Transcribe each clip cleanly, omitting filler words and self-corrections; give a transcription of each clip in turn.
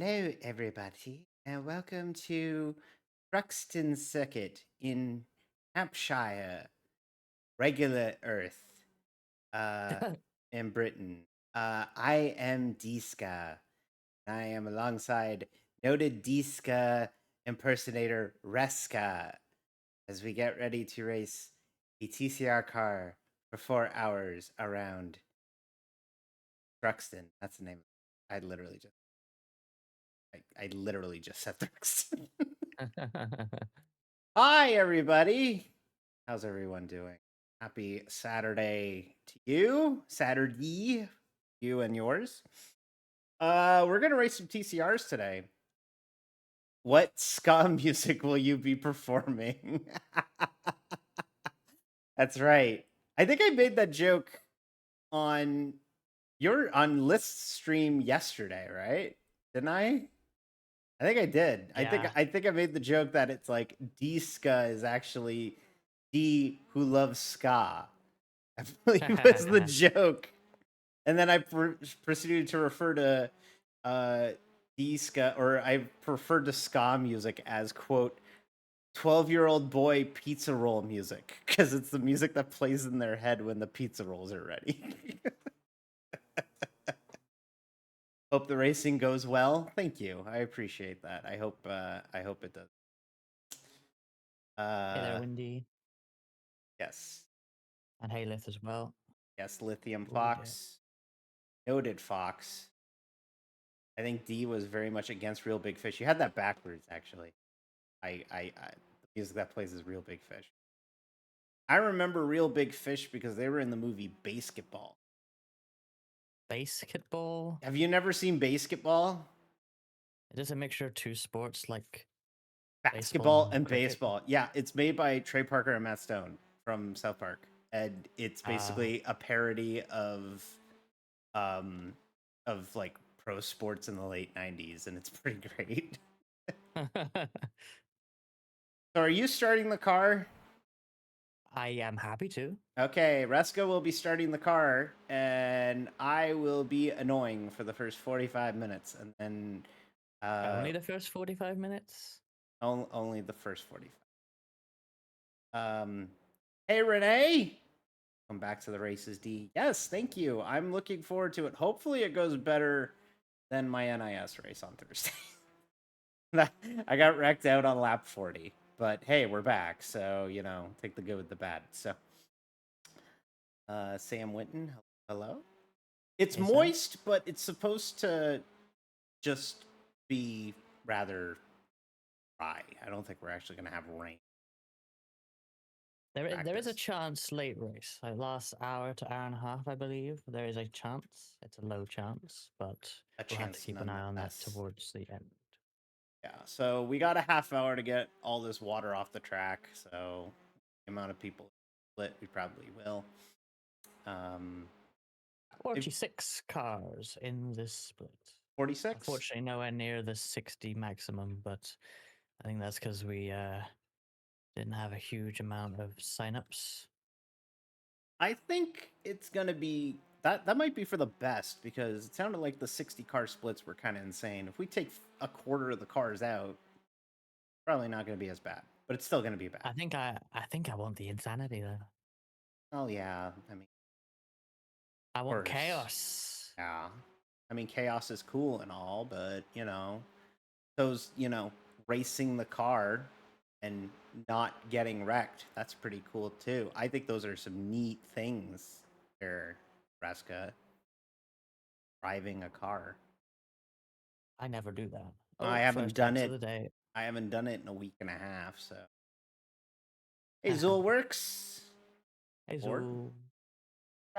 Hello, everybody, and welcome to Thruxton Circuit in Hampshire, regular Earth, uh, in Britain. I am Diska. I am alongside noted Diska impersonator Reska as we get ready to race a TCR car for 4 hours around Thruxton. That's the name. I literally just I literally just said Thruxton. Hi, everybody. How's everyone doing? Happy Saturday to you. Saturday, you and yours. We're gonna race some TCRs today. What ska music will you be performing? That's right. I think I made that joke on on List's stream yesterday, right? Didn't I? I think I did. Yeah. I think I made the joke that it's like D ska is actually D who loves ska. I believe was the joke. And then I proceeded to refer to D ska, or I preferred to ska music as quote 12-year-old boy pizza roll music because it's the music that plays in their head when the pizza rolls are ready. Hope the racing goes well. Thank you. I appreciate that. I hope it does. Hey there, Uh Windy. yes. And hey, Lith as well. Yes, Lithium Oh, dear. Fox. Noted Fox. I think D was very much against Real Big Fish. You had that backwards, actually. The music that plays is Real Big Fish. I remember Real Big Fish because they were in the movie Basketball. Basketball? Have you never seen Basketball? It is a mixture of two sports like baseball Basketball and and cricket. baseball. Yeah, it's made by Trey Parker and Matt Stone from South Park, and it's Uh, basically a parody um, of like pro sports in the late '90s, and it's pretty great. So, are you starting the car? I am happy to. Okay, Reska will be starting the car, and I will be annoying for the first 45 minutes, and then Only the first 45 minutes? only the first 45. Hey, Renee! Come back to the races, D. Yes, thank you. I'm looking forward to it. Hopefully, it goes better than my NIS race on Thursday. I got wrecked out on lap 40, but hey, we're back, so take the good with the bad. So, Sam Winton, hello. It's Hey, Sam. moist, but it's supposed to just be rather dry. I don't think we're actually going to have rain There is a practice. chance late race. Like last hour to hour and a half, I believe. There is a chance. It's a low chance, but A we'll have to chance keep an eye on that nonetheless. towards the end. Yeah, so we got a half hour to get all this water off the track. So the amount of people split, we probably will. Um, 46 cars in this split. 46. Unfortunately, nowhere near the 60 maximum, but I think that's because we didn't have a huge amount of signups. I think it's gonna be that might be for the best because it sounded like the 60 car splits were kind of insane. If we take a quarter of the cars out, probably not gonna be as bad, but it's still gonna be bad. I think I want the insanity though. Oh yeah, I mean, I of want course, chaos. yeah. I mean, chaos is cool and all, but those racing the car and not getting wrecked, that's pretty cool too. I think those are some neat things there, Raska, driving a car. I never do that. I Oh, haven't first done X of it. the day. I haven't done it in a week and a half. So, hey, Hey Zool works. Or Zoo.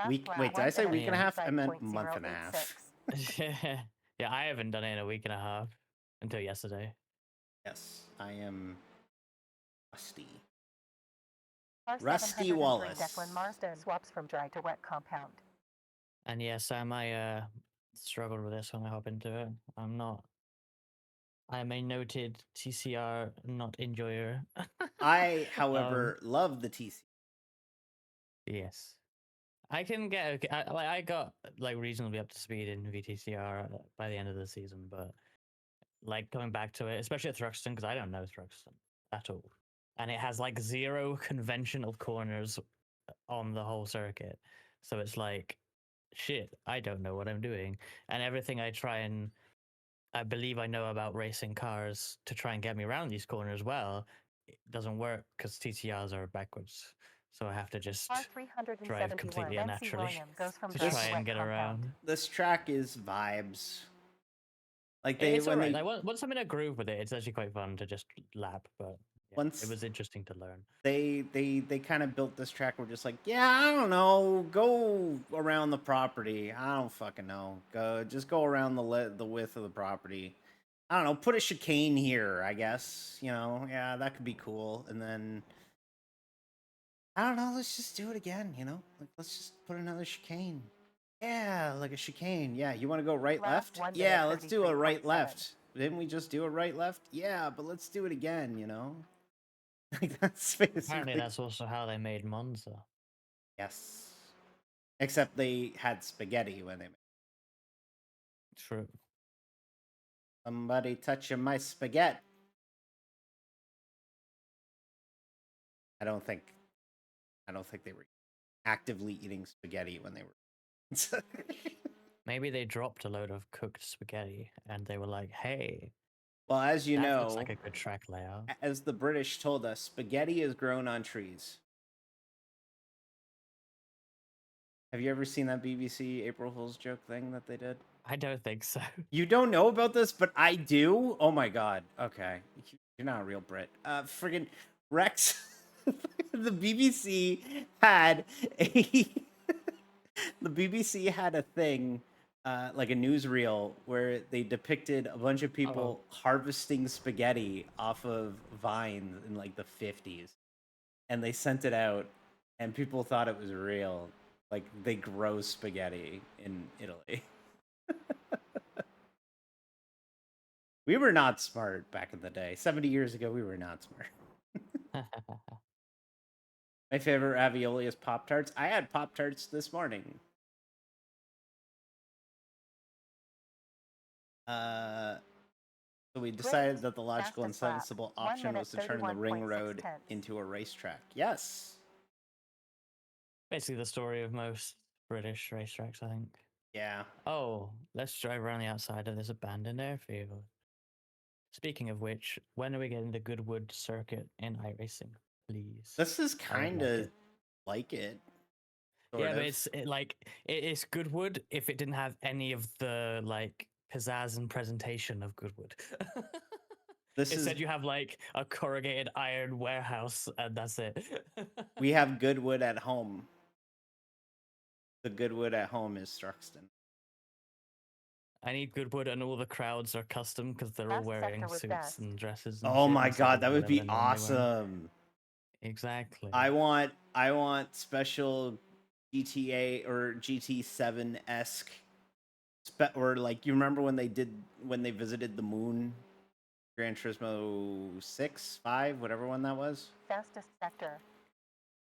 week? Wait, did I say week and a Man. half? I meant month and a half. Yeah, I haven't done it in a week and a half until yesterday. Yes, I am rusty. R703 Rusty Wallace. Declan Marsden swaps from dry to wet compound. And yeah, Sam, I struggled with this when I hop into it. I'm a noted TCR not enjoyer. I, um, however, love the TC. yes. I can get okay. I got like reasonably up to speed in VTCR by the end of the season, but like coming back to it, especially at Thruxton, because I don't know Thruxton at all, and it has like 0 conventional corners on the whole circuit. So it's like, shit, I don't know what I'm doing, and everything I believe I know about racing cars to try and get me around these corners well, it doesn't work because TTRs are backwards. So I have to just Car drive 371, completely NC unnaturally Williams goes from to dry try to and wet get compound. around. This track is vibes. Like It's when alright. they Like once I'm in a groove with it, it's actually quite fun to just lap. But yeah, it once was interesting to learn. they kind of built this track. We're just like, yeah, I don't know, go around the property. I don't fucking know. Go around the width of the property. I don't know. Put a chicane here, I guess. You know, yeah, that could be cool. And then I don't know. Let's just do it again. You know, like let's just put another chicane. Yeah, like a chicane. Yeah, you want to go right Lap left? 1 Yeah, minute let's do a right 33.7. left. Didn't we just do a right left? Yeah, but let's do it again. You know, like that's Apparently, basically that's also how they made Monza. yes. Except they had spaghetti when they made. True. Somebody touching my spaghetti. I don't think they were actively eating spaghetti when they were. Maybe they dropped a load of cooked spaghetti and they were like, "Hey, Well, as you that looks know, like a good track layout." as the British told us, spaghetti is grown on trees. Have you ever seen that BBC April Fool's joke thing that they did? I don't think so. You don't know about this, but I do. Oh my god. Okay, you're not a real Brit. Friggin' Rex. The BBC had a the BBC had a thing, like a newsreel where they depicted a bunch of people harvesting spaghetti off of vines in like the 50s, and they sent it out, and people thought it was real. Like they grow spaghetti in Italy. We were not smart back in the day. 70 years ago, we were not smart. My favorite ravioli is Pop Tarts. I had Pop Tarts this morning. So we decided that the logical and Fastest lap. sensible 1 option minute was to turn the ring 31.6 road tenths. into a racetrack. Yes. Basically, the story of most British racetracks, I think. Yeah. Oh, let's drive around the outside of this abandoned airfield. Speaking of which, when are we getting the Goodwood circuit in iRacing, please? This is I would kind like of it. like it. Yeah, Sort but of. it's Goodwood if it didn't have any of the like pizzazz and presentation of Goodwood. This Instead, is you have like a corrugated iron warehouse, and that's it. we have Goodwood at home. The Goodwood at home is Thruxton. I need Goodwood, and all the crowds are custom because they're all Last sector wearing was suits best. and dresses and Oh shit my instead god, of that would whatever be they're normally wearing. awesome. Exactly. I want special GTA or GT7 esque, or like you remember when they visited the moon, Gran Turismo 6, 5, whatever one that was. Fastest sector.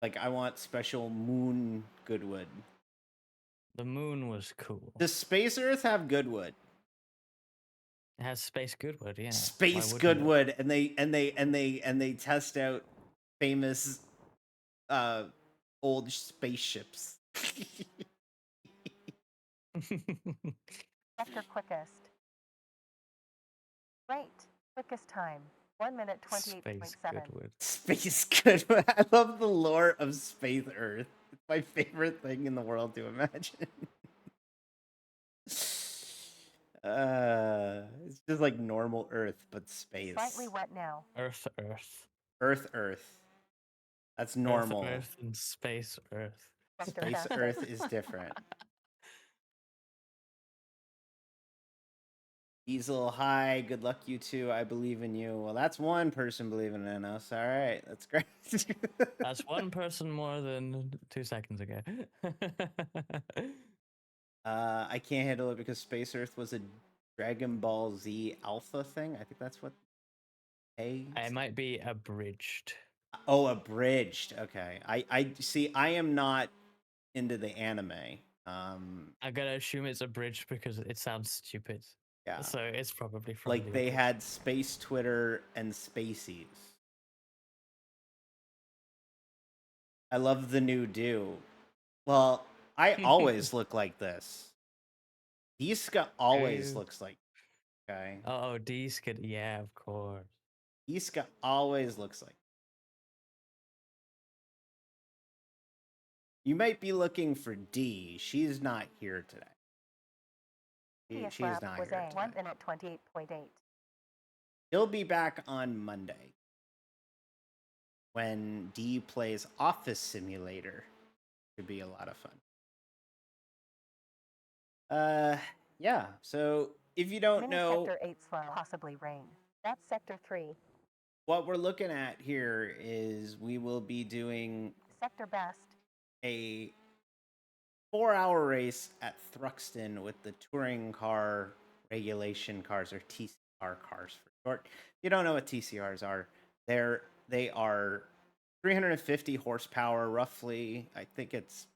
Like I want special moon Goodwood. The moon was cool. Does Space Earth have Goodwood? It has Space Goodwood, yeah. Space Goodwood, and they test out famous old spaceships. Sector quickest. Great. Quickest time. 1 minute 28.7. Space Goodwood. Space Goodwood. I love the lore of Space Earth. It's my favorite thing in the world to imagine. It's just like normal Earth, but space. Slightly wet now. Earth. Earth. That's normal. Earth, and Space Earth. Sector Space fastest. Earth is different. Diesel, hi, good luck, you two. I believe in you. Well, that's one person believing in us. All right, that's great. That's one person more than 2 seconds ago. I can't handle it because Space Earth was a Dragon Ball Z Alpha thing. I think that's what. Hey. It might be abridged. Oh, abridged. Okay. I see. I am not into the anime. I'm gonna assume it's abridged because it sounds stupid. Yeah. So it's probably from Like the they update. had Space Twitter and Spaceys. I love the new do. Well, I always look like this. Iska always Oh. looks like okay. Oh, D-Skid, yeah, of course. Iska always looks like. You might be looking for D. She's not here today. Previous She's lap not was here a today. 1 minute 28.8. He'll be back on Monday when D plays Office Simulator. Should be a lot of fun. Yeah. So if you don't Mini know sector 8 slow, possibly rain. That's sector 3. what we're looking at here, is we will be doing Sector best. a 4-hour race at Thruxton with the touring car regulation cars, or TCR cars for short. If you don't know what TCRs are, they are 350 horsepower roughly. I think it's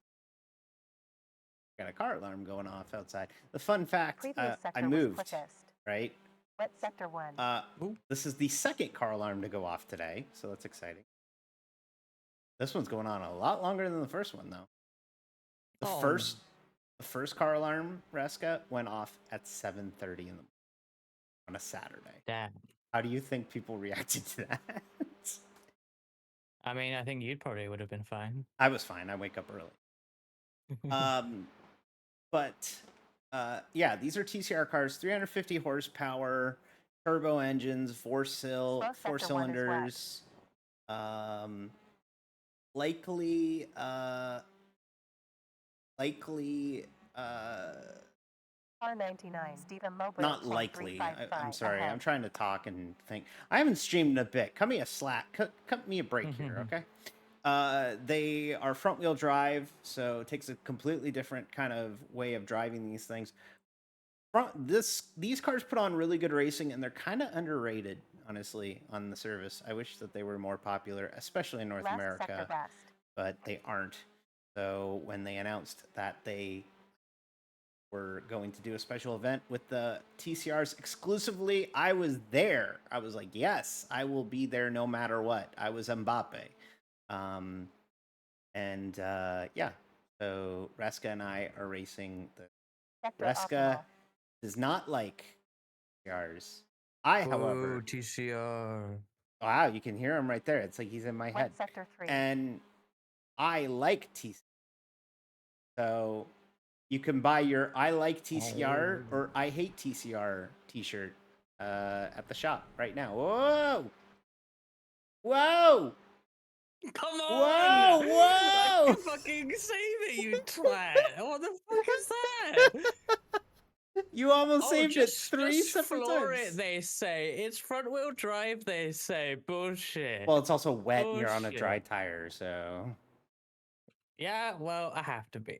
got a car alarm going off outside. The fun fact, Previous I sector was moved, quickest. right? Wet sector 1. This is the second car alarm to go off today, so that's exciting. This one's going on a lot longer than the first one, though. The first car alarm, Reska, went off at 7:30 in the morning on a Saturday. Damn. How do you think people reacted to that? I mean, I think you probably would have been fine. I was fine. I wake up early. But yeah, these are TCR cars, 350 horsepower, turbo engines, four Slow sector 1 is wet. cylinders. Likely R99. Stephen Lowbridge. not likely. I'm 355 sorry. ahead. I'm trying to talk and think. I haven't streamed in a bit. Cut me a slack. Cut me a break here, okay? They are front wheel drive, so it takes a completely different kind of way of driving these things. These cars put on really good racing, and they're kind of underrated, honestly, on the service. I wish that they were more popular, especially in North Last America, sector best. but they aren't. So when they announced that they were going to do a special event with the TCRs exclusively, I was there. I was like, yes, I will be there no matter what. I was Mbappe. Yeah, so Reska and I are racing. Sector Reska optimal. does not like TCRs. However, TCR. wow, you can hear him right there. It's like he's in my head. Wet sector 3. And I like TCR. So you can buy your I like TCR or I hate TCR t-shirt at the shop right now. Whoa! Whoa! Come Whoa! on! Whoa! Like, fucking save it, you twat! What the fuck is that? You almost saved it three just separate floor times. it, they say. It's front wheel drive, they say. Bullshit. Well, it's also wet and you're on a dry Bullshit. tire, so Yeah, well, I have to be.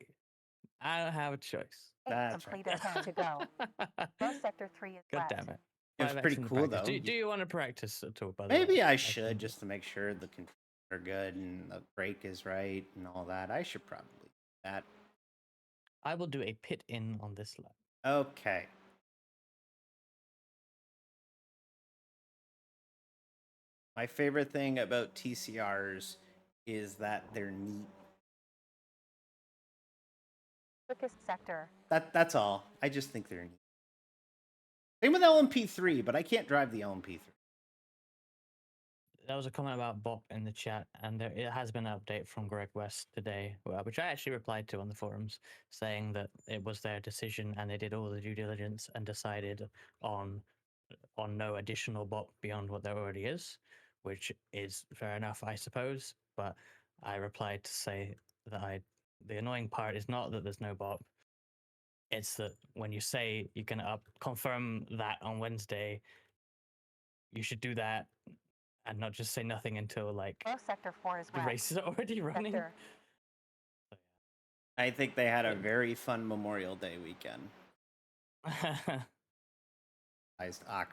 I don't have a choice. that's right. Completed 10 to go. Slow sector 3 is God wet. damn it. It was Live pretty action cool, practice. though. Do you want to practice at all, by the way? Maybe I should, just to make sure the controls are good and the brake is right and all that. I should probably do that. I will do a pit in on this lap. Okay. My favorite thing about TCRs is that they're neat. Quickest sector. That's all. I just think they're neat. Same with LMP3, but I can't drive the LMP3. There was a comment about Bop in the chat, and it has been an update from Greg West today, which I actually replied to on the forums, saying that it was their decision and they did all the due diligence and decided on no additional Bop beyond what there already is, which is fair enough, I suppose. But I replied to say that the annoying part is not that there's no Bop. It's that when you say you're going to confirm that on Wednesday, you should do that and not just say nothing until like Slow sector 4 is the wet. race is already running. Sector. I think they had a very fun Memorial Day weekend. Ah,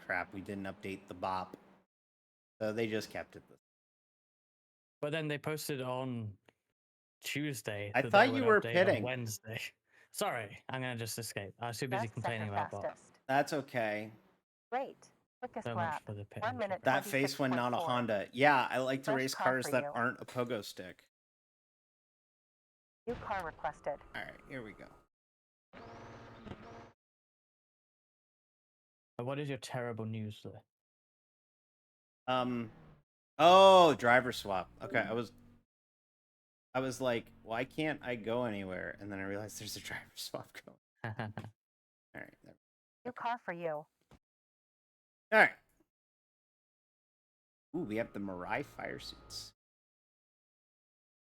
crap, we didn't update the bop. So they just kept it. But then they posted on Tuesday. I that thought they would you were update on pitting. Wednesday. Sorry, I'm gonna just escape. I was too busy Best complaining sector about Bop. fastest. That's okay. Great. Quickest So much lap. for the pit. 1 minute. That face when not a 26.4. Honda. Yeah, I like to First race car cars for that you. aren't a pogo stick. New car requested. All right, here we go. What is your terrible news there? Oh, driver swap. Okay, I was like, why can't I go anywhere? And then I realized there's a driver swap going. All right. New car for you. All right. Ooh, we have the Mirai fire suits.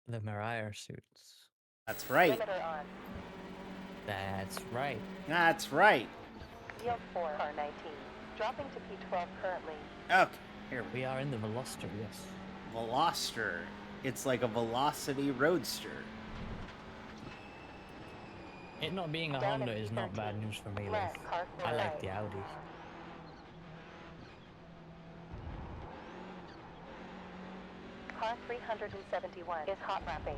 The Mirai suits. That's right. Limiter on. That's right. That's right. Field 4, car 19. Dropping to P12 currently. Okay, here we We are in the Veloster, yes. Veloster. It's like a Velocity Roadster. It not being a Down Honda in is not bad P13. news for me. Like, Left, car I 4 like right. the Audi. Car 371 is hot wrapping.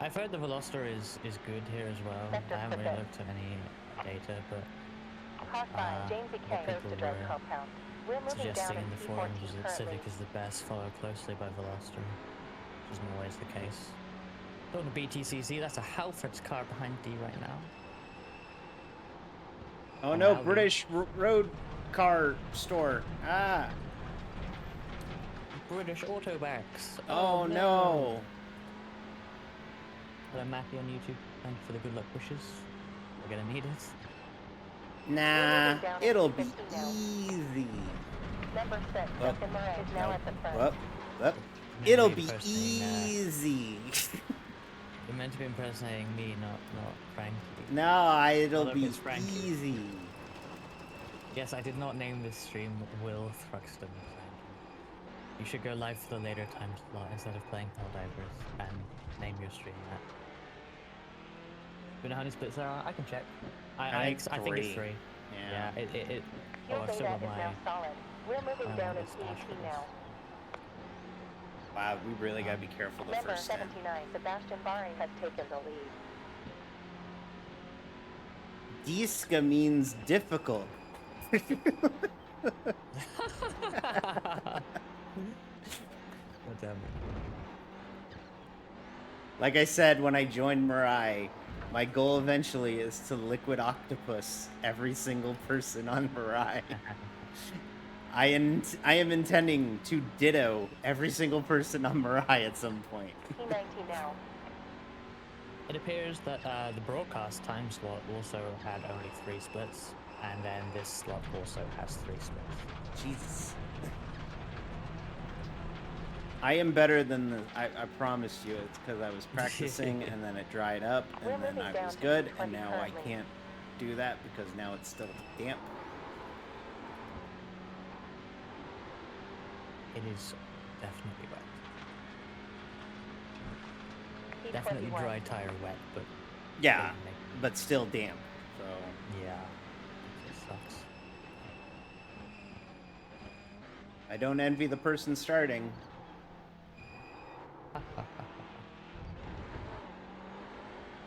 I've heard the Veloster is good here as well. Sector I haven't really Pacific. looked at any data, but Car 5, James E. what K. goes people to drive were compound. We're moving suggesting down in in the P14 forums is that currently. Civic is the best, followed closely by Veloster, which isn't always the case. Going to BTCC, that's a Halfords car behind D right now. Oh An no, Audi. British road car store. Ah. British Autobacks. Oh no. Hello, Matthew on YouTube. Thank you for the good luck wishes. We're gonna need it. Nah, down it'll at be 50 now. easy. Number 6, Oh, Duncan Murray is now Nope. at the front. Whoop, whoop. Meant to It'll be be impersonating, easy. You're meant to be impersonating me, not Frankie. No, it'll Although be it's Frankie. easy. Yes, I did not name this stream Will Thruxton. You should go live for the later time slot instead of playing Helldivers and name your stream that. Do you know how many splits there are? I can check. I think it's 3. Yeah. Yeah, it Fuel I've still data got is my now solid. We're moving my down in stash for PET this. now. Wow, we really gotta be careful the Number first stint. 79, Sebastian Barry has taken the lead. Diska means difficult. What damn it. Like I said when I joined Mirai, my goal eventually is to liquid octopus every single person on Mirai. I am intending to ditto every single person on Mirai at some point. P19 now. It appears that the broadcast time slot also had only 3 splits, and then this slot also has 3 splits. Jesus. I am better than the. I promise you, it's because I was practicing and then it dried up We're and then moving I down was to good P20 and now I currently. can't do that because now it's still damp. It is definitely wet. P21. Definitely dry tire wet, but Yeah, doesn't make- but still damp. So yeah, it sucks. I don't envy the person starting.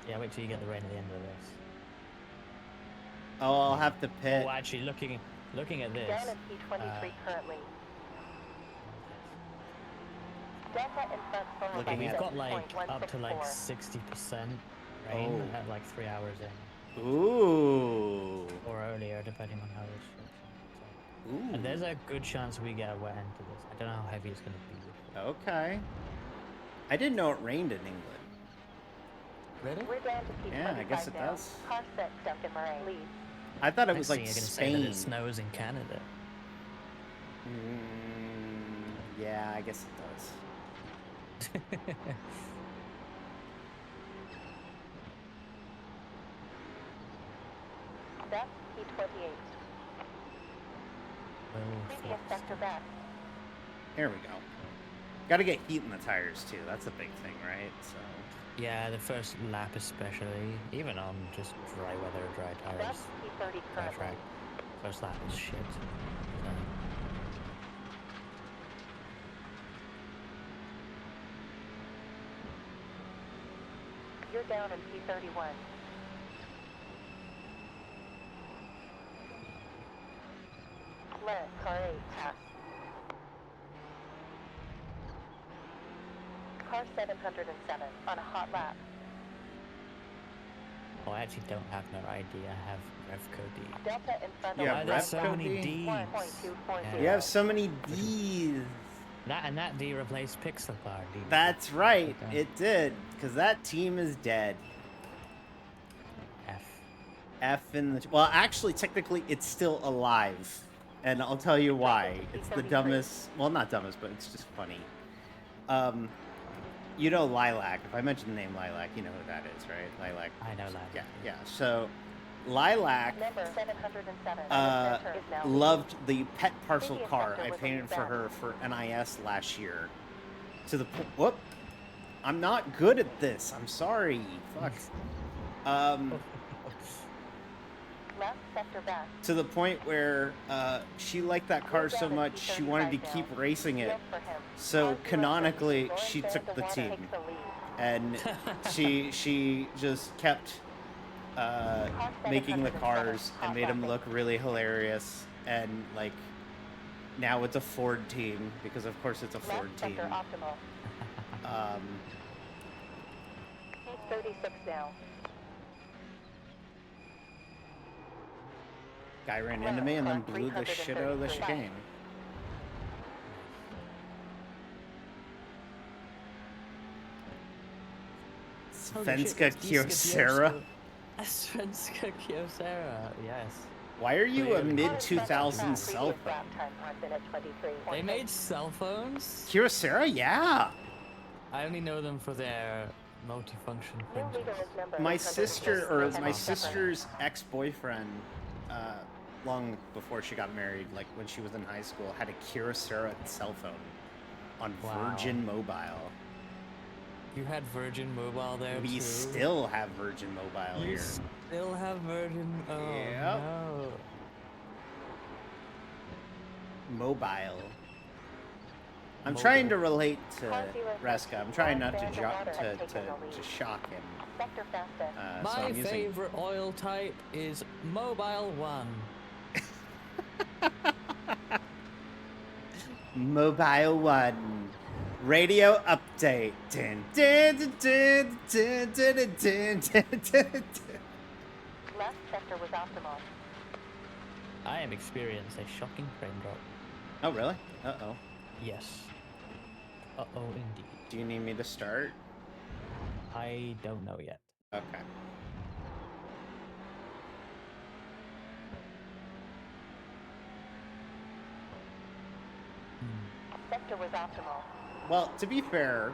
Yeah, wait till you get the rain at the end of this. Oh, I'll have to pit. Oh, actually, looking at this. Down in P23 currently. Delta in front forward by Looking We've at- got like up to like 7.164. 60% rain Oh. at like 3 hours in, Ooh. or earlier, depending on how this shapes up. Ooh. And there's a good chance we get a wet end to this. I don't know how heavy it's going to be. Okay. I didn't know it rained in England. Really? We're down to P25 Yeah, I guess it now. does. Car 6, Duncan Murray leads. I thought it Next was thing like you're going to say that Spain. it snows in Canada. Yeah, I guess it does. That's P28. Previous sector back. Here we go. Got to get heat in the tires too. That's a big thing, right? So. Yeah, the first lap especially, even on just dry weather, dry tires, That's P30 dry currently. track, first lap is shit. So, You're down in P31. left, car 8, pass. Car 707 on a hot lap. Oh, I actually don't have no idea. I have Revco D. Delta in front You of have Why are there so Revco many D? Ds? 1.240. You have so many D's. That D replaced Pixel Car D. That's right, Okay. it did, because that team is dead. F. F in the... Well, actually, technically, it's still alive. And I'll tell you why. It's the dumbest... Well, not dumbest, but it's just funny. You know Lilac. If I mention the name Lilac, you know who that is, right? Lilac. I know that. Yeah, yeah. So, Lilac Number 707 center is now loved the pet parcel Previous car sector I was painted for inbound. her for NIS last year. To the point... Whoop! I'm not good at this. I'm sorry. Fuck. left sector back. To the point where she liked that car so much she wanted to keep racing it. Yield for him. So Car 0 canonically, Roy she Van took de the Water team, takes the lead. and she just kept making the cars and made them look really hilarious. And like now it's a Ford team because of course it's a Ford Left team. sector optimal. P36 now. Guy ran into me and then blew the shit out of the chicane. Svenska Kyocera? Svenska Kyocera, yes. Why are you a Clearly. mid-2000s cell phone? They made cell phones? Kyocera? Yeah! I only know them for their multifunction printers. My sister's ex-boyfriend, long before she got married, like when she was in high school, had a Kyocera cell phone on Wow. Virgin Mobile. You had Virgin Mobile there We too? still have Virgin Mobile You here. still have Virgin? Oh Yep. no. Mobile. I'm Mobile. trying to relate to Reska. I'm trying not to shock him. Sector faster. So My I'm using... favorite oil type is Mobile 1. Mobile 1. Radio update. Dun, dun, dun, dun, dun, dun, dun, dun, dun, dun. Left sector was optimal. I have experienced a shocking frame drop. Oh, really? Uh-oh. Yes. Uh-oh, indeed. Do you need me to start? I don't know yet. Okay. Sector was optimal. Well, to be fair,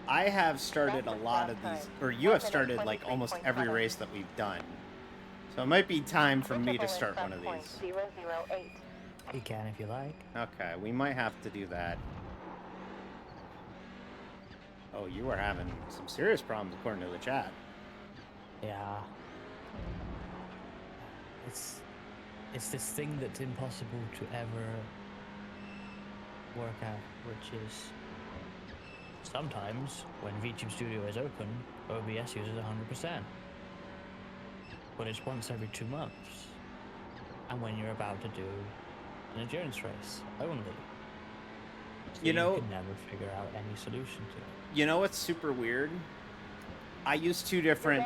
I have started a lot of these, or you have started like almost every race that we've done. So it might be time for me to start one of these. 008. You can if you like. Okay, we might have to do that. Oh, you are having some serious problems according to the chat. Yeah. It's this thing that's impossible to ever work out, which is sometimes when VTube Studio is open, OBS uses 100%. But it's once every 2 months. And when you're about to do an endurance race only. So You know- can never figure out any solution to it. You know what's super weird? I use two different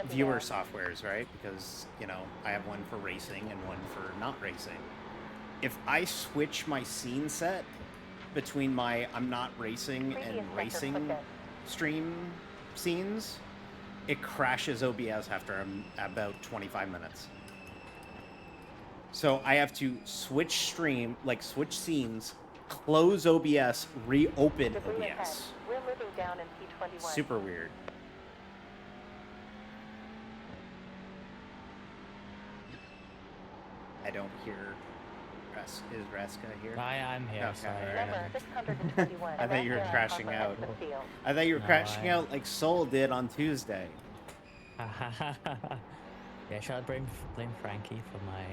viewer softwares, right? Because, you know, I have one for racing and one for not racing. If I switch my scene set between my I'm not racing and racing stream scenes, it crashes OBS after about 25 minutes. So I have to switch switch scenes, close OBS, reopen Debris ahead. OBS. We're moving down in P21. Super weird. I don't hear. Is Reska here? I'm here, Okay, sorry. alright. Number 621. I thought you were Left crashing on out. the field. I thought you were No, crashing I- out like Soul did on Tuesday. Yeah, should I blame Frankie for my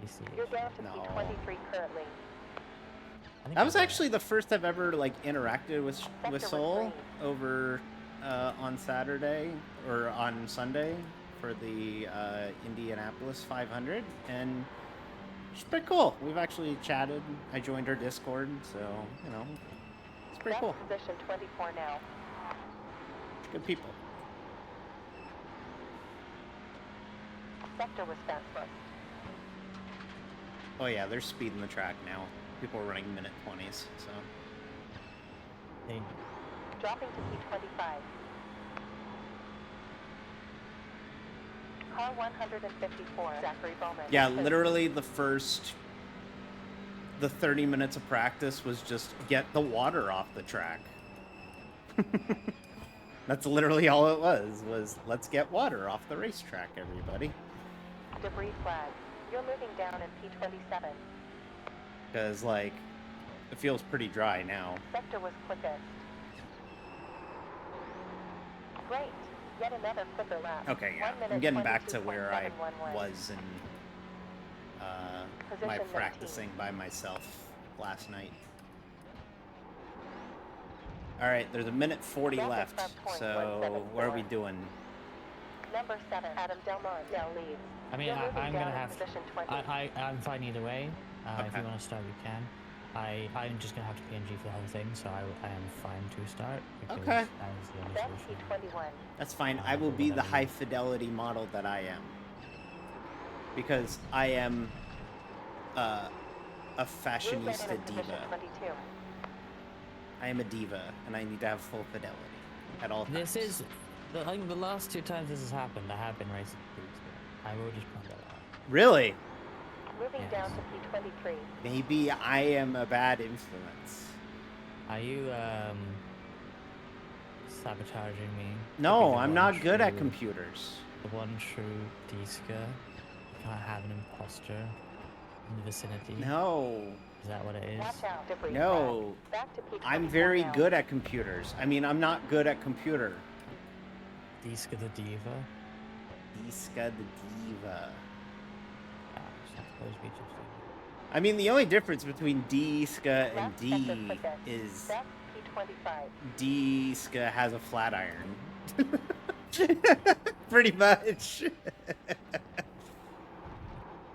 PC? You're down to No. P23 currently. I think That was I will. actually the first I've ever like interacted with was Soul green. over on Saturday or on Sunday for the Indianapolis 500, and She's pretty cool. We've actually chatted. I joined her Discord, so you know, it's pretty cool. Position 24 now. Good people. Sector was fastest. Oh yeah, they're speeding the track now. People are running minute 20s, so. Hey, Dropping to P25. Car 154. Zachary Bowman. Yeah, literally the 30 minutes of practice was just get the water off the track. That's literally all it was let's get water off the racetrack, everybody. Debris flag. You're moving down in P27. Because, like, it feels pretty dry now. Sector was quickest. Great. Yet another quicker lap. Okay, yeah. 1 minute I'm getting back to where I 22.711. was in my Position practicing by myself last night. Alright, there's a minute 40 Rapid left, front point, so 174. what are we doing? Number 7, Adam Delmont now leads. I mean, You're moving I'm gonna down in have. position 20. I'm fine either way. If Okay. you want to start, you can. I'm just gonna have to PNG for the whole thing, so I am fine to start. Because Okay. That is the only That's solution. P21. That's fine. I will be the high fidelity model that I am. Because I am a Movement in fashionista position diva. 22. I am a diva, and I need to have full fidelity at all times. This is, I think the last 2 times this has happened, I have been racing boots. I will just point that out. Really? Moving Yes. down to P23. Maybe I am a bad influence. Are you sabotaging me? No, Because the I'm one not good at true- computers. The one true Diska. You can't have an imposter in the vicinity. No. Is that what it is? Watch out, debris No. flag. Back to P24 I'm very now. good at computers. I mean, I'm not good at computer. Diska the Diva? Diska the diva. Ah, I suppose we just do. I mean, the only difference between Diska and Left D sector quickest. is That's P25. Diska has a flat iron. Pretty much.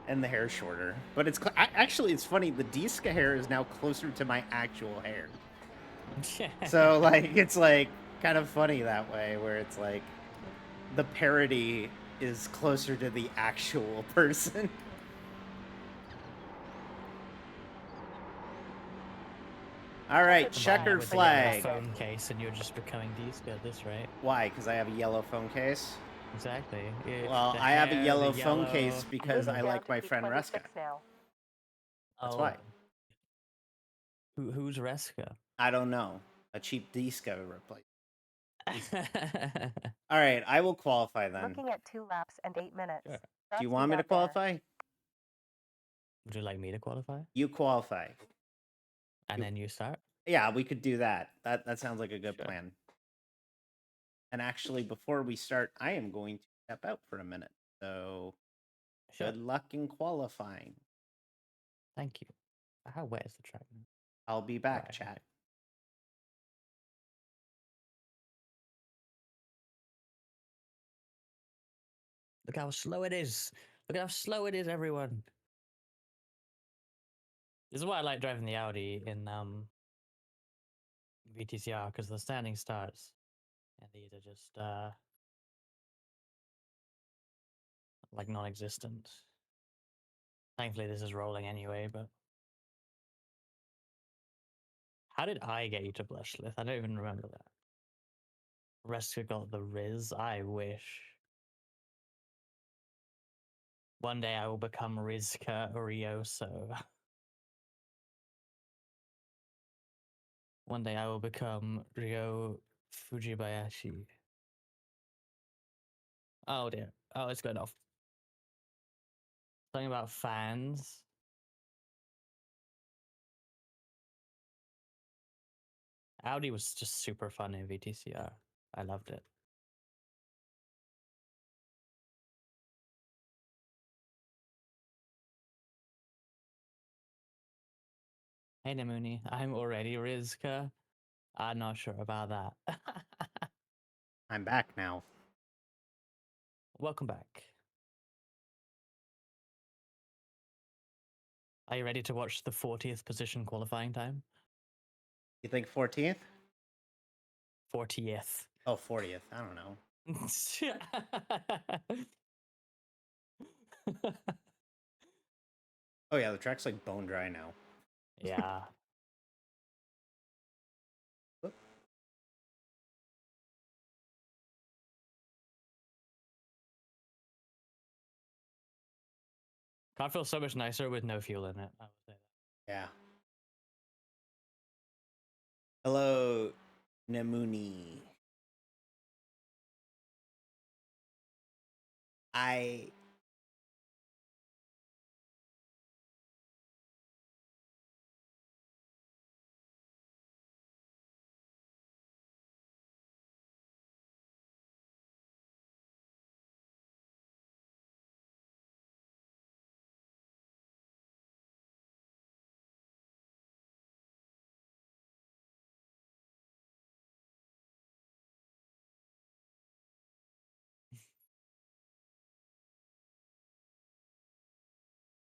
And the hair's shorter. But it's actually, it's funny. The Diska hair is now closer to my actual hair. So, like, it's, like, kind of funny that way, where it's, like, the parody is closer to the actual person. All right, checkered With the yellow flag. phone case, and you're just becoming Diska at this rate. Why? Because I have a yellow phone case? Exactly. Well, The I have a hair, yellow the phone yellow- case because Moving I down like to my friend P26 Reska. now. That's why. Who's Reska? I don't know. A cheap Diska replacement. All right, I will qualify then. Looking at 2 laps and 8 minutes. Sure. Do you That's want me to without there. qualify? Would you like me to qualify? You qualify. And then you start? Yeah, we could do that. That sounds like a good Sure. plan. And actually, before we start, I am going to step out for a minute. So, Sure. good luck in qualifying. Thank you. How wet is the track now? I'll be back, Right, chat. okay. Look how slow it is. Look how slow it is, everyone. This is why I like driving the Audi in VTCR, because the standing starts and these are just like non-existent. Thankfully this is rolling anyway, but how did I get you to Blushlith? I don't even remember that. Reska got the Riz. I wish. One day I will become Rizka Urioso. One day I will become Ryo Fujibayashi. Oh dear. Oh, it's going off. Something about fans. Audi was just super fun in VTCR. I loved it. Hey Namuni, I'm already Rizka. I'm not sure about that. I'm back now. Welcome back. Are you ready to watch the 40th position qualifying time? You think 14th? 40th. Oh, 40th. I don't know. Oh yeah, the track's like bone dry now. Yeah. Whoop. Car feels so much nicer with no fuel in it. I would say that. Yeah. Hello, Nemuni. I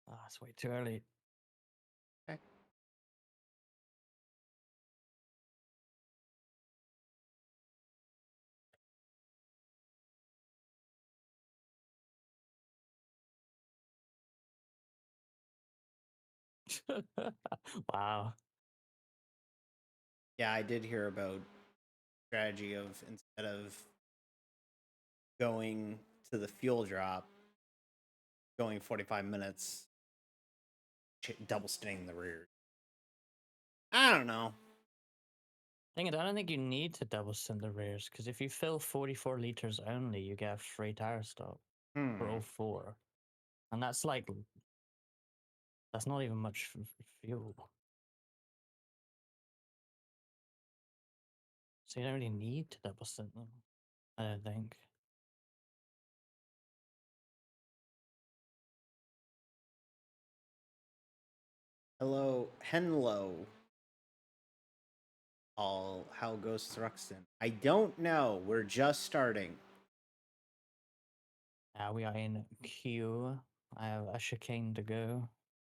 Ah, it's way too early. Okay. Wow. Yeah, I did hear about strategy of instead of going to the fuel drop, going 45 minutes, double staying the rear. I don't know. Thing is, I don't think you need to double stint the rears because if you fill 44 liters only, you get a free tire stop for all four, and that's like that's not even much fuel. So you don't really need to double stint them. I don't think. Hello, Henlo. All how goes Thruxton? I don't know. We're just starting. We are in Q. I have a chicane to go.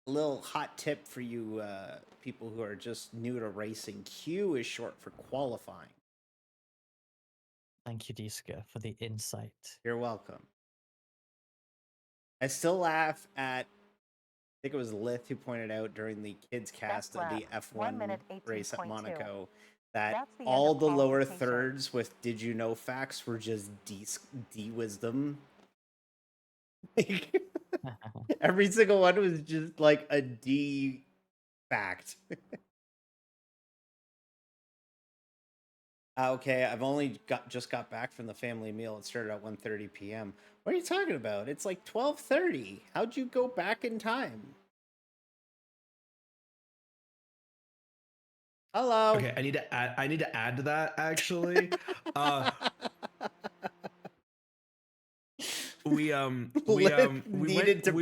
A little hot tip for you people who are just new to racing. Q is short for qualifying. Thank you, Diska, for the insight. You're welcome. I still laugh at, I think it was Lith who pointed out during the kids cast of the lap, F1 minute race at 18.2. Monaco that That's the end all of the lower qualification. thirds with did you know facts were just D wisdom. Every single one was just like a D fact. Okay, I've only just got back from the family meal. It started at 1:30 p.m. What are you talking about? It's like 12:30. How'd you go back in time? Hello. Okay, I need to add to that actually. we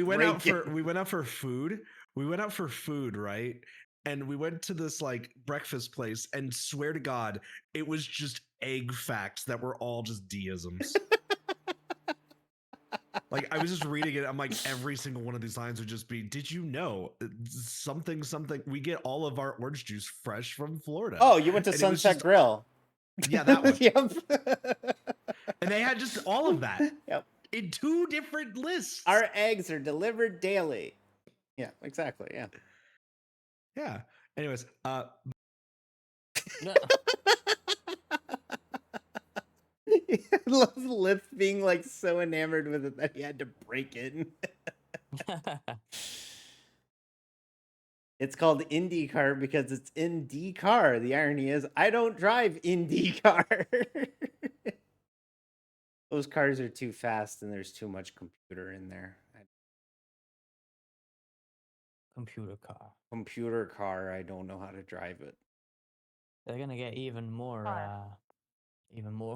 went out for food. We went out for food, right? And we went to this like breakfast place, and swear to God, it was just egg facts that were all just deisms. Like I was just reading it, I'm like, every single one of these lines would just be, "Did you know something something? We get all of our orange juice fresh from Florida." Oh, you went to And it was Sunset just- Grill. Yeah, that one. Yep. And they had just all of that. Yep. In two different lists. Our eggs are delivered daily. Yeah, exactly. Yeah. Yeah. Anyways, No. Lith being like so enamored with it that he had to break in. It's called IndyCar because it's IndyCar. The irony is, I don't drive IndyCar. Those cars are too fast and there's too much computer in there. Computer car. Computer car, I don't know how to drive it. They're gonna get even more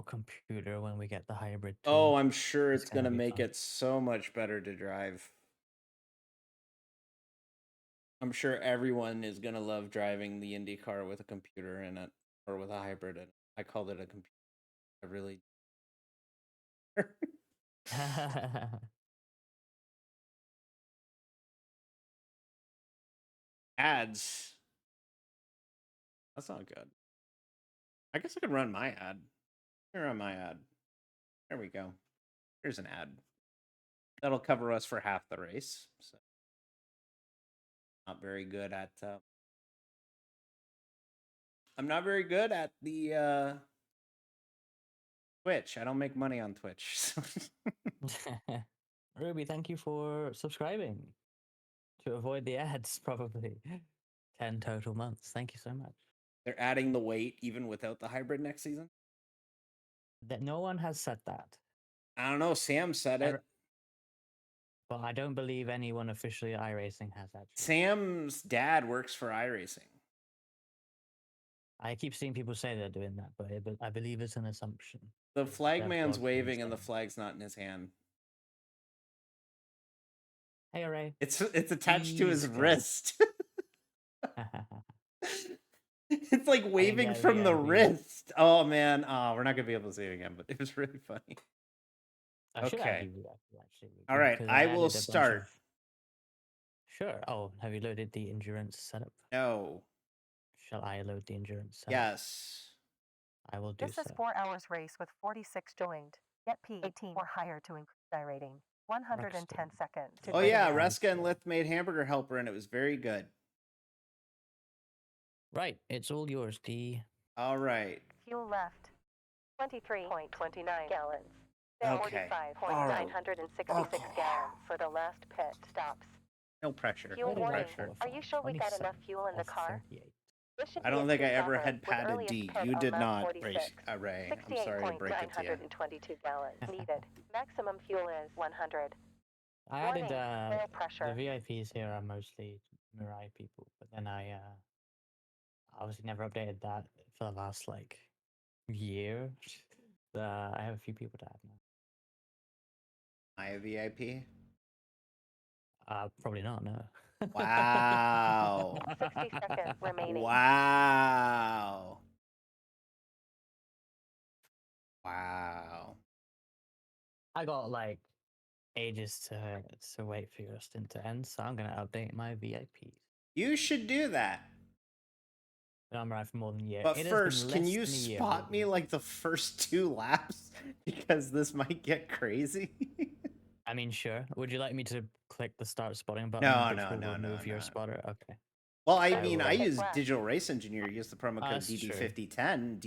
computer when we get the hybrid too. Oh, I'm sure it's gonna gonna be make fun. it so much better to drive. I'm sure everyone is gonna love driving the Indy car with a computer in it or with a hybrid in it. I called it a computer. I really. Ads. That's not good. I guess I could run my ad. I can run my ad. There we go. Here's an ad. That'll cover us for half the race. So not very good at I'm not very good at the Twitch. I don't make money on Twitch. So. Ruby, thank you for subscribing to avoid the ads, probably. 10 total months. Thank you so much. They're adding the weight even without the hybrid next season. That no one has said that. I don't know. Sam said it. But I don't believe anyone officially at iRacing has actually. Sam's dad works for iRacing. I keep seeing people say they're doing that, but I believe it's an assumption. The It's flag their man's blog waving and the saying. flag's not in his hand. Hey, Ray. It's attached to his Please go. wrist. It's like waving get from the VIP. wrist. Oh man. Oh, we're not gonna be able to see it again, but it was really funny. I should add Okay. you actually. All right, because I added will a bunch start. of- Sure. Oh, have you loaded the endurance setup? No. Shall I load the endurance setup? Yes. I will do This so. is 4 hours race with 46 joined. Get P18 or higher to increase die rating. 110 Thruxton. seconds. to Oh bring yeah, down. Reska and Lith made Hamburger Helper and it was very good. Right, it's all yours, D. All right. Fuel left. 23.29 gallons. Okay. 45.966 Okay. gallons for the last pit stops. No pressure. Fuel No warning. pressure. Are you sure we got enough fuel in the car? 38. This should I be don't a think I speed ever buffer had with padded earliest D. pit You on did lap not, 46. Ray. I'm sorry to break it to you. 68.922 gallons needed. Maximum fuel is 100. I added Warning, fuel pressure. the VIPs here are mostly Mirai people, but then I obviously never updated that for the last like year. I have a few people to add now. I a VIP. Probably not. No. Wow. 60 seconds remaining. Wow. Wow. I got like ages to wait for your stint to end, so I'm gonna update my VIPs. You should do that. But I'm right for more than a year. But It has been first, can less you than a year, spot me Ruby. like the first 2 laps? Because this might get crazy. I mean, sure. Would you like me to click the start spotting button, No, which no, will no, remove no, your no. spotter? Okay. Well, I I mean, will- I Second use lap. Digital Race Engineer. Use the promo code That's true. DD5010,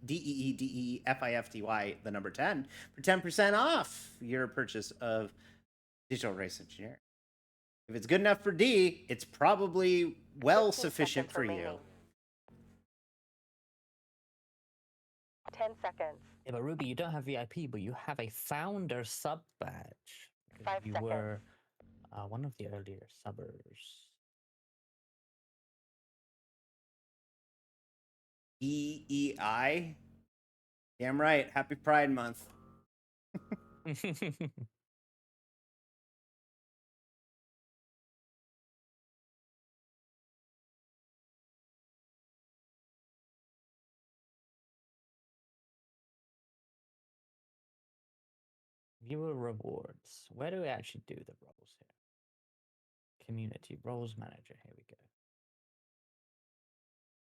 DEEDEFIFTY, the number 10, for 10% off your purchase of Digital Race Engineer. If it's good enough for D, it's probably well 15 sufficient seconds for you. remaining. 10 seconds. Yeah, but Ruby, you don't have VIP, but you have a founder sub badge. 5 You seconds. were one of the earlier subbers. EEI? Damn right. Happy Pride Month. Viewer rewards. Where do we actually do the roles here? Community roles manager. Here we go.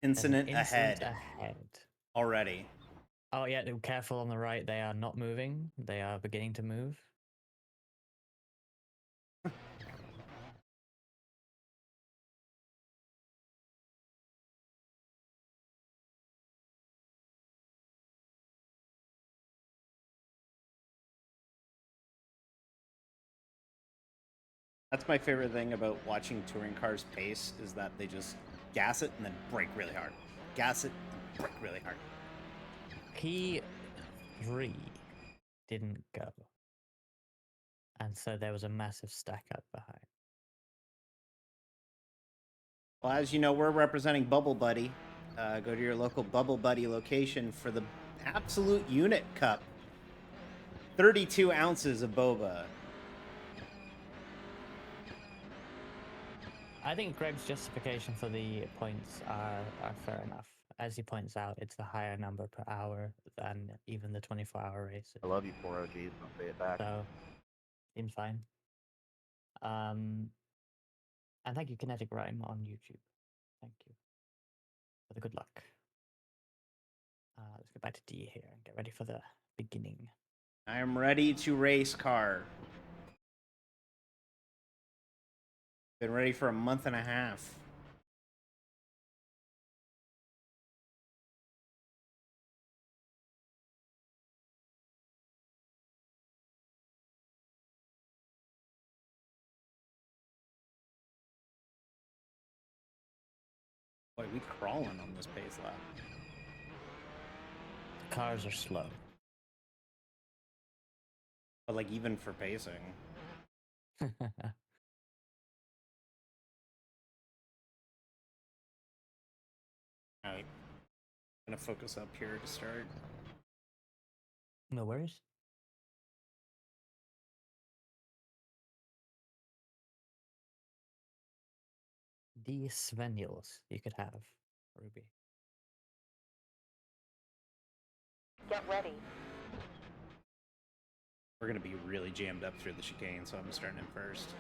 There's an Incident incident ahead ahead. already. Oh yeah, careful on the right. They are not moving. They are beginning to move. That's my favorite thing about watching touring cars pace is that they just gas it and then brake really hard. Gas it and brake really hard. P3 didn't go. And so there was a massive stack up behind. Well, as you know, we're representing Bubble Buddy. Go to your local Bubble Buddy location for the Absolute Unit Cup. 32 ounces of boba. I think Greg's justification for the points are fair enough. As he points out, it's a higher number per hour than even the 24-hour races. I love you, 4 OGs. Don't pay it back. So, seems fine. And And thank you, Kinetic Rhyme on YouTube. Thank you for the good luck. Let's go back to D here and get ready for the beginning. I am ready to race car. Been ready for a month and a half. Boy, we crawling on this pace lap. The cars are slow. But like even for pacing. Alright. Gonna focus up here to start. No worries. D. Svenils you could have, Ruby. Get ready. We're gonna be really jammed up through the chicane, so I'm starting in first.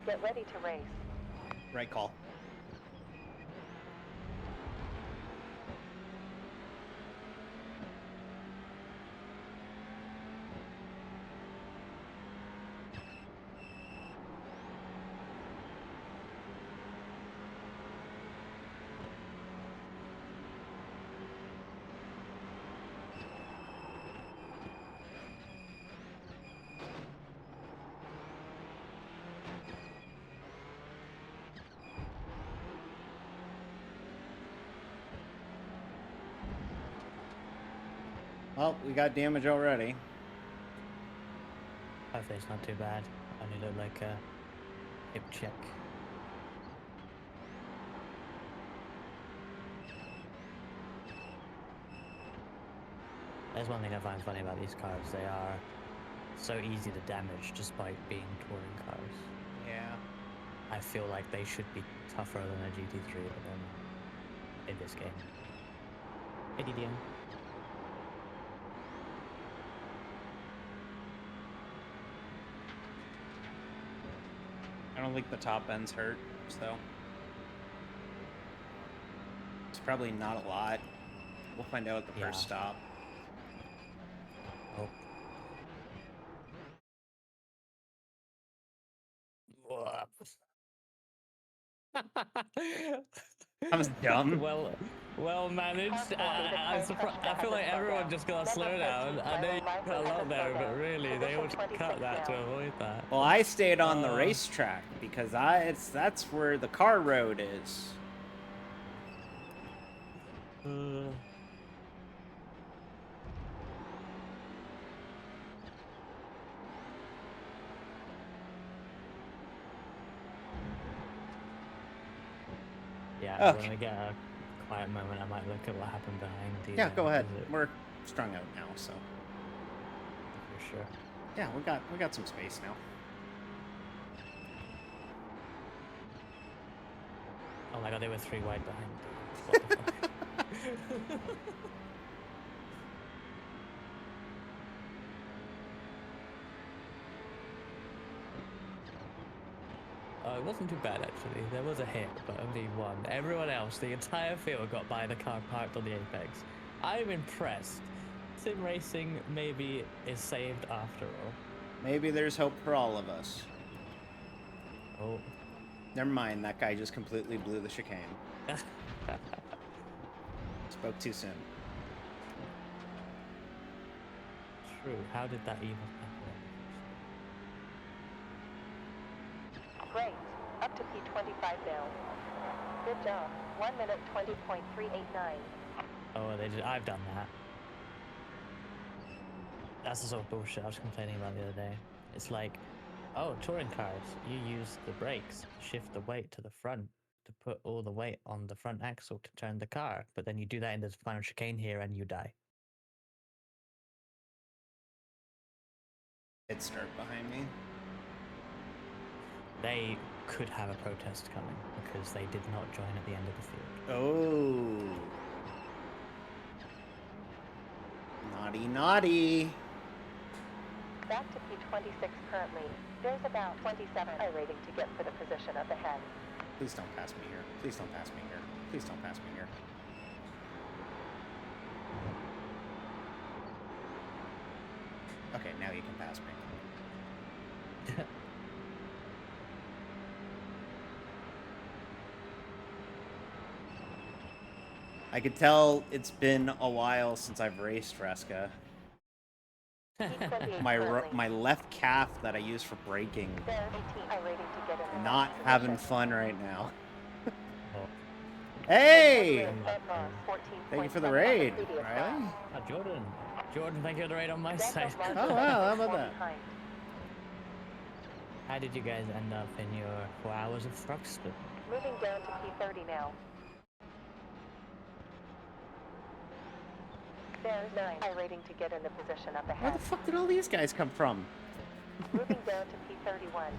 Get ready to race. Right call. Well, we got damage already. Hopefully it's not too bad. Only look like a hip check. There's one thing I find funny about these cars. They are so easy to damage despite being touring cars. Yeah. I feel like they should be tougher than a GT3, but they're not in this game. ADDM. I don't think the top ends hurt, so. It's probably not a lot. We'll find out at the first stop. Oh. I was dumb. Well managed. I feel like everyone just got a slowdown. I know you cut a lot there, but really, they all just cut that to avoid that. Well, I stayed on the racetrack because that's where the car road is. Yeah, when I get a quiet moment, I might look at what happened behind the. Yeah, go ahead. We're strung out now, so. For sure. Yeah, we got some space now. Oh my god, they were 3 wide behind. What the fuck? Oh, it wasn't too bad actually. There was a hit, but only one. Everyone else, the entire field got by the car parked on the apex. I'm impressed. Sim racing maybe is saved after all. Maybe there's hope for all of us. Oh. Never mind, that guy just completely blew the chicane. Spoke too soon. True. How did that even happen? Great. Up to P25 now. Good job. 1 minute 20.389. Oh, they did. I've done that. That's the sort of bullshit I was complaining about the other day. It's like, oh, touring cars, you use the brakes to shift the weight to the front to put all the weight on the front axle to turn the car, but then you do that in the final chicane here and you die. Hit start behind me. They could have a protest coming because they did not join at the end of the field. Oh. Not Naughty, naughty. Back to P26 currently. There's about 27 rating to get for the position up ahead. Please don't pass me here. Please don't pass me here. Please don't pass me here. Okay, now you can pass me. I could tell it's been a while since I've raced Fresca. P28 My currently. my left calf that I use for braking, There's 18 rating to get in the not next having position. fun right now. Oh. Hey! Edmond, Thank you for the 14.7 raid, on the previous Riley. lap. Jordan. Jordan, thank you for the raid on my That's side. a larger Oh, wow, how about four that? behind. How did you guys end up in your 4 hours of Thruxton? Moving down to P30 now. There's 9 rating to get in the position up Where ahead. the fuck did all these guys come from? Moving down to P31.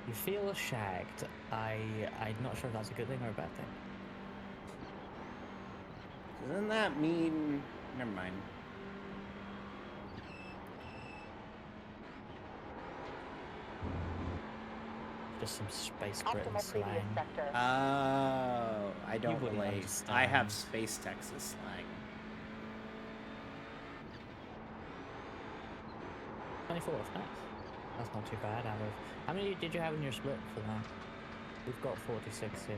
You feel shagged. I'm not sure if that's a good thing or a bad thing. Doesn't that mean... Never mind. Just some space Optimal Britain previous slang. sector. Oh, I don't wouldn't relate. I have understand. Space Texas slang. 24th, nice. That's not too bad. Out of how many did you have in your split for that? We've got 46 here.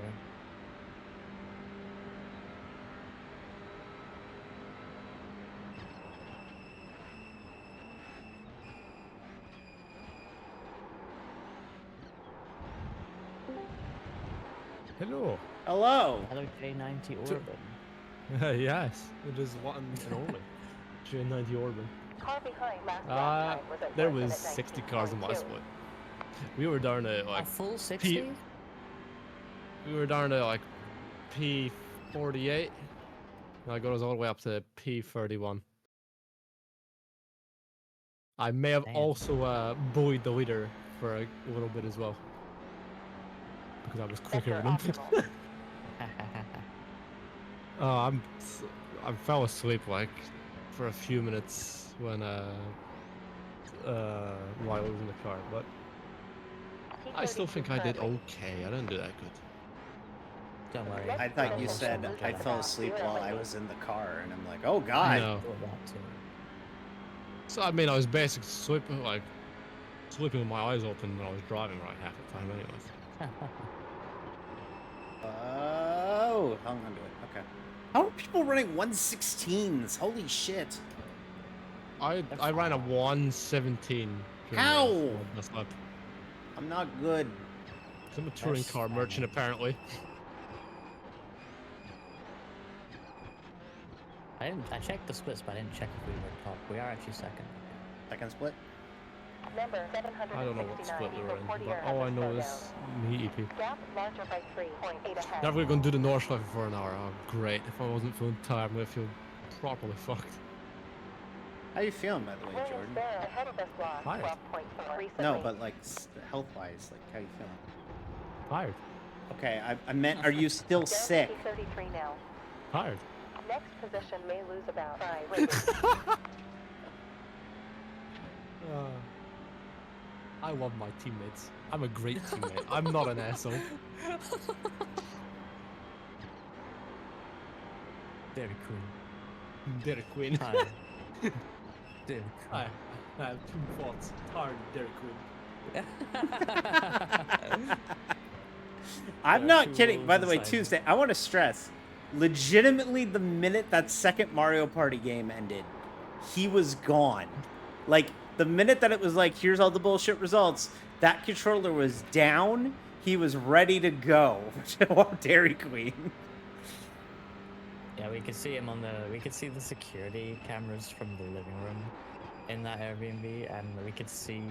Hello. Hello! Hello, J90 Orban. Yes, it is one and only. J90 Orban. Car behind last lap time was at There 1 was minute 60 cars in my 19.2. split. We were down to A like full 60? we were down to like P48. I got us all the way up to P31. I may have Damn. also bullied the leader for a little bit as well. Because I was quicker Sector than him. optimal. Oh, I fell asleep like for a few minutes when while I was in the car, but I still think I did currently. okay. I didn't do that good. Don't worry. I thought you I'll said also I look at fell that. asleep while I was in the car, and I'm like, oh god! No. Thought that too. So I mean, I was basically sleeping with my eyes open when I was driving right half the time, anyways. Oh, hung on to it. Okay. How are people running 116s? Holy shit! I ran a 117. during How? the lap. I'm not good. 'Cause I'm a touring That's car merchant, fine. apparently. I checked the splits, but I didn't check if we were top. We are actually second. Second split. Number I don't know what 769 split we were equals in, 40 but or all I under know slowdown. is me EP. Gap larger by 3.8 ahead. Now we're gonna do the North Life for an hour. Oh, great. If I wasn't feeling tired, I'm gonna feel properly fucked. How you feeling, by the way, Williams Jordan? Bear ahead of us block Tired. 12.4 recently. No, but like health-wise, like how you feeling? Tired. Okay, I meant, are you still Down to sick? P33 now. Tired. Next position may lose about 5 rating. I love my teammates. I'm a great teammate. I'm not an asshole. Dairy Queen. Dairy Queen. Hi. Dairy I have two thoughts. Tired Dairy Queen. Queen. I'm Yeah, not two kidding. wolves By the way, inside. Tuesday, I want to stress, legitimately, the minute that second Mario Party game ended, he was gone. Like, the minute that it was like, here's all the bullshit results, that controller was down. He was ready to go to Dairy Queen. Yeah, we could see him on the. We could see the security cameras from the living room in that Airbnb, and we could see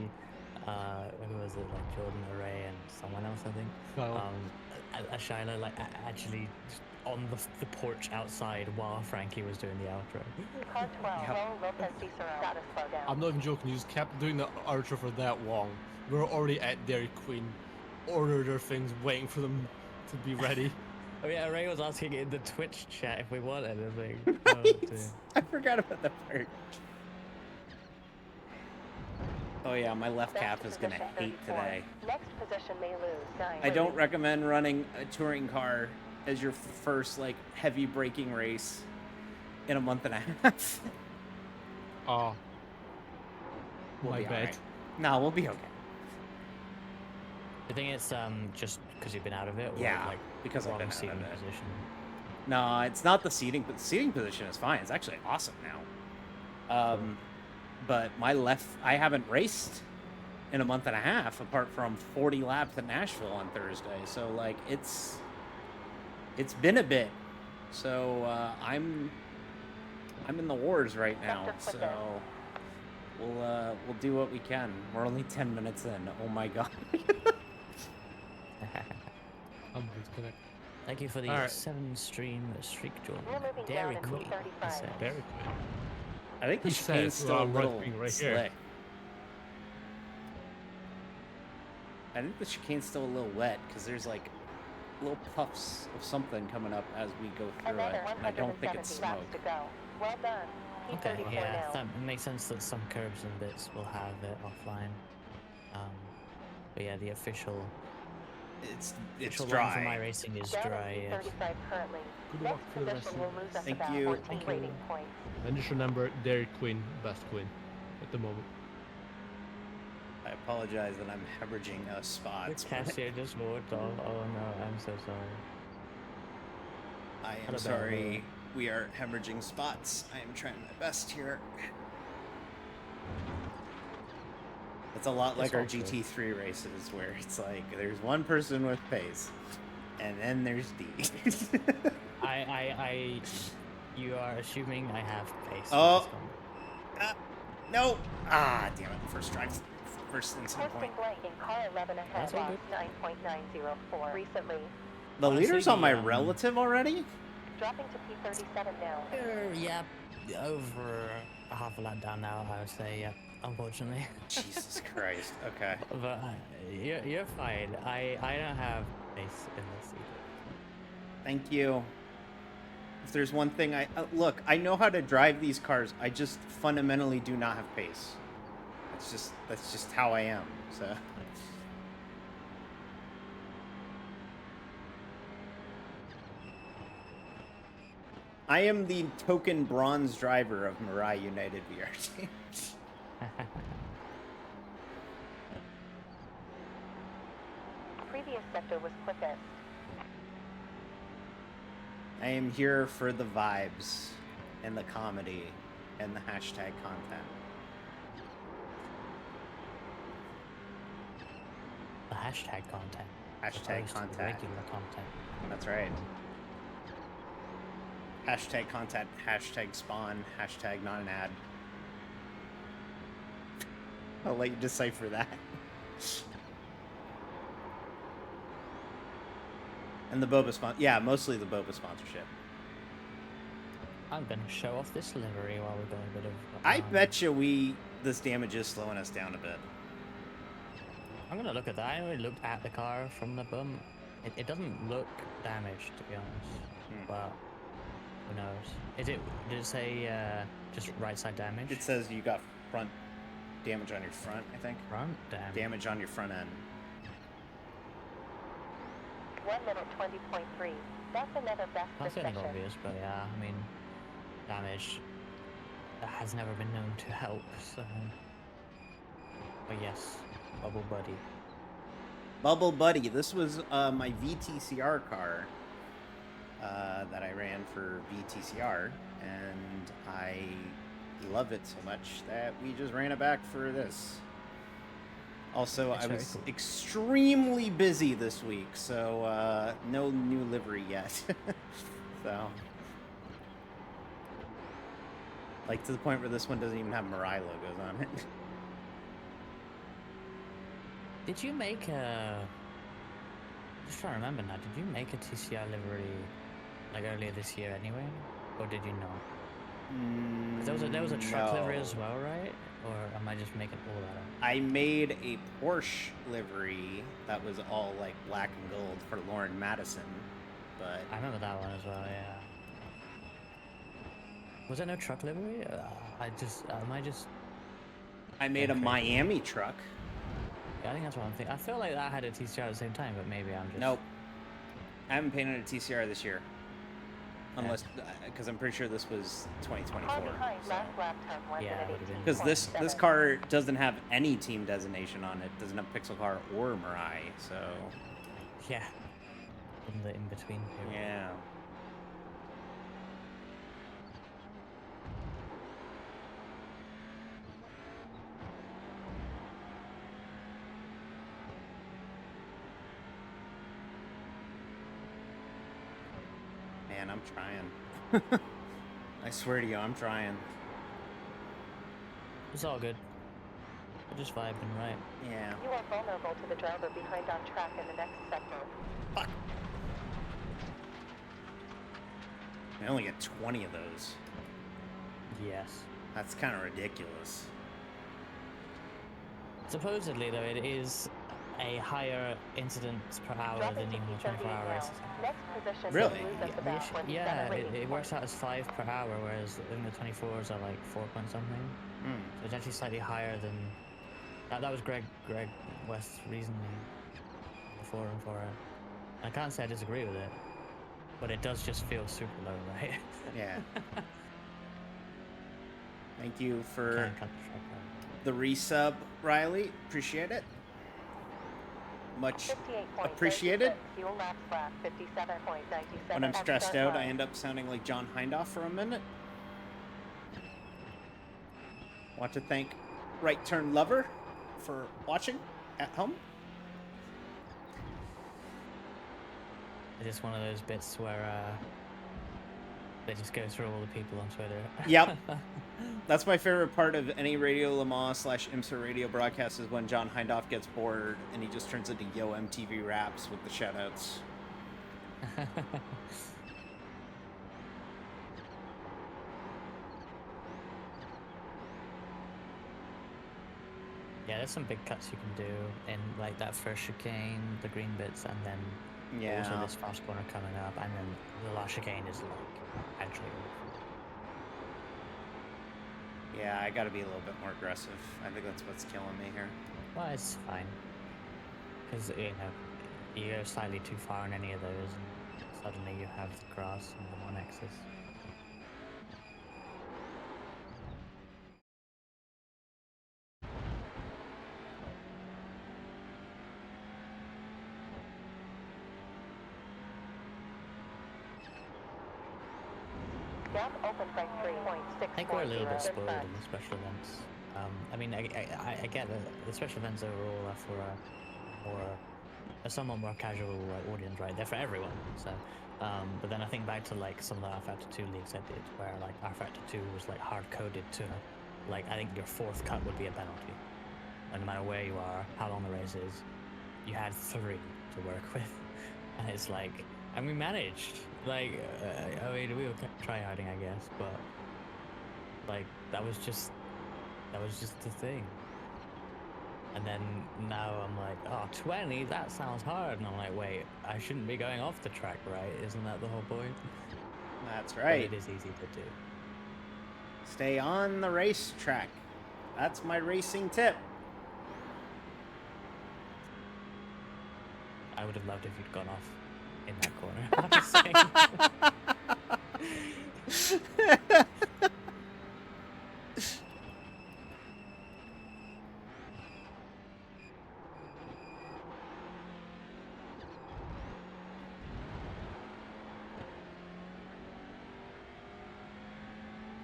who was it, like Jordan Array and someone else, I think. Kyle. Shiloh, like actually on the porch outside while Frankie was doing the outro. Car 12, Yep. Raul Lopez Cicero. Gotta slow down. I'm not even joking. You just kept doing the outro for that long. We were already at Dairy Queen, ordered our things, waiting for them to be ready. Oh yeah, Ray was asking in the Twitch chat if we want anything. Oh, dear. I forgot about that part. Oh yeah, my left Back calf to is gonna position hate 34. today. Next position may lose 9. I don't recommend running a touring car as your first like heavy braking race in a month and a half. Oh, We'll my be bad. alright. No, we'll be okay. I think it's just because you've been out of it. Or Yeah, like because I've wrong been out of seating it. position. No, it's not the seating, but the seating position is fine. It's actually awesome now. But I haven't raced in a month and a half, apart from 40 laps at Nashville on Thursday. So like it's been a bit. So I'm in the wars right now. So we'll do what we can. We're only 10 minutes in. Oh my god. I'm disconnected. Thank you for the Alright. 7-stream streak join. We're moving Dairy down to Queen. he 35. says. Very quick. I think the He chicane's says, still well, a I'm little right here. slick. I think the chicane's still a little wet because there's like little puffs of something coming up as we go through Another it, and I don't think it's 170 laps smoke. to go. Well done. Okay, P34 yeah, now. that makes sense that some curbs and bits will have it offline. But yeah, the official It's official line for my dry. racing is Down dry. in Yes. P35 currently. Good luck Next for the rest position of will the lose us Thank about you. 14 Thank rating you. points. And just remember, Dairy Queen, best queen at the moment. I apologize that I'm hemorrhaging spots. The but cashier just walked off. Oh no, I'm so sorry. I am Hello, sorry. We are hemorrhaging spots. I am trying my best here. It's a lot like It's our all good. GT3 races, where it's like there's one person with pace, and then there's D. You are assuming I have pace. with Oh. this gun. No! Ah, damn it. First incident point. Thruxton blank in car 11 ahead. That's all Lost good. 9.904 recently. The Honestly, leader's on my the, relative already? Dropping to P37 now. Yeah, over a half a lap down now, I would say. Yeah, unfortunately. Jesus Christ. Okay. But you're fine. I don't have pace in this either. Thank you. If there's one thing look, I know how to drive these cars. I just fundamentally do not have pace. That's just how I am. So I am the token bronze driver of Mirai United VRT. Previous sector was quickest. I am here for the vibes and the comedy and the hashtag content. The hashtag content. Hashtag opposed to the content. regular content. That's right. Hashtag content, hashtag spawn, hashtag not an ad. I'll let you decipher that. And the boba yeah, mostly the boba sponsorship. I'm gonna show off this livery while we're doing a bit of. I bet you this damage is slowing us down a bit. I'm gonna look at that. I only looked at the car from the bump. It doesn't look damaged, to be honest. But who knows? Did it say just right side damage? It says you got front damage on your front, I think. Front damage. Damage on your front end. 1 minute 20.3. That's another best That's this getting session. obvious, but yeah, I mean, damage that has never been known to help. So, but yes, Bubble Buddy. Bubble Buddy. This was my VTCR car that I ran for VTCR, and I love it so much that we just ran it back for this. Also, That's I very was cool. extremely busy this week, so no new livery yet. So, like to the point where this one doesn't even have Mirai logos on it. Did you make a? Just trying to remember now. Did you make a TCR livery like earlier this year anyway, or did you not? 'Cause there was a truck livery as well, right? Or am I just making all that up? I made a Porsche livery that was all like black and gold for Lauren Madison, but I remember that one as well. Yeah. Was there no truck livery? I just I made a crazy. Miami truck. Yeah, I think that's what I'm thinking. I feel like that had a TCR at the same time, but maybe I'm just. Nope. I haven't painted a TCR this year. Unless, because I'm pretty sure this was 2024. Car behind, last lap time, less Yeah, than it would've been. Because this 18.7. car doesn't have any team designation on it. Doesn't have Pixel Car or Mirai. So Yeah. In the in between period. yeah. Man, I'm trying. I swear to you, I'm trying. It's all good. We're just vibing, right? Yeah. You are vulnerable to the driver behind on track in the next sector. Fuck. I only get 20 of those. Yes. That's kind of ridiculous. Supposedly, though, it is a higher incidence per hour Dropping than to even the P38 24-hour now. races. Next position, Really? will lose us The about issue- 27, yeah, rating it works points. out as 5 per hour, whereas I think the 24s are like 4 point something. Hmm. So it's actually slightly higher than that was Greg West's reasoning before and for it. I can't say I disagree with it, but it does just feel super low, right? Yeah. Thank you for Can't cut the track out. the resub, Riley. Appreciate it. Much 58.36, appreciated. Fuel laps lap 57.97. When I'm at stressed start out, I line. end up sounding like John Hindhaugh for a minute. Want to thank Right Turn Lover for watching at home. It's just one of those bits where they just go through all the people on Twitter. Yep. That's my favorite part of any Radio Le Mans / IMSA radio broadcast is when John Hindhaugh gets bored and he just turns into Yo MTV Raps with the shoutouts. Yeah, there's some big cuts you can do in like that first chicane, the green bits, and then also Yeah. this fast corner coming up, and then the last chicane is like actually. Yeah, I gotta be a little bit more aggressive. I think that's what's killing me here. Well, it's fine, because you go slightly too far in any of those, and suddenly you have the grass and the 1Xs. Gap open by 3.6. I think we're a little bit spoiled in the special events. I mean, I get that the special events overall are for a somewhat more casual audience, right? They're for everyone. So, but then I think back to like some of the R Factor 2 leagues I did, where like R Factor 2 was like hard coded to, like I think your 4th cut would be a penalty, and no matter where you are, how long the race is, you had 3 to work with, and it's like, and we managed. Like, I mean, we were try-harding, I guess, but like that was just the thing. And then now I'm like, oh, 20, that sounds hard. And I'm like, wait, I shouldn't be going off the track, right? Isn't that the whole point? That's But right. it is easy to do. Stay on the racetrack. That's my racing tip. I would have loved if you'd gone off in that corner. I'm just saying.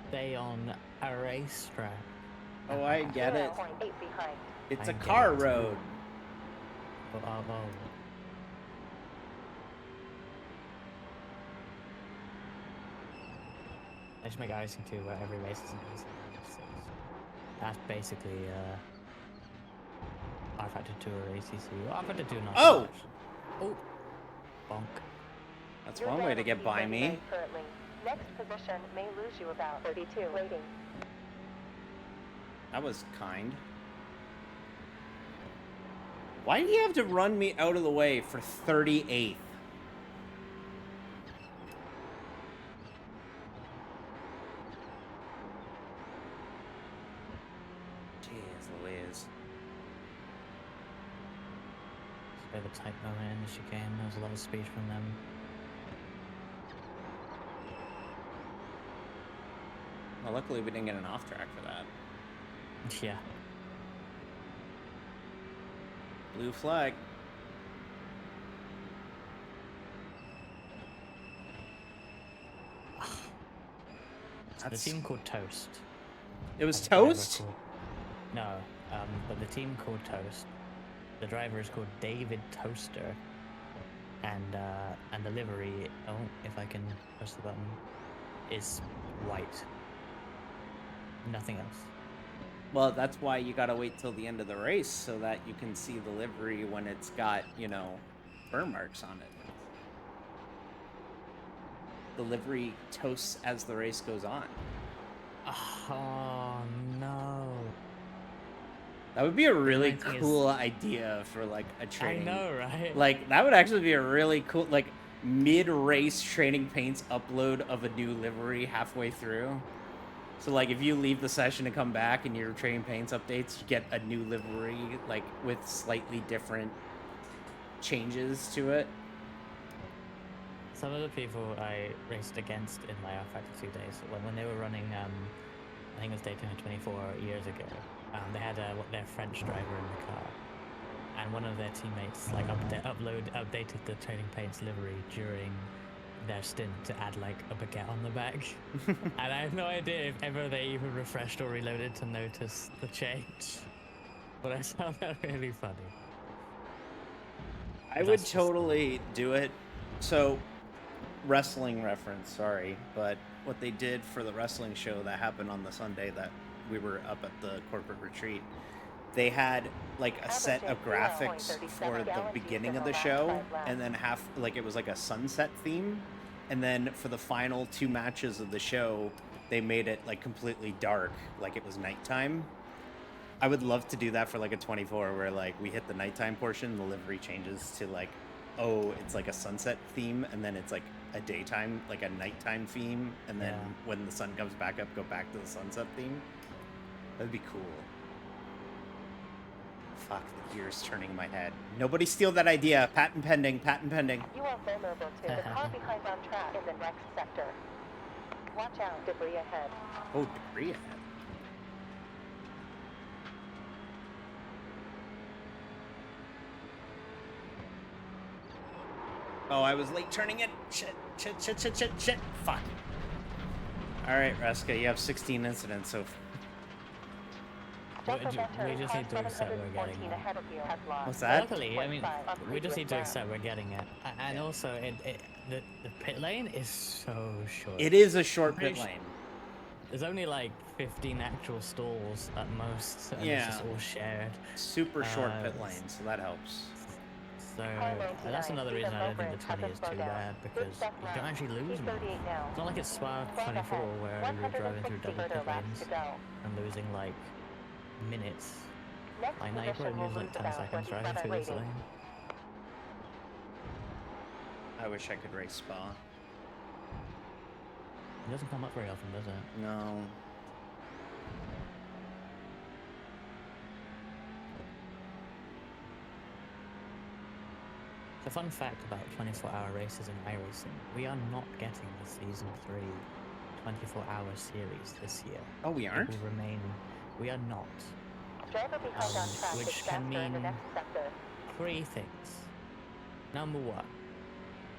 Stay on a racetrack. Oh, I get it. 0.8 behind. It's I a get car it. road. Oh. I just make icing too, where every race is an icing. That's basically R Factor 2 or ACC. Well, R Factor 2 not. so Oh! much. Oh! Bonk. That's You're one way down to get by P29 me. Currently. Next position may lose you about 32 rating. That was kind. Why do you have to run me out of the way for 38th? Jeez Louise. It's a bit of a tight moment in the chicane. There was a lot of speed from them. Well, luckily we didn't get an off track for that. Yeah. Blue flag. The team called Toast. It was The driver Toast? called- No, but the team called Toast. The driver is called David Toaster, and the livery. Oh, if I can press the button, is white. Nothing else. Well, that's why you gotta wait till the end of the race so that you can see the livery when it's got, you know, burn marks on it. The livery toasts as the race goes on. Oh no! That would be a really thing is- cool idea for like a training. I know, right? Like that would actually be a really cool like mid-race training paints upload of a new livery halfway through. So like if you leave the session and come back and your training paints updates, you get a new livery like with slightly different changes to it. Some of the people I raced against in my R52 days, when they were running, I think it was Daytona 24 years ago, they had their French driver in the car, and one of their teammates like updated the training paints livery during their stint to add like a baguette on the back, and I have no idea if ever they even refreshed or reloaded to notice the change, but I found that really funny. I would totally do it. So, wrestling reference, sorry, but what they did for the wrestling show that happened on the Sunday that we were up at the corporate retreat, they had like a set of graphics for the beginning of the show, and then it was like a sunset theme, and then for the final 2 matches of the show, they made it like completely dark, like it was nighttime. I would love to do that for like a 24 where like we hit the nighttime portion, the livery changes to like, oh, it's like a sunset theme, and then it's like a daytime, like a nighttime theme, and then when the sun comes back up, go back to the sunset theme. That'd be cool. Fuck, the gears turning in my head. Nobody steal that idea. Patent pending, patent pending. You are vulnerable to the car behind on track in the wreck sector. Watch out, debris ahead. Oh, debris ahead. Oh, I was late turning it. Shit. Fuck. Alright, Reska, you have 16 incidents, so... We just need to accept we're getting it. What's that? Luckily, I mean, we just need to accept we're getting it. And also, the pit lane is so short. It is a short Pretty pit lane. There's only like 15 actual stalls at most, and it's just all shared. Super short pit lane, so that helps. So that's another reason I don't think the 20 is too bad, because you don't actually lose much. It's not like it's Spa 24 where you're driving through double pit lanes and losing like minutes. Like now you probably lose like 10 seconds driving through this lane. I wish I could race Spa. It doesn't come up very often, does it? No. The fun fact about 24-hour races in iRacing, we are not getting the Season 3 24-hour series this year. Oh, we aren't? It will remain... We are not. Driver behind on track Which is can faster in the mean next sector. 3 things. Number 1,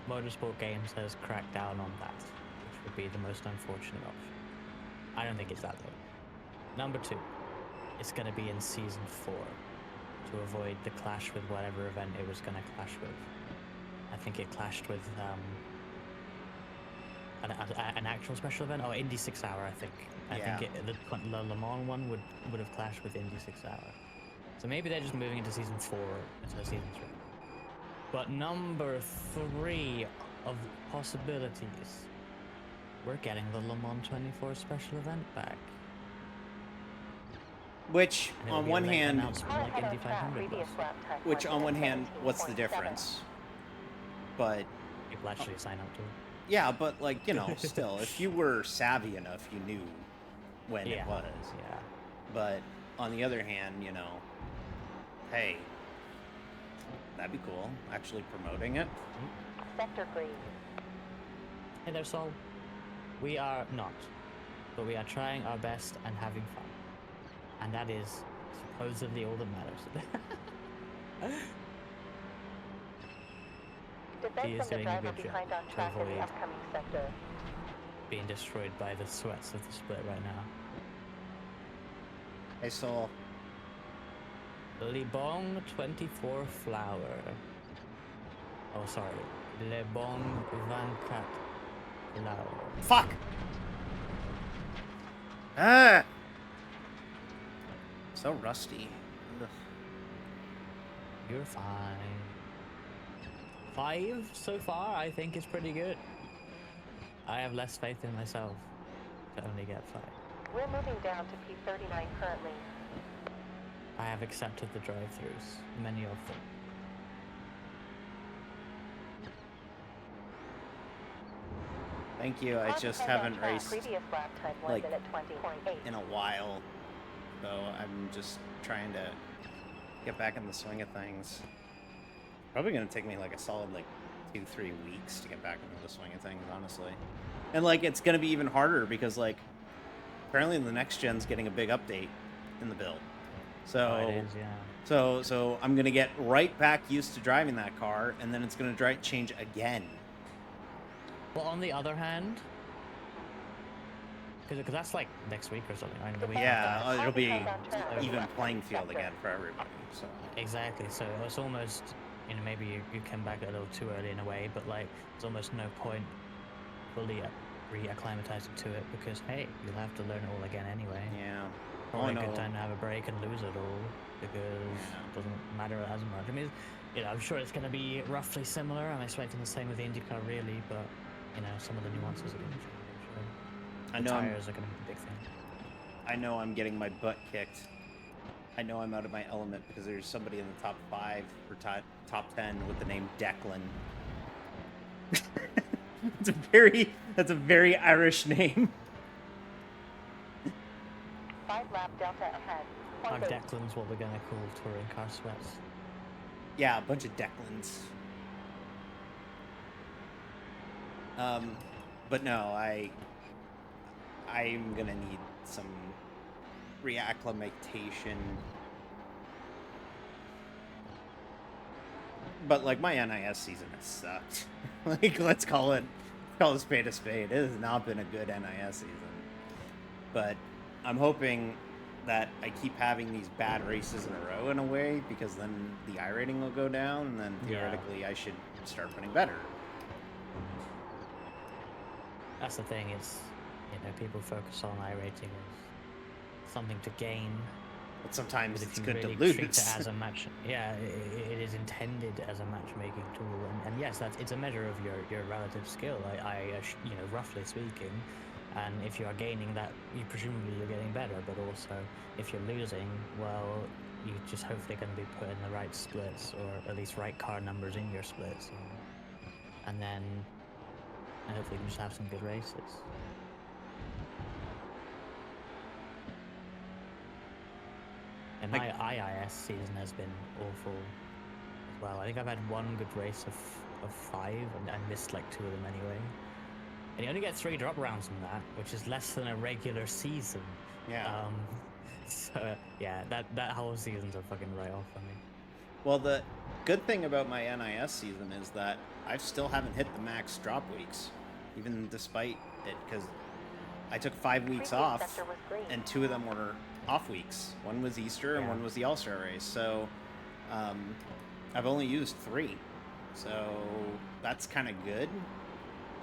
Motorsport Games has cracked down on that, which would be the most unfortunate option. I don't think it's that though. Number 2, it's going to be in Season 4 to avoid the clash with whatever event it was going to clash with. I think it clashed with an actual special event. Oh, Indy 6 Hour, I think. I think the Le Mans one would have clashed with Indy 6 Hour. So maybe they're just moving into Season 4 instead of Season 3. But number 3 of possibilities, we're getting the Le Mans 24 special event back. Which, And it'll on be a one late hand, announcement like Indy 500 was. which on one hand, what's the difference? But People actually sign up to it. yeah, but like, you know, still, if you were savvy enough, you knew when it was. Yeah. But on the other hand, you know, hey, that'd be cool. Actually promoting it. Sector green. Hey there, Sol. We are not, but we are trying our best and having fun. And that is supposedly all that matters. He Defend is from the doing a driver good job behind on to track in the avoid upcoming sector. being destroyed by the sweats of the split right now. Hey, Soul. Le Bon 24 Flower. Oh, sorry. Le Bon 24 Flower. Fuck! Ah! So rusty. Ugh. You're fine. 5 so far, I think is pretty good. I have less faith in myself to only get 5. We're moving down to P39 currently. I have accepted the drive-thrus, many of them. Thank you. I just haven't raced Previous lap time 1 like, minute 20.8. in a while, so I'm just trying to get back in the swing of things. Probably gonna take me like a solid like 2-3 weeks to get back into the swing of things, honestly. And like it's gonna be even harder because like apparently the next gen's getting a big update in the build. So Oh, it is, yeah. so I'm gonna get right back used to driving that car, and then it's gonna change again. Well, on the other hand, because that's like next week or something, right? The week Yeah, after. it'll be Behind on track in the even upcoming playing field sector. again for everybody. So Exactly. So it's almost, you know, maybe you come back a little too early in a way, but like there's almost no point fully reacclimatizing to it because hey, you'll have to learn it all again anyway. yeah. Probably Oh, a good no. time to have a break and lose it all because Yeah. it doesn't matter as much. I mean, you know, I'm sure it's going to be roughly similar. I'm expecting the same with the IndyCar, really, but you know, some of the nuances are going to change. I'm sure. I The know tires are going to be the big thing. I know I'm getting my butt kicked. I know I'm out of my element because there's somebody in the top 5 or top 10 with the name Declan. That's a very Irish name. 5 lap delta ahead. Our 0.8. Declan's what we're going to call touring car sweats. Yeah, a bunch of Declans. But no, I'm gonna need some reacclimatation. But like my NIS season has sucked. Like let's call a spade a spade. It has not been a good NIS season. But I'm hoping that I keep having these bad races in a row in a way because then the I rating will go down and then Yeah. theoretically I should start running better. That's the thing, is, you know, people focus on I rating as something to gain. But sometimes But if it's you good really to lose. treat it as a match, yeah, it is intended as a matchmaking tool, and yes, it's a measure of your relative skill. You know, roughly speaking, and if you are gaining that, presumably you're getting better. But also, if you're losing, well, you're just hopefully going to be put in the right splits, or at least right car numbers in your splits, and then hopefully you can just have some good races. And my IIS season has been awful as well. I think I've had one good race of 5, and I missed like 2 of them anyway. And you only get 3 drop rounds from that, which is less than a regular season. Yeah. So yeah, that whole season's a fucking write-off for me. Well, the good thing about my NIS season is that I still haven't hit the max drop weeks, even despite it, because I took 5 weeks Previous off, sector was green. and 2 of them were off weeks. One was Easter, and Yeah. one was the All-Star race. So I've only used 3, so that's kind of good.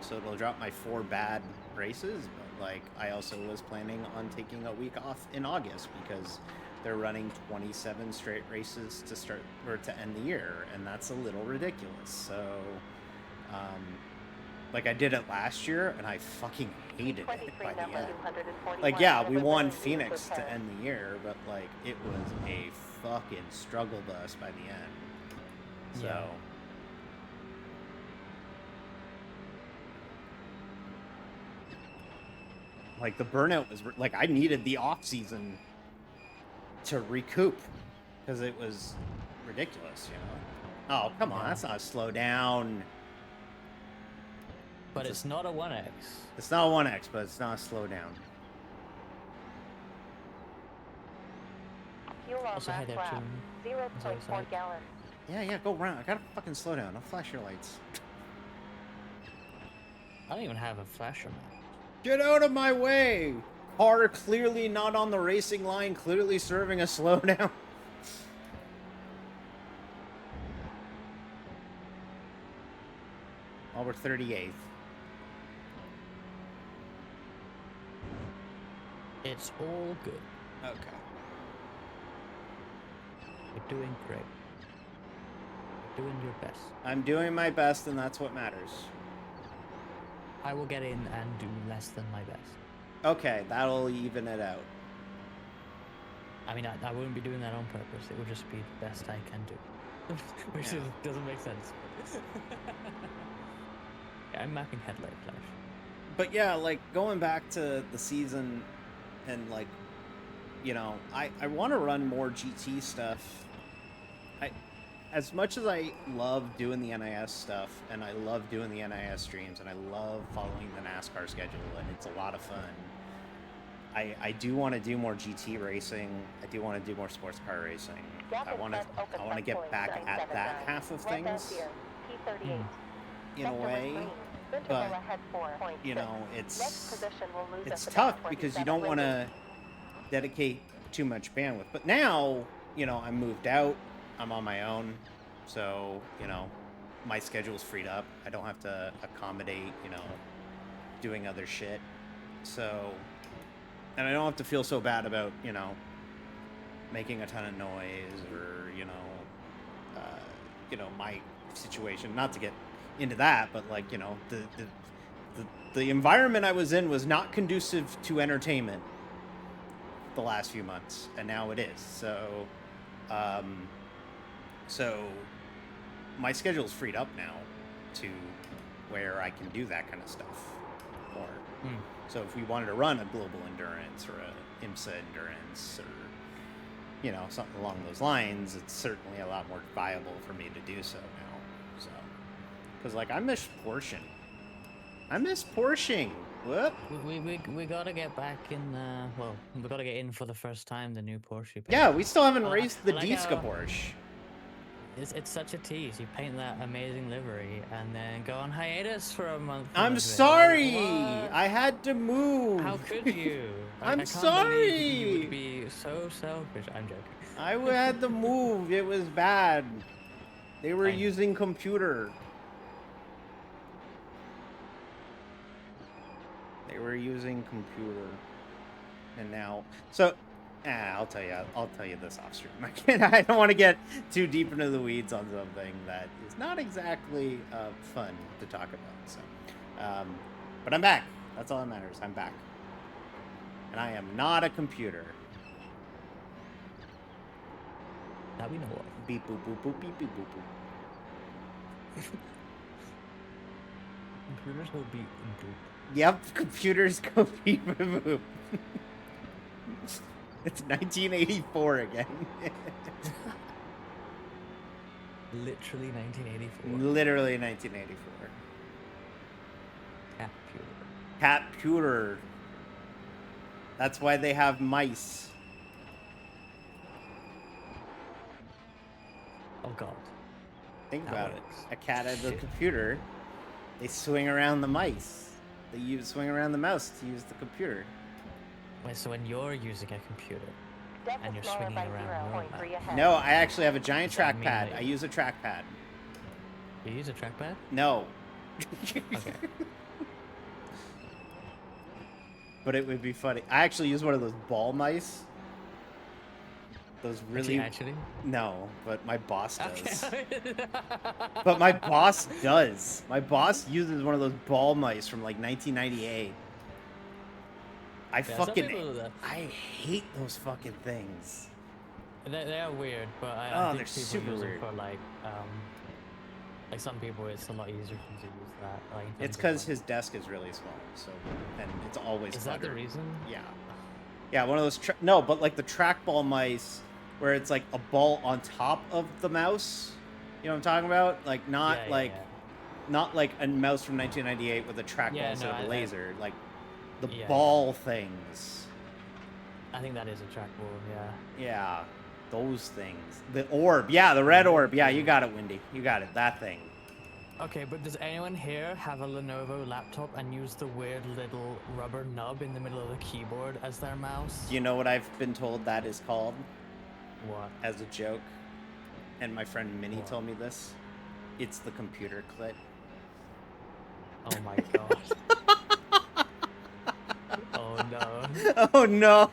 So it'll drop my 4 bad races, but like I also was planning on taking a week off in August because they're running 27 straight races to start or to end the year, and that's a little ridiculous. So like I did it last year and I fucking hated it 23 by the number end. 241 Like yeah, we with won Brazilian Phoenix to Paris. end the year, but like it was a fucking struggle bus by the end. So Yeah. like the burnout was like I needed the off season to recoup because it was ridiculous, you know. Oh, come on, Yeah. that's not a slow down. But It's it's not a 1x. It's not a 1x, but it's not a slow down. Fuel on Also, hey last there, lap, Toon. 0.4 outside. gallons. Yeah, go round. I gotta fucking slow down. Don't flash your lights. I don't even have a flasher map. Get out of my way! Car clearly not on the racing line, clearly serving a slowdown. Oh, we're 38th. It's all good. Okay. You're doing great. You're doing your best. I'm doing my best, and that's what matters. I will get in and do less than my best. Okay, that'll even it out. I mean, I wouldn't be doing that on purpose. It would just be the best I can do. Which Yeah. doesn't make sense. Yeah, I'm mapping headlight flash. But yeah, like going back to the season and like, you know, I want to run more GT stuff. As much as I love doing the NIS stuff and I love doing the NIS streams and I love following the NASCAR schedule and it's a lot of fun. I do want to do more GT racing. I do want to do more sports car racing. I want to get back at that half of things in a way. But you know, it's tough because you don't want to dedicate too much bandwidth. But now, you know, I'm moved out. I'm on my own, so you know, my schedule's freed up. I don't have to accommodate, you know, doing other shit. So, and I don't have to feel so bad about, you know, making a ton of noise or you know, my situation. Not to get into that, but like, you know, the environment I was in was not conducive to entertainment the last few months, and now it is. So, so my schedule's freed up now to where I can do that kind of stuff more. So if we wanted to run a global endurance or a IMSA endurance or, you know, something along those lines, it's certainly a lot more viable for me to do so now. So, because like I miss Porsching. Whoop. We gotta get back in. Well, we gotta get in for the first time the new Porsche. Yeah, we still haven't I- raced the I like Diska how- Porsche. It's such a tease. You paint that amazing livery and then go on hiatus for a month. I'm of it. sorry. What? I had to move. How could you? I'm I can't believe you sorry. would be so selfish. I'm joking. I had to move. It was bad. They were Fine. using computer. They were using computer. And now, so, I'll tell you this off stream. I don't want to get too deep into the weeds on something that is not exactly fun to talk about. So, but I'm back. That's all that matters. I'm back. And I am not a computer. That we know of. Beep boop boop boop beep beep boop boop. Computers will be improved. Yep, computers go beep boop boop. It's 1984 again. Literally 1984. Literally 1984. Computer. That's why they have mice. Oh god. Think That about works. it. A cat has a Shit. computer. They swing around the mice. They swing around the mouse to use the computer. Wait, so when you're using a computer and you're smaller swinging by around your 0.3 mouse, ahead. No, I actually have a giant Does that mean trackpad. that I use a trackpad. you use a trackpad? No. Okay. But it would be funny. I actually use one of those ball mice. Those really Actually? no, but my boss does. Okay. But my boss does. My boss uses one of those ball mice from like 1998. I some people do that. I hate those fucking things. They are weird, but I Oh, think they're people super use weird. them for like some people it's a lot easier for them to use that. Like, in It's terms of, because like- his desk is really small, so and it's always Is that the cluttered. reason? Yeah. Yeah, one of those. No, but like the trackball mice, where it's like a ball on top of the mouse. You know what I'm talking about? Like not Yeah, like yeah. not like a mouse from 1998 with a trackball Yeah, instead no, of a I- laser. Like the Yeah, ball things. I think that is a trackball. Yeah. Yeah, those things. The orb. Yeah, the red orb. Yeah, you got it, Windy. You got it. That thing. Okay, but does anyone here have a Lenovo laptop and use the weird little rubber nub in the middle of the keyboard as their mouse? Do you know what I've been told that is called What? as a joke? And my friend Minnie What? told me this. It's the computer clit. Oh my god. Oh no. Oh no.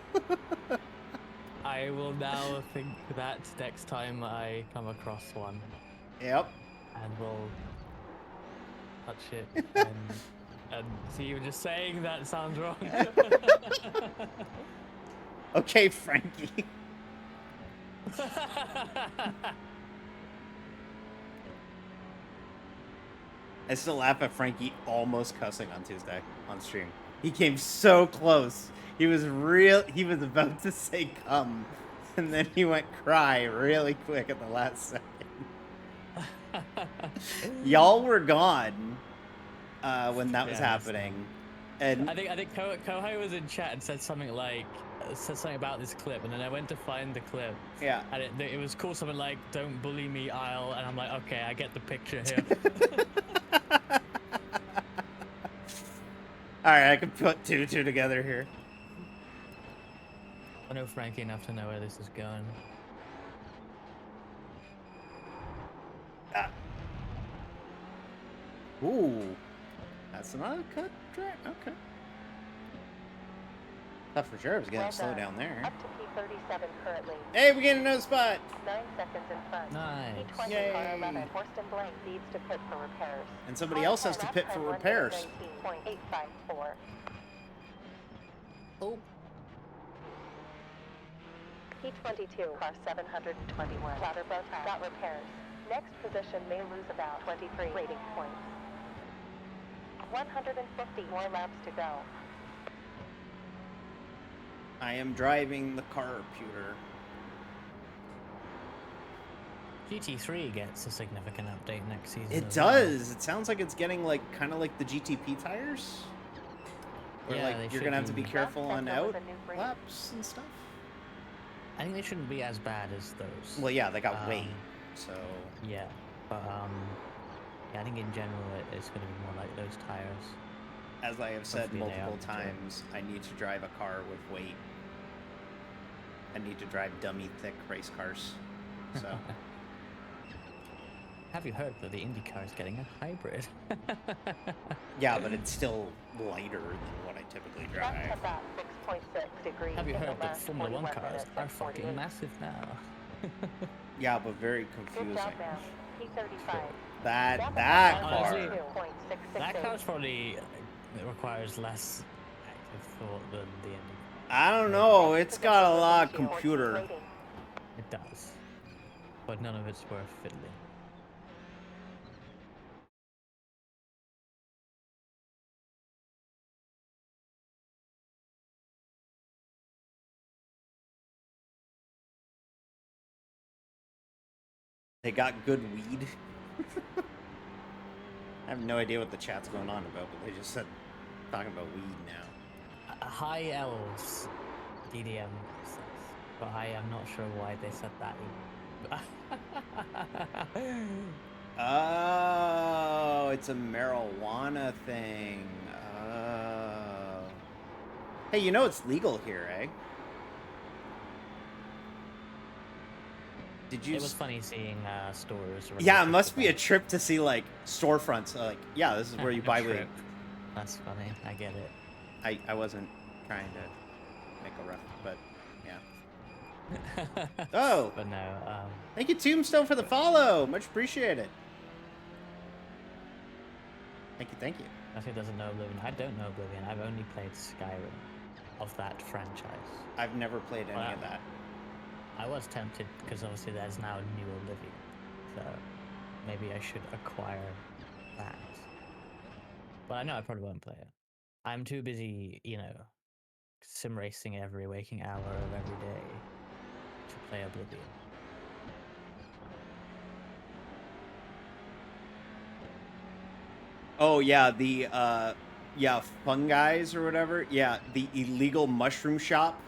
I will now think that next time I come across one, Yep. and will touch it and see, even just saying that sounds wrong. Okay, Frankie. I still laugh at Frankie almost cussing on Tuesday on stream. He came so close. He was about to say come, and then he went cry really quick at the last second. Y'all were gone when that was Yeah, I missed happening. And I think Kohai was in chat and said something about this clip, and then I went to find the clip, yeah. and it was cool, something like "Don't bully me, Isle," and I'm like, okay, I get the picture here. Alright, I can put two together here. I know Frankie enough to know where this is going. Ah. Ooh. That's another cut track. Okay. Thought for sure I was getting Well slow done. down there. Up to P37 currently. Hey, we getting another spot. 9 seconds in front. Nice. P20 Yay. car 11. Horston Blank needs to pit for repairs. And somebody else has to pit for repairs. 19.854. Oh. P22 car 721. Louder bow tie. Got repairs. Next position may lose about 23 rating points. 150 more laps to go. I am driving the car computer. GT3 gets a significant update next season. It as well. does. It sounds like it's getting like kind of like the GTP tires. Or Yeah, they like you're should gonna have to be be. careful on Last sector was out a new breed. laps and stuff. I think they shouldn't be as bad as those. Well, yeah, they got weight, so Yeah, but yeah, I think in general it's going to be more like those tires. as I have said Hopefully they multiple are, too. times, I need to drive a car with weight. I need to drive dummy thick race cars. So Have you heard that the IndyCar is getting a hybrid? yeah, but it's still lighter than what I typically That's drive. about 6.6 degrees. Have you in the heard that last Formula 1 41 cars minutes are and fucking 48. massive now? Yeah, but very Good confusing. job, man. P35. That That's car. Honestly, 2.668. That car's probably requires less active thought than the Indy. I don't know. Next It's got a position lot of was 14 computer. rating. It does, but none of it's worth fiddling. They got good weed. I have no idea what the chat's going on about, but they just said talking about weed now. High elves, DDM says, but I am not sure why they said that. Oh, it's a marijuana thing. Oh. Hey, you know it's legal here, eh? Did you? It was funny seeing stores. Yeah, it related must to be a that. trip to see like storefronts. Like, yeah, this is where you buy weed. Trip. That's funny. I get it. I wasn't trying to make a rough, but yeah. Oh, But no, thank you, Tombstone, for the follow. Much appreciated. Thank you. if it doesn't know Oblivion, I don't know Oblivion. I've only played Skyrim of that franchise. I've never played any Well, of that. I was tempted because obviously there's now a new Oblivion, so maybe I should acquire that. But I know I probably won't play it. I'm too busy, sim racing every waking hour of every day to play Oblivion. Oh yeah, the fungi's or whatever. Yeah, the illegal mushroom shop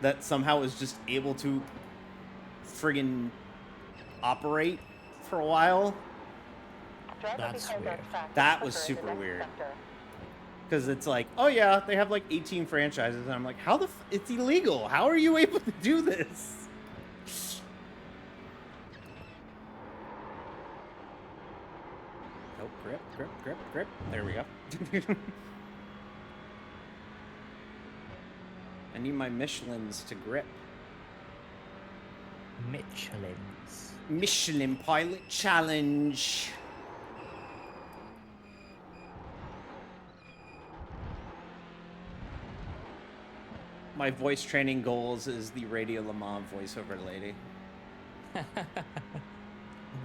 that somehow was just able to friggin' operate for a while. Driver That's behind our weird. track That is was quicker in the super next weird. sector. Because it's like, oh yeah, they have like 18 franchises, and I'm like, how it's illegal. How are you able to do this? Oh, grip. There we go. I need my Michelins to grip. Michelins. Michelin Pilot Challenge. My voice training goals is the Radio Le Mans voiceover lady.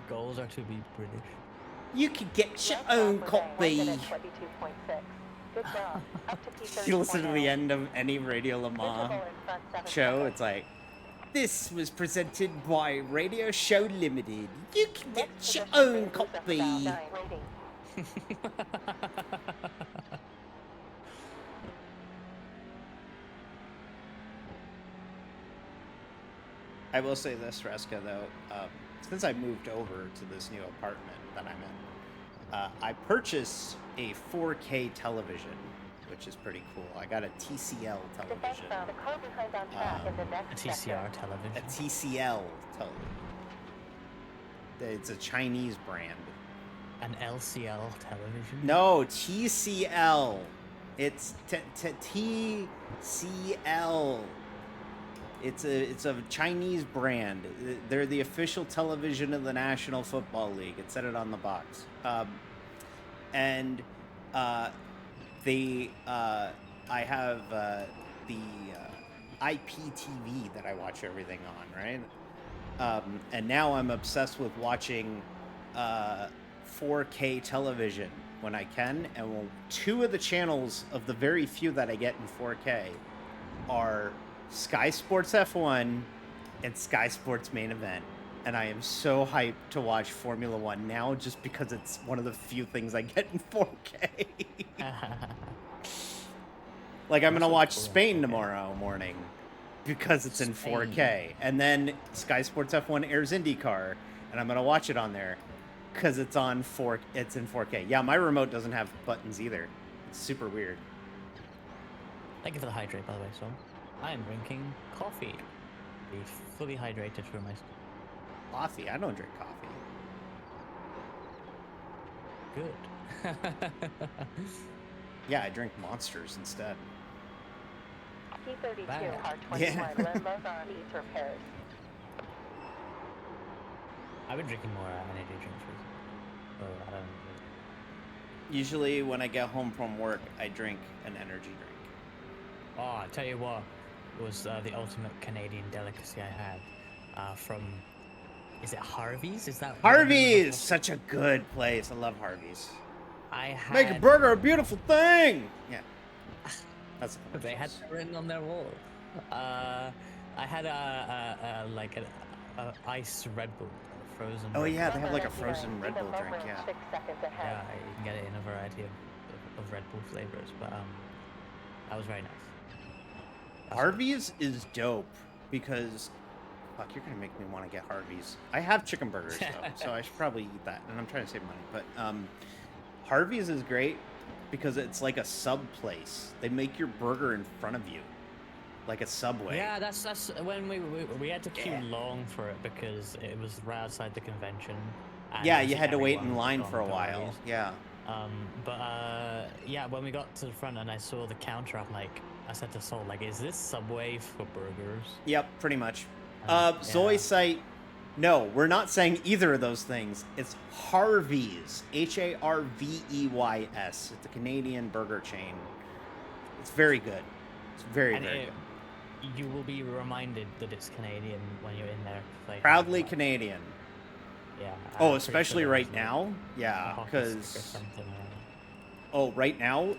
Goals are to be British. You could get your Left own off with a 1 copy. minute 22.6. Good job. Up to P30. You listen to the end of any Radio Le Mans Interval in front 7 show, seconds. it's like, this was presented by Radio Show Limited. You can get Next your position own may lose us copy. about 9 rating. I will say this, Reska, though. Since I moved over to this new apartment that I'm in, I purchased a 4K television, which is pretty cool. I got a TCL Defense television. found a car behind on track in the A next TCR sector. A television. TCL television. It's a Chinese brand. An LCL television. No, TCL. It's TCL. It's a Chinese brand. They're the official television of the National Football League. It said it on the box. I have the IPTV that I watch everything on, right? And now I'm obsessed with watching 4K television when I can. And two of the channels of the very few that I get in 4K are Sky Sports F1 and Sky Sports Main Event. And I am so hyped to watch Formula One now just because it's one of the few things I get in 4K. Like, I'm going to Also watch cool in Spain 4K. tomorrow morning because it's in Spain. 4K. And then Sky Sports F1 airs IndyCar, and I'm going to watch it on there because it's in 4K. Yeah, my remote doesn't have buttons either. It's super weird. Thank you for the hydrate, by the way, so I am drinking coffee. Be fully hydrated for my Coffee? I don't drink coffee. good. Yeah, I drink Monsters instead. P32, Bad. car 21, Yeah. Lamborghini needs repairs. I've been drinking more energy drinks recently. So I don't know. Usually when I get home from work, I drink an energy drink. Oh, I tell you what was the ultimate Canadian delicacy I had from. Is it Harvey's? Is that Harvey's! Such a good place. I love Harvey's. I had. Make a burger a beautiful thing! Yeah. That's a They had that written on their wall. I had a ice Red Bull, frozen. Oh Red yeah, Bull. they have like a Number 99, frozen Red Bull even drink, lower, yeah. 6 seconds Yeah, ahead. you can get it in a variety of Red Bull flavors, but that was very nice. That's Harvey's is dope because fuck, you're gonna make me want to get Harvey's. I have chicken burgers though, so I should probably eat that. And I'm trying to save money, but Harvey's is great because it's like a sub place. They make your burger in front of you, like a Subway. Yeah, that's when we had to queue Yeah. long for it because it was right outside the convention. And Yeah, you obviously had to wait everyone in was line gone for a while. Harvey's. Yeah. Yeah, when we got to the front and I saw the counter, I said to Sol, like, is this Subway for burgers? Yep, pretty much. Yeah. Zoe site. No, we're not saying either of those things. It's Harvey's. Harveys. It's a Canadian burger chain. It's very good. It's very, And very good. you will be reminded that it's Canadian when you're in there. Like, Proudly like, Canadian. Yeah. I'm Oh, pretty especially sure right there's, like, now? a Yeah, hockey stick or because... something, Oh, right now?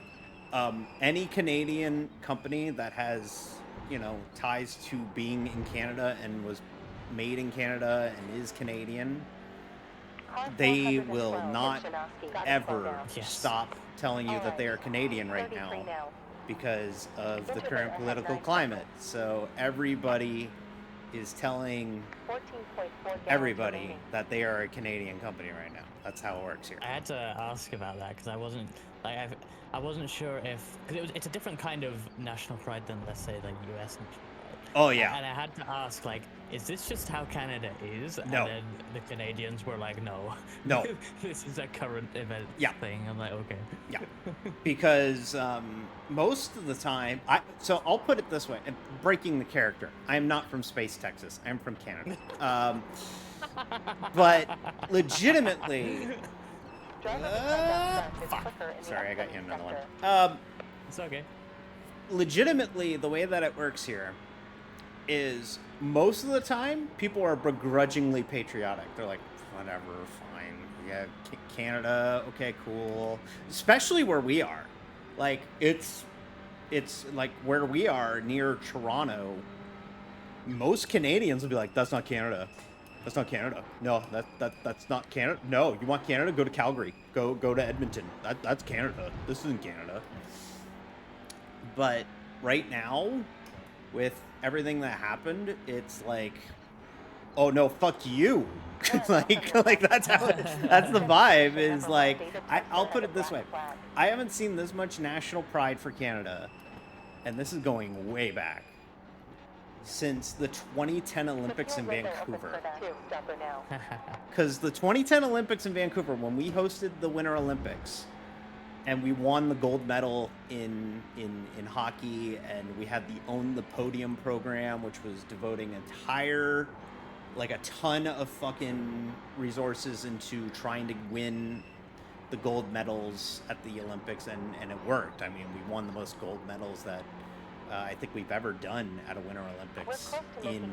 any Canadian company that has, ties to being in Canada and was made in Canada and is Canadian, they will not ever Yes. stop telling you that they are Canadian right now because of the current political climate. So everybody is telling everybody that they are a Canadian company right now. That's how it works here. I had to ask about that because I wasn't like I wasn't sure if because it's a different kind of national pride than, let's say, the U.S. national pride. Oh yeah. And I had to ask, like, is this just how Canada is? No. And then the Canadians were like, no. No. This is a current event thing. I'm like, okay. Yeah. Because most of the time, so I'll put it this way, and breaking the character. I am not from Space, Texas. I'm from Canada. But legitimately, fuck. Sorry, I got you another one. It's okay. Legitimately, the way that it works here is most of the time people are begrudgingly patriotic. They're like, whatever, fine. Yeah, Canada, okay, cool. Especially where we are. Like, it's like where we are near Toronto. Most Canadians will be like, that's not Canada. That's not Canada. No, that's not Canada. No, you want Canada? Go to Calgary. Go to Edmonton. That's Canada. This isn't Canada. But right now, with everything that happened, it's like, oh no, fuck you. like that's how that's the vibe. Is like, I'll put it this way: I haven't seen this much national pride for Canada, and this is going way back, since the 2010 Olympics in Vancouver. Because the 2010 Olympics in Vancouver, when we hosted the Winter Olympics, and we won the gold medal in hockey, and we had the Own the Podium program, which was devoting a ton of fucking resources into trying to win the gold medals at the Olympics, and it worked. I mean, we won the most gold medals that I think we've ever done at a Winter Olympics in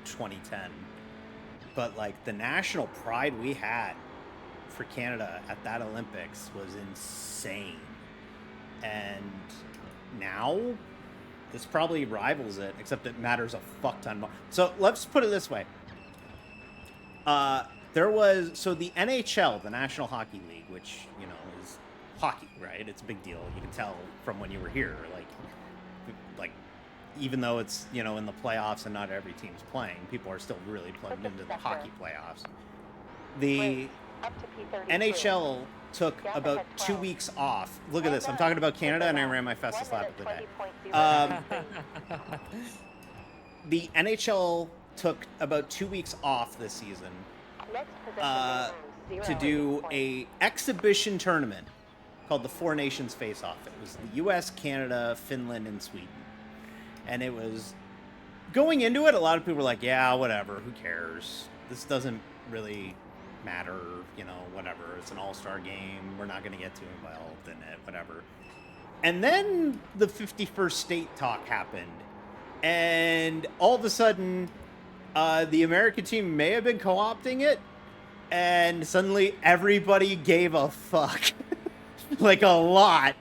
2010. But like the national pride we had for Canada at that Olympics was insane. And now this probably rivals it, except it matters a fuck ton more. So let's put it this way. The NHL, the National Hockey League, which, is hockey, right? It's a big deal. You can tell from when you were here, like even though it's, in the playoffs and not every team's playing, people are still really plugged into the hockey playoffs. The NHL took about 2 weeks off. Look at this. I'm talking about Canada, and I ran my fastest lap of the day. The NHL took about 2 weeks off this season to do a exhibition tournament called the Four Nations Face-Off. It was the U.S., Canada, Finland, and Sweden. And it was... Going into it, a lot of people were like, yeah, whatever, who cares? This doesn't really matter, whatever. It's an all-star game. We're not going to get too involved in it, whatever. And then the 51st state talk happened. And all of a sudden, the American team may have been co-opting it. And suddenly everybody gave a fuck. Like a lot.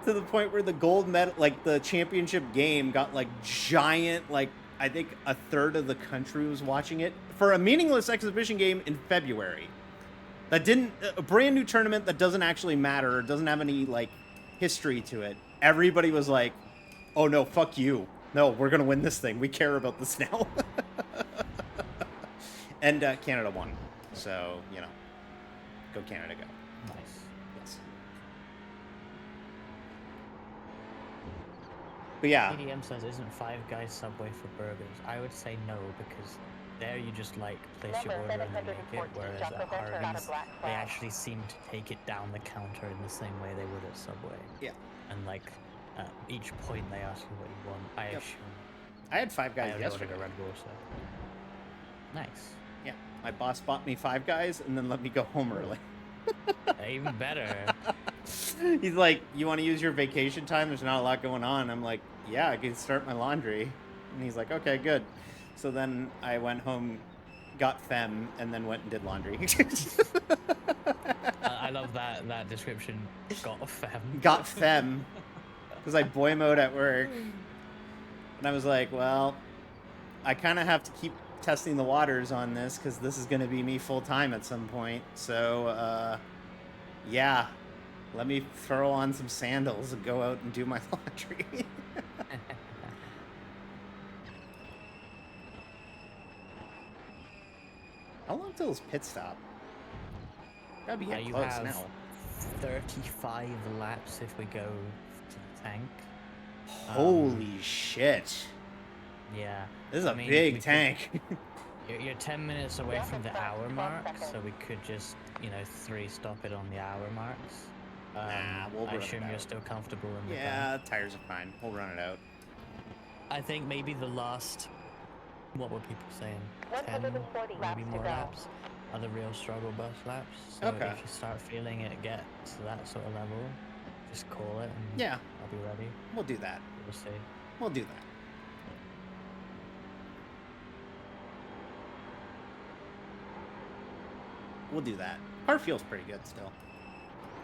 To the point where the gold medal, like the championship game got like giant, like I think a third of the country was watching it for a meaningless exhibition game in February. That a brand new tournament that doesn't actually matter, doesn't have any like history to it. Everybody was like, oh no, fuck you. No, we're going to win this thing. We care about this now. And Canada won. So, go Canada, go. Nice. Yes. But yeah. EDM says, isn't Five Guys Subway for burgers? I would say no, because there you just like place your order and then make it, whereas at Hardee's, they actually seem to take it down the counter in the same way they would at Subway. Yeah. And like at each point they ask you what you want. I assume. I had Five Guys I yesterday. ordered a Red Bull, so. Nice. Yeah. My boss bought me Five Guys and then let me go home early. Even better. He's like, you want to use your vacation time? There's not a lot going on. I'm like, yeah, I can start my laundry. And he's like, okay, good. So then I went home, got Femme, and then went and did laundry. I love that description. Got fem. Got fem. Because I boy mode at work. And I was like, well, I kind of have to keep testing the waters on this because this is going to be me full time at some point. So, yeah, let me throw on some sandals and go out and do my laundry. How long till his pit stop? Gotta be getting You close have now. 35 laps if we go to the tank. Holy shit. Yeah. This is a I mean, we big could- tank. You're 10 minutes away Yeah, from the that's hour 12 mark, seconds. so we could just, 3-stop it on the hour marks. Nah, we'll I run it assume you're out. still comfortable in the Yeah, tires are fine. We'll run it out. I think maybe the last, what were people saying? 10, 140 laps maybe to more go. laps are the real struggle bus laps. So Okay. if you start feeling it get to that sort of level, just call it and Yeah, I'll be ready. we'll do that. We'll see. We'll do that. We'll do that. Car feels pretty good still.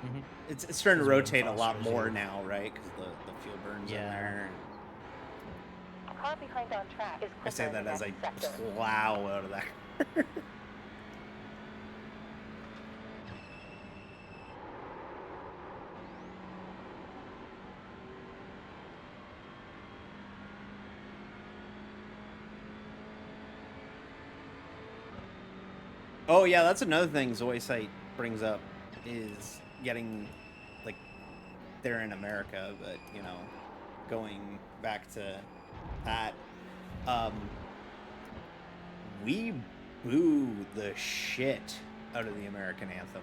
Mhm. It's starting to It's moving rotate a lot faster as more you- now, right? Because the fuel burns in Yeah. there. Car behind on track is I say quicker in that the as I next sector. plow out of that. Oh yeah, that's another thing Zoisite brings up is getting like they're in America, but going back to that, we boo the shit out of the American anthem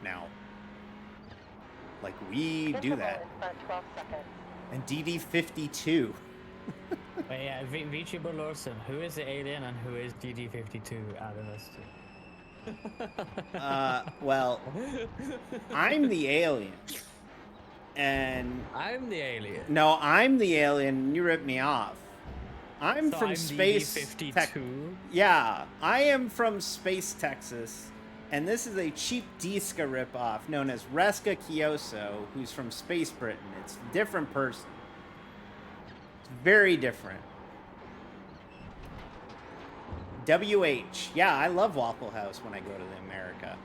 now. Like we do Interval that. in front 12 seconds. And DD52. But yeah, Vici Lorson, who is the alien and who is DD52 out of us two? Well, I'm the alien. And I'm the alien. no, I'm the alien and you ripped me off. I'm So from I'm space Tech- DD52. Yeah, I am from Space Texas, and this is a cheap Diska ripoff known as Reska Kyoso, who's from Space Britain. It's a different person. It's very different. WH. Yeah, I love Waffle House when I go to the America.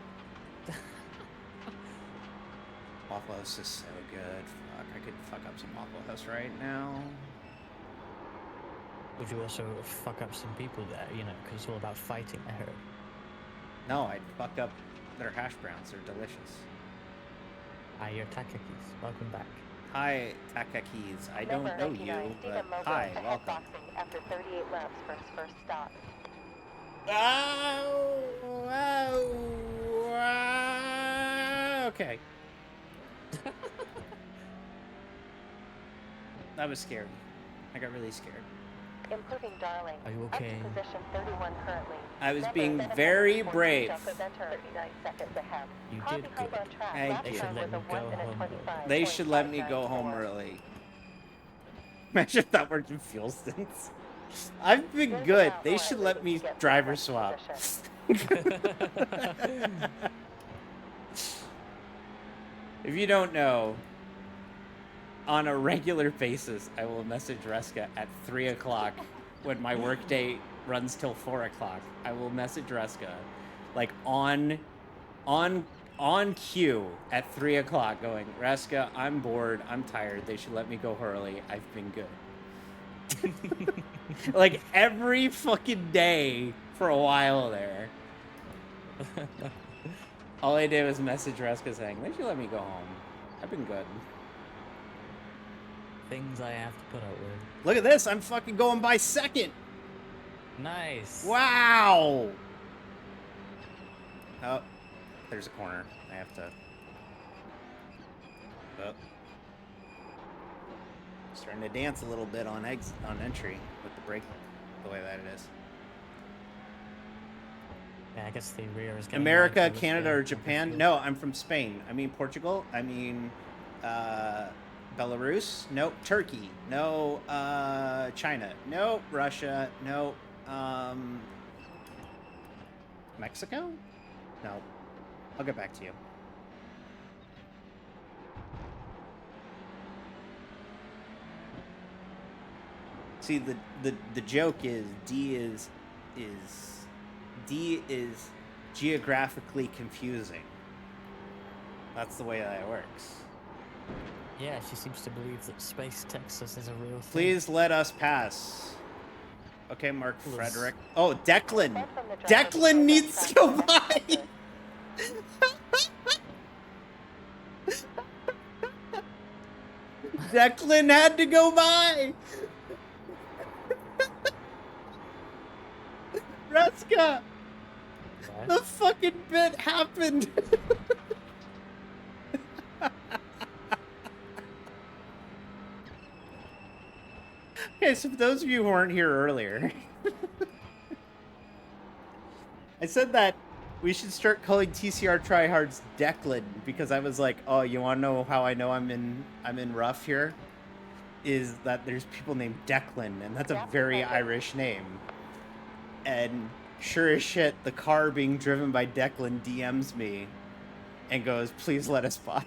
Waffle House is so good. Fuck, I could fuck up some Waffle House right now. Would you also fuck up some people there, because it's all about fighting, I heard. No, I'd fuck up their hash browns. They're delicious. Ah, you're Takakis. Welcome back. Hi, Takakis. I don't Number know 99, you, Stephen but Mogo hi, to welcome. headboxing after 38 laps for his first stop. Okay. That was scary. I got really scared. Improving Darling. Are you Up okay? to position 31 currently. I was Number being 714 very brave. shall presenter 39 seconds ahead. You Car did behind good. on track. Thank Lap you. They should time let was a me go 1 minute home 25. They should let me go home 0.594. early. Imagine if that worked in fuel stints. I've been There's good. about They four should waiting let to me get to driver next swap. position. If you don't know, on a regular basis, I will message Reska at 3 o'clock when my workday runs till 4 o'clock. I will message Reska, like on cue at 3 o'clock, going, Reska, I'm bored, I'm tired. They should let me go early. I've been good. Like every fucking day for a while there. All I did was message Reska saying, they should let me go home. I've been good. Things I have to put up with. Look at this. I'm fucking going by second. Nice. Wow. Oh, there's a corner. I have to. Oh. Starting to dance a little bit on entry with the brake the way that it is. Yeah, I guess the rear is getting America, lighter with Canada, the or Japan? fuel. No, I'm from Spain. I mean Portugal. I mean Belarus. Nope. Turkey. No. China. Nope. Russia. Nope. Mexico? No. I'll get back to you. See, the joke is D is geographically confusing. That's the way that it works. Yeah, she seems to believe that Space Texas is a real thing. Please let us pass. Okay, Mark Please. Frederick. Oh, Declan. Descend from the driver's Declan side needs on to track go to the by. next exit. Declan had to go by. Reska, What? the fucking bit happened. Okay, so for those of you who weren't here earlier, I said that we should start calling TCR tryhards Declan because I was like, oh, you want to know how I know I'm in rough here? Is that there's people named Declan, and that's a very Irish name. And sure as shit, the car being driven by Declan DMs me and goes, please let us by.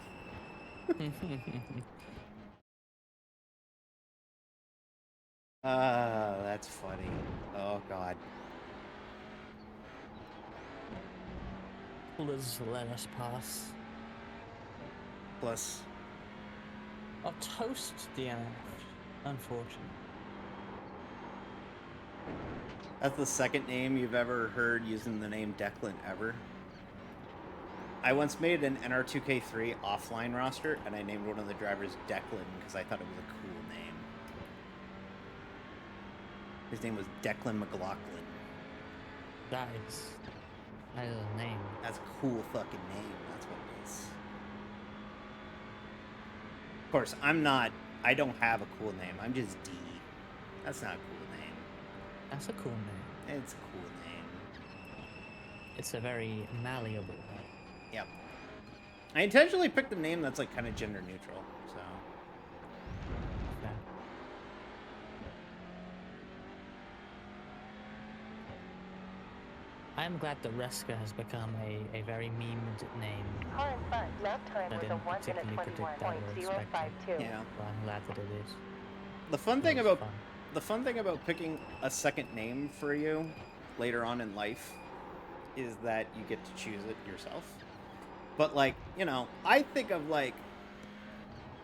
That's funny. Oh, God. Please let us pass. Plus, I'll toast DNF. Unfortunate. that's the second name you've ever heard using the name Declan ever. I once made an NR2K3 offline roster, and I named one of the drivers Declan because I thought it was a cool name. His name was Declan McLaughlin. That is a name. That's a cool fucking name. That's what it is. Of course, I don't have a cool name. I'm just D. That's not a cool name. That's a cool name. It's a cool name. It's a very malleable name. Yep. I intentionally picked a name that's like kind of gender neutral, so. Yeah. I am glad that Reska has become a very memed name. Car in front, lap time I was a didn't 1 minute particularly predict that or expect it. 21.052. Yeah. But I'm glad that it is. The fun It thing was about fun. the fun thing about picking a second name for you later on in life is that you get to choose it yourself. But like, you know, I think of like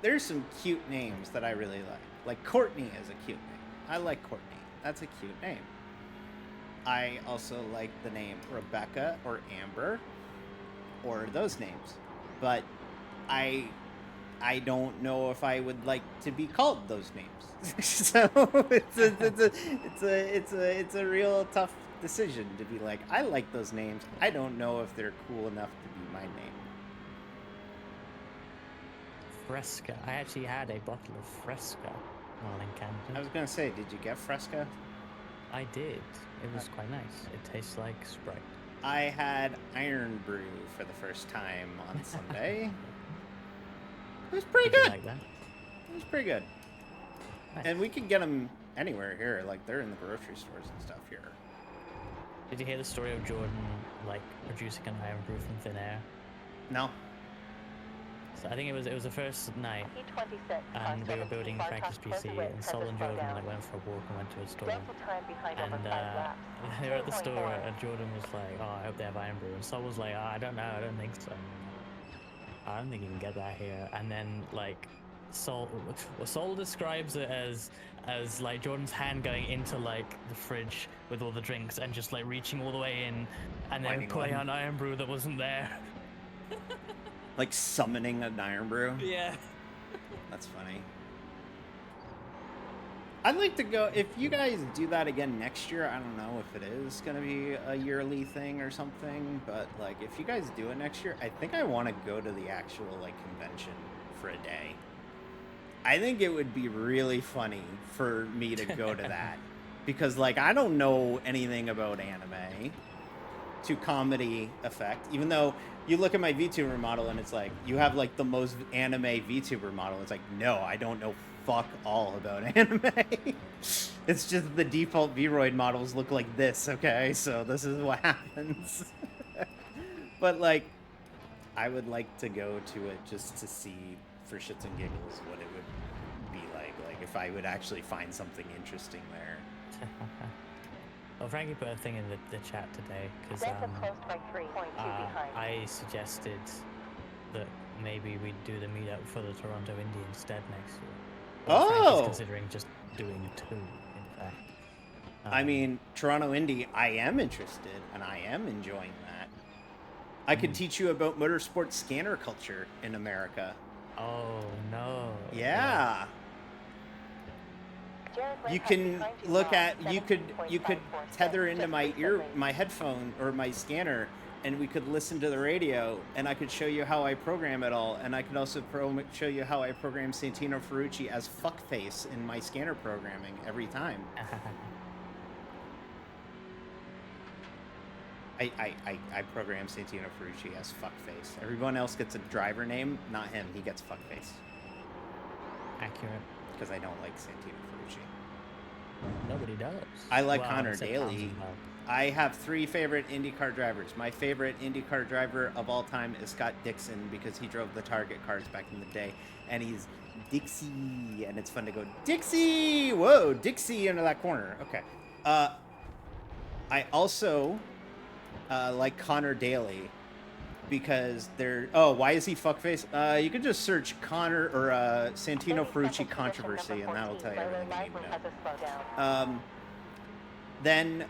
there's some cute names that I really like. Like Courtney is a cute name. I like Courtney. That's a cute name. I also like the name Rebecca or Amber or those names. But I don't know if I would like to be called those names. So it's a real tough decision to be like, I like those names. I don't know if they're cool enough to be my name. Fresca. I actually had a bottle of Fresca while in I Canada. was gonna say, did you get Fresca? I did. It was quite nice. It tastes like Sprite. I had Iron Brew for the first time on Sunday. It was pretty Did you good. like that? It was pretty good. Nice. And we can get them anywhere here. Like, they're in the grocery stores and stuff here. Did you hear the story of Jordan like producing an iron brew from thin air? No. So I think it was the first night, P26, and we were 17, building car practice towards PC, the width, and has Sol to and slow Jordan down. like went for a walk and went to a store. Rental time behind over And 5 laps. they were at the store, 2.4. and Jordan was like, "Oh, I hope they have iron brew." And Sol was like, "Oh, I don't know, I don't think so. I don't think you can get that here." And then like Sol describes it as like Jordan's hand going into like the fridge with all the drinks and just like reaching all the way in, and then Finding putting one. on iron brew that wasn't there. Like summoning an Iron Brew. Yeah. That's funny. I'd like to go, if you guys do that again next year, I don't know if it is going to be a yearly thing or something, but like if you guys do it next year, I think I want to go to the actual like convention for a day. I think it would be really funny for me to go to that because like I don't know anything about anime to comedy effect, even though you look at my VTuber model and it's like you have like the most anime VTuber model. It's like, no, I don't know fuck all about anime. It's just the default Vroid models look like this, okay? So this is what happens. But like I would like to go to it just to see for shits and giggles what it would be be like if I would actually find something interesting there. Well, Frankie put a thing in the chat today because Delta close by 3.2 behind. I suggested that maybe we'd do the meetup for the Toronto Indy instead next year. Well, Frankie's Oh! considering just doing 2, in fact. I mean, Toronto Indy, I am interested, and I am enjoying that. I could teach you about motorsport scanner culture in America. Oh no. Yeah. Jared You Whitehouse can behind you look now, at you could 17.54 tether seconds. into Just my headphone or my scanner, and we could listen to the radio, and I could show you how I program it all, and I could also show you how I program Santino Ferrucci as fuckface in my scanner programming every time. I program Santino Ferrucci as fuckface. Everyone else gets a driver name, not him. He gets fuckface Accurate. because I don't like Santino Ferrucci. Nobody does. I like Well, Connor except Daly. Hans as well. I have 3 favorite IndyCar drivers. My favorite IndyCar driver of all time is Scott Dixon because he drove the Target cars back in the day, and he's Dixie, and it's fun to go Dixie. Whoa, Dixie into that corner. Okay. I also like Connor Daly because they're. Oh, why is he fuckface? You could just search Connor or Santino Ferrucci controversy, and that'll tell you everything you need to know. Then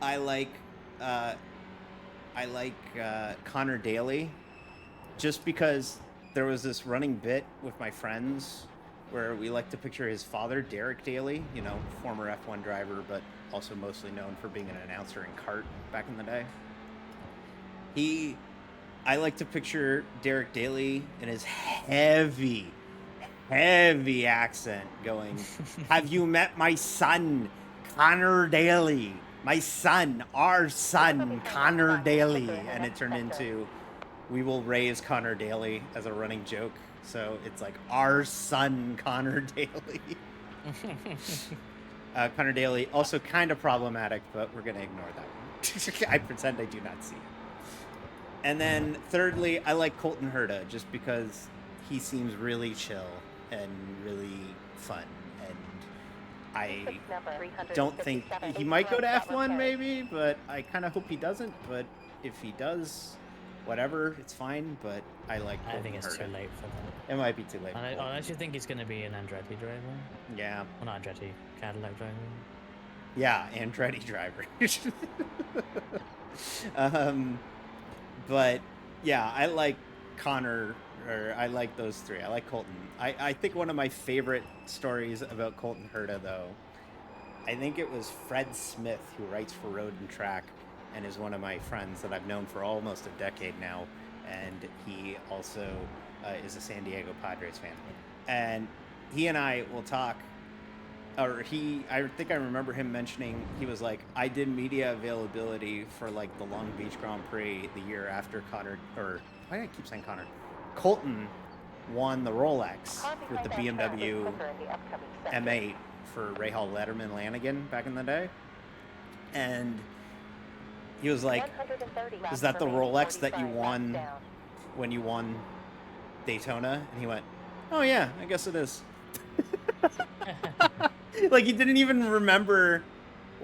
I like Connor Daly just because there was this running bit with my friends where we like to picture his father, Derek Daly, you know, former F1 driver, but also mostly known for being an announcer in kart back in the day. I like to picture Derek Daly in his heavy accent going, "Have you met my son, Connor Daly? My son, our son, Connor Daly." And it turned into, "We will raise Connor Daly" as a running joke. So it's like, our son, Connor Daly. Connor Daly, also kind of problematic, but we're going to ignore that one. I pretend I do not see it. And then thirdly, I like Colton Herta just because he seems really chill and really fun. And I don't think he might go to F1 maybe, but I kind of hope he doesn't. But if he does, whatever, it's fine. But I like Colton I think it's Herta. too late for that. It might be too late. for Colton. Unless you think he's going to be an Andretti driver. Yeah. Well, not Andretti, Cadillac driver. Yeah, Andretti driver. But yeah, I like Connor, or I like those 3. I like Colton. I think one of my favorite stories about Colton Herta, though, I think it was Fred Smith, who writes for Road and Track and is one of my friends that I've known for almost a decade now. And he also is a San Diego Padres fan. And he and I will talk. I think I remember him mentioning, he was like, I did media availability for like the Long Beach Grand Prix the year after why do I keep saying Connor? Colton won the Rolex with the BMW M8 for Rahal Letterman Lanigan back in the day. And he was like, is that the Rolex that you won when you won Daytona? And he went, oh yeah, I guess it is. Like, he didn't even remember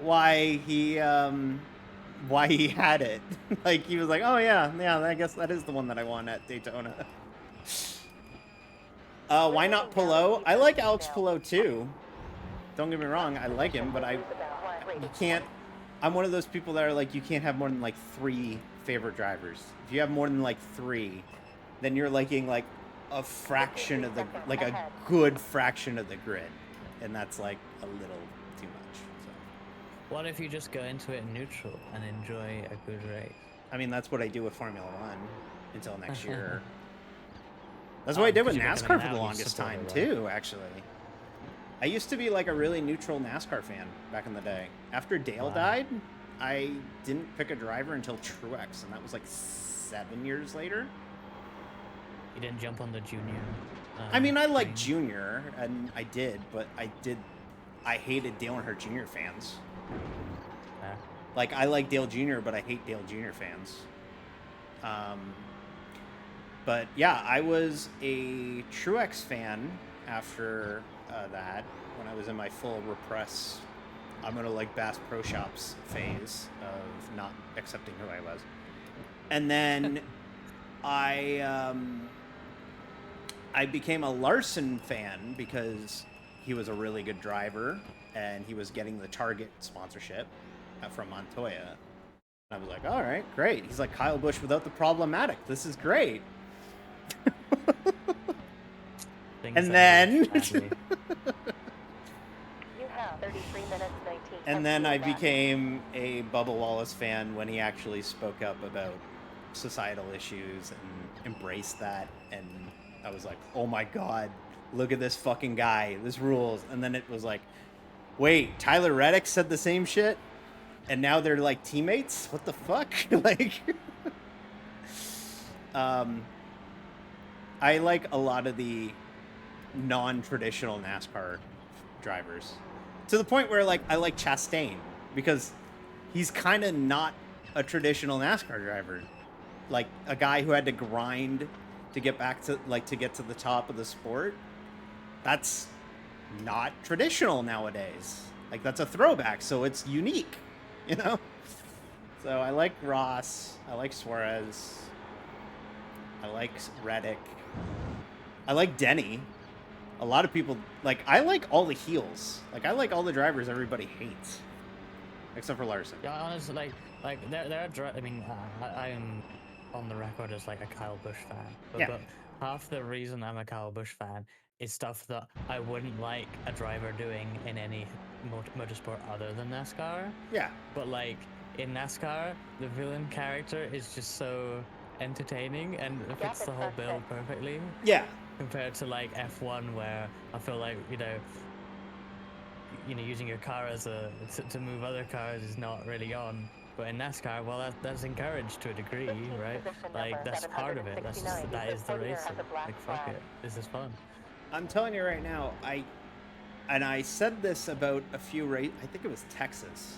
why he had it. Like, he was like, oh yeah, I guess that is the one that I won at Daytona. Why not Pillow? I like Alex Pillow too. Don't get me wrong, I like him, but you can't. I'm one of those people that are like, you can't have more than like 3 favorite drivers. If you have more than like 3, then you're liking like a fraction of a good fraction of the grid. And that's like a little too much. So. What if you just go into it neutral and enjoy a good race? I mean, that's what I do with Formula One until next year. That's what I did with NASCAR for the longest time too, actually. I used to be like a really neutral NASCAR fan back in the day. After Dale died, I didn't pick a driver until Truex, and that was like 7 years later. You didn't jump on the junior. I mean, I like Junior, and I did, but I hated Dale Earnhardt Jr. fans. Like, I like Dale Jr., but I hate Dale Jr. fans. But yeah, I was a Truex fan after that, when I was in my full repress, I'm gonna like Bass Pro Shops phase of not accepting who I was, and then I became a Larson fan because he was a really good driver and he was getting the Target sponsorship from Montoya. And I was like, all right, great. He's like Kyle Busch without the problematic. This is great. And then You have 33 minutes, 19. and then I became a Bubba Wallace fan when he actually spoke up about societal issues and embraced that. And I was like, oh my God, look at this fucking guy. This rules. And then it was like, wait, Tyler Reddick said the same shit? And now they're like teammates? What the fuck? Like, I like a lot of the non-traditional NASCAR drivers to the point where like I like Chastain because he's kind of not a traditional NASCAR driver, like a guy who had to grind to get back to like to get to the top of the sport. That's not traditional nowadays. Like that's a throwback, so it's unique, you know. So I like Ross, I like Suarez, I like Reddick, I like Denny. A lot of people like. I like all the heels. Like I like all the drivers everybody hates, except for Larson. Yeah, honestly, like there are. I mean, I'm on the record as like a Kyle Busch fan, but half the reason I'm a Kyle Busch fan is stuff that I wouldn't like a driver doing in any motorsport other than NASCAR. Yeah. But like in NASCAR, the villain character is just so entertaining and it fits the whole bill perfectly. Yeah. Compared to like F1, where I feel like you know, using your car as to move other cars is not really on. But in NASCAR, well, that's encouraged to a degree, right? Like that's part of it. That is the racing. Like fuck it, this is fun. I'm telling you right now, I said this about a few I think it was Texas.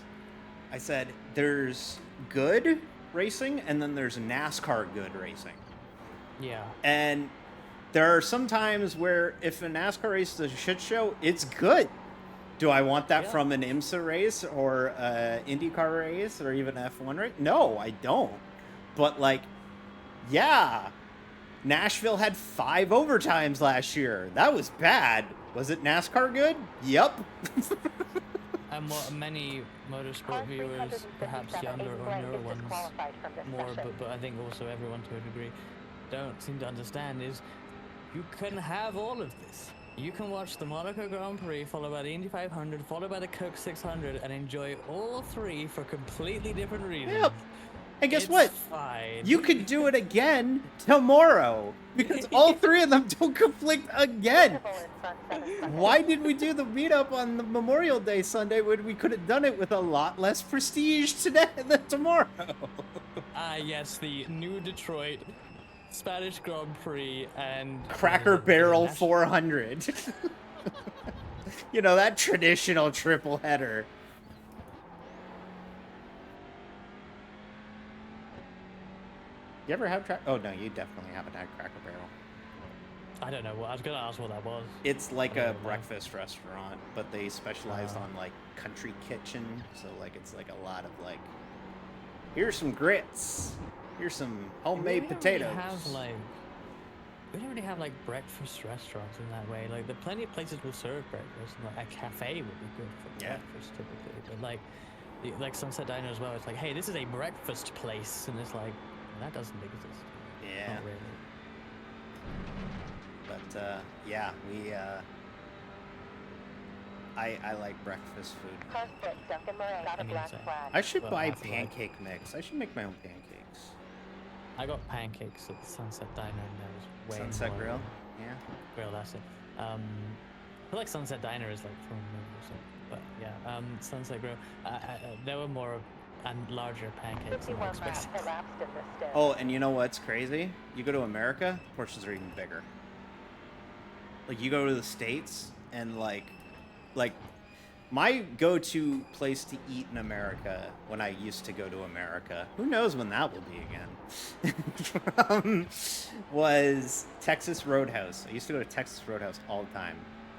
I said there's good racing and then there's NASCAR good racing. Yeah. And there are some times where if a NASCAR race is a shit show, it's good. Do I want that from an IMSA race or an IndyCar race or even an F1 race? No, I don't. But like, yeah, Nashville had 5 overtimes last year. That was bad. Was it NASCAR good? Yep. And what many motorsport viewers, perhaps younger or newer ones, more, but I think also everyone to a degree, don't seem to understand is you can have all of this. You can watch the Monaco Grand Prix, followed by the Indy 500, followed by the Coke 600, and enjoy all 3 for completely different reasons. Yep. And guess It's what? Fine. You could do it again tomorrow because all 3 of them don't conflict again. Why did we do the meetup on the Memorial Day Sunday when we could have done it with a lot less prestige today than tomorrow? Yes, the New Detroit Spanish Grand Prix and Cracker Barrel 400. You know, that traditional triple header. You ever have Oh no, you definitely haven't had Cracker Barrel. I don't know. I was gonna ask what that was. It's like I don't a know. breakfast restaurant, but they specialize on like country kitchen. So like it's like a lot of like, here's some grits, here's some homemade potatoes. We don't really have like breakfast restaurants in that way. Like, there are plenty of places will serve breakfast, and like a cafe would be good for breakfast typically. But like Sunset Diner as well. It's like, hey, this is a breakfast place, and it's like that doesn't exist. Yeah. Not really. But yeah, we I like breakfast food. Car 6, Duncan Mirai, got a I mean, black so- flag. I should Well, buy that's like- pancake mix. I should make my own pancakes. I got pancakes at the Sunset Diner, and there was way Sunset more Grill. than- Yeah. Grill, that's it. I feel like Sunset Diner is like from a movie or something. But yeah, Sunset Grill. There were more and larger pancakes than I 51 laps expected. elapsed in this stint. Oh, and you know what's crazy? You go to America, portions are even bigger. Like you go to the States and like My go-to place to eat in America when I used to go to America, who knows when that will be again, was Texas Roadhouse. I used to go to Texas Roadhouse all the time.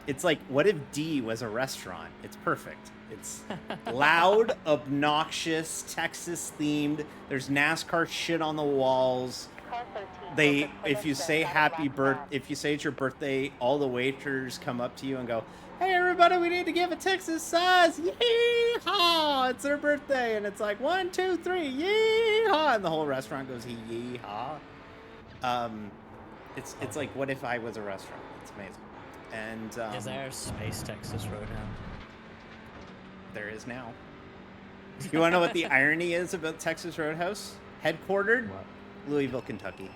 It's like, what if D was a restaurant? It's perfect. It's loud, obnoxious, Texas themed. There's NASCAR shit on the walls. Car 13 They, over if you Peninsula, say got a happy black flag. if you say it's your birthday, all the waiters come up to you and go, "Hey everybody, we need to give a Texas size, yee-haw! It's their birthday," and it's like 1, 2, 3, yee-haw, and the whole restaurant goes yee-haw. It's like, what if I was a restaurant? It's amazing. And Is there a Space Texas Roadhouse? there is now. You want to know what the irony is about Texas Roadhouse? Headquartered What? Louisville, Kentucky.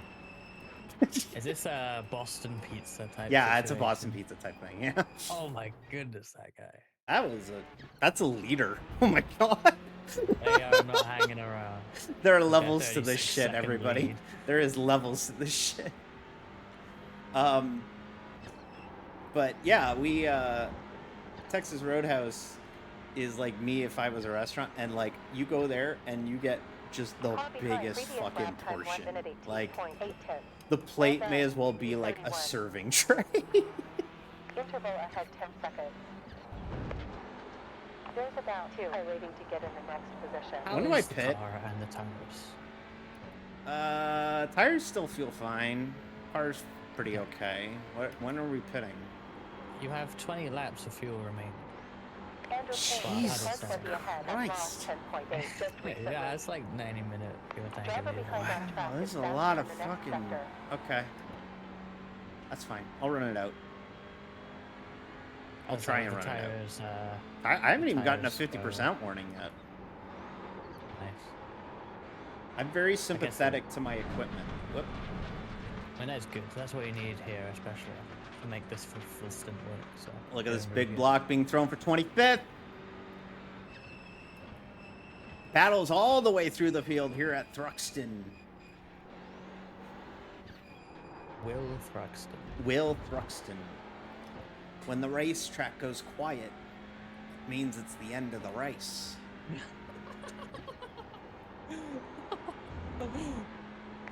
Is this a Boston pizza type? Yeah, it's a Boston situation? pizza type thing. Yeah. Oh my goodness, that guy. That's a leader. Oh my god. They are not hanging around. There are Their levels to this 36 shit, second everybody. lead. There is levels to this shit. But yeah, we Texas Roadhouse is like me if I was a restaurant, and like you go there and you get just the Car behind, biggest previous fucking lap time, 1 portion. minute 18.8 Like tenths. the plate Well may done, as well be like a 31. serving tray. Interval ahead 10 seconds. There's about 2 waiting to get in the next position. How When do I is the pit? car and the tires? Tires still feel fine. Car's pretty okay. When are we pitting? You have 20 laps of fuel remaining. Andrew Payne, Jesus 120 ahead, and lost Christ. 10.8 just recently. Yeah, it's like 90 minute give or take. Driver every behind lap. on track Wow, is this is a faster lot in of the next fucking. sector. Okay. That's fine. I'll run it out. I'll Also, try and the run it out. tires, I haven't even gotten a tires, 50% warning yet. nice. I'm very sympathetic to my equipment. Whoop. I mean, that's good. That's what you need here, especially to make this full stint work. So Look at this doing big really good. block being thrown for 25th. Battles all the way through the field here at Thruxton. Will Thruxton. Will Thruxton. When the racetrack goes quiet, it means it's the end of the race.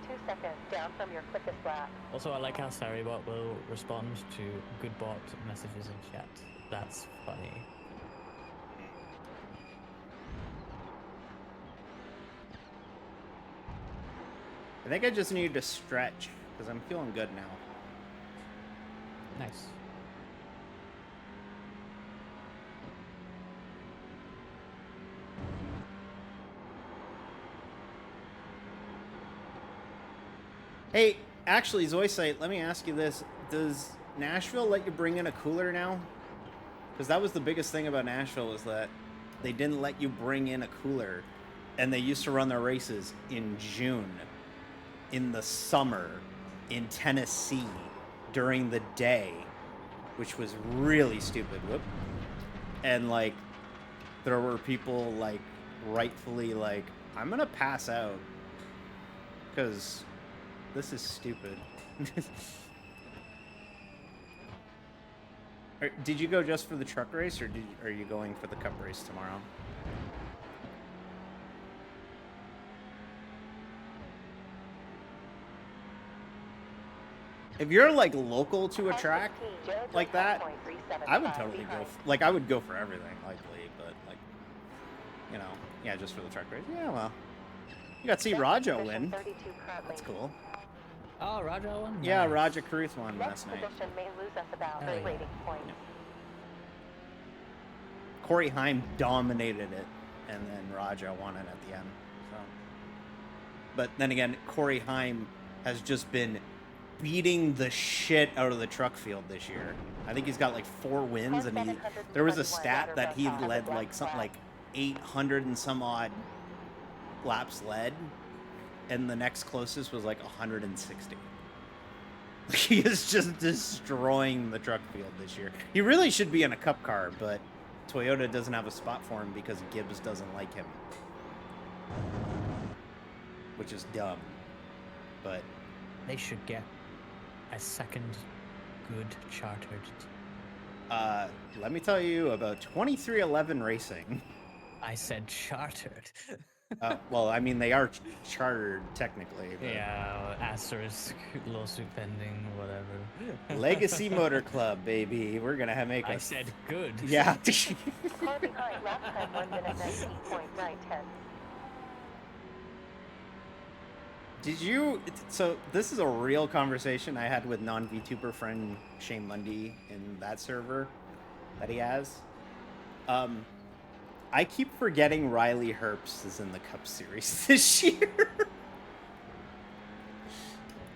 2 seconds down from your quickest lap. Also, I like how Saribot will respond to good bot messages in chat. That's funny. I think I just need to stretch because I'm feeling good now. Nice. Hey, actually, Zoisite, let me ask you this. Does Nashville let you bring in a cooler now? Because that was the biggest thing about Nashville, was that they didn't let you bring in a cooler. And they used to run their races in June, in the summer, in Tennessee, during the day, which was really stupid. Whoop. And, like, there were people, like, rightfully like, I'm going to pass out because this is stupid. Did you go just for the truck race, or are you going for the cup race tomorrow? If you're like local to a Car track 15, Jones like that, 10.375 I would totally go. behind. Like I would go for everything, likely, but like, you know, yeah, just for the truck race. Yeah, well, you got to see Next Raja position, win. 32 currently. That's cool. Oh, Roger won? Yeah, Nice. Raja Cruz won Next last night. position may lose us about Oh, 3 yeah. rating points. Corey Heim dominated it, and then Raja won it at the end. So, but then again, Corey Heim has just been beating the shit out of the truck field this year. I think he's got like 4 wins, and there was a stat that he led like something like 800 and some odd laps led, and the next closest was like 160. He is just destroying the truck field this year. He really should be in a cup car, but Toyota doesn't have a spot for him because Gibbs doesn't like him, which is dumb. But They should get a second good chartered Let me tell you about 2311 Racing. I said chartered. Well, I mean, they are chartered technically. But Yeah, asterisk, lawsuit pending, whatever. Legacy Motor Club, baby. We're gonna make I a. said good. Yeah. Car behind, lap time 1 minute 19.910. Did you? So this is a real conversation I had with non-VTuber friend Shane Mundy in that server that he has. I keep forgetting Riley Herbst is in the Cup Series this year.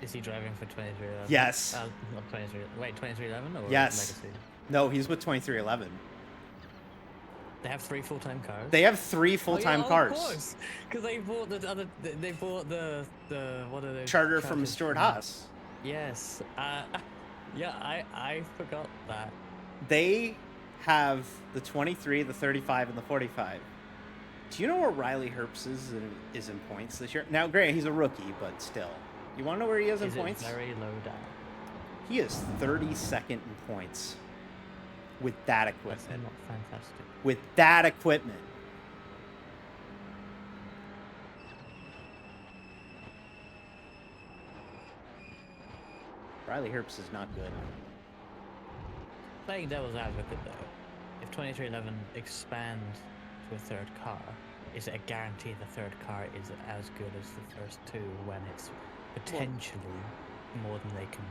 Is he driving for 2311? Yes. Not 23. Wait, 2311 or Yes. Legacy? No, he's with 2311. They have 3 full-time cars. They have 3 full-time cars. Of course, because they bought the other. They bought the what are those? Charter from charters Stuart Haas. Yes. Yeah, I forgot that. They have the 23, the 35, and the 45. Do you know where Riley Herbst is in points this year? Now, granted, he's a rookie, but still. You want to know where he is in Is points? it very low down? He is 32nd in points with that That's equipment. not fantastic. With that equipment. Riley Herbst is not good. Playing devil's advocate though, if 2311 expands to a third car, is it a guarantee the third car is as good as the first 2 when it's potentially more than they can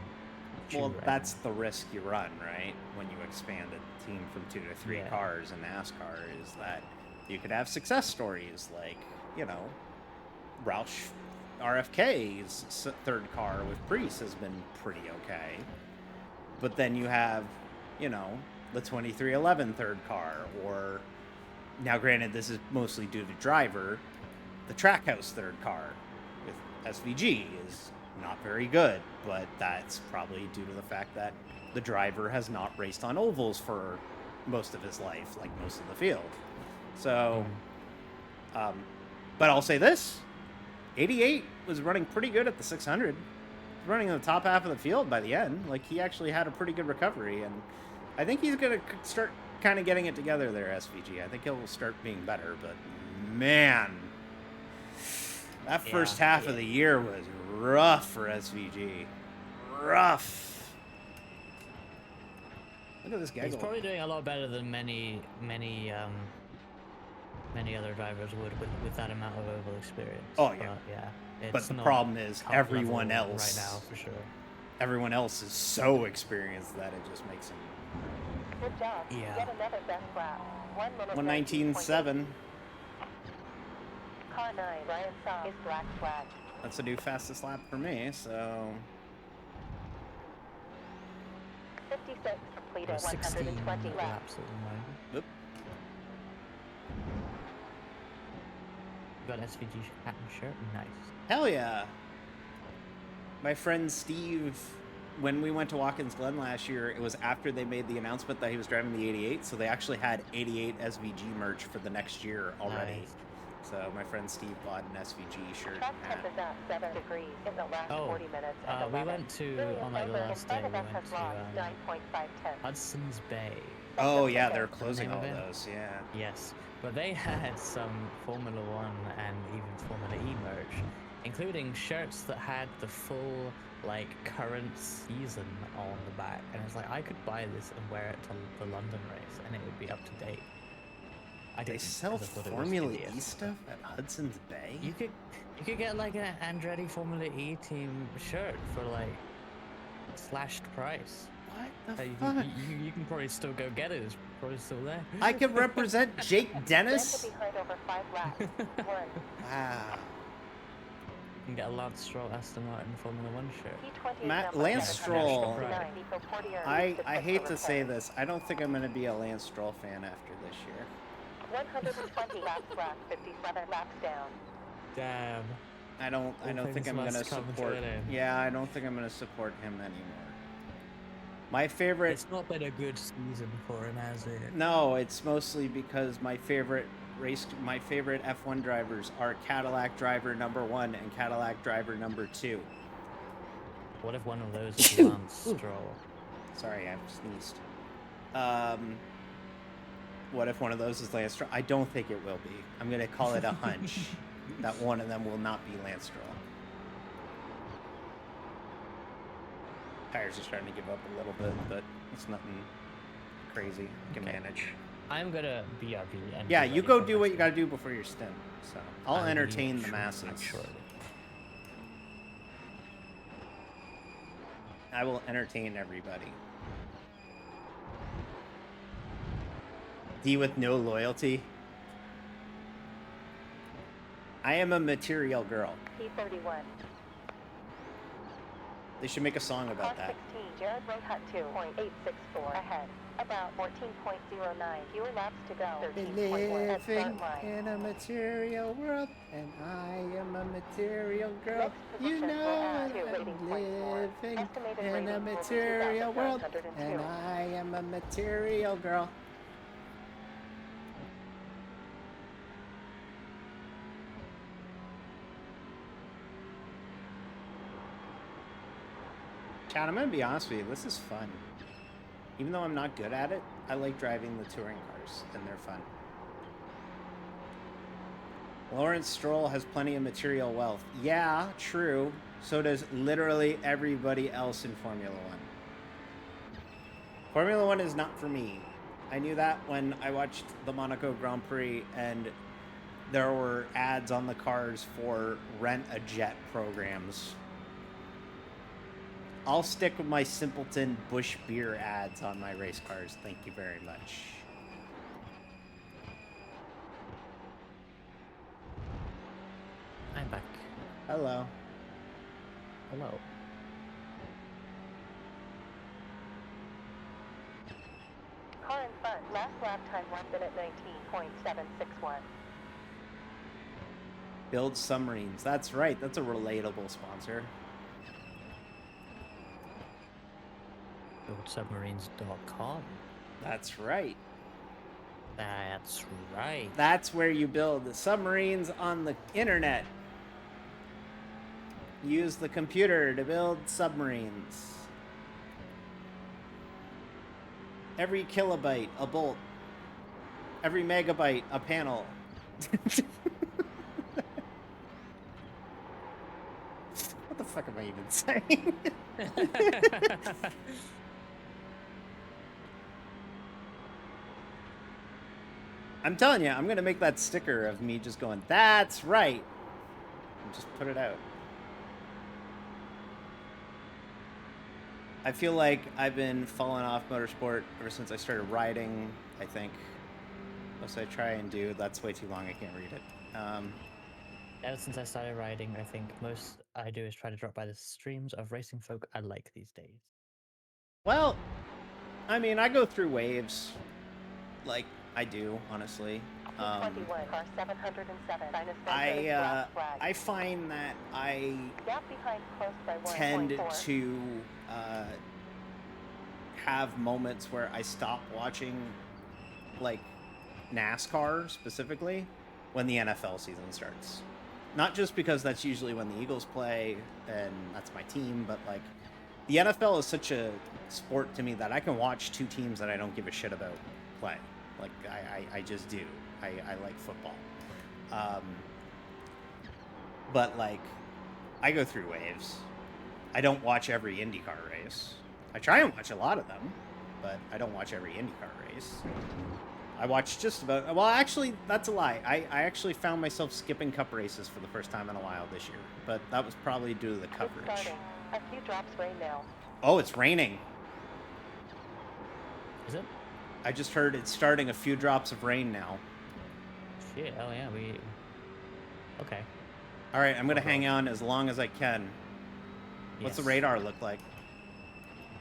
chew Well, right that's now? the risk you run, right? When you expand a team from 2 to 3 Yeah. cars in NASCAR, is that you could have success stories like, you know, Roush RFK's third car with Priest has been pretty okay. But then you have, you know, the 2311 third car, or now granted this is mostly due to driver, the Trackhouse third car with SVG is not very good, but that's probably due to the fact that the driver has not raced on ovals for most of his life, like most of the field. So, but I'll say this, 88 was running pretty good at the 600. He's running in the top half of the field by the end. Like, he actually had a pretty good recovery, and I think he's going to start kind of getting it together there, SVG. I think he'll start being better, but man, that first half of the year was rough for SVG. Rough. Look at this guy He's go. probably doing a lot better than many other drivers would with that amount of oval experience. Oh, yeah. But, yeah. But it's the not problem is top everyone level else right now for sure. Everyone else is so experienced that it just makes him Good job. Yeah. Get another best lap. 1 minute 119.7. Car 9, Ryan Saw is black flag. That's a new fastest lap for me, so 56 completed. Or 16 120 laps. laps at the moment. Oop. Got an SVG hat and shirt. Nice. hell yeah. My friend Steve, when we went to Watkins Glen last year, it was after they made the announcement that he was driving the 88, so they actually had 88 SVG merch for the next year already. Nice. So my friend Steve bought an SVG shirt Track and hat. temp is at 7 degrees in the last Oh, 40 minutes. And we 11. went to William on like the Faber in last day. front We of us went has to lost 9.510. Hudson's Bay. Oh Second yeah, ticket. they're closing name all of it? those, yeah. Yes, but they had some Formula One and even Formula E merch, including shirts that had the full like current season on the back, and it's like I could buy this and wear it to the London race, and it would be up to date. I They didn't, sell 'cause I thought it was Formula hideous, E but stuff at Hudson's Bay? You could get like an Andretti Formula E team shirt for like slashed price. What the You, fuck? you can probably still go get it. It's probably still there. I could represent Jake Plan to Dennis? be heard over 5 laps. 1. Wow. You can get a Lance Stroll Aston Martin Formula One shirt. P20 Matt- number Lance 759, Stroll- Nico Portier I needs to fix hate the to say repairs. this. I don't think I'm going to be a Lance Stroll fan after this year. 120 laps left, 57 laps down. Damn. I don't think things I'm going to must come to support. an end. Yeah, I don't think I'm going to support him anymore. My favorite. It's not been a good season for him, has it? No, it's mostly because my favorite F1 drivers are Cadillac driver number 1 and Cadillac driver number 2. What if one of those is Lance Stroll? Sorry, I sneezed. What if one of those is Lance Stroll? I don't think it will be. I'm going to call it a hunch that one of them will not be Lance Stroll. Tires are starting to give up a little bit, but it's nothing crazy. I can manage. I'm gonna BRB. And Yeah, be you ready go for do my what you stint. got to do before your stint. So I'll I will be entertain the sure- masses. Surely. I will entertain everybody. D with no loyalty. I am a material girl. P31. They should make a song about Car that. 16, Jared Road Hut 2.864 ahead. About 14.09. Fewer laps to go. 13.1 at start line. in a material world, and I am a material girl. Next You position know will add that two rating I'm points more. living Estimated in rating a will be material world, 2,902. and I am a material girl. Chad, I'm gonna be honest with you. This is fun. Even though I'm not good at it, I like driving the touring cars, and they're fun. Lawrence Stroll has plenty of material wealth. Yeah, true. So does literally everybody else in Formula One. Formula One is not for me. I knew that when I watched the Monaco Grand Prix and there were ads on the cars for rent-a-jet programs. I'll stick with my Simpleton Bush beer ads on my race cars. Thank you very much. I'm back. Hello. Hello. Car in front. Last lap time 1 minute 19.761. Build submarines. That's right. That's a relatable sponsor. BuildSubmarines.com. That's right. That's right. That's where you build the submarines on the internet. Use the computer to build submarines. Every kilobyte, a bolt. Every megabyte, a panel. What the fuck am I even saying? I'm telling you, I'm gonna make that sticker of me just going, "That's right," and just put it out. I feel like I've been falling off motorsport ever since I started riding. I think most I try and do. That's way too long. I can't read it. Ever since I started riding, I think most I do is try to drop by the streams of racing folk I like these days. Well, I mean, I go through waves. Like I do, honestly. P21, car 707. Sinus center, black flag. I find that I Gap behind close by 1.4. tend to have moments where I stop watching, like NASCAR specifically, when the NFL season starts. Not just because that's usually when the Eagles play and that's my team, but like the NFL is such a sport to me that I can watch two teams that I don't give a shit about play. Like I just do. I like football. But like I go through waves. I don't watch every IndyCar race. I try and watch a lot of them, but I don't watch every IndyCar race. I watch just about... Well, actually, that's a lie. I actually found myself skipping cup races for the first time in a while this year, but that was probably due to the It's coverage. starting. A few drops rain now. Oh, it's raining. Is it? I just heard it's starting a few drops of rain now. Shit, oh yeah, we... Okay. All right, I'm going to Oh, hang God. on as long as I can. What's the Yes. radar look like?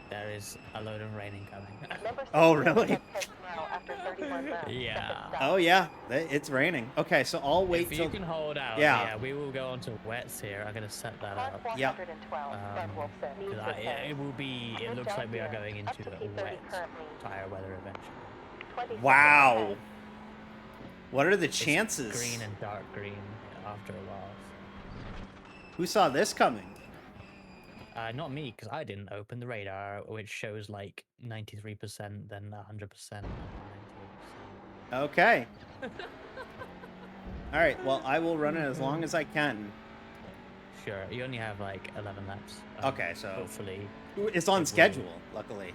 There is a load of raining coming. Number Oh, 16 really? has head now after 31 laps. Yeah. Oh, yeah. It's raining. Okay, so I'll wait If till... you can hold out, Yeah. yeah, we will go on to wets here. I'm gonna set that Car up. 412, Fred Wolfson. 'Cause Needs it will be. It looks like we are going into Up to a P30 wet currently. tire weather eventually. 20 Wow. seconds What are the It's chances? green and dark green after a while. Who saw this coming? Not me, because I didn't open the radar, which shows like 93%, then 100%, and 98%. Okay. All right. Well, I will run it as long as I can. Sure, you only have like 11 laps. Okay, so Hopefully. it's on will- schedule, luckily.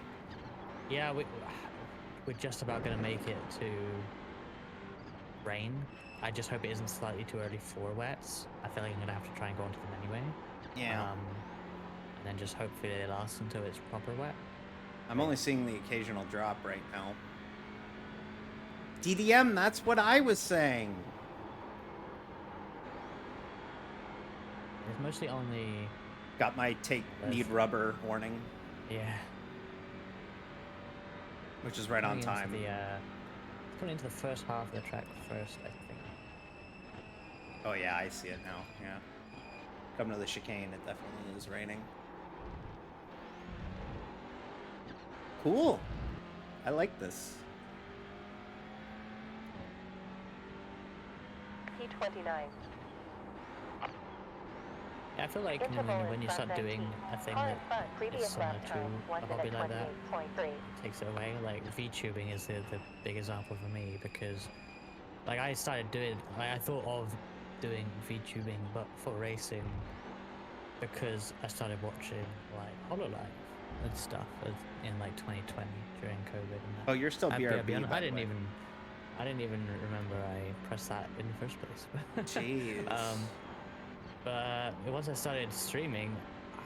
Yeah, we're just about going to make it to rain. I just hope it isn't slightly too early for wets. I feel like I'm going to have to try and go onto them anyway. Yeah. And then just hopefully they last until it's proper wet. I'm only seeing the occasional drop right now. DDM, that's what I was saying. It's mostly on the... Got my take need rubber warning, Yeah. which is right on Coming time. into coming into the first half of the track first, I think. Oh yeah, I see it now. Yeah. Coming to the chicane, it definitely is raining. Cool. I like this. P29. Yeah, I feel like when you start doing a thing that is similar to a hobby like that, takes it away. Like VTubing is the big example for me, because like I started doing, like, I thought of doing VTubing but for racing, because I started watching like HoloLive and stuff in like 2020 during COVID. And that. Oh, you're still BRB. I didn't even remember I pressed that in the first place. Jeez. But once I started streaming,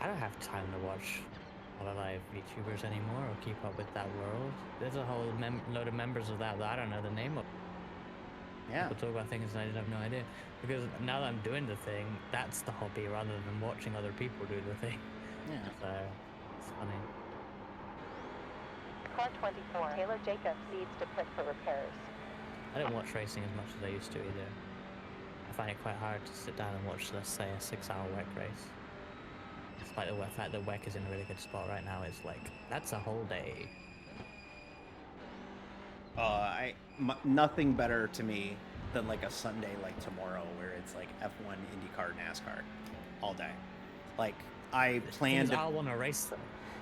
I don't have time to watch HoloLive VTubers anymore or keep up with that world. There's a whole load of members of that I don't know the name of. Yeah. People talk about things and I just have no idea. Because now that I'm doing the thing, that's the hobby rather than watching other people do the thing. Yeah. So, it's funny. Car 24. Taylor Jacobs needs to pit for repairs. I don't watch racing as much as I used to either. I find it quite hard to sit down and watch, let's say, a 6-hour WEC race. Despite the fact that WEC is in a really good spot right now, it's like, that's a whole day. Nothing better to me than like a Sunday like tomorrow where it's like F1, IndyCar, NASCAR all day. Like I planned. I want to race them.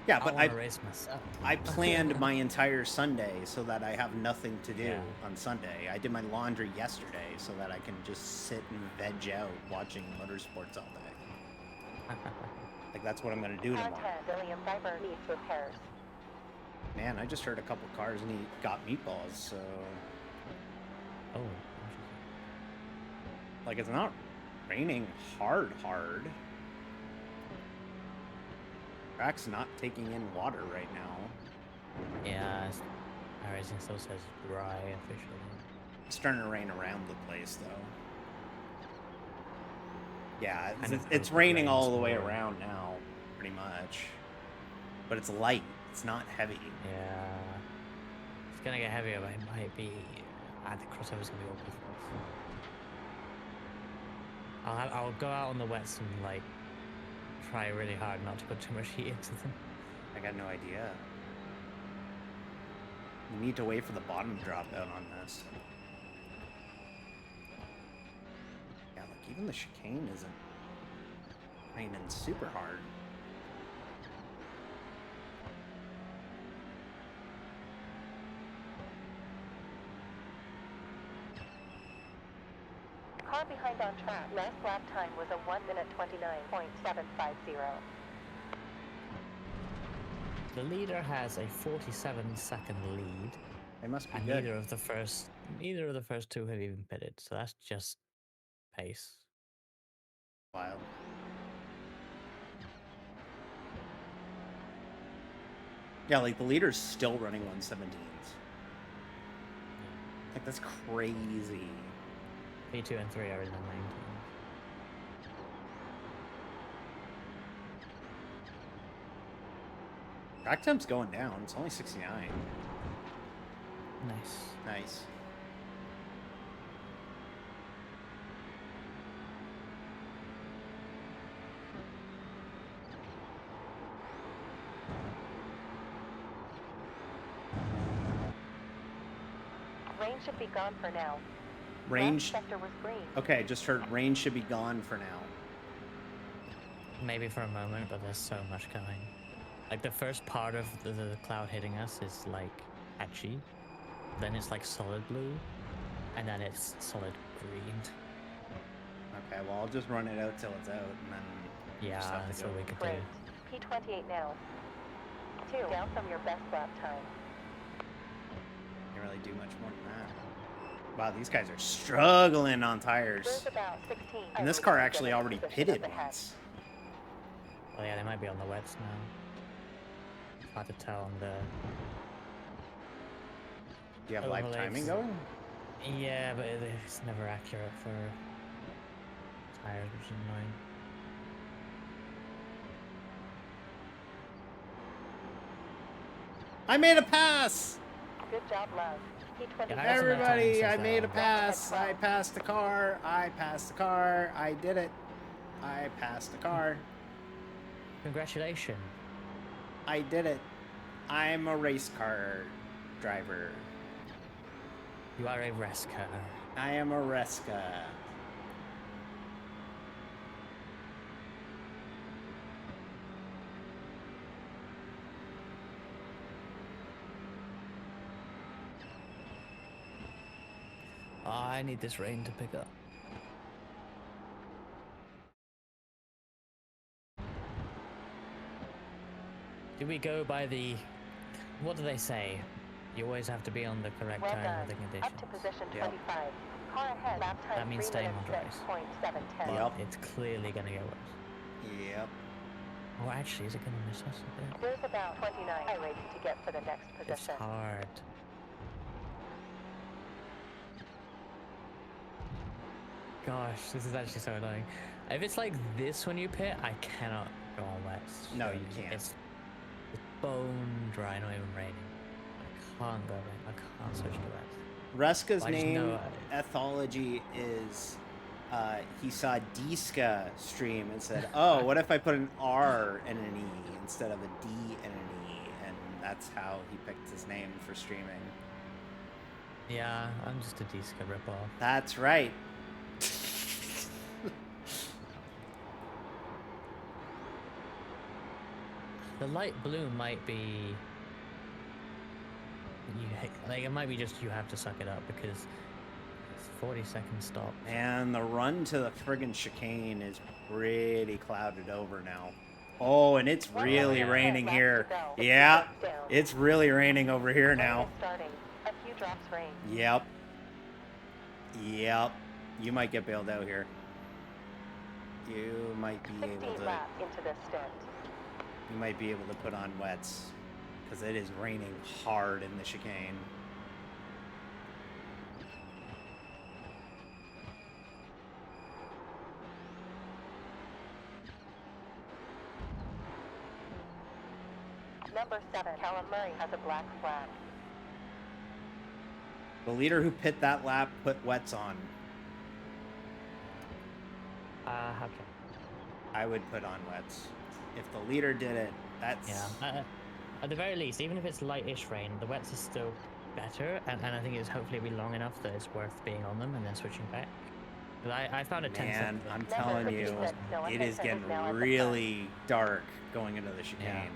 Yeah, but I want to race myself. I planned my entire Sunday so that I have nothing to do Yeah. on Sunday. I did my laundry yesterday so that I can just sit and veg out watching motorsports all day. Like that's what I'm gonna do Car tomorrow. 10. William Piper needs repairs. Man, I just heard a couple cars and he got meatballs, so Oh, like it's not raining hard. Track's not taking in water right now. yeah. Our racing still says dry officially. It's starting to rain around the place though. Yeah, Kind of it's hope it raining all rains the way more. around now, pretty much. But it's light. It's not heavy. Yeah. It's gonna get heavier, but it might be. The crossover's gonna be open for us. I'll go out on the wets and like try really hard not to put too much heat into them. I got no idea. You need to wait for the bottom to drop out on this. Yeah, like even the chicane isn't raining super hard. Car behind on track. Last lap time was a 1 minute 29.750. The leader has a 47-second lead, They must be and good. neither of the first two have even pitted, so that's just pace. Wild. Yeah, like the leader's still running 117s. Like that's crazy. P2 and 3 are in the 19. Track temp's going down. It's only 69. Nice. Nice. Rain should be gone for now. Range. Last sector was green. Okay, just heard range should be gone for now. Maybe for a moment, but there's so much coming. Like the first part of the cloud hitting us is like patchy, then it's like solid blue, and then it's solid green. Okay, well, I'll just run it out till it's out, and then Yeah, just have to that's go. what we could Great. do. P28 now. 2 down from your best lap time. Can't really do much more than that. Wow, these guys are struggling on tires. There's about 16. And this car actually already pitted once. Oh yeah, they might be on the wets now. It's hard to tell on the. Do you have live overlays. timing going? Yeah, but it's never accurate for tires, which is annoying. I made a pass! Good job, love. P28. Yeah, I also know timing Everybody, says I that made a on- pass. I passed the car. I passed the car. I did it. I passed the car. Congratulations. I did it. I'm a race car driver. You are a race car. I am a Reska. Oh, I need this rain to pick up. Do we go by the... What do they say? You always have to be on the correct Well tire done. for the conditions. Up to position Yep. 25. Car ahead. Lap time That means 3 staying minutes on dry. 6.710. Yep. It's clearly gonna get worse. Yep. Or actually, is it gonna miss us a bit? There's about 29 rating to get for the next It's position. hard. Gosh, this is actually so annoying. If it's like this when you pit, I cannot go on wets. No, you can't. It's bone dry, not even raining. I can't go in. I can't switch to wets. Reska's I just name, know ethology is, he saw Diska stream and said, oh, what if I put an R and an E instead of a D and an E? And that's how he picked his name for streaming. Yeah, I'm just a Disca ripoff. That's right. The light blue might be... like, it might be just you have to suck it up because it's 40-second stop. And the run to the friggin' chicane is pretty clouded over now. Oh, and it's really yeah. raining Laps here. to go. Yeah, Laps down. it's really raining over here Rain now. is starting. A few drops rain. Yep. Yep. You might get bailed out here. You might be 16 able to. laps into this stint. You might be able to put on wets because it is raining hard in the chicane. Number 7, Callum Murray has a black flag. The leader who pit that lap put wets on. Okay. I would put on wets. If the leader did it, that's Yeah. At the very least, even if it's lightish rain, the wets are still better, and I think it's hopefully be long enough that it's worth being on them and then switching back. But I found a 10 man. second. I'm Number telling you, 56, Noah it is Hinton getting now at the really dark going into the chicane.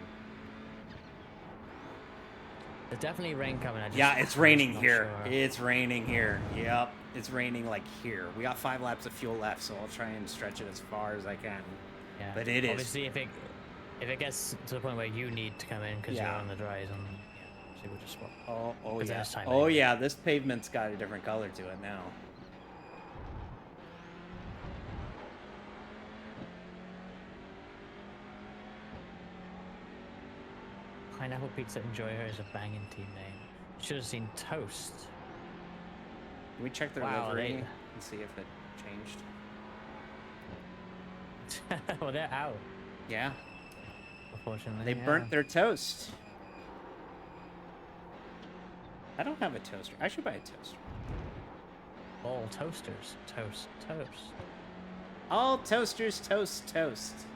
There's definitely rain coming. Yeah, it's raining not here. sure. It's raining here. Yep, it's raining like here. We got 5 laps of fuel left, so I'll try and stretch it as far as I can. Yeah. But it is. Obviously, if it gets to the point where you need to come in because Yeah. you're on the dry zone, yeah, obviously we'll just swap. Oh 'Cause yeah. there's time Oh anyway. yeah, this pavement's got a different color to it now. Pineapple Pizza Enjoyer is a banging team name. Should have seen Toast. Can we check their Wow, livery they- and see if it changed? Well, they're out, Yeah, unfortunately. they yeah. burnt their toast. I don't have a toaster. I should buy a toaster. All toasters. Toast. All toasters toast toast.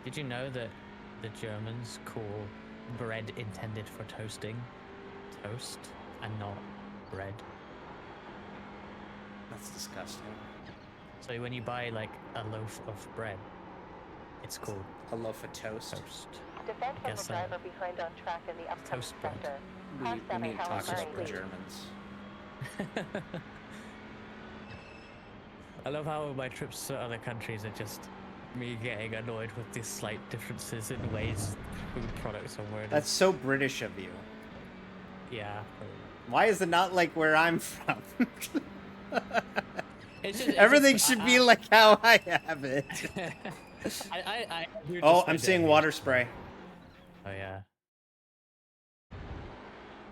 Did you know that the Germans call bread intended for toasting toast and not bread? That's disgusting. So when you buy like a loaf of bread, It's called A loaf of toast. toast. Defend from the Guess so. driver behind on track in the upcoming Toast bread. sector. We Car need 7, to talk Howard about the Murray. Germans. I love how my trips to other countries are just me getting annoyed with these slight differences in ways food products are worded. That's so British of you. Yeah. Why is it not like where I'm from? It's Everything should be like how I have it. you're Oh, just I'm like seeing that. water spray, Oh yeah.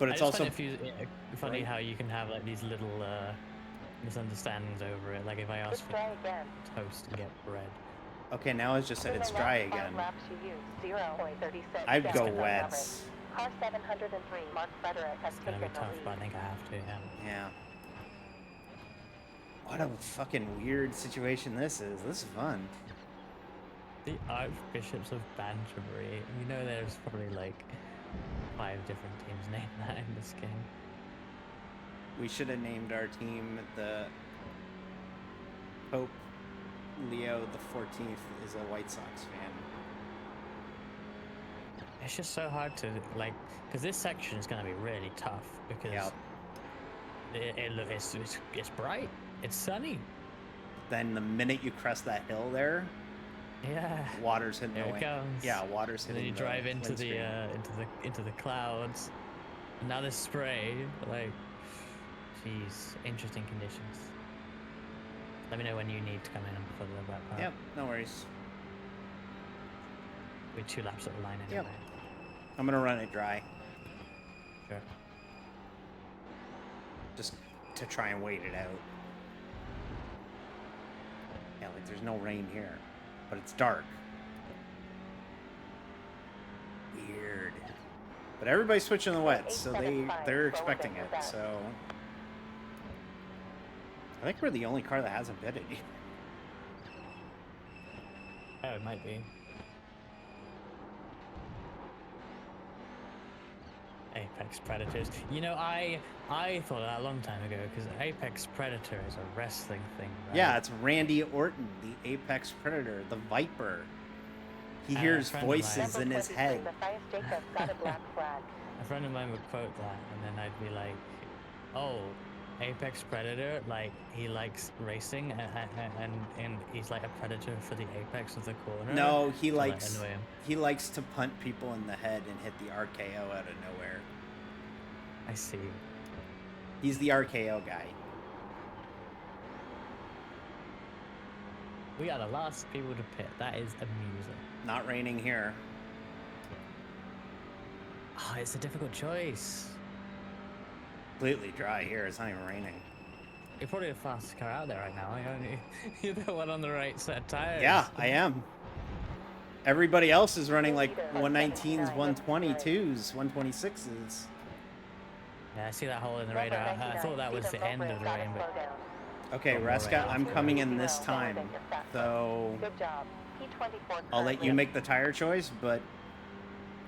but I it's just also find it funny right. how you can have like these little misunderstandings over it. Like if I ask It's for dry again. toast and get bread. okay. Now it's just that In it's the dry last 5 again. laps you used 0.36 I'd go seconds on wets. average. Car 703, Mark Frederick has It's gonna taken be the tough, but I lead. think I have to. Yeah. Yeah. What a fucking weird situation this is. This is fun. The Archbishops of Banterbury. You know, there's probably like 5 different teams named that in this game. We should have named our team the Pope Leo the 14th is a White Sox fan. It's just so hard to like, because this section is going to be really tough because Yeah. it's bright, it's sunny. Then the minute you crest that hill there, Yeah. water's hitting Here the it wind. comes. Yeah, water's And then hitting you drive the into the windscreen. into the clouds. And now there's spray. Like, jeez, interesting conditions. Let me know when you need to come in for the wet part. Yep, no worries. We're 2 laps at the line Yep. anyway. I'm gonna run it dry Sure. just to try and wait it out. Yeah, like there's no rain here, but it's dark. Weird. But everybody's switching the wets, so they're expecting it. So I think we're the only car that hasn't pitted. Oh, it might be. Apex Predators. You know, I thought that a long time ago because Apex Predator is a wrestling thing, right? Yeah, it's Randy Orton, the Apex Predator, the Viper. He hears friend of mine- voices in his head. Matthias Jacobs got a black flag. A friend of mine would quote that, and then I'd be like, "Oh, Apex Predator, like he likes racing, and he's like a predator for the apex of the corner." No, he to, like, likes annoy him. he likes to punt people in the head and hit the RKO out of nowhere. I see. He's the RKO guy. We are the last people to pit. That is amusing. Not raining here. Oh, it's a difficult choice. Completely dry here. It's not even raining. You're probably the fastest car out there right now, aren't you? You're the one on the right set of tires. Yeah, I am. Everybody else is running like 119s, 122s, 126s. Yeah, I see that hole in the radar. I thought that was the end of the rain, but Okay, One more Reska, round. I'm coming in this time. So Good job. P24 I'll let you make the tire choice, but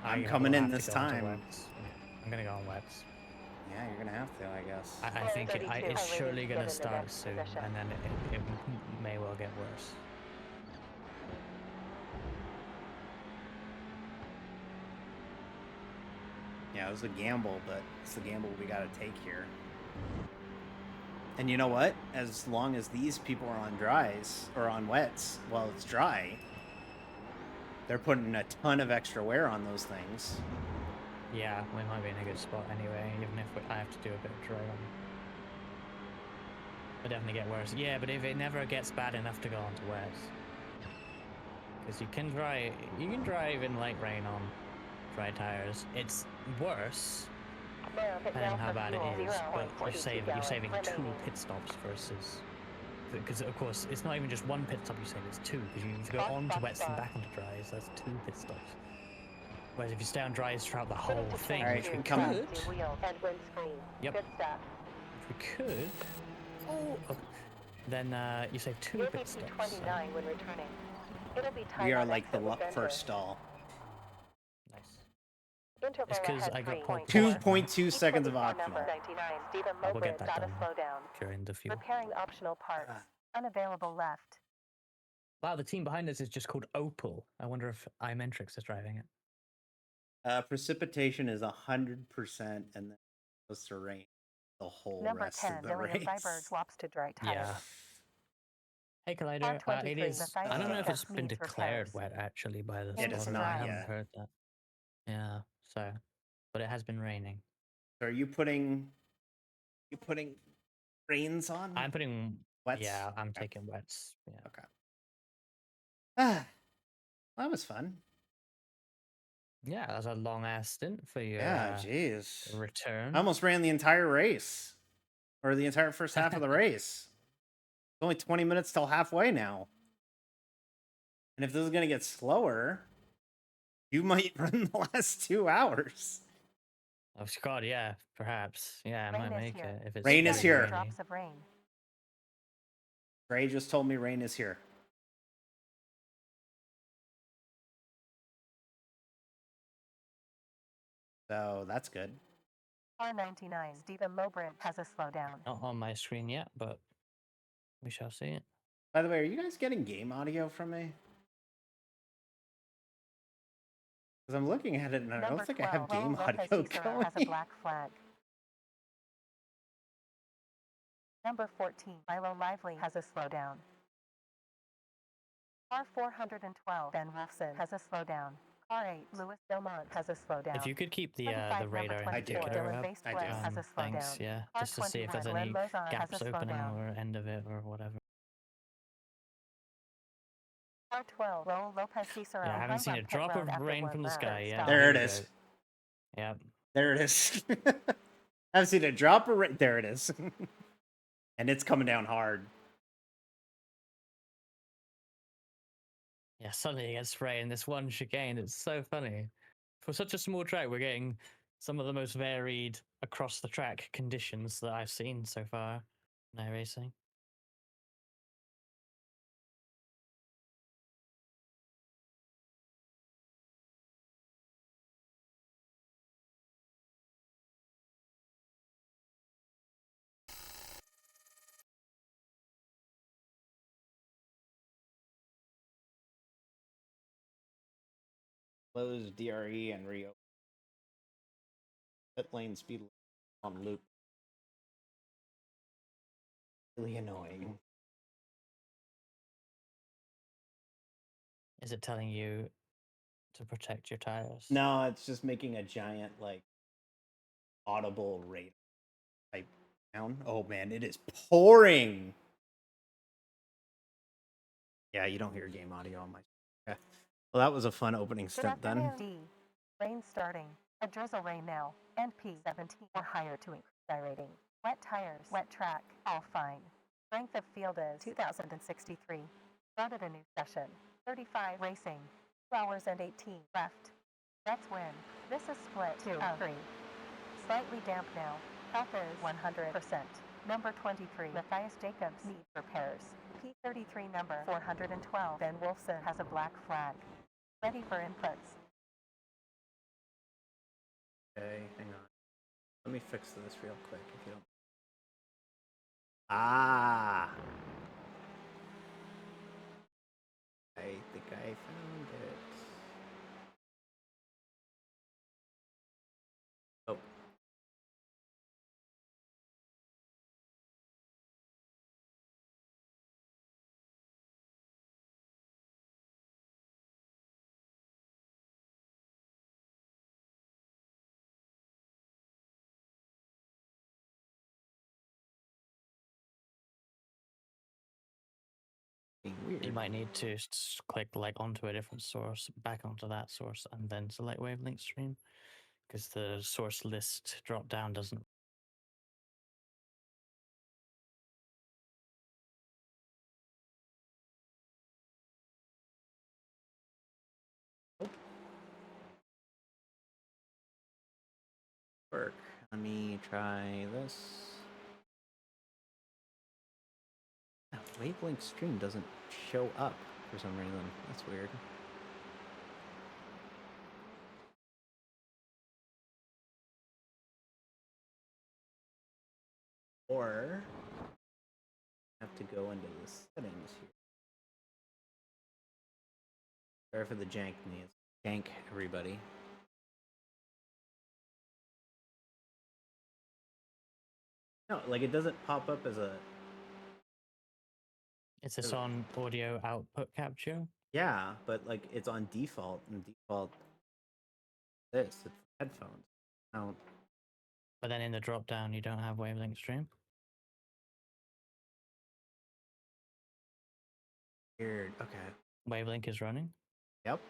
I'm I coming will in have to this go onto time. wets. I'm gonna go on wets. yeah, you're gonna have to, I guess. I think it's Highway surely to gonna get in the start next soon, position. and then it may well get worse. Yeah, it was a gamble, but it's the gamble we gotta take here. And you know what? As long as these people are on dries or on wets while it's dry, they're putting a ton of extra wear on those things. Yeah, we might be in a good spot anyway, even if I have to do a bit of driving. It'll definitely get worse. Yeah, but if it never gets bad enough to go onto wets, because you can drive in light rain on dry tires. It's worse depending on how bad it is, but you're saving 2 pit stops versus. Because of course it's not even just 1 pit stop you save, it's 2. Because you go on to wets and back onto dries, that's 2 pit stops. Whereas if you stay on dries throughout the whole thing, Alright, which we come on. could, Yep. Good stuff. which we could, then you save 2 You'll pit be stops. so- P29 when returning. It'll be tight We are on like the exit with Bender. first stall. Nice. Interval It's 'cause ahead I got 3.4. pole 2.2 seconds of P24 optional. number 99, Stephen We'll get Lowbridge that got a done slow down. during the fuel. Repairing optional parts. Unavailable left. Wow, the team behind us is just called Opal. I wonder if iMentrix is driving it. Precipitation is 100%, and then it's supposed to rain the whole Number rest 10, of the Zillion Viber race. swaps to dry tires. Yeah. Hey, Collider. It 23, is. I Matthias don't know if Jacobs it's been needs declared repairs. wet actually by the It is spotter. I not haven't yet. heard that. Yeah. So, but it has been raining. So are you putting rains on? I'm putting. Wets? Yeah, I'm Okay. taking wets. Yeah. Okay. Ah, that was fun. Yeah, that's a long ass stint for your Yeah, jeez. return. I almost ran the entire race, or the entire first half of the race. It's only 20 minutes till halfway now. And if this is going to get slower, you might run the last 2 hours. Oh God, yeah, perhaps. Yeah, I Rain might is make here. it if it's Rain is really here. rainy. Drops of rain. Gray just told me rain is here. So that's good. R99, Stephen Lowbridge has a slowdown. Not on my screen yet, but we shall see it. By the way, are you guys getting game audio from me? Because I'm looking at it and I Number don't think 12, I have game Raul Lopez audio Cesar going. has a black flag. Number 14, Milo Lively has a slowdown. R412, Ben Wolfson has a slowdown. R8, Louis Delmont has a slowdown. If you could keep the 25, radar number 24, indicator Dylan up, Baseplay has a thanks. slowdown. Yeah, just to see if there's R21, any Glenn Lozon has gaps a opening slowdown. or end of it or whatever. R12, Raul Lopez Cesar. Yeah, I haven't seen a drop of rain from the sky yet. There it we is. go. Yep. There it is. I haven't seen a drop of rain. There it is. And it's coming down hard. Yeah, suddenly it gets rain. This one chicane, it's so funny. For such a small track, we're getting some of the most varied across the track conditions that I've seen so far in iRacing. Close DRE and reopen. Pit lane speed on loop. Really annoying. Is it telling you to protect your tires? No, it's just making a giant, like, audible rate type down. Oh man, it is pouring. Yeah, you don't hear game audio on my. Okay. Well, that was a fun opening Good stint then. afternoon, D. Rain starting. A drizzle rain now. NP17 or higher to increase rating. Wet tires. Wet track. All fine. Strength of field is 2,063. Started a new session. 35 racing. 2 hours and 18 left. Let's win. This is split 2 of 3. Slightly damp now. Health is 100%. Number 23, Matthias Jacobs needs repairs. P33 number 412, Ben Wolfson has a black flag. Ready for inputs. Okay, hang on. Let me fix this real quick if you don't. Ah. I think I found it. Oh. Weird. You might need to click like onto a different source, back onto that source, and then select wavelength stream, because the source list drop down doesn't. Work. Let me try this. Oh, wavelength stream doesn't show up for some reason. That's weird. Or I have to go into the settings here. Sorry for the jank news. Jank, everybody. No, like it doesn't pop up as a. Is this on audio output capture? Yeah, but like it's on default, and default. It's headphones. I don't. But then in the drop down, you don't have wavelength stream. Weird. Okay. Wavelength is running. Yep.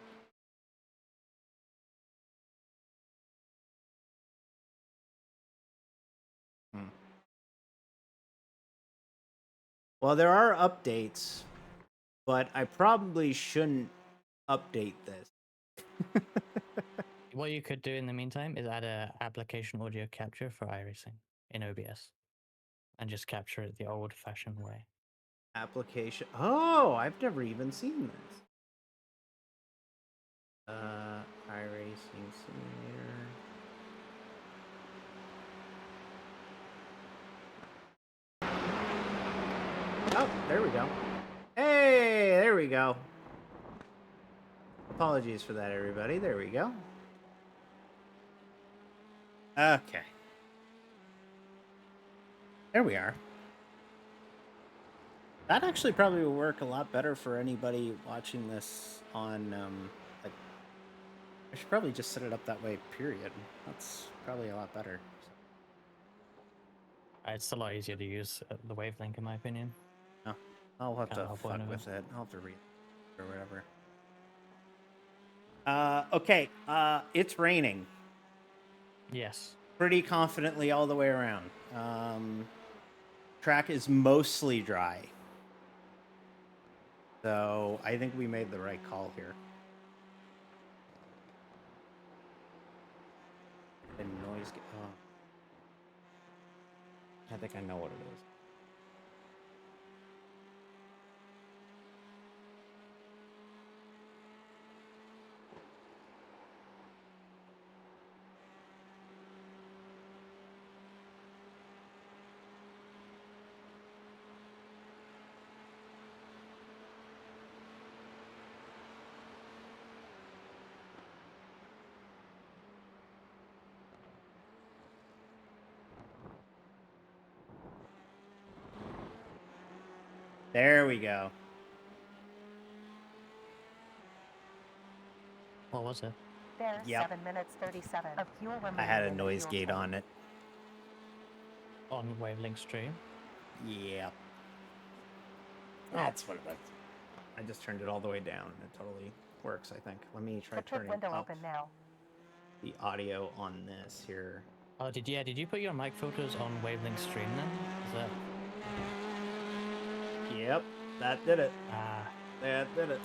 Hmm. Well, there are updates, but I probably shouldn't update this. What you could do in the meantime is add a application audio capture for iRacing in OBS, and just capture it the old-fashioned way. Application. Oh, I've never even seen this. iRacing simulator. Oh, there we go. Hey, there we go. Apologies for that, everybody. There we go. Okay. There we are. That actually probably will work a lot better for anybody watching this on, like, I should probably just set it up that way, period. That's probably a lot better. It's a lot easier to use the wavelength, in my opinion. No, I'll have Can't to help fuck one of with them. it. I'll have to read or whatever. Okay, it's raining. Yes. Pretty confidently all the way around. Track is mostly dry. So I think we made the right call here. The noise. Oh. I think I know what it is. There we go. What was it? There's Yep. 7 minutes 37 of fuel remaining. I had a in the noise fuel gate tank. on it. On wavelength stream? Yeah. That's what it was. I just turned it all the way down. It totally works, I think. Let me try The pit turning window up open now. the audio on this here. Oh, did you put your mic filters on wavelength stream then? Is that Yep, that did it. ah? That did it.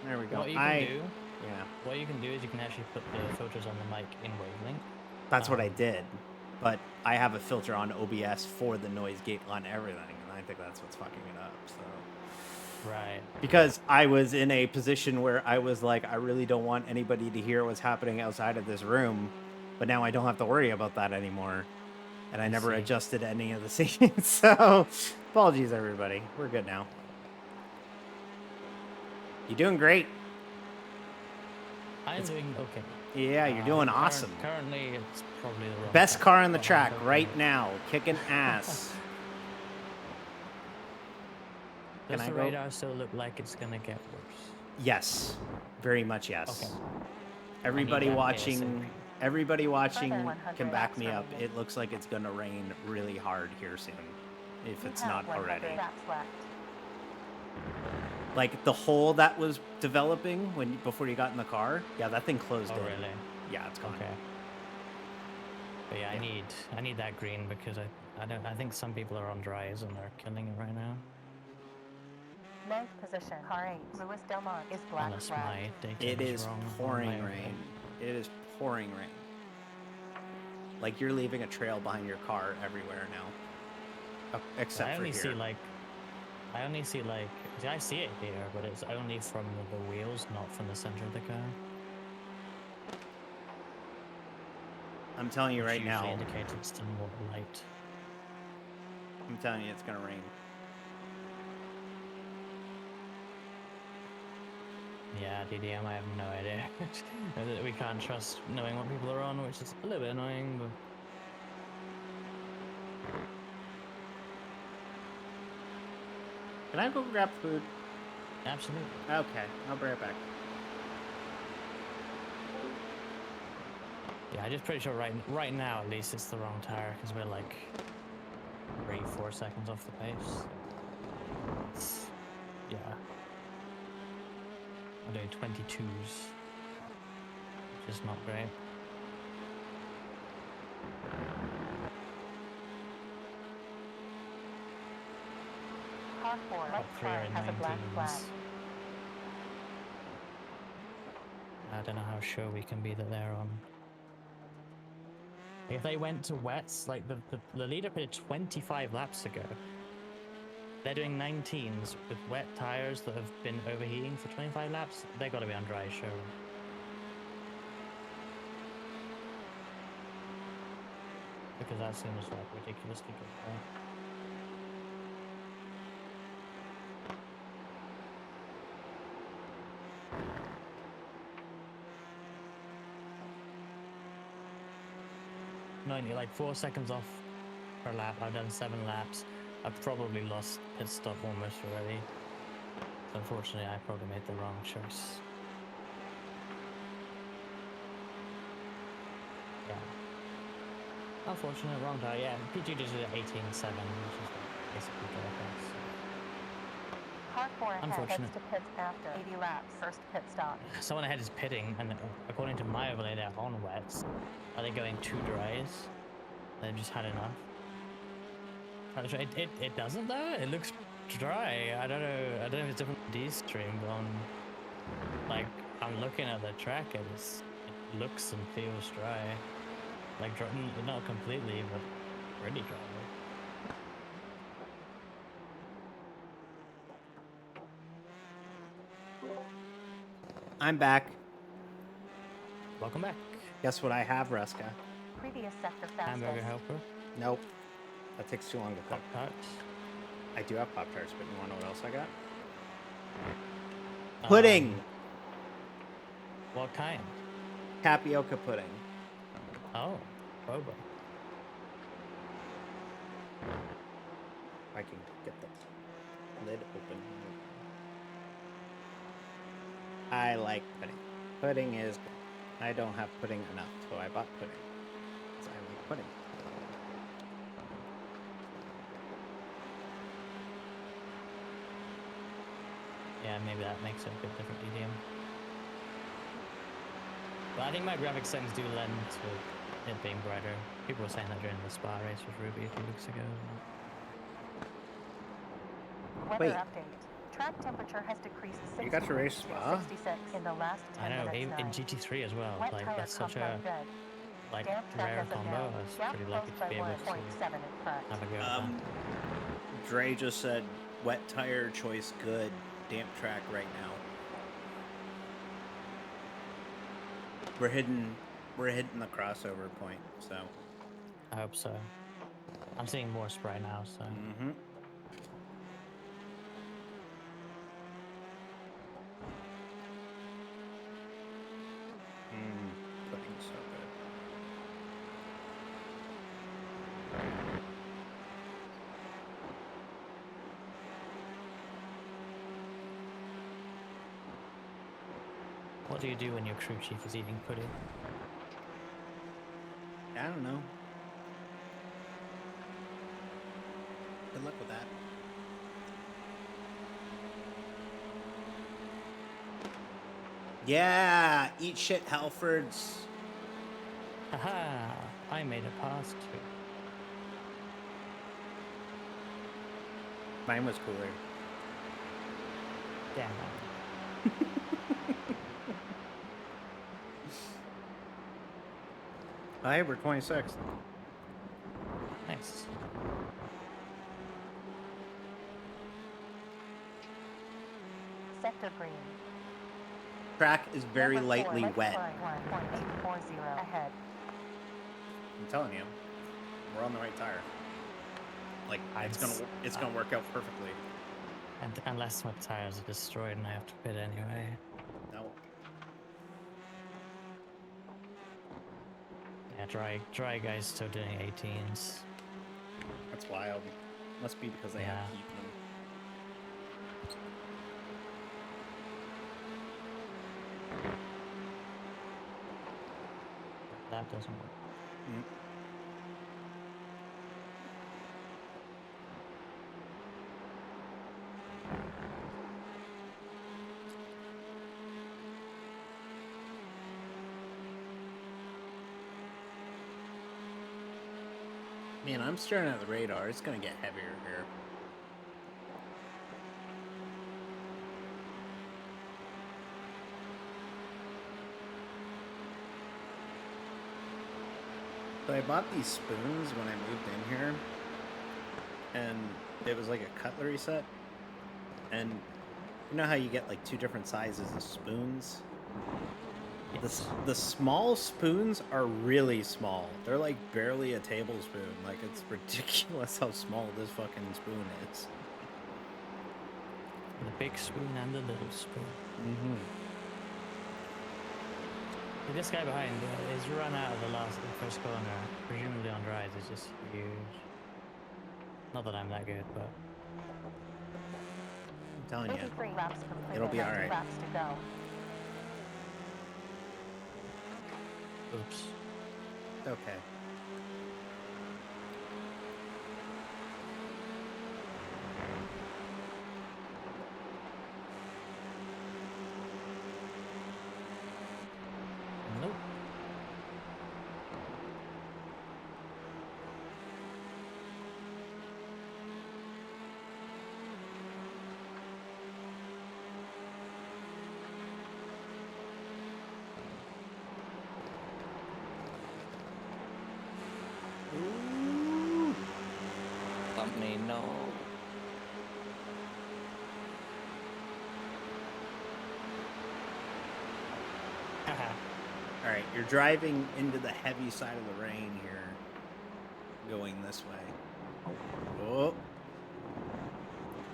There we go. What you can do? Yeah, What you can do is you can actually put the filters on the mic in wavelength. that's what I did. But I have a filter on OBS for the noise gate on everything, and I think that's what's fucking it up. So. Right. Because I was in a position where I was like, I really don't want anybody to hear what's happening outside of this room, but now I don't have to worry about that anymore. And I never see. adjusted any of the settings. So, apologies, everybody. We're good now. You're doing great. I'm doing okay. Yeah, you're doing awesome. Currently, it's probably the wrong Best car on the but I'm track hoping right it- now, kicking ass. Does Can I the go? radar still look like it's gonna get worse? Yes, very much yes. Okay. Everybody that watching, ASAP. everybody watching Further 100 can back laps me up. remaining. It looks like it's gonna rain really hard here soon, if You it's have not 100 already. laps left. Like the hole that was developing before you got in the car, yeah, that thing closed Oh in. really? Yeah, it's gone. Okay. But yeah, Yeah. I need that green because I think some people are on dries and they're killing it right now. 9th position, car 8, Luis Delmont is black Unless flag. my data It is is wrong. on pouring my rain. overhead. It is pouring rain. Like you're leaving a trail behind your car everywhere now, except I for only here. see like, see, I see it here, but it's only from the wheels, not from the center of the car. I'm telling you which right usually now. indicates it's still more light. I'm telling you, it's gonna rain. Yeah, DDM, I have no idea. We can't trust knowing what people are on, which is a little bit annoying, but Can I go grab food? absolutely. Okay, I'll be right back. Yeah, I'm just pretty sure right now at least it's the wrong tire because we're like 3-4 seconds off the pace. It's, yeah. I'm doing 22s, which is not great. Car 4, Top right 3 are tire in has a black flag. 19s. I don't know how sure we can be that they're on. If they went to wets, like the leader pitted 25 laps ago. They're doing 19s with wet tires that have been overheating for 25 laps. They got to be on dry, sure. Because that seems like ridiculously good. Right? No, you're like 4 seconds off per lap. I've done 7 laps. I've probably lost pit stop almost already. So unfortunately, I probably made the wrong choice. Yeah. Unfortunate, wrong tire. Yeah, P2 just did 18.7, which is basically dropouts. Car 4 ahead heads Unfortunate. to pits after 80 laps. First pit stop. Someone ahead is pitting, and according to my overlay, they're on wets. Are they going 2 dries? They've just had enough. It doesn't though. It looks dry. I don't know. I don't know if it's different from D stream, but on like I'm looking at the track, and it looks and feels dry. Like not completely, but pretty dry. I'm back. Welcome back, Guess what I have, Ruska? Previous sector hamburger fastest. helper. Nope. That takes too long to cook. Pop tarts. I do have Pop Tarts, but you want to know what else I got? Pudding! What kind? Tapioca pudding. Oh, boba. If I can get the lid open. I like pudding. Pudding is good. I don't have pudding enough, so I bought pudding. So I like pudding. Yeah, maybe that makes it a bit different DDM. But I think my graphics settings do lend to it being brighter. People were saying that during the Spa race with Ruby a few weeks ago. Weather Wait. update. Track temperature has decreased 6 You got to race degrees Spa? to 66 in the last 10 I know, minutes. in 9. GT3 as well. Wet Like tire that's such a compound red. like Damp track rare as of combo. now. I was Gap pretty close lucky to by be able 1.7 to in front. have a go at that. Dre just said wet tire choice good. Damp track right now. We're hitting the crossover point, so. I hope so. I'm seeing more spray now, so Mm-hmm. Pudding's so good. what do you do when your crew chief is eating pudding? I don't know. Good luck with that. Yeah, eat shit, Halfords. Haha! I made a pass too. Mine was cooler. Damn. Hi, we're 26th. Nice. Sector green. Track is very Number 4, lightly right wet. flag 1.840 ahead. I'm telling you, we're on the right tire. Like it's gonna work out perfectly. And unless my tires are destroyed and I have to pit anyway. Yeah, dry guys still doing 18s. That's wild. Must be because they Yeah. have heat in them. That doesn't work. Mm. Man, I'm staring at the radar. It's gonna get heavier here. So I bought these spoons when I moved in here, and it was like a cutlery set. And you know how you get like 2 different sizes of spoons? The small spoons are really small. They're like barely a tablespoon. Like, it's ridiculous how small this fucking spoon is. The big spoon and the little spoon. Mm-hmm. This guy behind is run out of the first corner, presumably on dries, is just huge. Not that I'm that good, but I'm telling you. 23 laps completed. It'll be 90 alright. laps to go. oops. Okay. Nope. Ooh. Let me know. Haha. Alright, you're driving into the heavy side of the rain here. Going this way. Oh.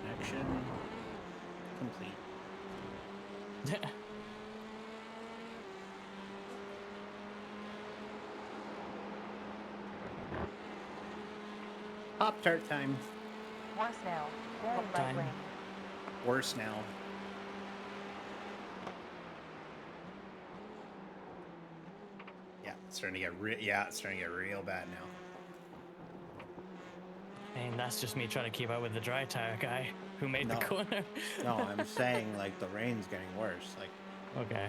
Connection complete. Pop-Tart time. Worse now. Very Pop light time. rain. Worse now. Yeah, it's starting to get it's starting to get real bad now. And that's just me trying to keep up with the dry tire guy who made No. the corner. No, I'm saying like the rain's getting worse. Like, Okay.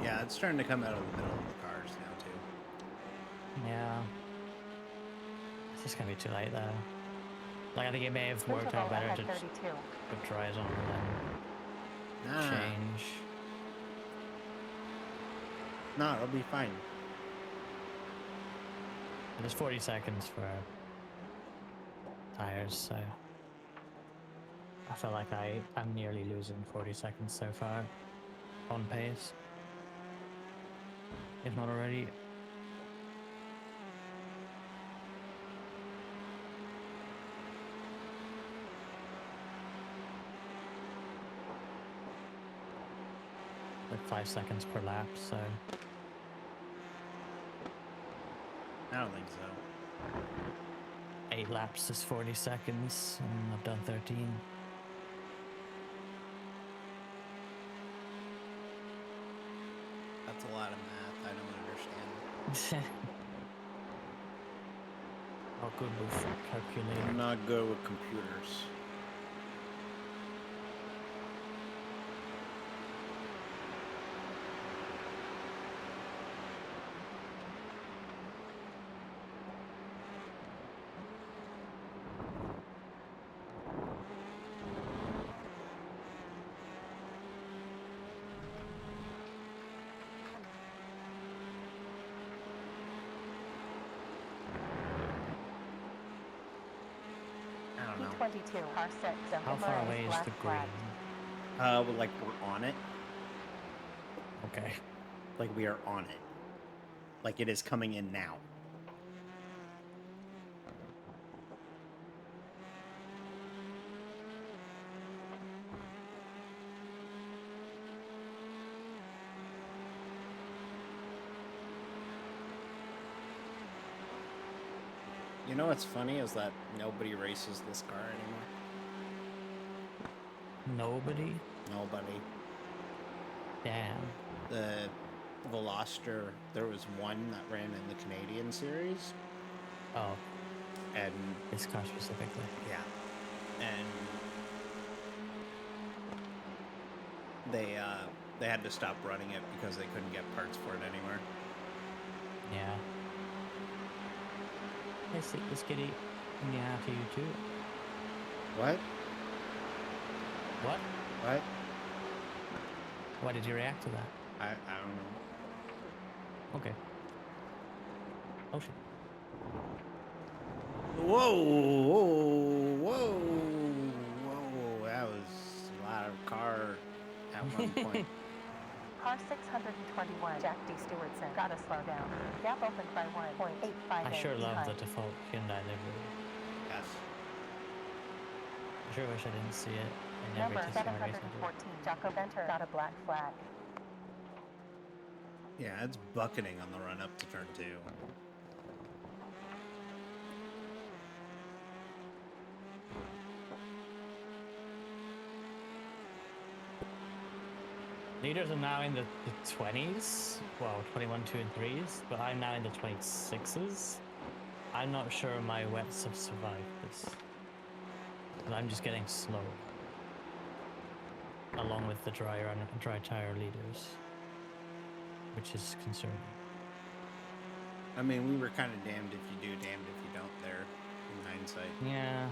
yeah, it's starting to come out of the middle of the cars now too. Yeah. It's just gonna be too late though. Like, I think it may have worked Interval out better ahead to just 32. put dries on and then Nah, change. no, it'll be fine. And there's 40 seconds for tires, so I feel like I'm nearly losing 40 seconds so far on pace. If not already. Like 5 seconds per lap, so I don't think so. 8 laps is 40 seconds, and I've done 13. That's a lot of math. I don't understand. Not good with calculating. I'm not good with computers. 22, car 6, How far Mirai away is black the flag. green? Well, like we're on it. Okay. Like we are on it. Like it is coming in now. You know what's funny is that nobody races this car anymore. Nobody? Nobody. Damn. The Veloster, there was one that ran in the Canadian series, Oh, and this car specifically. yeah, and they had to stop running it because they couldn't get parts for it anywhere. Yeah. Hey, see this kitty. Yeah, to you too. What? What? What? Why did you react to that? I don't know. Okay. Oh shit. Whoa, whoa, whoa, whoa! That was a lot of car at one point. Car 621, Jack D. Stewartson, gotta slow down. Gap opened by 1.858 I sure love the behind. default Hyundai livery. Yes. I sure wish I didn't see it in every Number TCR race I 714, Jaco Venter, got a black flag. Yeah, it's bucketing on the run up to turn 2. Leaders are now in the 20s. Well, 21, 2, and 3s, but I'm now in the 26s. I'm not sure my wets have survived this. But I'm just getting slow. Along with the dry tire leaders. Which is concerning. I mean, we were kind of damned if you do, damned if you don't there, in hindsight. Yeah.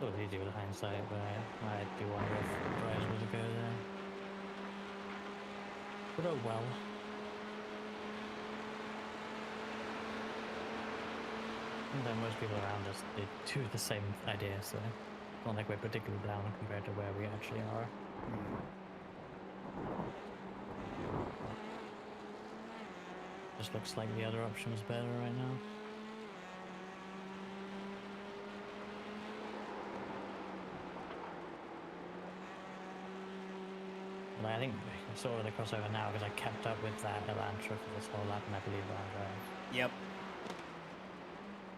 It was easy with hindsight, but I do wonder if drivers would go there. But oh well. And then most people around us, they do the same idea, so it's not like we're particularly down compared to where we actually are. Just looks like the other option is better right now. But I think I saw the crossover now because I kept up with that Elantra for this whole lap, and I believe that right. Yep.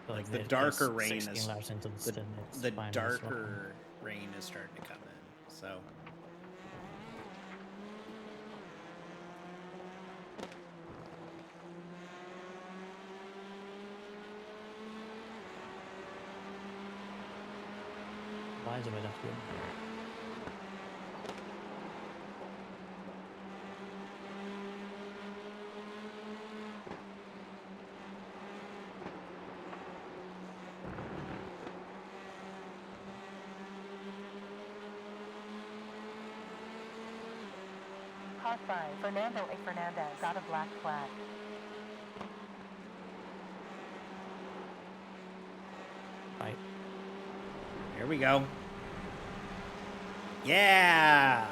So Like the it's darker rain 16 is laps into the stint, it's the finally darker rain is starting to come in. So Why is it with us good? Car 5, Fernando A. Fernandez, got a black flag. Right. here we go. Yeah.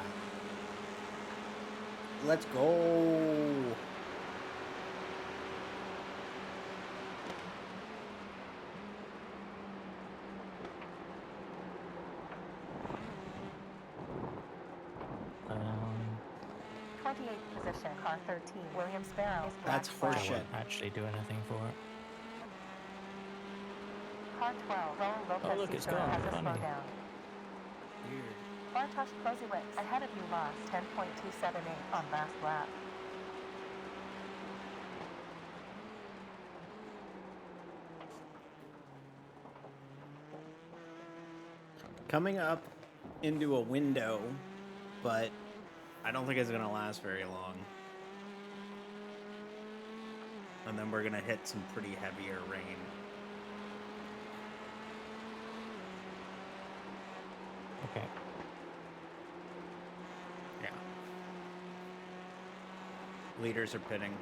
Let's go. Um, 28th position, car 13, William Sparrow, black That's flag. I horseshit. won't actually do anything for it. Car 12, Raul Lopez look, it's Cicero gone. has a Funny. slowdown. Weird. Bartosz Koziewicz, ahead of you, lost 10.278 on last lap. Coming up into a window, but I don't think it's going to last very long. And then we're going to hit some pretty heavier rain. Okay. Yeah. Leaders are pitting.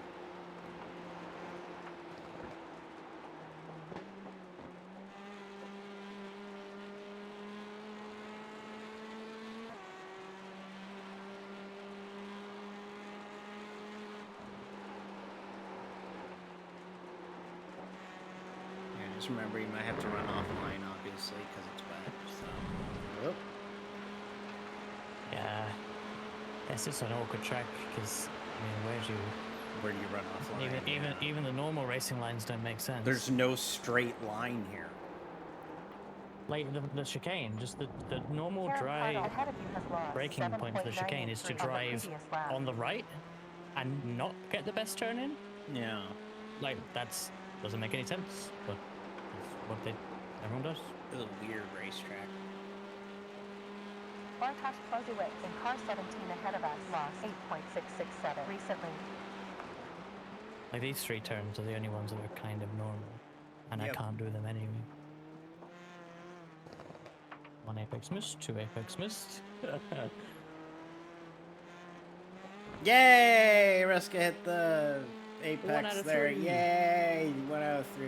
Just remember, you might have to run offline, obviously, because it's wet. So, whoop. Yeah. It's just an awkward track because, I mean, Where do you run offline? even the normal racing lines don't make sense. There's no straight line here. Like the chicane, just the normal Karen dry Cardle ahead of you has lost braking point for the chicane is to 7.983 on the drive previous lap. on the right and not get the best turn in. Yeah. Like doesn't make any sense, but that's what everyone does. It's a weird racetrack. Bartosz Kloziewicz in car 17 ahead of us lost 8.667 recently. Like these 3 turns are the only ones that are kind of normal, and Yep. I can't do them anyway. 1 apex missed, 2 apex missed. Yay! Ruska hit the 1 apex out of there. 3. Yay! 1 out of 3.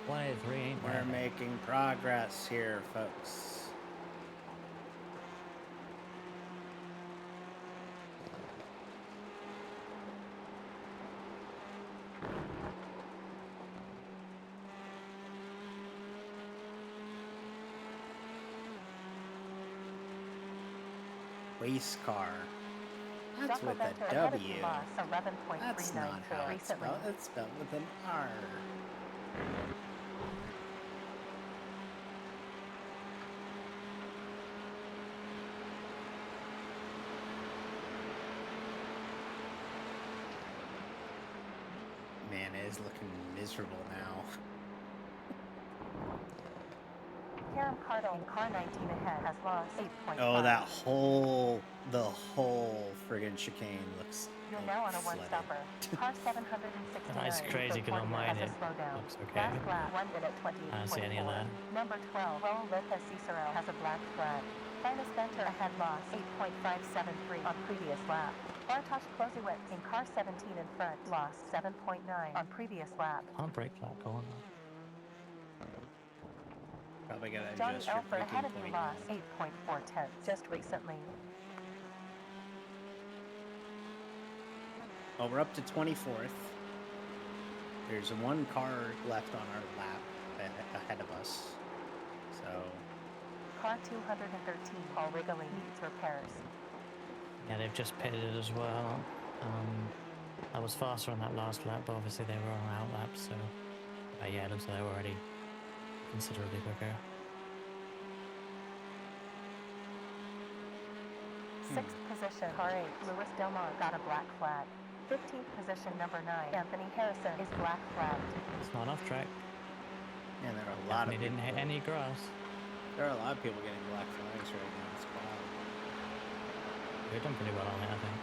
1 out of 3 ain't We're bad. making progress here, folks. Race car. That's Jocko with Venter a ahead of you W. lost That's not how 11.394 it's recently. spelled. It's spelled with an R. Man, it is looking miserable now. Karen Cardle in car 19 ahead has lost 8.5. Oh, the whole friggin' chicane looks. You're now on a flooded. one-stopper. Car 769. That's crazy because on mine it looks okay. Last lap, 1 minute 20. I don't see any of that. Number 12, Raul Lopez Cicero has a black flag. Linus Venter ahead lost 8.573 on previous lap. Bartosz Kloziewicz in car 17 in front lost 7.9 on previous lap. Can't break that corner. Probably gotta Johnny adjust your Elford ahead of braking you point. lost 8.4 tenths just recently. Well, we're up to 24th. There's 1 car left on our lap ahead of us. So, Car 213, Paul Wrigley needs repairs. Yeah, they've just pitted as well. I was faster on that last lap, but obviously they were on out laps, so yeah, it looks like they were already considerably quicker. 6th position, car 8, Louis Delmar got a black flag. 15th position, number 9, Anthony Harrison is black flagged. It's not off track. and there are a lot of Definitely people. didn't hit any grass. There are a lot of people getting black flags right now. It's wild. They've done pretty well on it, I think.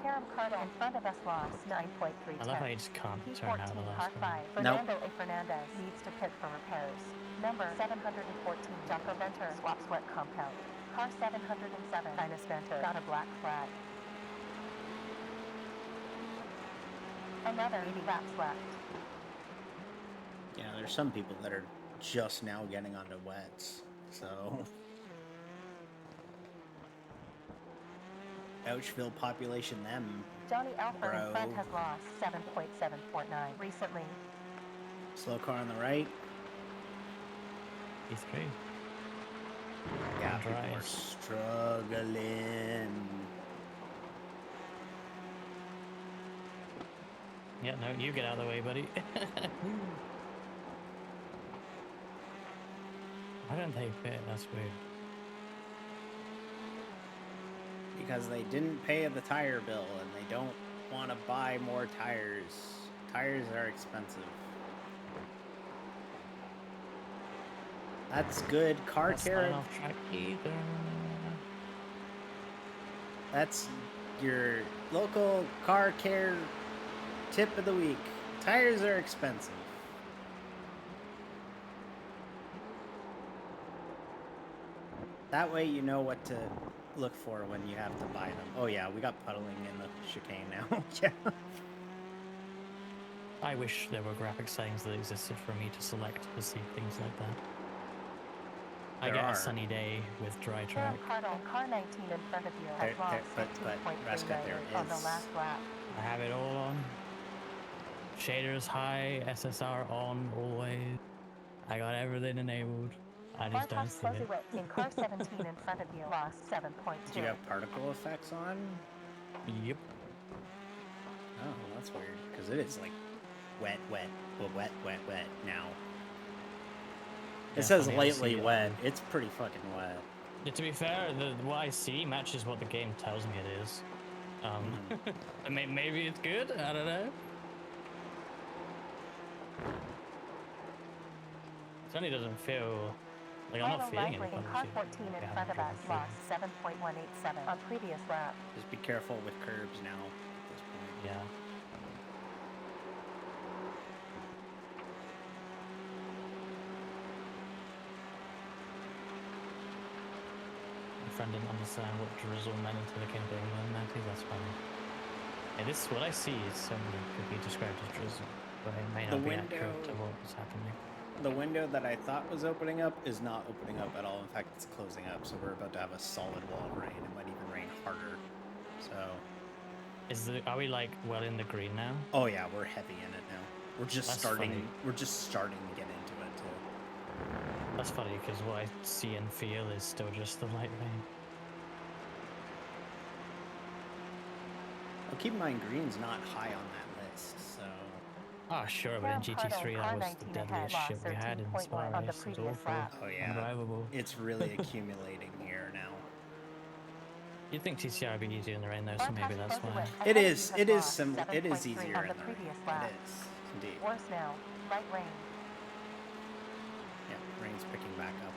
Karam Carter in front of us lost 9.3 I love how you tenths. just can't P14, turn out of the car last 5, one. Fernando A. Fernandez needs to pit for repairs. Number 714, Jocko Venter swaps wet compound. Car 707, Linus Venter got a black flag. Another 80 laps left. Yeah, there's some people that are just now getting onto wets. So, Ouchville population them. Johnny Alford in front Bro. has lost 7.749 recently. Slow car on the right. P3. Yeah, people are Drive. struggling. Yeah, no, you get out of the way, buddy. Why don't they pit? That's weird. Because they didn't pay the tire bill and they don't want to buy more tires. Tires are expensive. That's good. Car That's not care. off track either. That's your local car care tip of the week. Tires are expensive. That way you know what to look for when you have to buy them. Oh yeah, we got puddling in the chicane now. Yeah. I wish there were graphic settings that existed for me to select to see things like that. I There get are. a sunny day with dry Karen track. Cardle and car 19 in front of you There- have lost but 15.398 Rascal, there on the is. last lap. I have it all on. Shaders high, SSR on always. I got everything enabled. I just don't see it. In car 17 in front of you lost 7.2. Do you have particle effects on? Yep. Oh, that's weird. Because it is like wet now. It Yeah, says funny, I lightly see, wet. It's pretty fucking wet. Yeah, to be fair, what I see matches what the game tells me it is. Maybe it's good. I don't know. It certainly doesn't feel like I'm not feeling any in car potency. 14 in I front haven't of us driven lost 7.187 on previous lap. Just be careful with curbs now at this point. Yeah. My friend didn't understand what drizzle meant until it came to England. I think that's funny. Yeah, this what I see is certainly could be described as drizzle, but it may not be accurate to what was happening. The window that I thought was opening up is not opening up at all. In fact, it's closing up. So we're about to have a solid wall of rain. It might even rain harder. So. Are we like well in the green now? Oh yeah, we're heavy in it now. We're just That's starting. funny. We're just starting to get into it too. That's funny because what I see and feel is still just the light rain. Well, keep in mind, green's not high on that list. So. Ah, sure, but in GT3 that was the deadliest shit we had in Spa on the race. It was previous awful, lap. Oh yeah. undrivable. It's really accumulating here now. You'd think TCR would be easier in the rain though, so maybe that's why. It is. It is similar. It is easier on in the the rain. previous lap. It is indeed. Worse now, light rain. Yeah, rain's picking back up.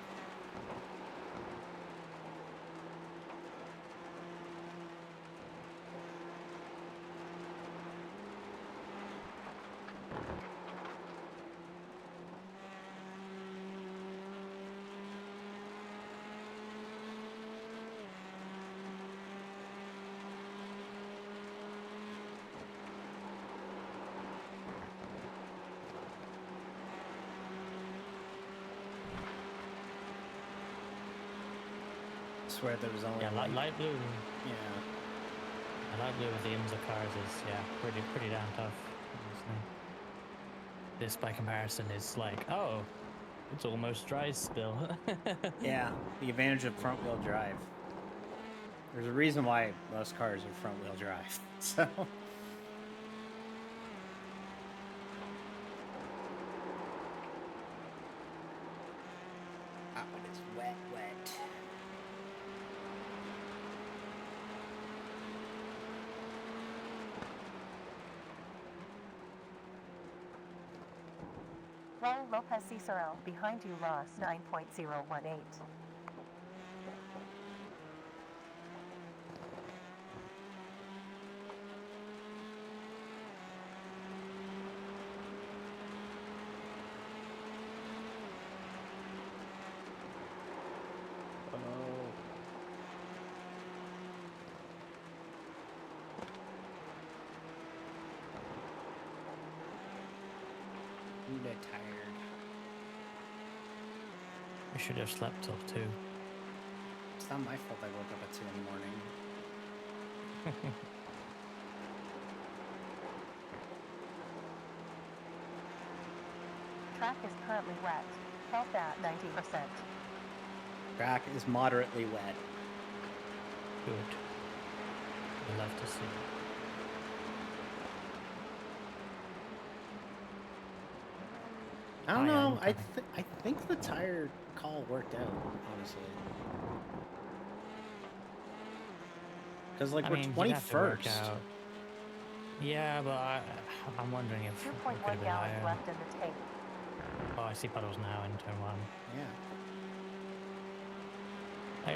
I swear there was only Yeah, light blue. Yeah. Light blue with the IMSA cars is pretty damn tough. Honestly. This by comparison is like, oh, it's almost dry still. Yeah, the advantage of front wheel drive. There's a reason why most cars are front wheel drive. So. Oh, it is wet. Raul Lopez Cicero behind you lost 9.018. I'm tired. We should have slept till 2. It's not my fault I woke up at 2 in the morning. Track is currently wet. Health at 90%. Track is moderately wet. Good. I love to see. I don't I am know. I coming. think the tire call worked out, honestly. Because like I we're mean, you'd have to work 21st. out. Yeah, but I'm wondering if it could 2.1 have been gallons higher. left in the tank. Oh, I see puddles now in turn 1. Yeah.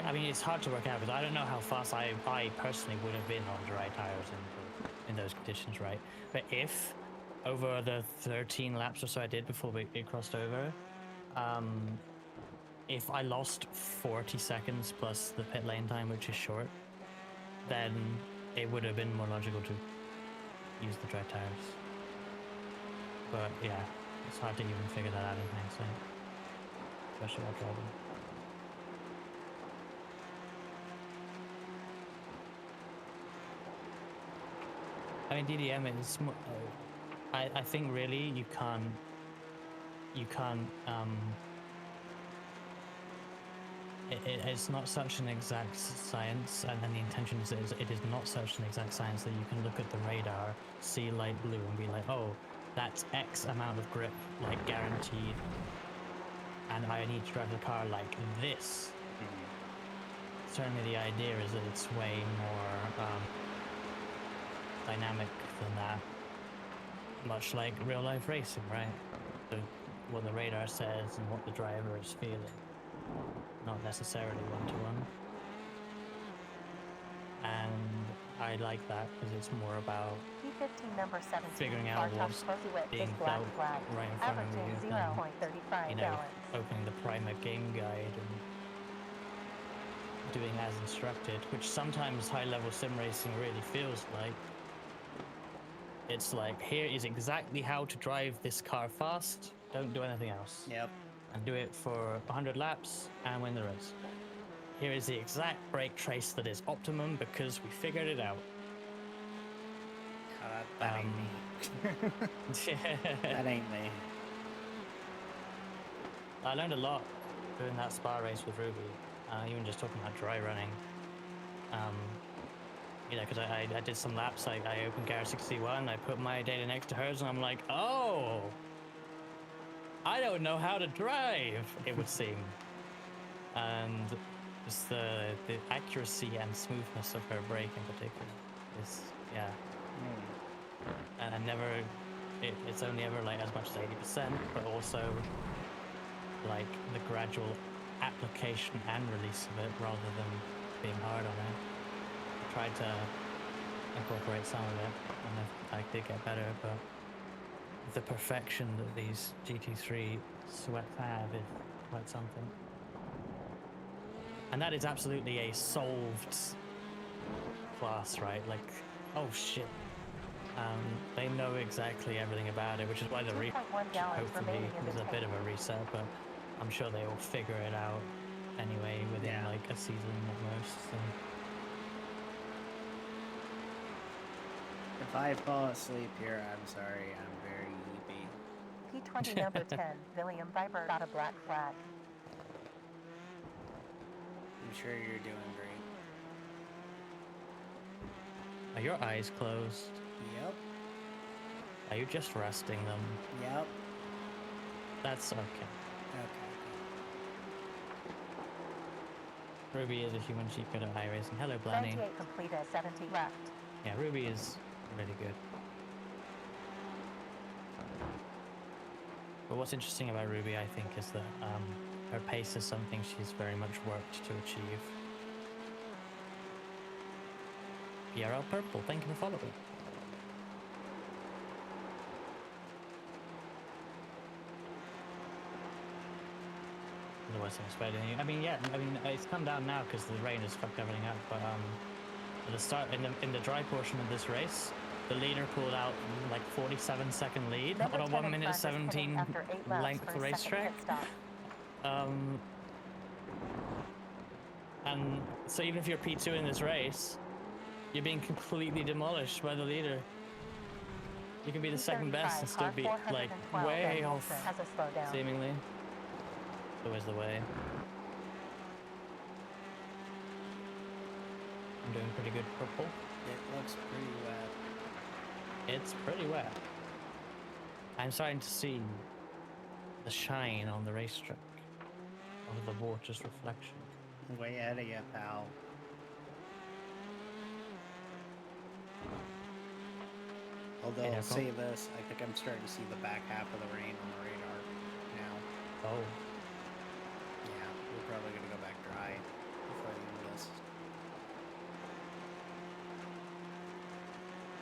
I mean, it's hard to work out because I don't know how fast I personally would have been on dry tires in those conditions, right? But if over the 13 laps or so I did before it crossed over, if I lost 40 seconds plus the pit lane time, which is short, then it would have been more logical to use the dry tires. But yeah, it's hard to even figure that out in hindsight, especially while driving. I mean, DDM is. I think really you can't. It's not such an exact science, and the intention is it is not such an exact science that you can look at the radar, see light blue, and be like, oh, that's X amount of grip, like guaranteed, and I need to drive the car like this. Certainly, the idea is that it's way more dynamic than that. Much like real life racing, right? What the radar says and what the driver is feeling. Not necessarily one-to-one. And I like that because it's more about P15 number 17. figuring out what's being black felt flag, right in front of averaging you than, 0.35 you know, gallons. opening the Primer game guide and doing as instructed, which sometimes high-level sim racing really feels like. It's like, here is exactly how to drive this car fast, don't do anything else. Yep. And do it for 100 laps and win the race. Here is the exact brake trace that is optimum because we figured it out. That ain't me. That ain't me. I learned a lot doing that spa race with Ruby, even just talking about dry running. You know, because I did some laps, I opened Gar 61, I put my data next to hers, and I'm like, oh, I don't know how to drive, it would seem. And just the accuracy and smoothness of her brake in particular is, yeah. And I never, it's only ever like as much as 80%, but also like the gradual application and release of it rather than being hard on it. I tried to incorporate some of it and I did get better, but the perfection that these GT3 sweats have is quite something. And that is absolutely a solved class, right? Like, oh shit. They know exactly everything about it, which is why the hopefully is a bit of a reset, but I'm sure they will figure it out anyway within like a season at most. So. If I fall asleep here, I'm sorry, I'm very sleepy. P20 number 10, William Viper got a black flag. I'm sure you're doing great. Are your eyes closed? Yep. Are you just resting them? Yep. That's okay. Okay. Ruby is a human sheep good at iRacing. Hello, Blanny. 98 completed, 70 left. Yeah, Ruby is really good. But what's interesting about Ruby, I think, is that her pace is something she's very much worked to achieve. PRL Purple, thank you for following. The worst thing expected. I mean, yeah, I mean, it's come down now because the rain has fucked everything up. But at the start, in the dry portion of this race, the leader pulled out like 47-second lead on a 1 minute 17 length racetrack. And so even if you're P2 in this race, you're being completely demolished by the leader. You can be the second best and still be like way off, seemingly. Always the way. I'm doing pretty good purple. It looks pretty wet. It's pretty wet. I'm starting to see the shine on the racetrack of the water's reflection. Way ahead of you, pal. Although, I'll say this, I think I'm starting to see the back half of the rain on the radar now. Oh. Yeah, we're probably going to go back dry before the end of this.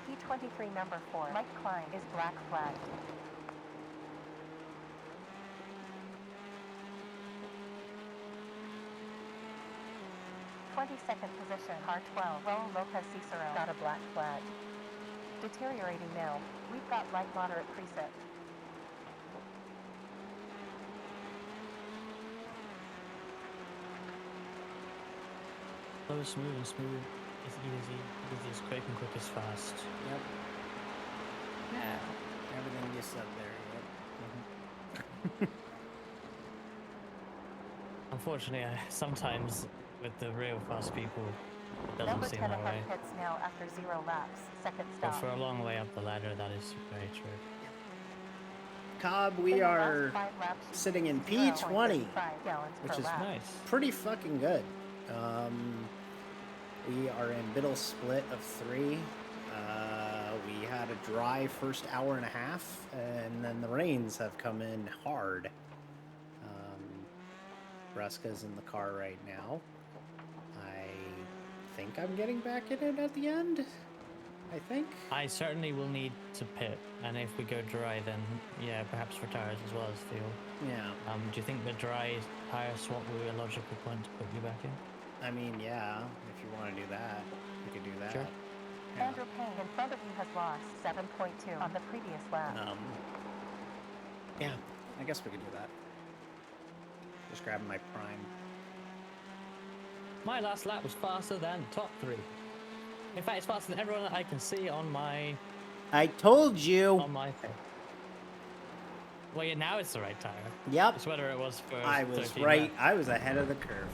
P23 number 4, Mike Klein is black flagged. Second position, R12, Raul Lopez Cicero got a black flag. Deteriorating now. We've got light moderate preset. Slow is smooth and smooth is easy. Easy is quick and quick is fast. Yep. Yeah. Everything you said there. Yep. Unfortunately, sometimes with the real fast people, it doesn't Number seem 10 that ahead way. pits now after 0 laps. Second But stop. for a long way up the ladder, that is very true. Cobb, In we the last are 5 laps, you sitting in used P20, 0.35 gallons which per is lap. Nice. pretty fucking good. We are in middle split of 3. We had a dry first hour and a half, and then the rains have come in hard. Breska's in the car right now. I think I'm getting back in it at the end. I think. I certainly will need to pit, and if we go dry, then yeah, perhaps for tires as well as fuel. Yeah. Do you think the dry tire swap will be a logical point to put you back in? I mean, yeah. If you want to do that, we could do that. Sure. Yeah. Andrew Payne in front of you has lost 7.2 on the previous lap. Yeah. I guess we could do that. Just grabbing my prime. My last lap was faster than top 3. In fact, it's faster than everyone that I can see on my I told you. thing. Well, yeah, now it's the right tire. Yep. It's whether it was for I was 13 right. laps. I was ahead of the curve.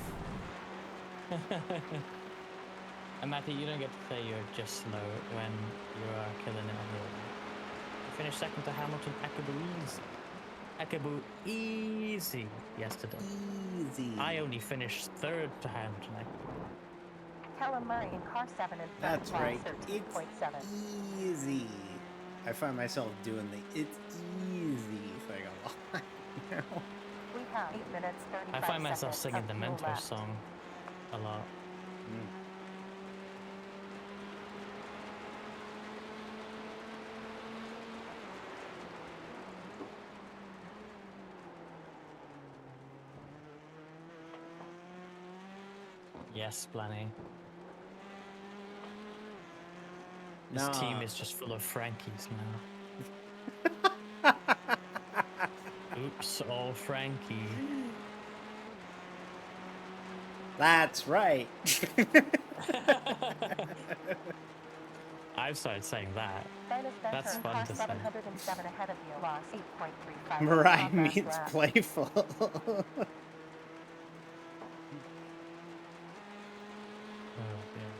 And Matthew, you don't get to say you're just slow when you are killing it on the road. You finished second to Hamilton, Akabu easy yesterday. Easy. I only finished third to Hamilton. Callum Murray in car 7 in front That's of right. 13.7. It's easy. I find myself doing the "it's easy" thing a lot. You know? We have 8 minutes 35 I find myself seconds singing of the fuel Mentor left. song a lot. Yes, Blanny. This team Nah. is just full of Frankies now. Oops, all Frankie. That's right. I've started saying that. Dennis Venter That's in fun car to say. 707 ahead of you, lost 8.35 Mirai on last means lap. playful. Oh, dear.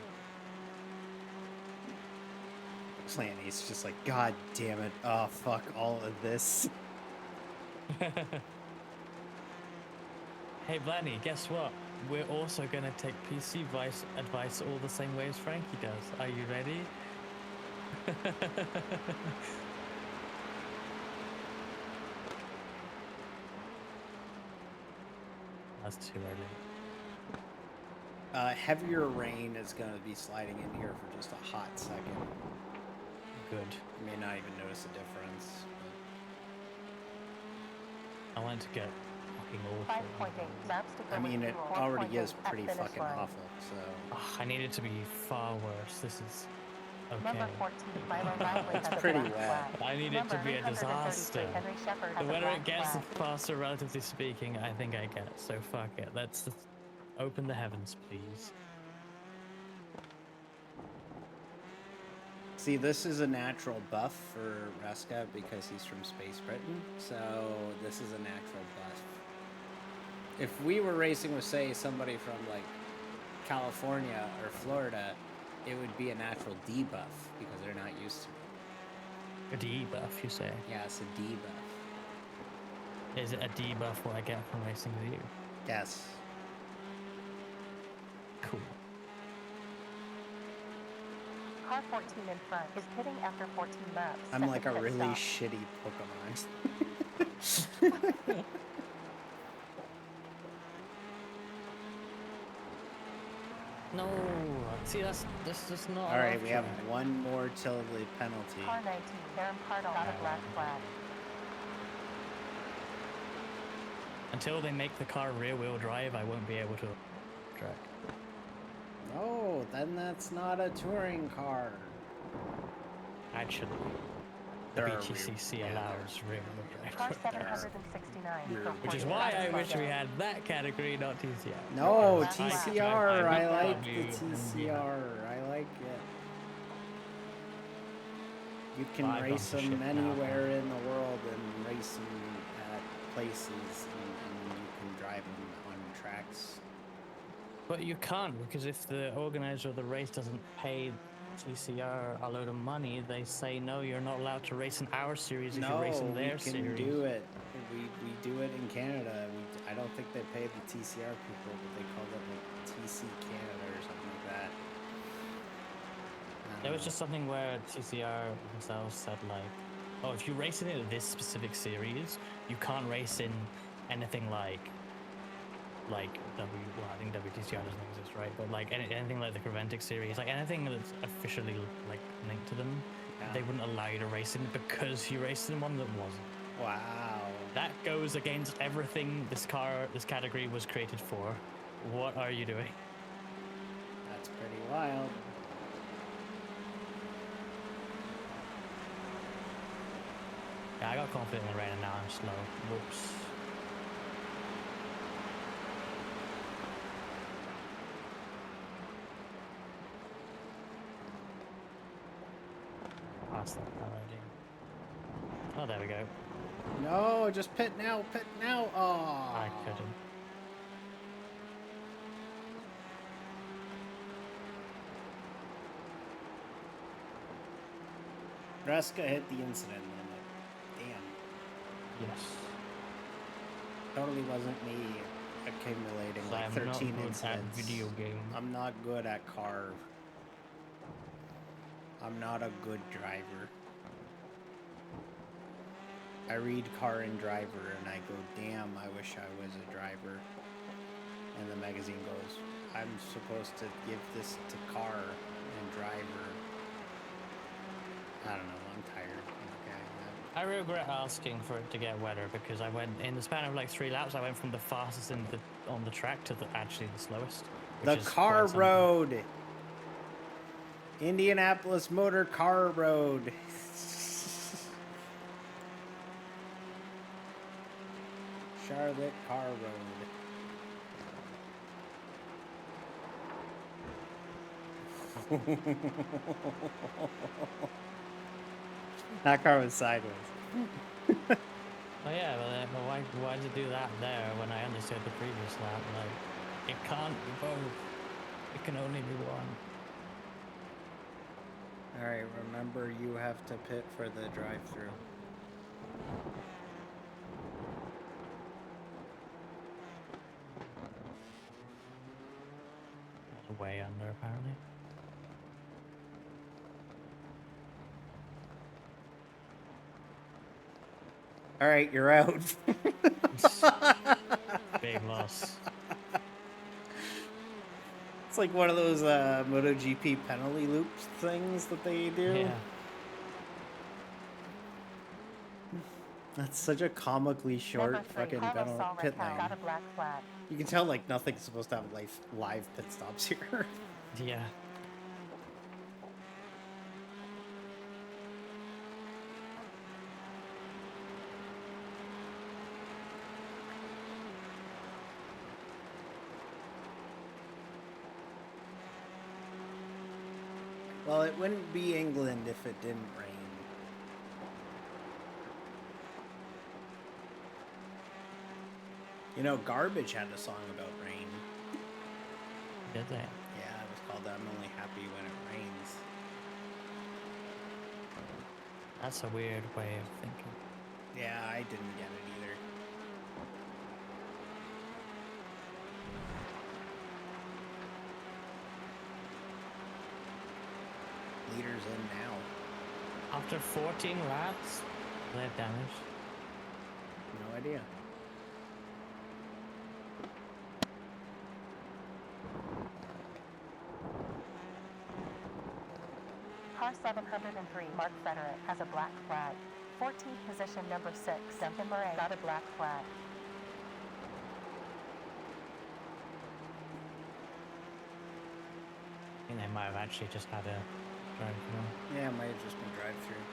Planny's just like, God damn it. Oh, fuck all of this. Hey, Blanny, guess what? We're also going to take PC advice all the same way as Frankie does. Are you ready? That's too early. Heavier rain is going to be sliding in here for just a hot second. Good. You may not even notice a difference. I want it to get fucking awful. 5.8 laps to go. I mean, with it fuel. already 4.8 is at pretty finish fucking line. awful, so... Ugh, I need it to be far worse. This is okay. Number 14, Milo Riley has a pretty black wet. flag. I need it to Number be a 333, disaster. Henry Shepard The has a weather black it gets, the flag. faster, relatively speaking, I think I get. So fuck it. Let's just open the heavens, please. See, this is a natural buff for Reska because he's from Space Britain, so this is a natural buff. If we were racing with, say, somebody from, like, California or Florida, it would be a natural debuff because they're not used to it. A debuff, you say? Yeah, it's a debuff. Is it a debuff what I get from racing with you? Yes. Cool. Car 14 in front is pitting after 14 laps. I'm like a Second pit really stop. shitty Pokemon. No, see that's just not. All right, off we have track. one more till the penalty. Car 19, Darren Pardo got a black flag. Until they make the car rear-wheel drive, I won't be able to track. No, then that's not a touring car. Actually, the There are BTCC rear- yeah, allows rear-wheel drive. Car There are. 769. Rear- for Which is 14 why laps I to wish go. we had that category, not TCR. No, Last lap. TCR. I like the you and TCR. I like it. You can I've gone race to them shit now, anywhere in the world and race them at places, and you can drive them on tracks. But you can't, because if the organizer of the race doesn't pay TCR a load of money, they say no, you're not allowed to race in our series if you race in No, we their can series. do it. We do it in Canada. I don't think they pay the TCR people, but they call it like TC Canada or something like that. I There don't was know. just something where TCR themselves said like, oh, if you race in this specific series, you can't race in anything like well, I think WTCR doesn't exist, right? But like anything like the Creventic series, like anything that's officially like linked to them, they Yeah. wouldn't allow you to race in because you raced in one that wasn't. Wow. That goes against everything this category was created for. What are you doing? That's pretty wild. Yeah, I got confident in the rain and now I'm slow. Whoops. Past that already. Oh, there we go. No, just pit now, pit now. Oh. I couldn't. Dreska hit the incident limit. Damn. Yes. Totally wasn't me accumulating So like I'm 13 not good incidents. at video game. I'm not good at car. I'm not a good driver. I read car and driver and I go, damn, I wish I was a driver. And the magazine goes, I'm supposed to give this to car and driver. I don't know, I'm tired. Okay. I regret asking for it to get wetter because I went in the span of like 3 laps. I went from the fastest on the track to actually the slowest. The which is car quite something. road. Indianapolis Motor Car Road. Charlotte Car Road. That car was sideways. Oh yeah, but why did it do that there when I understood the previous lap? Like, it can't be both. It can only be one. Alright, remember you have to pit for the drive-thru. It's way under apparently. Alright, you're out. Big loss. It's like one of those MotoGP penalty loops things that they do. Yeah. That's such a comically short Number 3, fucking Carlos pit Salvatore got a lane. black flag. You can tell like nothing's supposed to have live pit stops here. Yeah. Well, it wouldn't be England if it didn't rain. You know, Garbage had a song about rain. Did they? Yeah, it was called I'm Only Happy When It Rains. That's a weird way of thinking. Yeah, I didn't get it either. Leaders in now. After 14 laps, they have damage. No idea. Car 703, Mark Frederick, has a black flag. 14th position, number 6, Duncan Mirai, got a black flag. I think they might have actually just had a drive through. Yeah, it might have just been drive-through.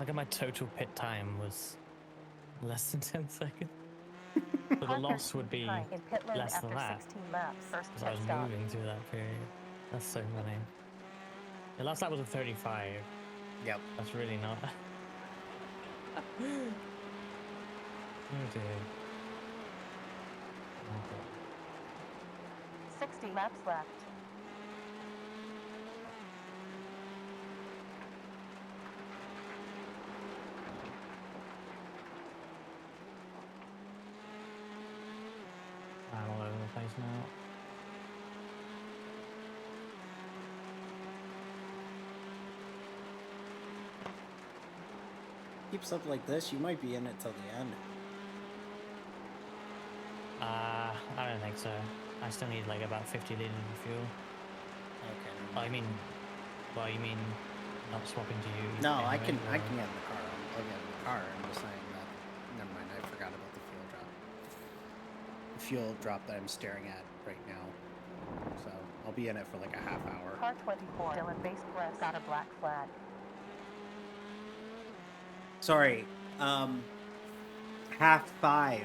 Look at my total pit time was less than 10 seconds. So the Car loss 13 would be behind in pit lane less than after that 16 laps. First because I pit was stop. moving through that period. That's so funny. The last lap was a 35. Yep. That's really not. Oh dear. Okay. 60 laps left. I'm all over the place now. Keeps up like this, you might be in it till the end. I don't think so. I still need like about 50 liters of fuel. Okay. Oh, I mean, well, you mean not swapping to you? No, I anyway, can or- get in the car. I'll get in the car. I'm just saying that. Never mind. I forgot about the fuel drop. The fuel drop that I'm staring at right now. So I'll be in it for like a half hour. Car 24, Dylan Base Press got a black flag. Sorry. Half 5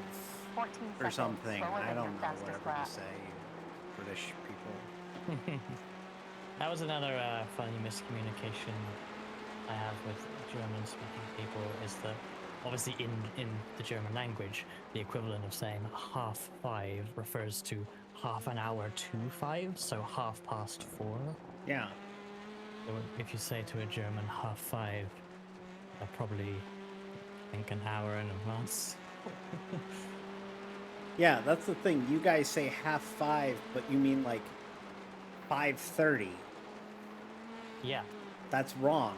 14 or seconds, something. slower I than your don't know. fastest Whatever you lap. say, you British people. That was another funny miscommunication I have with German-speaking people is that obviously in the German language, the equivalent of saying 5:30 refers to half an hour to 5, so 4:30. Yeah. So if you say to a German 5:30, they'll probably think an hour in advance. Yeah, that's the thing. You guys say half 5, but you mean like 5:30. Yeah. That's wrong.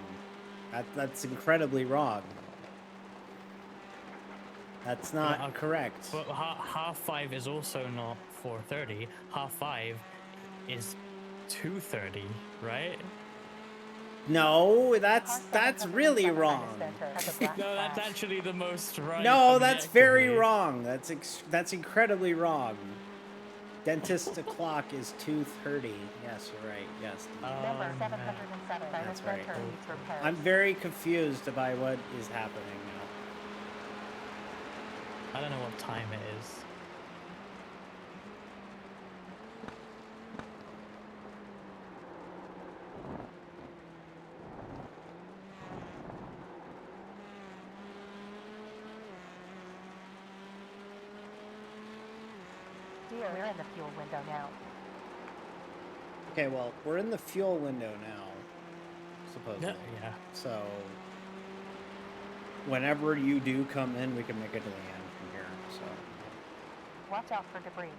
That's incredibly wrong. That's not Well, correct. But 5:30 is also not 4:30. 5:30 is 2:30, right? No, Car that's really 707 wrong. Center has a black No, that's flag. actually the most right. No, that's very objectively. wrong. That's incredibly wrong. Dentist o'clock is 2:30. Yes, you're right. Yes. Number man. 707, That's right. center needs repairs. I'm very confused by what is happening now. I don't know what time it is. Dear, we're in the fuel window now. Okay, well, we're in the fuel window now, supposedly. Yeah. So, whenever you do come in, we can make it to the end from here. So, Watch out for debris.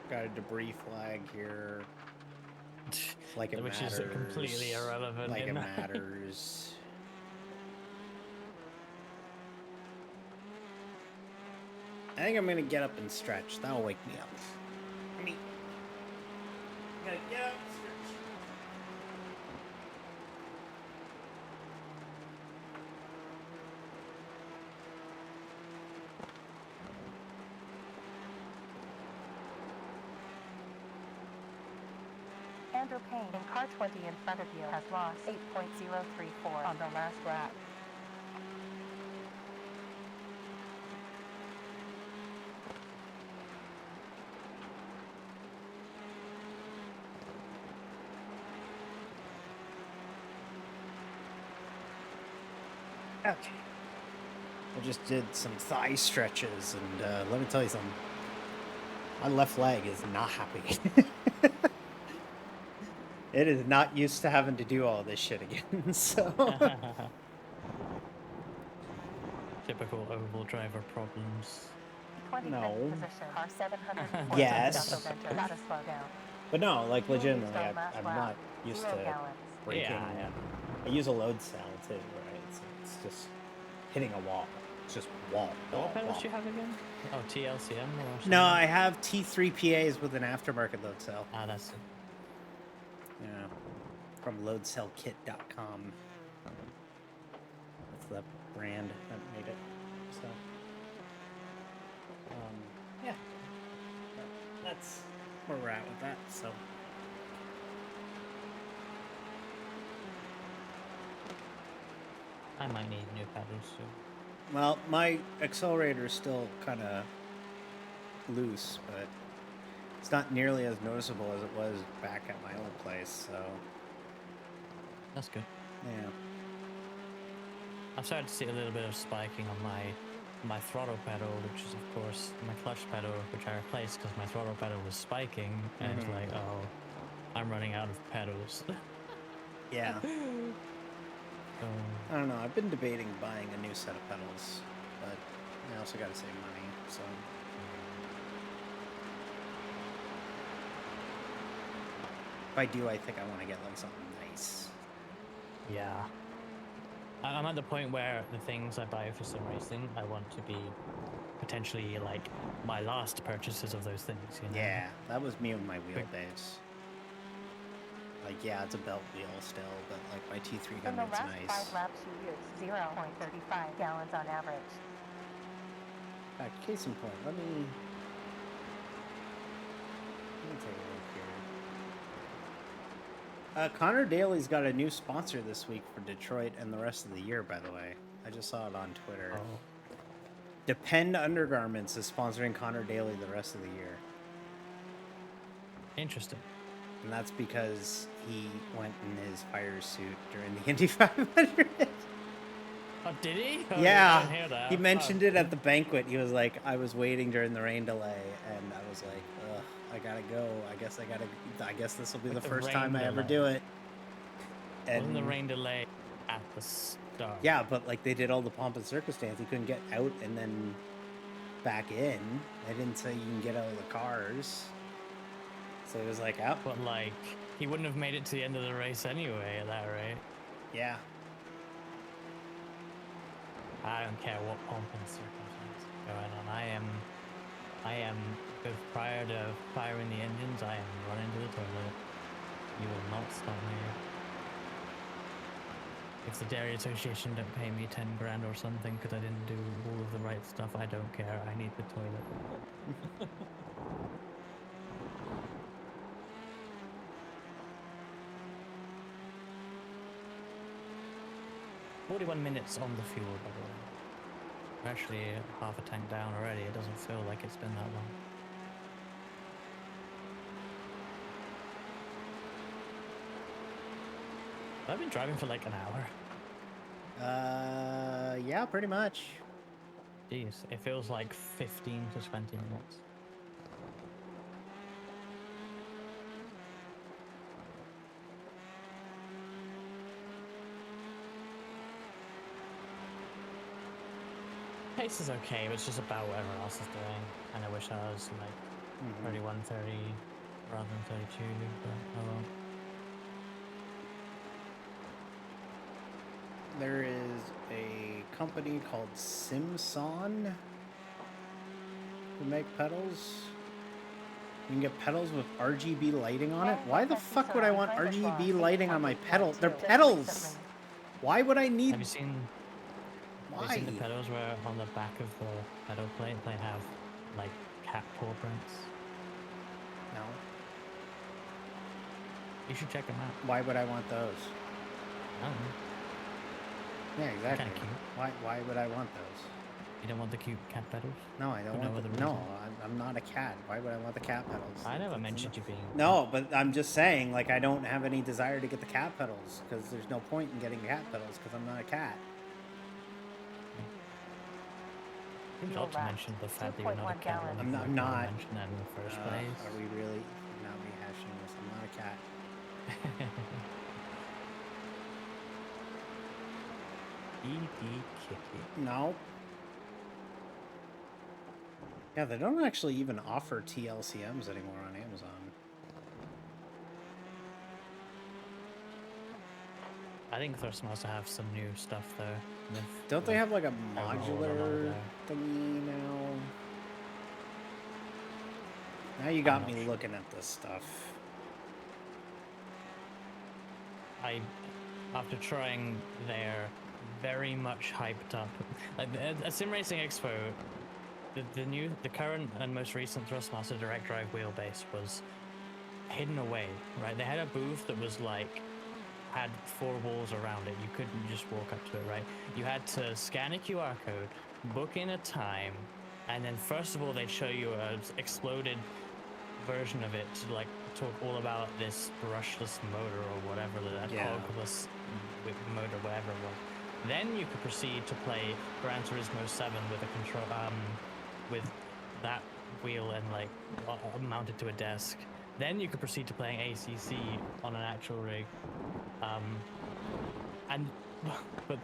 got a debris flag here. Like it Which matters. is completely irrelevant. Like it in- matters. I think I'm gonna get up and stretch. That'll wake me up. I mean, I'm gonna get up and stretch. Andrew Payne in car 20 in front of you has lost 8.034 on the last lap. Okay. I just did some thigh stretches, and let me tell you something. My left leg is not happy. It is not used to having to do all this shit again, so... Typical oval driver problems. 25th No. position, car 704. Yes. Gotta slow down. But no, like, Fuel used legitimately, on last I'm lap, not used 0 to gallons. braking. Yeah. I use a load cell, too, right? It's just hitting a wall. It's just wall, wall, What pedals wall. do you have again? Oh, TLCM or something? No, I have T3 PAs with an aftermarket load cell. Ah, that's it. Yeah, from loadcellkit.com. That's the brand that made it. So, yeah, that's where we're at with that. So, I might need new pedals too. well, my accelerator is still kind of loose, but It's not nearly as noticeable as it was back at my old place, so That's good. yeah. I've started to see a little bit of spiking on my throttle pedal, which is of course my clutch pedal, which I replaced because my throttle pedal was spiking, and it's like, oh, I'm running out of pedals. Yeah. So, I don't know. I've been debating buying a new set of pedals, but I also got to save money, so. If I do, I think I want to get like something nice. yeah. I'm at the point where the things I buy for sim racing, I want to be potentially like my last purchases of those things, you know? Yeah, that was me with my wheelbase. Like, yeah, it's a belt wheel still, but like my In the T300's last nice. 5 laps, you used 0.35 gallons on average. In fact, case in point, let me take a look here. Connor Daly's got a new sponsor this week for Detroit and the rest of the year, by the way. I just saw it on Twitter. Oh, Depend Undergarments is sponsoring Connor Daly the rest of the year. interesting. And that's because he went in his fire suit during the Indy 500. Oh, did he? Oh, I Yeah, didn't hear that. he mentioned it at the banquet. He was like, I was waiting during the rain delay, and I was like, ugh, I gotta go. I guess this will be Like the the first rain time I ever delay. do it. Wasn't the And rain delay at the start? yeah, but like they did all the pomp and circumstance. He couldn't get out and then back in. They didn't say you can get out of the cars. So he was like, oh, But like, he wouldn't have made it to the end of the race anyway at that rate. yeah. I don't care what pomp and circumstance is going on. I am, prior to firing the engines, I am running to the toilet. You will not stop me. If the Dairy Association don't pay me 10 grand or something because I didn't do all of the right stuff, I don't care. I need the toilet. 41 minutes on the fuel, by the way. We're actually half a tank down already. It doesn't feel like it's been that long. I've been driving for like an hour. Yeah, pretty much. Jeez, it feels like 15 to 20 minutes. Pace is okay, but it's just about what everyone else is doing. And I wish I was like 31, 30 rather than 32, but oh well. There is a company called Simson who make pedals. You can get pedals with RGB lighting on it. Why the fuck would I want RGB lighting on my pedals? They're pedals! Why would I need... Have you seen Why? the pedals where on the back of the pedal plate they have like cat paw prints? No. You should check them out. Why would I want those? I don't know. Yeah, exactly. Kinda cute. Why would I want those? You don't want the cute cat pedals? No, I don't For no want other the... No, reason? I'm not a cat. Why would I want the cat pedals? I never That's mentioned you being. No, but I'm just saying, like, I don't have any desire to get the cat pedals because there's no point in getting cat pedals because I'm not a cat. Seems odd to mention the fact that you're not a 2.1 cat. gallons. when I'm you not. mentioned that in the first place. Are we really not rehashing this? I'm not a cat. E.D. Kitty. No. Yeah, they don't actually even offer TLCMs anymore on Amazon. I think Thruxton must have some new stuff though. with, Don't they like, have like a overhaul and all modular that. thingy now? Now you got not me sure. looking at this stuff. After trying their very much hyped up, like at Sim Racing Expo, the current and most recent Thrustmaster direct drive wheelbase was hidden away. Right, they had a booth that was like had 4 walls around it. You couldn't just walk up to it. Right, you had to scan a QR code, book in a time, and then first of all they'd show you a exploded version of it to like talk all about this brushless motor or whatever, that Yeah. cogless motor, whatever it was. Then you could proceed to play Gran Turismo 7 with a control, with that wheel and like mounted to a desk. Then you could proceed to playing ACC on an actual rig. And but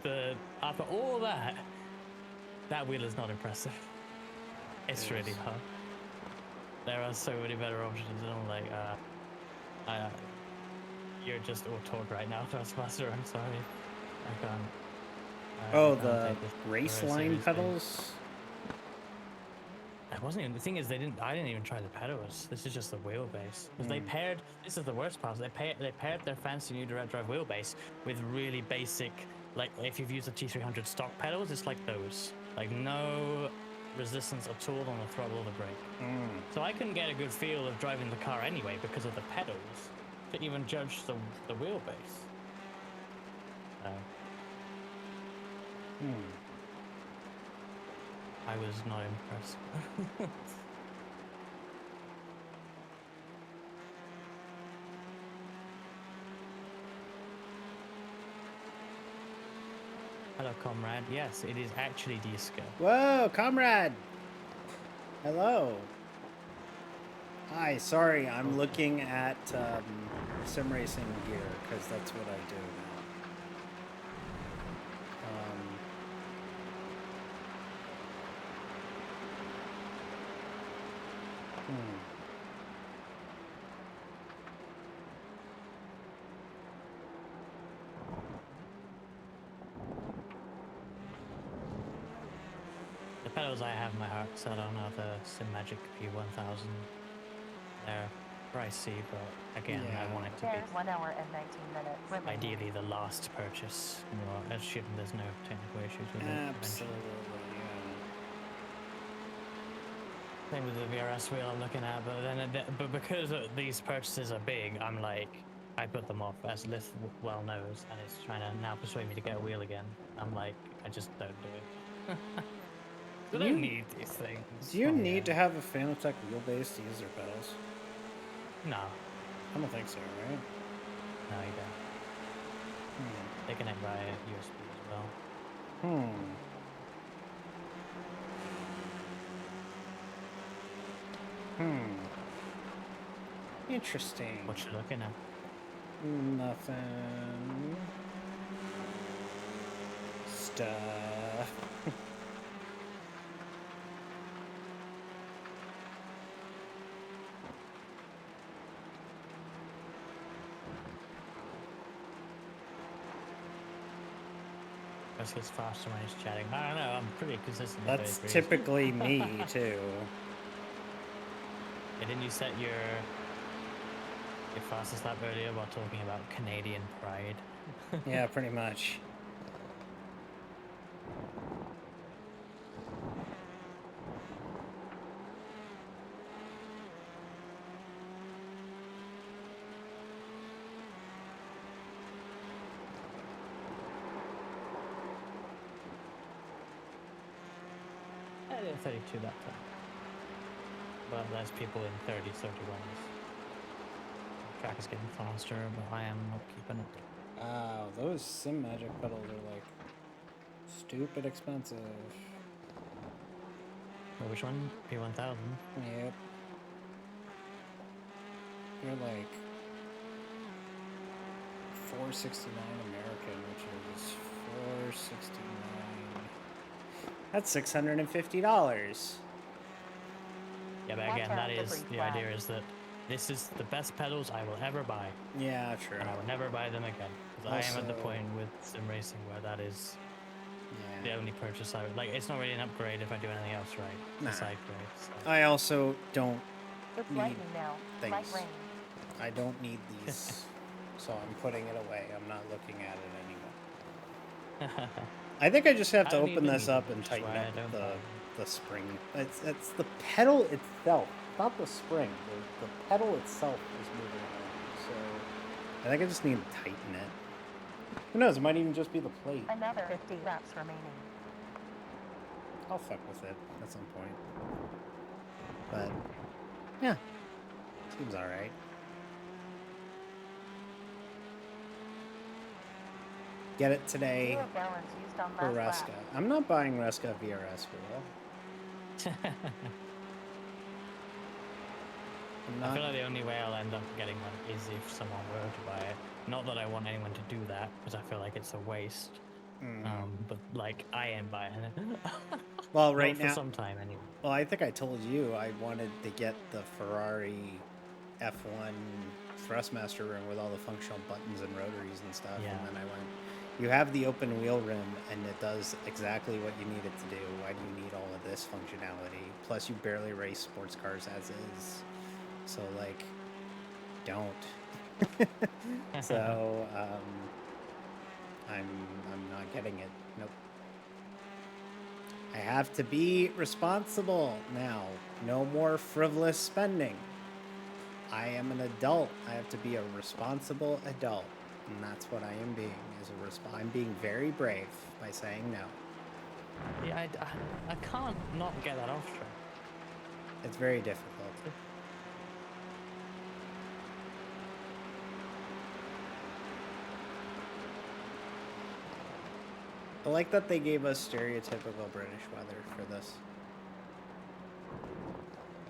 after all that wheel is not impressive. It's It really is. hard. There are so many better options, and I'm like, you're just auto right now, Thrustmaster. I'm sorry, I can't. Oh, I can't the take this race very line seriously. pedals. It wasn't even, the thing is, I didn't even try the pedals. This is just the wheelbase. Because they Hmm. paired, this is the worst part, they paired their fancy new direct drive wheelbase with really basic, like if you've used the T300 stock pedals, it's like those. Like no resistance at all on the throttle or the brake. Hmm. So I couldn't get a good feel of driving the car anyway because of the pedals to even judge the wheelbase. Hmm. I was not impressed. Hello, comrade. Yes, it is actually disco. Whoa, comrade. Hello. Hi. Sorry, I'm looking at sim racing gear because that's what I do now. The pedals I have my heart set on are the SimMagic P1000. They're pricey, but again, Yeah. I want it to There's be 1 hour and 19 minutes remaining. ideally the last purchase. Well, assuming there's no technical issues with it Absolutely. eventually. Yeah. Same with the VRS wheel I'm looking at, but because these purchases are big, I'm like, I put them off, as Lith well knows, and it's trying to now persuade me to get a wheel again. I'm like, I just don't do it. I don't need these things. Do you Oh, need to yeah. have a Fanatec wheelbase to use their pedals? No, I don't think so, right? no, you don't. Hmm. They connect via USB as well. Interesting. What you looking at? Nothing. Stuff. Chris gets faster when he's chatting. I don't know. I'm pretty consistent. That's typically me too. Didn't you set your fastest lap earlier while talking about Canadian pride? Yeah, pretty much. I did 32 that time. But there's people in 30s, 31s. The track is getting faster, but I am not keeping it. Wow, those Sim Magic pedals are like stupid expensive. Well, which one? P1000? Yep. They're like $469 American, which is $469. That's $650. Yeah, but Watch again, out, that is debris the flag. idea is that this is the best pedals I will ever buy, Yeah, true. and I will never buy them again. Because I am at the Also- point with sim racing where that is the Yeah. only purchase I would like. It's not really an upgrade if I do anything else right. It's Nah. a side grade. So. I also don't It's need lightning now. Light things. rain. I don't need these. So I'm putting it away. I'm not looking at it anymore. I think I just have I to don't open even this need up them, and which is tighten why I up don't buy them. the spring. It's the pedal itself, not the spring. The pedal itself is moving around. So I think I just need to tighten it. Who knows? It might even just be the plate. Another 50 laps remaining. I'll fuck with it at some point. But yeah. Seems all right. Get it today 0 gallons used on for last Reska. lap. I'm not buying Reska VRS wheel. I'm I not. feel like the only way I'll end up getting one is if someone were to buy it. Not that I want anyone to do that, because I feel like it's a waste. But like I am buying it. Well, Not right for now. some time anyway. Well, I think I told you I wanted to get the Ferrari F1 Thrustmaster rim with all the functional buttons and rotaries and stuff. Yeah. And then I went, you have the open wheel rim and it does exactly what you need it to do. Why do you need all of this functionality? Plus, you barely race sports cars as is. So, like, don't. So, I'm not getting it. Nope. I have to be responsible now. No more frivolous spending. I am an adult. I have to be a responsible adult, and that's what I am being. I'm being very brave by saying no. Yeah, I can't not get that off track. It's very difficult. I like that they gave us stereotypical British weather for this.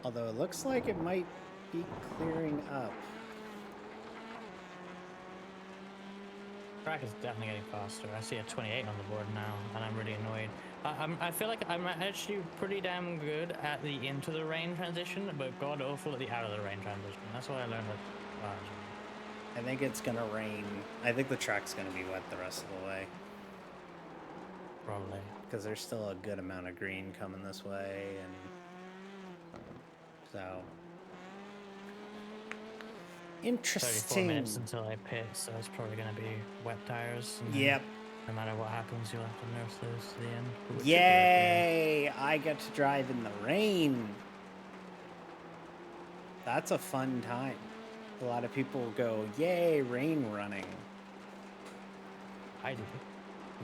Although it looks like it might be clearing up. Track is definitely getting faster. I see a 28 on the board now, and I'm really annoyed. I feel like I'm actually pretty damn good at the into the rain transition, but god awful at the out of the rain transition. That's what I learned at Barge. I think it's gonna rain. I think the track's gonna be wet the rest of the way. Probably. Because there's still a good amount of green coming this way, and so 34 interesting. minutes until I pit, so it's probably going to be wet tires. And then Yep. No matter what happens, you'll have to nurse those to the end. which should be Yay! okay. I get to drive in the rain. That's a fun time. A lot of people go, "Yay, rain running." I do.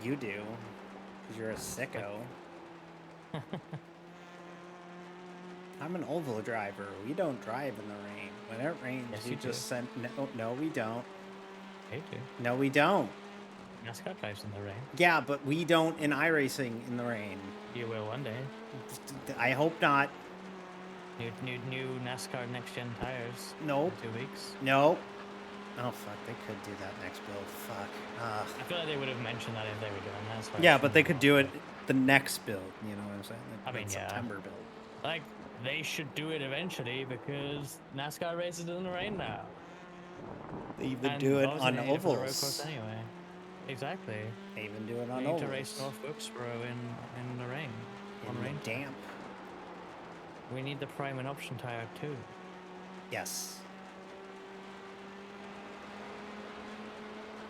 You do, because you're a sicko. I'm an oval driver. We don't drive in the rain. When it rains, Yes, we you do. just send. No, we don't. I do. No, we don't. NASCAR drives in the rain. Yeah, but we don't in iRacing in the rain. You will one day. I hope not. New NASCAR next gen tires. Nope. In 2 weeks. Nope. Oh fuck, they could do that next build. Fuck. I feel like they would have mentioned that if they were doing that. So I Yeah, but they assume could do it not, the next build. You know what I'm saying? I mean, the yeah. September build. but, like, they should do it eventually because NASCAR races in the rain now. They even And do it obviously on they need it for the road ovals. course anyway. Exactly. They even do it on We need to race ovals. North Wilkesboro in the rain. In On the rain time. damp. We need the prime and option tire too. Yes.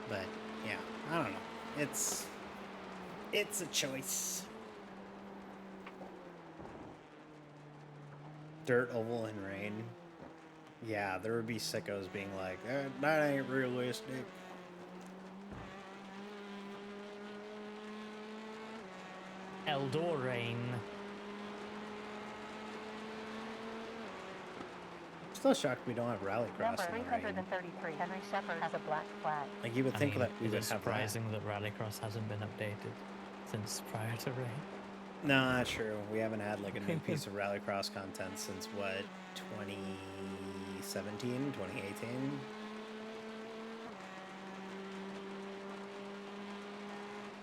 But yeah, I don't know. It's a choice. Dirt, oval, and rain. Yeah, there would be sickos being like, that ain't realistic. Eldor rain. Still shocked we don't have rallycross Number in the rain. 333, Henry Shepard has a black flag. Like you would I think mean, that we is would it have surprising that Rallycross hasn't been updated since prior to rain? that. No, not true. We haven't had like a new piece of rallycross content since what, 2017, 2018?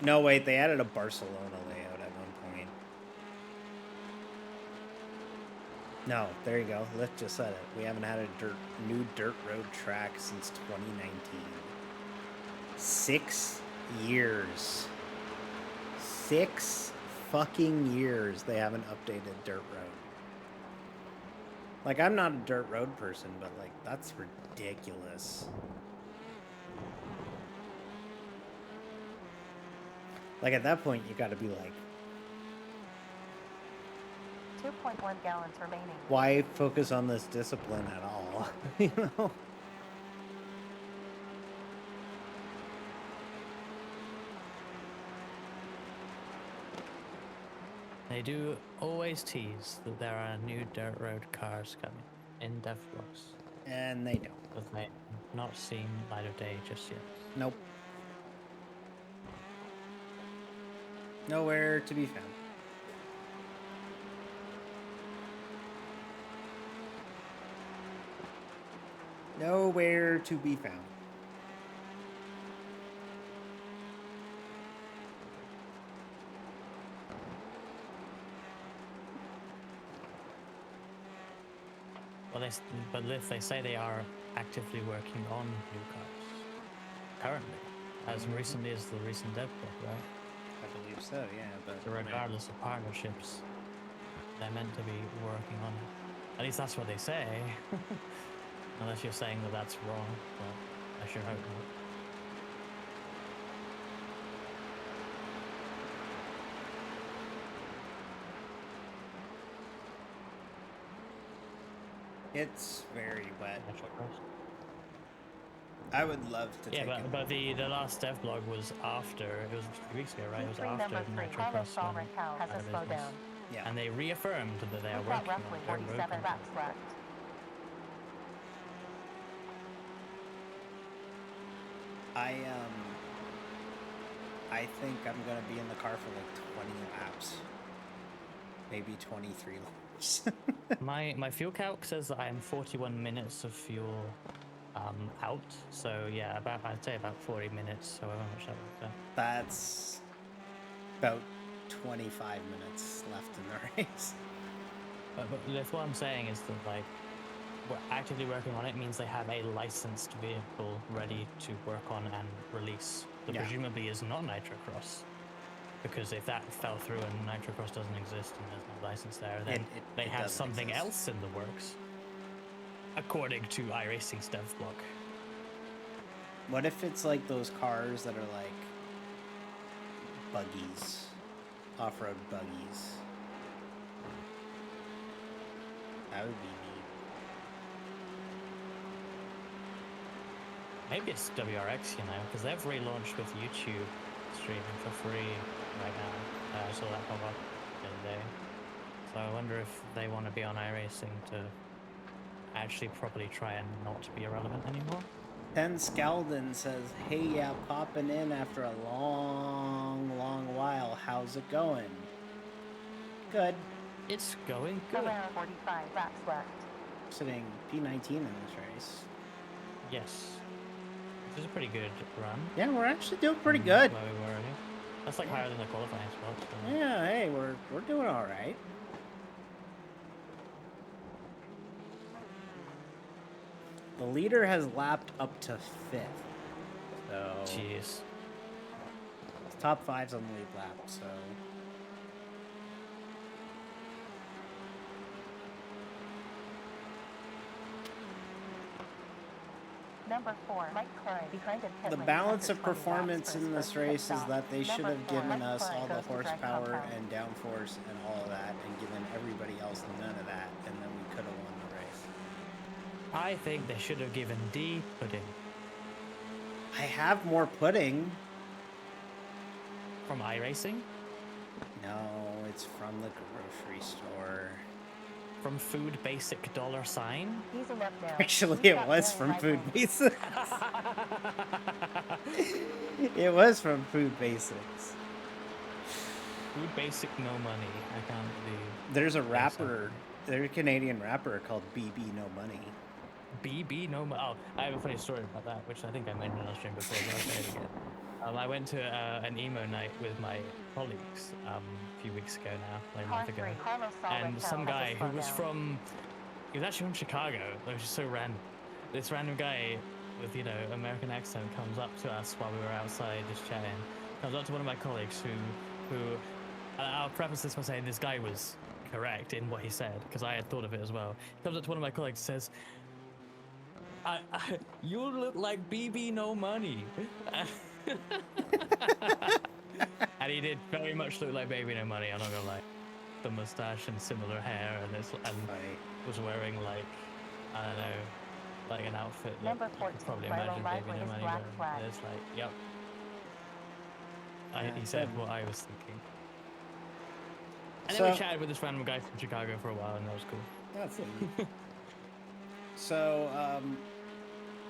No, wait, they added a Barcelona layout at one point. No, there you go. Lift just said it. We haven't had a new dirt road track since 2019. 6 years. 6 fucking years they haven't updated dirt road. Like, I'm not a dirt road person, but like, that's ridiculous. Like, at that point, you gotta be like, 2.1 gallons remaining. why focus on this discipline at all? You know? They do always tease that there are new dirt road cars coming in dev blocks. And they don't. But they've not seen light of day just yet. Nope. Nowhere to be found. Nowhere to be found. Well, but if they say they are actively working on new cars currently, as recently as the recent dev book, right? I believe so, yeah. But So regardless of partnerships, they're meant to be working on it. At least that's what they say. Unless you're saying that that's wrong, but I sure hope not. it's very wet. Nitrocross. I would love to Yeah, take it. but the last dev blog was after, it was a few weeks ago, right? It was P3 after number 3, Carlos Nitrocross went Salrencal has out a of slowdown. business. Yeah. And they reaffirmed that they are We've got working roughly on their road 47 content. laps left. I think I'm gonna be in the car for like 20 laps. Maybe 23 laps. My fuel calc says that I am 41 minutes of fuel out. So yeah, I'd say about 40 minutes. So however much that works out. That's about 25 minutes left in the race. But that's what I'm saying is that like we're actively working on it means they have a licensed vehicle ready to work on and release. That Yeah. presumably is not Nitrocross. Because if that fell through and Nitrocross doesn't exist and there's no license there, then they it have doesn't something exist. else in the works. According to iRacing's dev blog. What if it's like those cars that are like buggies, off-road buggies? That would be neat. Maybe it's WRX, you know, because they've relaunched with YouTube streaming for free right now. I saw that pop up the other day. So I wonder if they want to be on iRacing to actually properly try and not be irrelevant anymore. Pen Scaldin says, "Hey, yeah, popping in after a long while. How's it going?" Good. It's going good. Around 45 laps left. Sitting P19 in this race. Yes. This is a pretty good run. Yeah, we're actually doing pretty from good. Where we were earlier. That's like higher than the qualifying spot. So. Yeah, hey, we're doing all right. The leader has lapped up to 5th. So Jeez. top 5's on the lead lap, so Number 4, Mike Klein behind in pit the lane balance after of 20 laps performance for his in this first pit race is stop. that they should Number have 4, given Mike us Klein all the goes to drag horsepower compound. and downforce and all of that, and given everybody else none of that, and then we could have won the race. I think they should have given D pudding I have more pudding. from iRacing, No, it's from the grocery store. from Food Basic $sign. Easing up now. Actually, We've it got was very from high Food winds. Basics. It was from Food Basics. Food Basic no money. I can't believe. There's a so. rapper. There's a Canadian rapper called BB No Money. BB no money. Oh, I have a funny story about that, which I think I mentioned on stream before, but I'll say it again. I went to an emo night with my colleagues a few weeks ago now, like a Car month ago. 3, Carlos And Salrencal some has a guy who was slowdown. he was actually from Chicago, which is so random. This random guy with, you know, American accent comes up to us while we were outside just chatting. Comes up to one of my colleagues who I'll preface this by saying this guy was correct in what he said, because I had thought of it as well. He comes up to one of my colleagues and says, you look like BB No Money. And he did very much look like Baby No Money, I'm not gonna lie. The mustache and similar hair, and Funny. was wearing like, I don't know, like an outfit that Number you could 14, probably Milo imagine Lively Baby No is Money black wearing. flag. And it's like, yep. Yeah, He said good. what I was thinking. And then we So- chatted with this random guy from Chicago for a while, and that was cool. That's neat. So,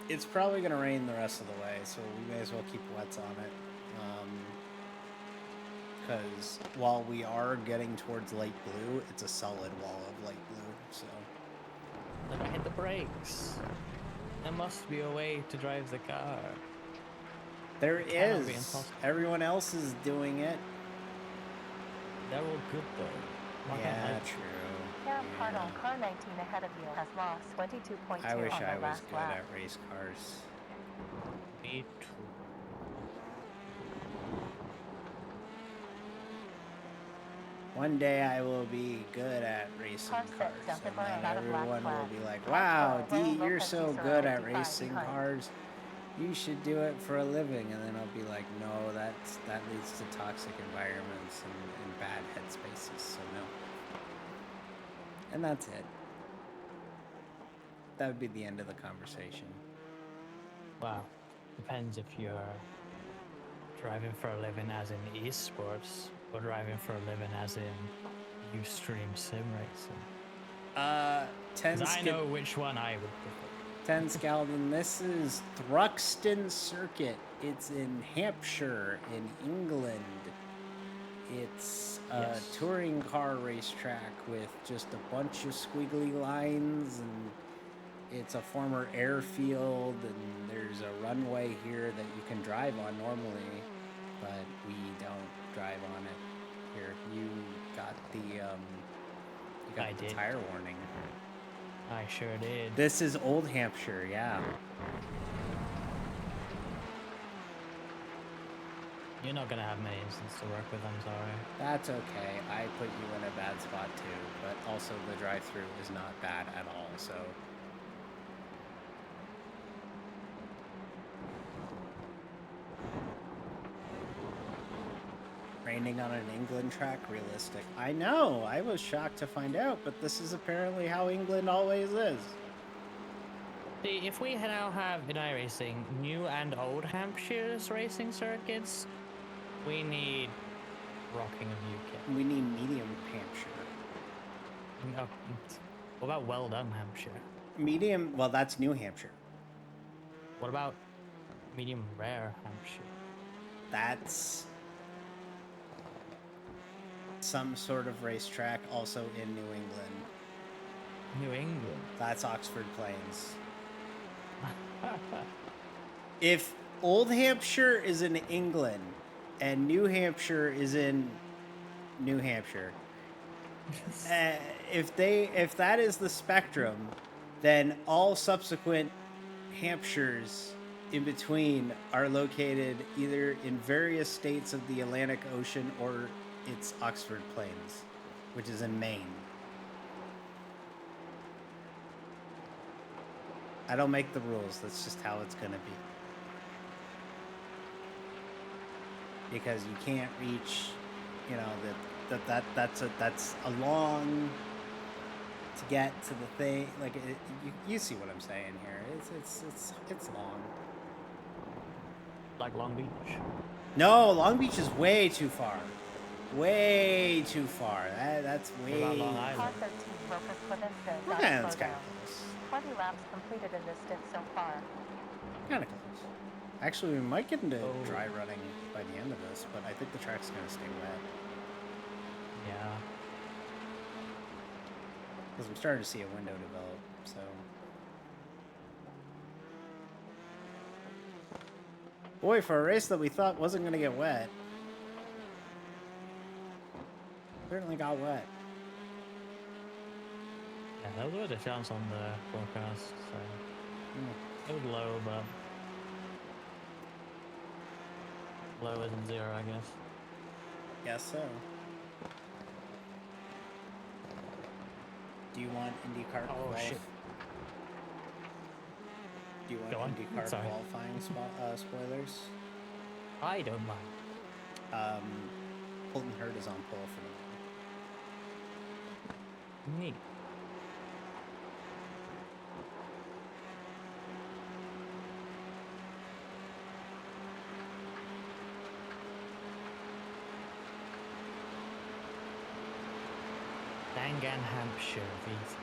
it's probably going to rain the rest of the way, so we may as well keep wets on it. Because while we are getting towards light blue, it's a solid wall of light blue, so... Then I hit the brakes. There must be a way to drive the car. There It cannot be is. impossible. Everyone else is doing it. They're all good though. Why can't Yeah, I? true. Karen Yeah. Cardinal, car 19 ahead of you, has lost 22.2 I wish on I the was last good lap. at race cars. Me too. One day I will be good at racing Car cars, six, Duncan and Burrows then out of black everyone will flag. be like, Car wow, 12, Dee, Raul you're Lopez so Cicero, good at 55 racing behind. cars. You should do it for a living. And then I'll be like, no, that leads to toxic environments and bad headspaces, so no. And that's it. That would be the end of the conversation. Wow. Depends if you're driving for a living as in esports or driving for a living as in Ustream sim racing. 10 Because I know which one I would prefer. 10 Scaldin, this is Thruxton Circuit. It's in Hampshire, in England. It's a Yes. touring car racetrack with just a bunch of squiggly lines, and it's a former airfield, and there's a runway here that you can drive on normally, but we don't drive on it here. You got the I did. tire warning. I sure did. This is Old Hampshire, yeah. You're not gonna have many instances to work with, I'm sorry. That's okay. I put you in a bad spot too, but also the drive-through is not bad at all, so... Raining on an England track? Realistic. I know! I was shocked to find out, but this is apparently how England always is. See, if we now have in iRacing new and old Hampshire's racing circuits, we need Rocking of UK. We need medium Hampshire. No, what about well done Hampshire? Medium... Well, that's New Hampshire. What about medium rare Hampshire? That's... some sort of racetrack also in New England. New England. That's Oxford Plains. If Old Hampshire is in England and New Hampshire is in New Hampshire, if that is the spectrum, then all subsequent Hampshires in between are located either in various states of the Atlantic Ocean or it's Oxford Plains, which is in Maine. I don't make the rules. That's just how it's gonna be. Because you can't reach, you know, that's a long to get to the thing. Like you see what I'm saying here. It's long. Like Long Beach. No, Long Beach is way too far. Way too far. That's way. What about Long Car Island? 13, Rocas Clemente, Well, got yeah, to that's slow kind down. of close. 20 laps completed in this stint so far. Kind of close. Actually, we might get into Oh. dry running by the end of this, but I think the track's gonna stay wet. Yeah. Because I'm starting to see a window develop, so... Boy, for a race that we thought wasn't going to get wet. Certainly got wet. Yeah, there was a chance on the forecast, so it was low, but low isn't zero, I guess. Guess so. Do you want IndyCar Oh, shit. Do you want Go on. IndyCar Sorry. qualifying spoilers? I don't mind. Colton Hurd is on pole for the Neat. Dangan Hampshire V3.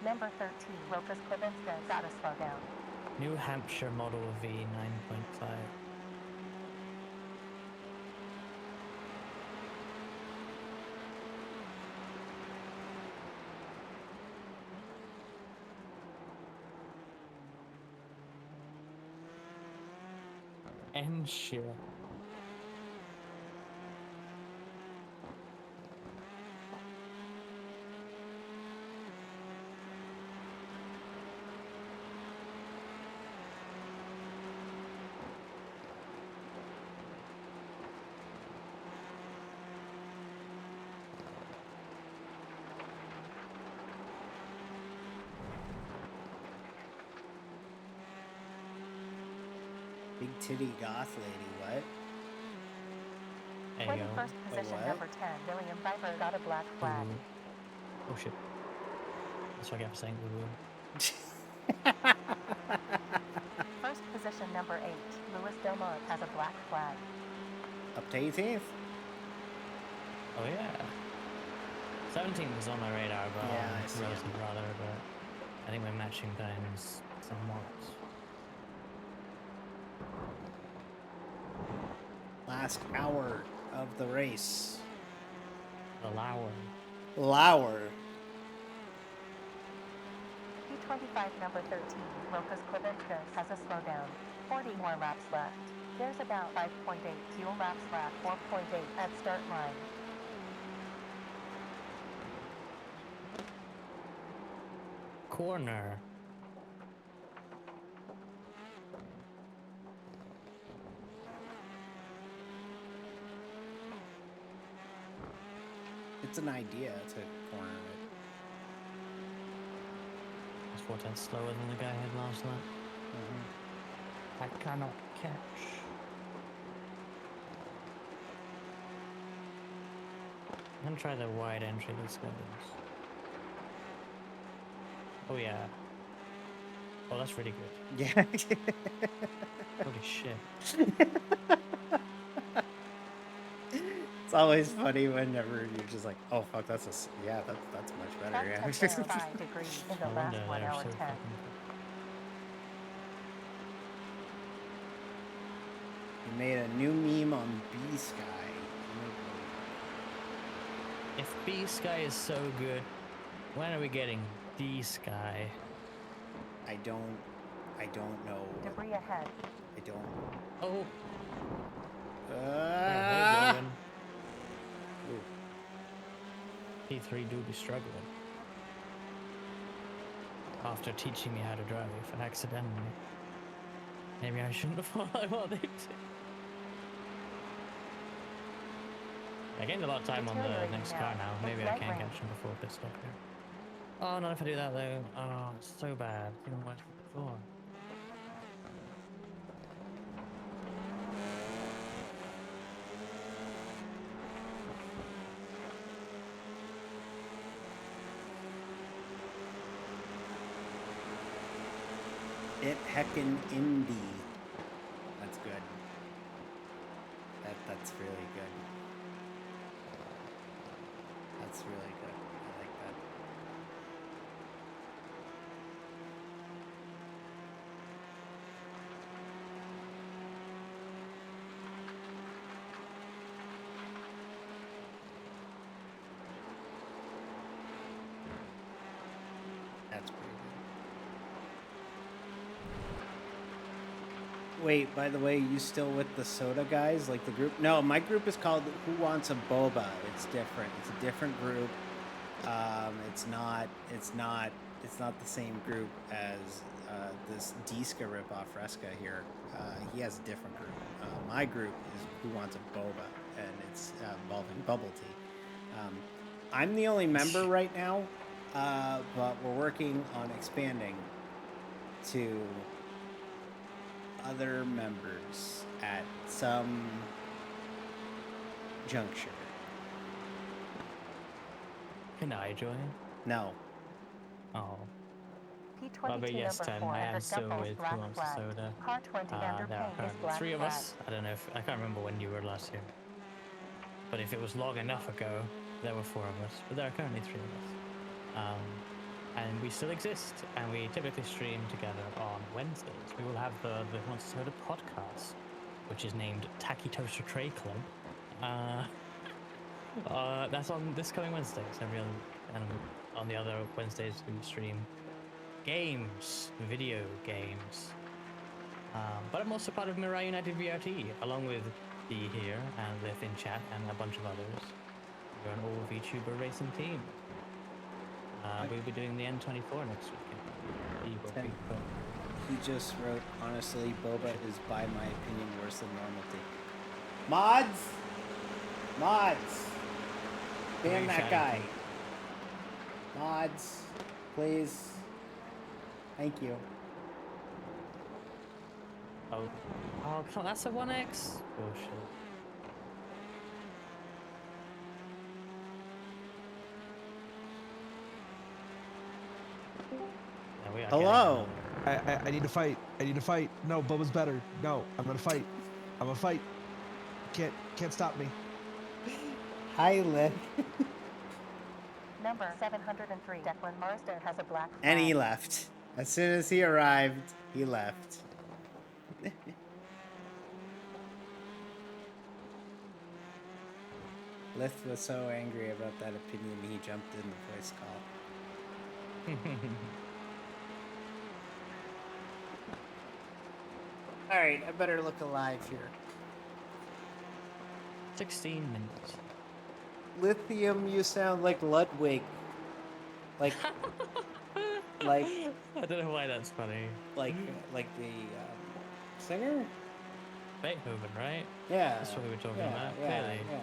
Number 13, Rokas Klevinska, gotta slow down. New Hampshire Model V 9.5. Hampshire. Big titty goth lady, what? There For you the go. first position, what? number 10, William Piper, got a black flag. Ooh. Oh shit. That's what I get for saying woo. First position, number 8, Louis Delmont, has a black flag. Up to 18th. Oh yeah. 17 was on my radar, but Yeah, I see it. Rosie rather, but I think we're matching times somewhat. Last hour of the race. The Lauer. Lauer. P25, number 13, Rokas Klevinska, has a slowdown. 40 more laps left. There's about 5.8 fuel laps left, 4.8 at start line. Corner. It's an idea to corner it. That's 4 tenths slower than the guy had last lap. I cannot catch. I'm gonna try the wide entry, let's go this. Oh yeah. Oh, that's really good. Yeah. Holy shit. It's always funny whenever you're just like, oh fuck, that's yeah, that's much better. Yeah. That touched down 5 degrees in the No last wonder 1 they're hour so 10. fucking You made a new meme on B Sky. If B Sky is so good, when are we getting D Sky? I don't know. Debris ahead. I don't. Oh, Ah! hey, Logan. P3 do be struggling. After teaching me how to drive accidentally. Maybe I shouldn't have followed what they did. I gained a lot of time on the Deteriorating next now. car now. It's Maybe I light can rain. catch him before pit stop here. Oh, not if I do that though. Oh, it's so bad. Even worse than before. It heckin' indie. That's good. That's really good. That's really good. I like that. That's pretty good. Wait, by the way, you still with the soda guys, like the group? No, my group is called Who Wants a Boba. It's different. It's a different group. It's not the same group as this Diska ripoff Fresca here. He has a different group. My group is Who Wants a Boba, and it's involving bubble tea. I'm the only member right now, but we're working on expanding to other members at some juncture. Can I join? No. Oh. P22 but yes, number 10. 4 I am has still Gumpel's with black Who Wants a flag. Soda. Car 20 There are underpaying his currently black 3 of flag. us. I don't know if I can't remember when you were last here. But if it was long enough ago, there were 4 of us. But there are currently 3 of us. and we still exist, and we typically stream together on Wednesdays. We will have the Monster Soda podcast, which is named Tacky Toaster Tray Club. That's on this coming Wednesdays. And on the other Wednesdays we stream games, video games. But I'm also part of Mirai United VRT, along with Dee here and Lith in chat and a bunch of others. We're an all VTuber racing team. We'll be doing the N24 next weekend. You will be, but He just wrote, honestly, Boba is, by my opinion, worse than normality. Mods! Mods! Ban that guy. Mods, please. Thank you. Oh, come on, that's a 1x? Bullshit. Yeah, we are getting Hello. another- I need to fight. I need to fight. No, Bubba's better. No, I'm gonna fight. I'm gonna fight. Can't stop me. Hi, Liv. Number 703. Declan Marsden has a black flag. And he left. As soon as he arrived, he left. Lith was so angry about that opinion, he jumped in the voice call. Alright, I better look alive here. 16 minutes. Lithium, you sound like Ludwig. Like, like, I don't know why that's funny. like the singer? Beethoven, right? Yeah. That's what we were talking yeah, about, yeah, clearly. yeah.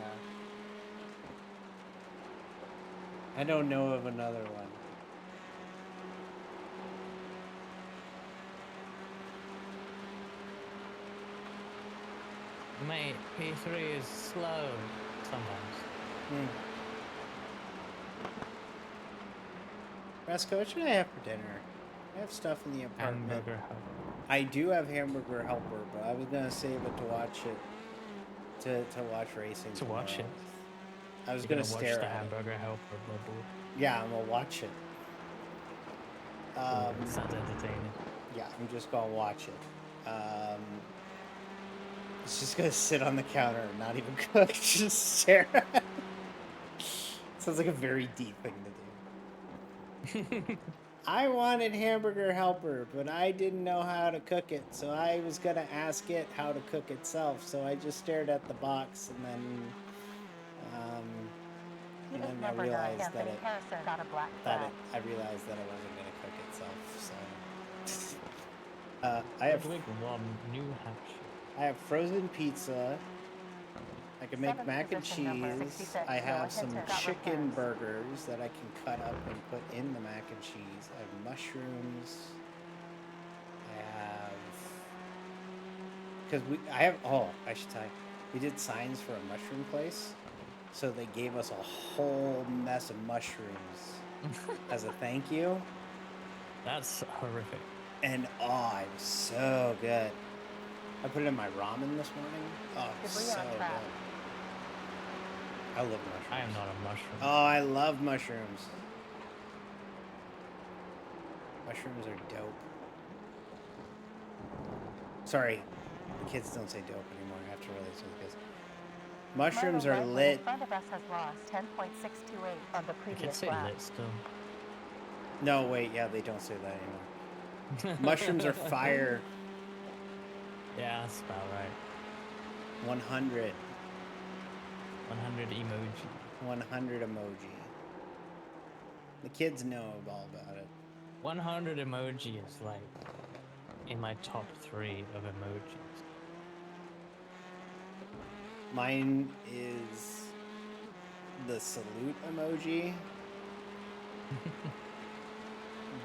I don't know of another one. Mate, P3 is slow sometimes. Rasco, what should I have for dinner? I have stuff in the apartment. Hamburger Hut. I do have hamburger helper, but I was gonna save it to watch it. To watch racing. To watch tomorrow. it. I was You're gonna watch stare the at Hamburger Helper bubble. it. Yeah, I'm gonna watch it. Sounds entertaining. Yeah, I'm just gonna watch it. It's just gonna sit on the counter and not even cook, just stare at it. Sounds like a very deep thing to do. I wanted hamburger helper, but I didn't know how to cook it, so I was gonna ask it how to cook itself. So I just stared at the box, and then I Number 9. realized that Anthony it Harrison got a black flag. I realized that it wasn't gonna cook itself. So I have Ludwig 1, New Hampshire. I have frozen pizza. I can make 7th mac and position, number cheese. 66, I have Noah some Hinton got chicken repairs. burgers that I can cut up and put in the mac and cheese. I have mushrooms. I have I should tell you, we did signs for a mushroom place, so they gave us a whole mess of mushrooms as a thank you. That's horrific. And it was so good. I put it in my ramen this morning. Oh, it was Debris so on good. track. I love mushrooms. I am not a mushroom. Oh, I love mushrooms. Mushrooms are dope. Sorry, the kids don't say dope anymore. I have to relate to the kids. Mushrooms Milo are Redwood lit. in front of us has lost 10.628 on the I can previous say lap. lit still. No, wait, yeah, they don't say that anymore. Mushrooms are fire. Yeah, that's about right. 100. 100 emoji. 100 emoji. The kids know all about it. 100 emoji is like in my top 3 of emojis. Mine is the salute emoji,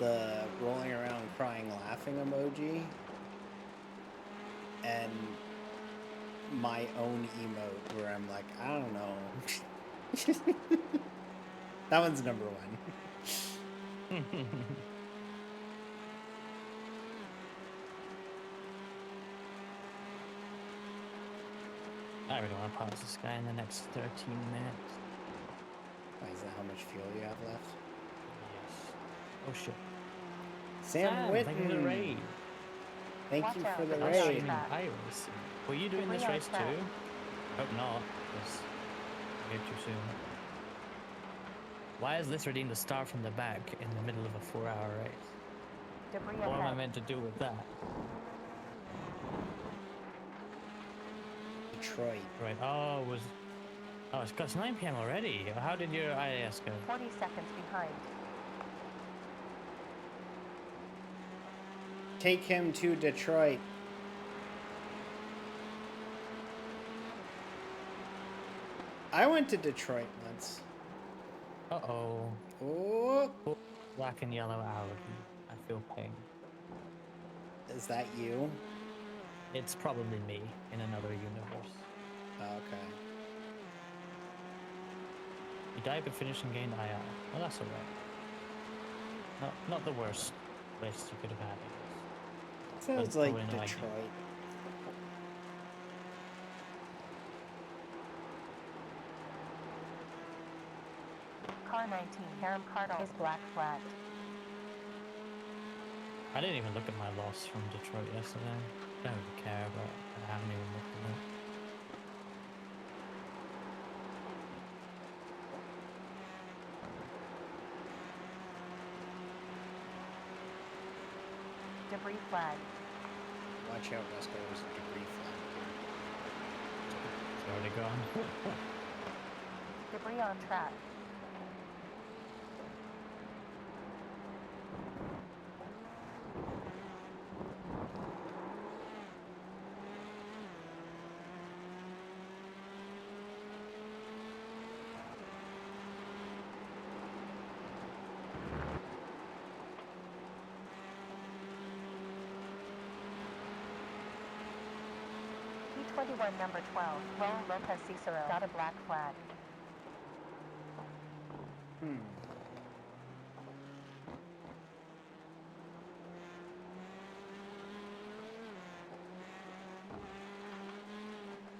the rolling around crying laughing emoji, and my own emote where I'm like, I don't know. That one's number 1. I really want to pass this guy in the next 13 minutes. Why, is that how much fuel you have left? Yes. Oh shit. Sam thank you for the Witten. raid. Thank Watch you out for for the the I was raid. raid. streaming iRacing. Were you doing this Debris on race track. too? Hope not, because I'll get too soon. Why is this redeemed to start from the back in the middle of a 4-hour race? Debris What am I ahead. meant to do with that? Detroit. Right. Oh, it's 9 p.m. already. How did your IAS go? 40 seconds behind. Take him to Detroit. I went to Detroit once. Uh-oh. Oh, Black and yellow Audi. I feel pain. is that you? It's probably me in another universe. Okay. You died but finished and gained IR. Well, that's alright. Not the worst race you could have had, I guess. Sounds But like probably not ideal. Detroit. Car 19. Aaron Cardle is black flagged. I didn't even look at my loss from Detroit yesterday. I don't really care, but I haven't even looked at it. Debris flag. Watch out, West Coast. There's a debris flag. It's already gone. Debris on track. P21 number 12. Raul Lopez Cicero got a black flag. Hmm.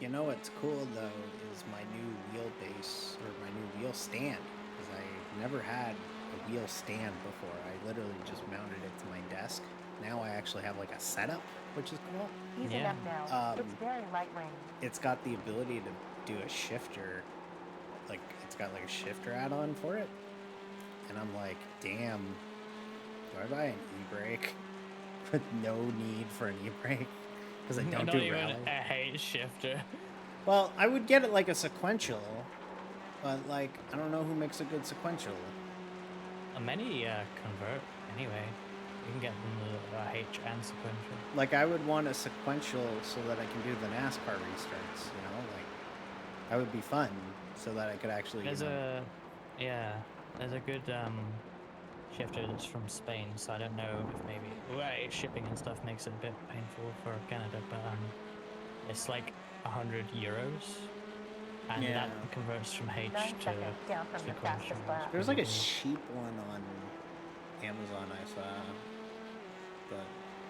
You know what's cool though is my new wheelbase or my new wheel stand, because I've never had a wheel stand before. I literally just mounted it to my desk. Now I actually have like a setup, which is cool. Easing Yeah. up now. It's Um, very light rain. It's got the ability to do a shifter, like it's got like a shifter add-on for it, and I'm like, damn, do I buy an e-brake with no need for an e-brake? Because I don't Not do even rally. a H shifter. Well, I would get it like a sequential, but like I don't know who makes a good sequential. Many convert anyway. You can get them the H and sequential. Like I would want a sequential so that I can do the NASCAR restarts. You know, like that would be fun, so that I could actually. There's you know, there's a good shifter that's from Spain, so I don't know if maybe shipping and stuff makes it a bit painful for Canada, but it's like 100 euros, and Yeah. that converts from H 9 to seconds down from your sequential. fastest lap. There's like a Pretty cheap one on Amazon I saw, but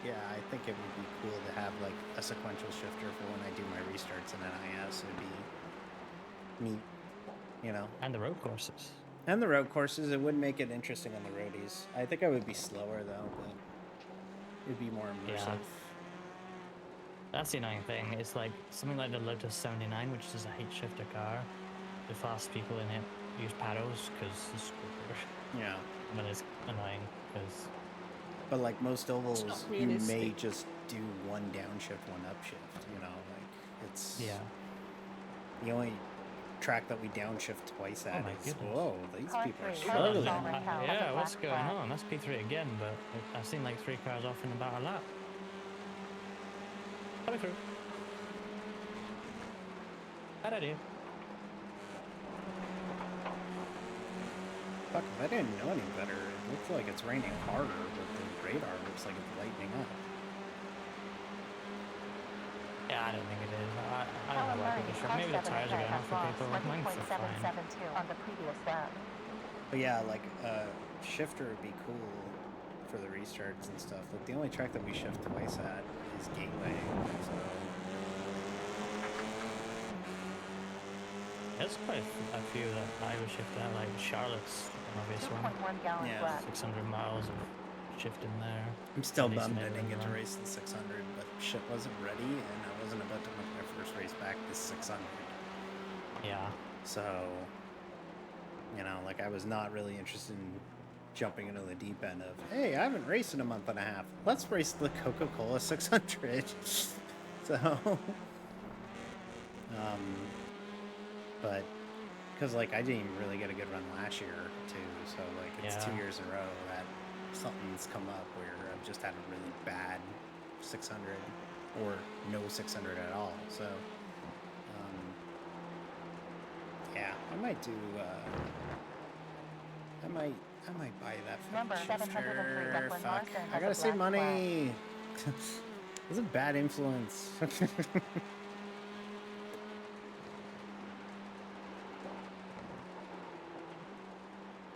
yeah, I think it would be cool to have like a sequential shifter for when I do my restarts in NIS. It'd be neat, you know. cool. And the road courses. And the road courses, it would make it interesting on the roadies. I think I would be slower though, but it'd be more immersive. Yeah. That's the annoying thing. It's like something like the Lotus 79, which is a H shifter car. The fast people in it use paddles because it's quicker. Yeah. But it's annoying because But like most ovals, not you may realistic. just do one downshift, one upshift. You know, like it's the only track that we downshift twice at my is goodness. whoa, these Par people are three. struggling. Solid Raquel has a Yeah, what's black going flag. on? That's P3 again, but I've seen like 3 cars off in about a lap. Coming through. Bad idea. Fuck, if I didn't know any better, it looks like it's raining harder, but the radar looks like it's lightening up. Yeah, I don't think it is. I Callum don't know why Murray, people car maybe the 7 tires are ahead, going has off for lost people. Mine's are fine. 20.772 on the previous lap. But yeah, like shifter would be cool for the restarts and stuff. Like the only track that we shift twice at is Gateway, so There's quite a few that I would shift out, like Charlotte's an obvious one. 2.1 gallon Yeah. black. 600 miles of shifting there. I'm still At least bummed I middle didn't of get the to run. race the 600, but shit wasn't ready, and I wasn't about to make my first race back this 600. Yeah. So, you know, like I was not really interested in jumping into the deep end of, hey, I haven't raced in a month and a half. Let's race the Coca-Cola 600. So, but because like I didn't even really get a good run last year too, so like it's 2 Yeah. years in a row that something's come up where I've just had a really bad 600 or no 600 at all. So, yeah, I might do. I might buy that Number fucking 703 shifter. Declan Fuck, Marsden I has gotta a save black money. This is a bad influence.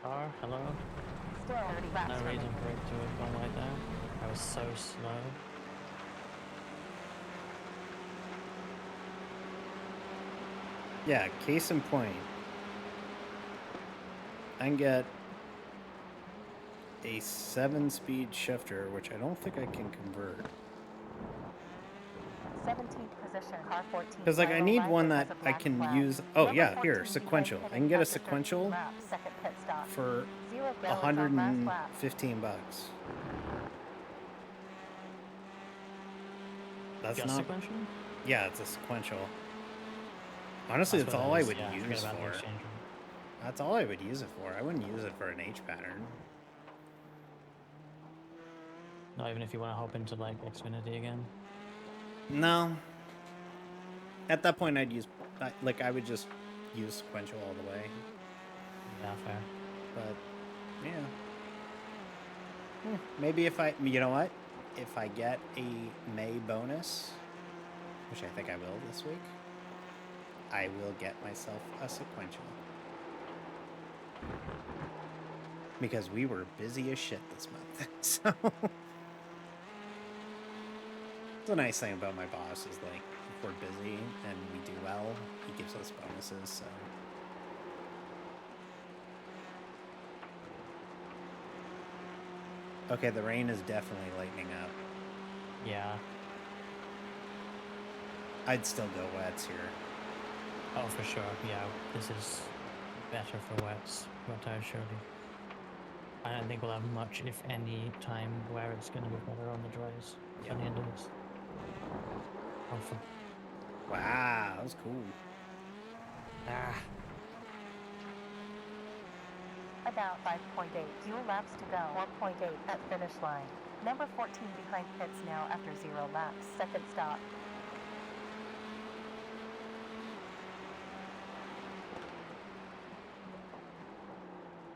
Car, hello? Still 30 laps No remaining. reason for it to have gone like that. I was so slow. Yeah, case in point. I can get a 7-speed shifter, which I don't think I can convert. 17th position, car 14. Because, like, I Milo need Lively one has that a I black can flag. use. Oh, Number yeah, 14 here, behind sequential. I pitted can get a after 13 sequential laps, second pit stop. for 0 gallons on last lap. $115. That's Just not. sequential? Yeah, it's a sequential. Honestly, that's what it all I is, would yeah, forget use about the for. exchange rate. That's all I would use it for. I wouldn't use it for an H pattern. Not even if you want to hop into like Xfinity again. No. At that point, I'd use. I would just use sequential all the way. Yeah, fair. But, yeah. Maybe if I. You know what? If I get a May bonus, which I think I will this week, I will get myself a sequential. Because we were busy as shit this month. So the nice thing about my boss is like if we're busy and we do well, he gives us bonuses, so okay, the rain is definitely lightening up. Yeah. I'd still go wets here. Oh, for sure. Yeah, this is better for wet tires, surely. I don't think we'll have much, if any, time where it's going to be better on the dries Yep. on the end of this. Hopefully. Wow, that was cool. Ah, About 5.8. Fuel laps to go. 4.8 at finish line. Number 14 behind pits now after 0 laps. Second stop.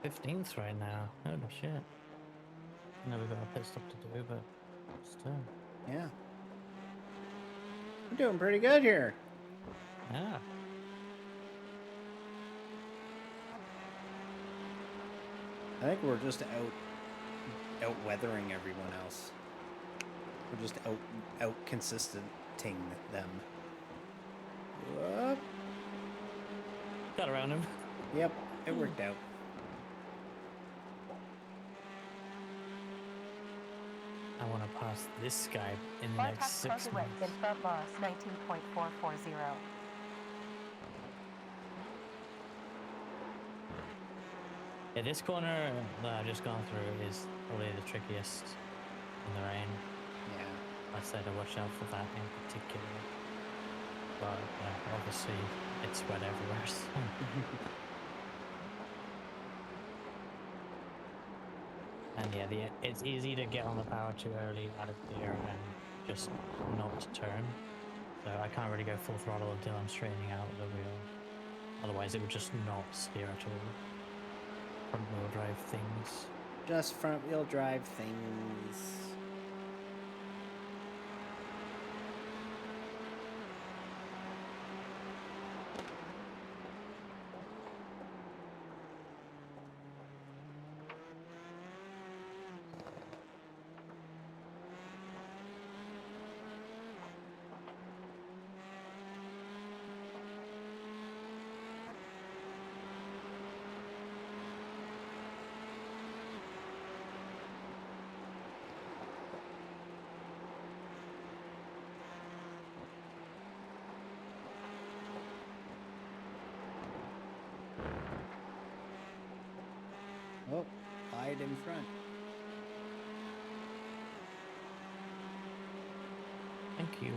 '15th right now. Holy shit. I know we've got a pit stop to do, but still. Yeah. We're doing pretty good here. Yeah. I think we're just out weathering everyone else. We're just out consistenting them. Whoop. Got around him. Yep, it worked out. I want to pass this guy in the Bar next tax 6 close away. months. In front loss, 19.440. Yeah, this corner that I've just gone through is probably the trickiest in the rain. Yeah. I'd say to watch out for that in particular. But yeah, obviously it's wet everywhere. So. And yeah, it's easy to get on the power too early out of gear and just not turn. So I can't really go full throttle until I'm straightening out the wheel. Otherwise it would just not steer at all. Front wheel drive things. Just front wheel drive things. right in front. Thank you.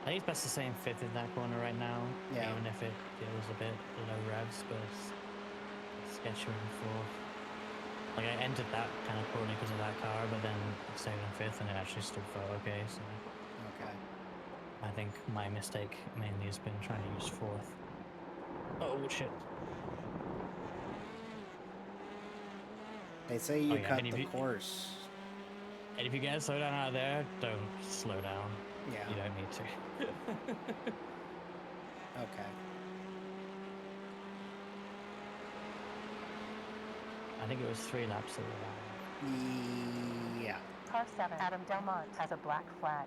I think it's best to stay in fifth in that corner right now. Yeah. Even if it feels a bit low revs, but it's get you in fourth. Like I entered that kind of corner because of that car, but then it stayed in fifth and it actually still felt okay. So Okay. I think my mistake mainly has been trying to use fourth. Oh shit. They say you Oh, yeah, cut and if the you- course. And if you get a slowdown out of there, don't slow down. Yeah. You don't need to. Okay. I think it was 3 laps that were down. Yeah. Car 7, Adam Delmont, has a black flag.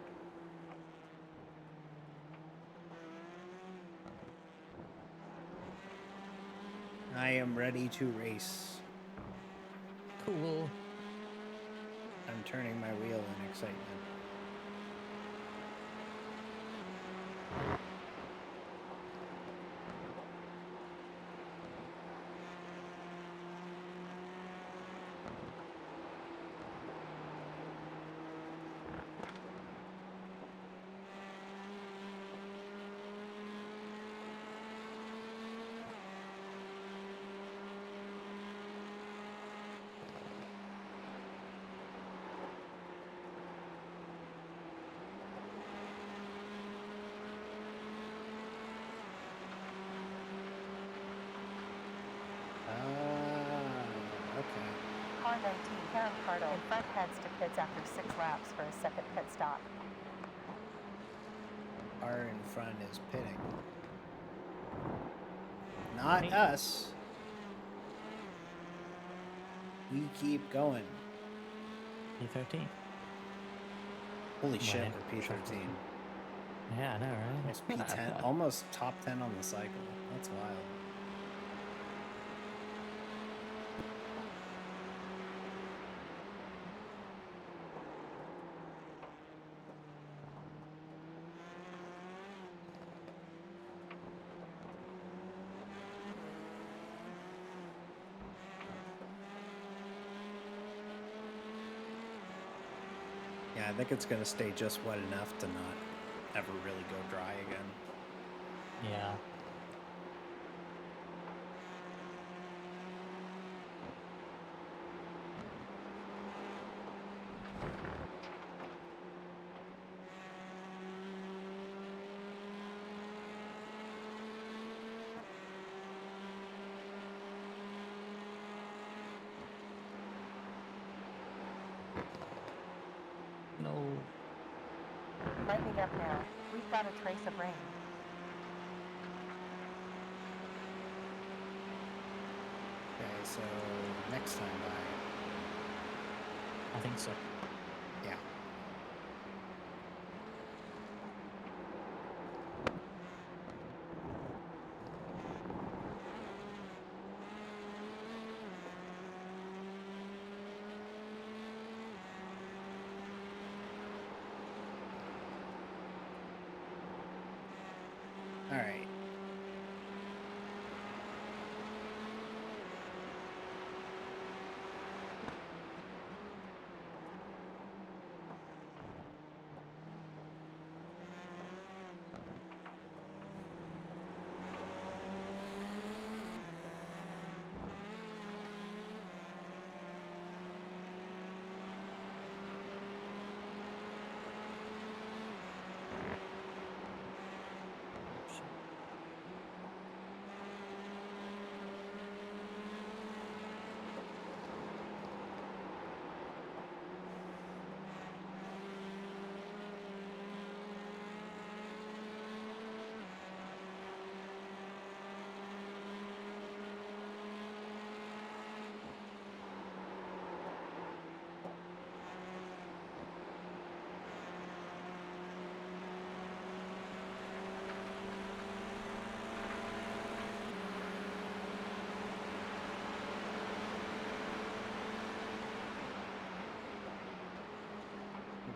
I am ready to race. Cool. I'm turning my wheel in excitement. Okay. Car 19, Karen Cardo, in front heads to pits after 6 laps for a second pit stop. Car in front is pitting. Not Hey. us. We keep going. P13. Holy When shit, it we're shuffles. P13. Yeah, I know, right? Almost P10. Almost top 10 on the cycle. That's wild. Yeah, I think it's going to stay just wet enough to not ever really go dry again. Yeah. No. Lightening up now. We've got a trace of rain. Okay, so next time by. I think so. Yeah. All right.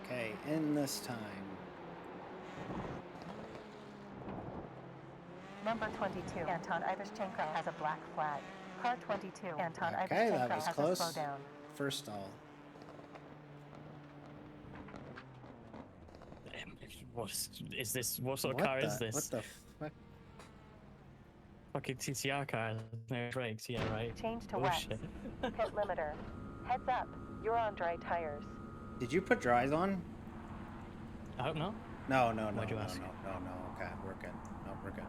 Okay, in this time. Number 22, Anton Ivashchenko has a black flag. Car 22, Anton Okay, that Ivashchenko was has close. a slowdown. First stall. What is this? What sort of What car is the- this? What the fuck? Fucking TCR car. No brakes. Yeah, right. Change to wet. Bullshit. Pit limiter. Heads up, you're on dry tires. Did you put dries on? I hope not. No, no, no, Why'd you no, ask? no, no, no. Okay, we're good. No, we're good.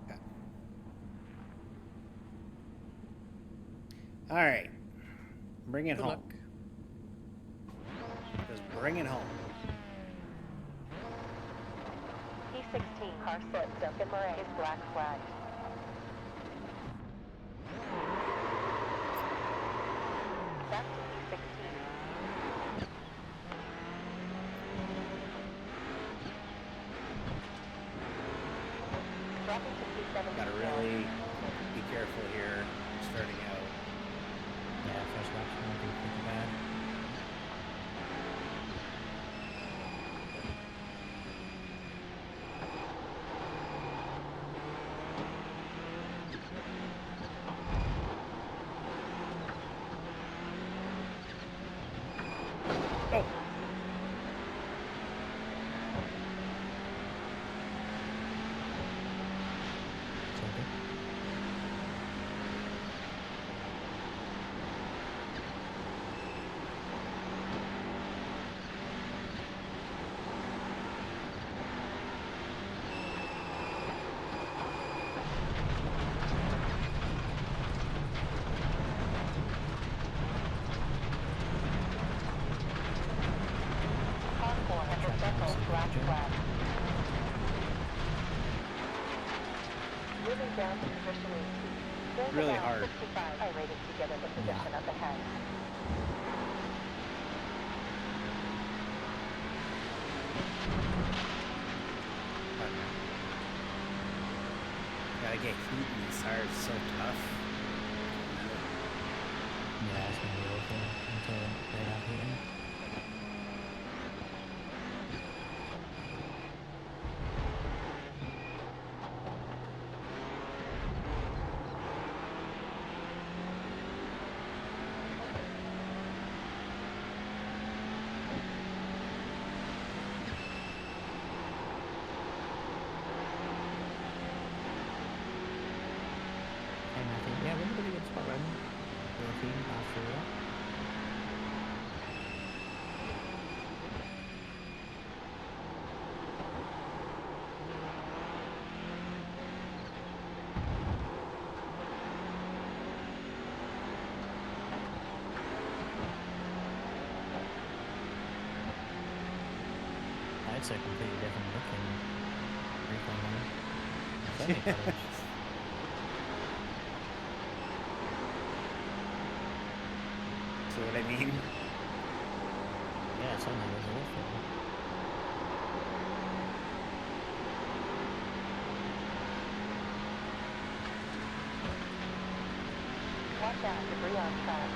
Okay. All right. Bring it Good home. luck. Just bring it home. E16, car foot, Duncan Mirai is black flagged. Back to E16. Dropping to P7. Gotta really be careful here, starting out. Yeah, first lap's gonna be pretty bad. Oh. It's all good. Car 4 has a Bethel black flag. Moving down to position 18. There's Really about hard. 65 I rated to get into position up ahead. Gotta get heat in these tires. It's so tough. Yeah, it's gonna be awful until they have heating. And I think, yeah, we're in a really good spot right now. 14 after that. I'd say completely different looking recon now. So many colours. See what I mean? Yeah, suddenly it was awful. Watch out, debris on track.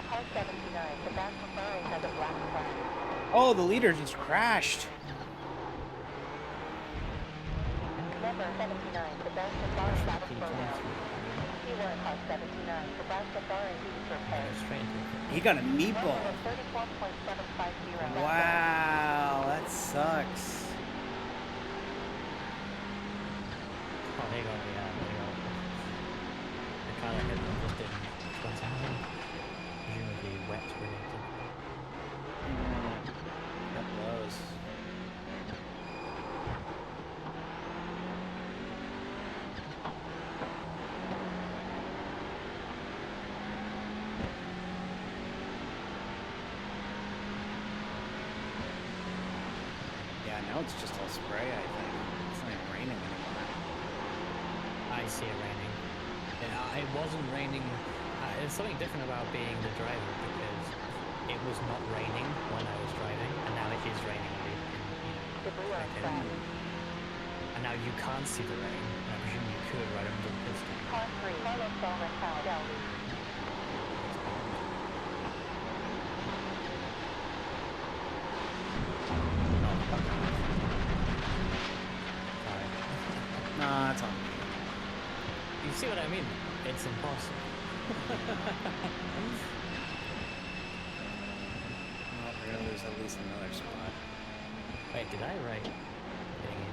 Car 79, the back of Mirai has a black flag. Oh, the leader just crashed. Number 79, the best of Bar is out of slowdown. P1 car 79, the best of Bar needs repairs. Straight into it. He got a meatball. 34.750. Wow, that sucks. Oh, they got the car that hit them just didn't flat out. Presumably wet related. That blows. Yeah, now it's just all spray, I think. It's not even raining anymore. I see it raining. Yeah, it wasn't raining. There's something different about being the driver because it was not raining when I was driving, and now it is raining. Debris on track. And now you can't see the rain. I presume you could right under the piston. Car 3, Carlos Bowman, Delhi. Sorry. Nah, it's on me. You see what I mean? It's impossible. Well, we're gonna lose at least another spot. Wait, did I write getting in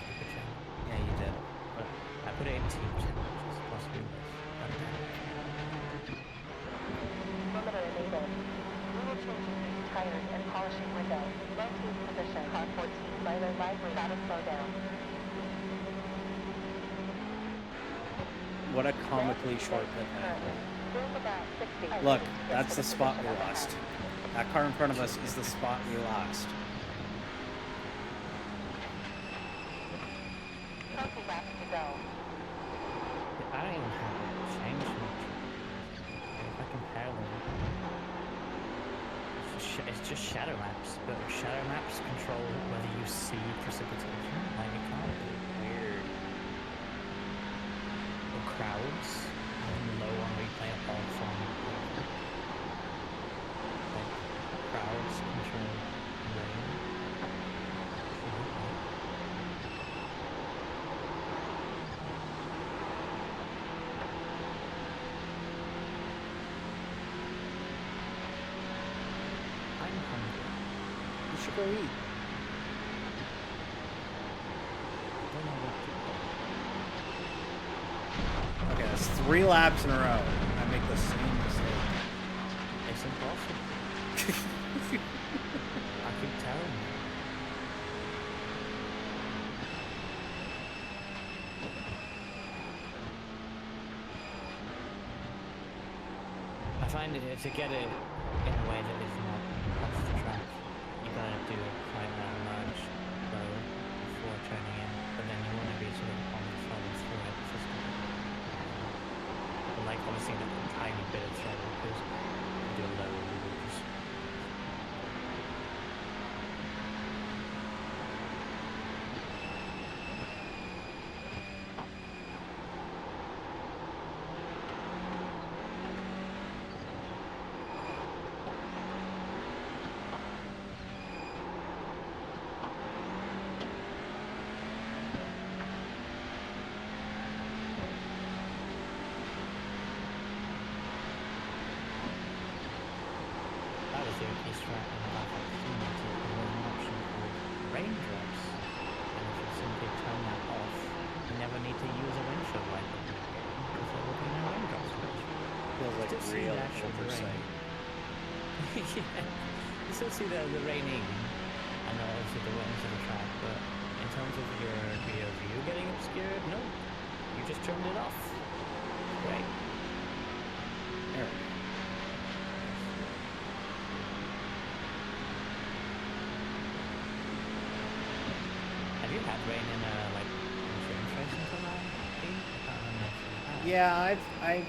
super channel? Yeah, you did. But I put it in team channel, which is possibly worse. Limiter enabled. We will change tires and polishing window. Rotate position. Car 14. Lighter library. Gotta slow down. What a comically short pit Currently. Zoom about 60. Look, that's the spot we lost. That car in front of us is the spot we lost. 20 laps to go. I don't even have it changed much. If I compare them, it's just shadow maps, but shadow maps control whether you see precipitation. Like it can't be weird. Or crowds. Low on replay apart from like crowds control rain. I'm hungry. You should go eat. I don't know what to do. Okay, that's 3 laps in a row. I make the same mistake. It's impossible. I keep telling you. I find it to get it in a way that is not off the track. You gotta do it quite large though before turning in, but then you want to be sort of on the follow through it system. But like obviously the tiny bit of throttle because you do a low just that was the key strat in the last opportunity. There was an option called raindrops, and if you simply turn that off, you never need to use a windshield wiper in that game because there will be no raindrops. Feels like Still see real the actual oversight. rain. Yeah, you still see the raining and obviously the wetness of the track, but in terms of your view getting obscured, no, you just turned it off. Great. There we go. Have you had rain in a like insurance race until now? Pete? I can't remember if you have. Yeah,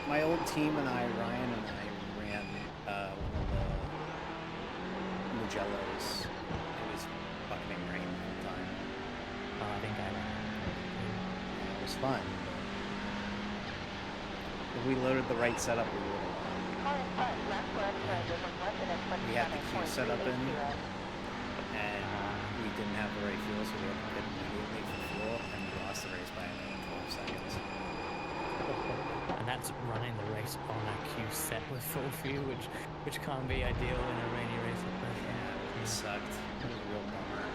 my old team and I, Ryan and I, ran one of the Mugellos. It was fucking rain the whole time. Oh, I think I ran. It was fun. If we loaded the right setup, we would have won. Car in front. Left left turn with a 1 minute 27.380. We had the queue set up in, and we didn't have the right fuel, so we had to pit immediately for fuel, and we lost the race by another 12 seconds. And that's running the race on a queue set with full fuel, which can't be ideal in a rainy race like this. Yeah, it sucked. It was a real bummer.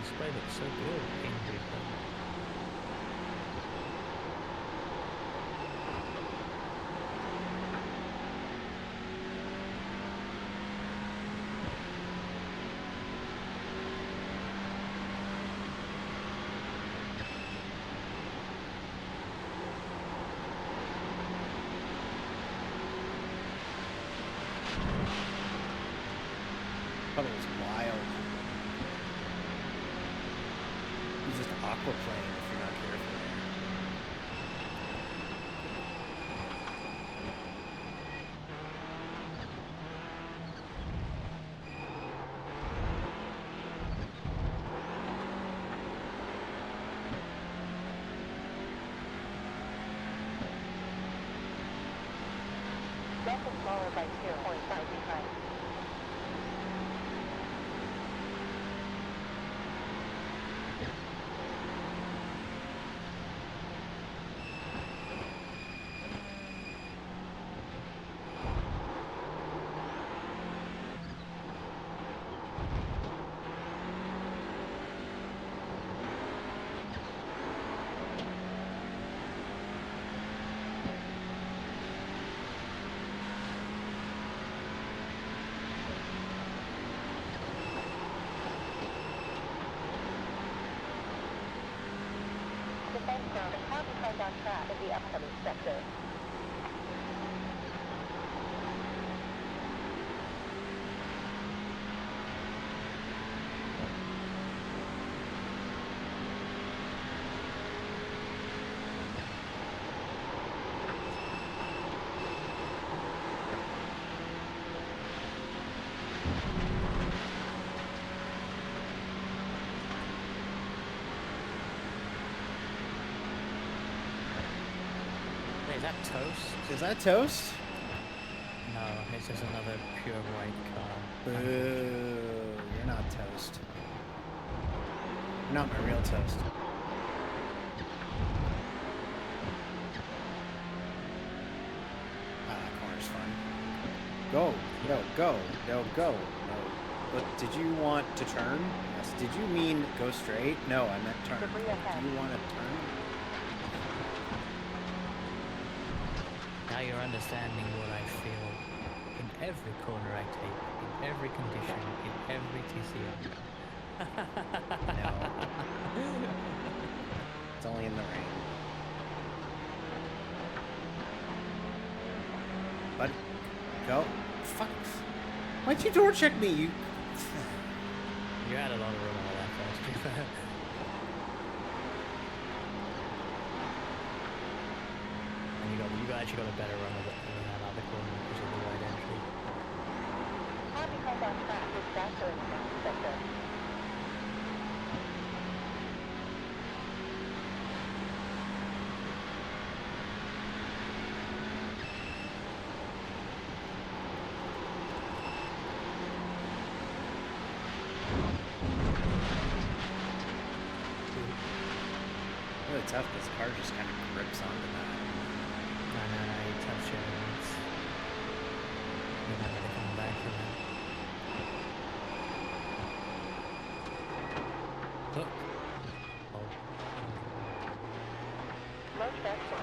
Spray looks so good in replay. puddle is wild. You just aquaplane if you're not careful. Jump is smaller by 2.5 behind. Defense ground and car behind on track in the upcoming sector. Wait, is that toast? Is that toast? No, it's just another pure white car. Boo. You're not toast. You're not my real toast. Ah, that corner's fun. Go. No, go. No, go. No. But did you want to turn? Yes. Did you mean go straight? No, I meant turn. Debris ahead. Do you want to turn? Now you're understanding what I feel in every corner I take, in every condition, in every TCO. No. It's only in the rain. But go. Fuck. Why'd you door check me? You. You had a lot of room on that first, to be fair. And you actually got a better run of it than that other corner because of the wide entry. Car behind on track is faster in the next sector. Really tough because the car just kind of grips onto that. No, you touch it and it's... You're not really coming back from it. Oh. Oh. Low traction.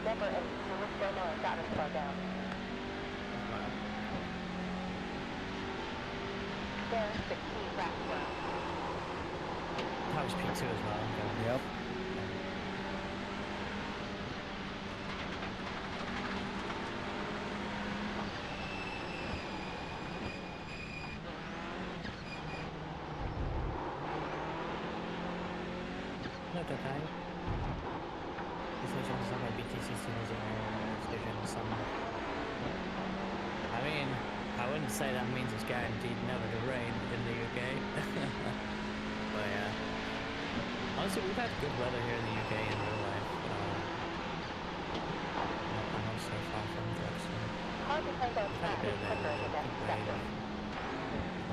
Number 8, Louis Belmar got us far down. Wow. There, 16 laps left. That was P2 as well. Okay. Yep. Not okay. Decisions on my BTC decisions some. I mean, I wouldn't say that means it's guaranteed never to rain in the UK. But yeah. Honestly, we've had good weather here in the UK in real life. I'm not so far from Thruxton. Car behind on We've had track a bit is of quicker in the that next rate sector. of,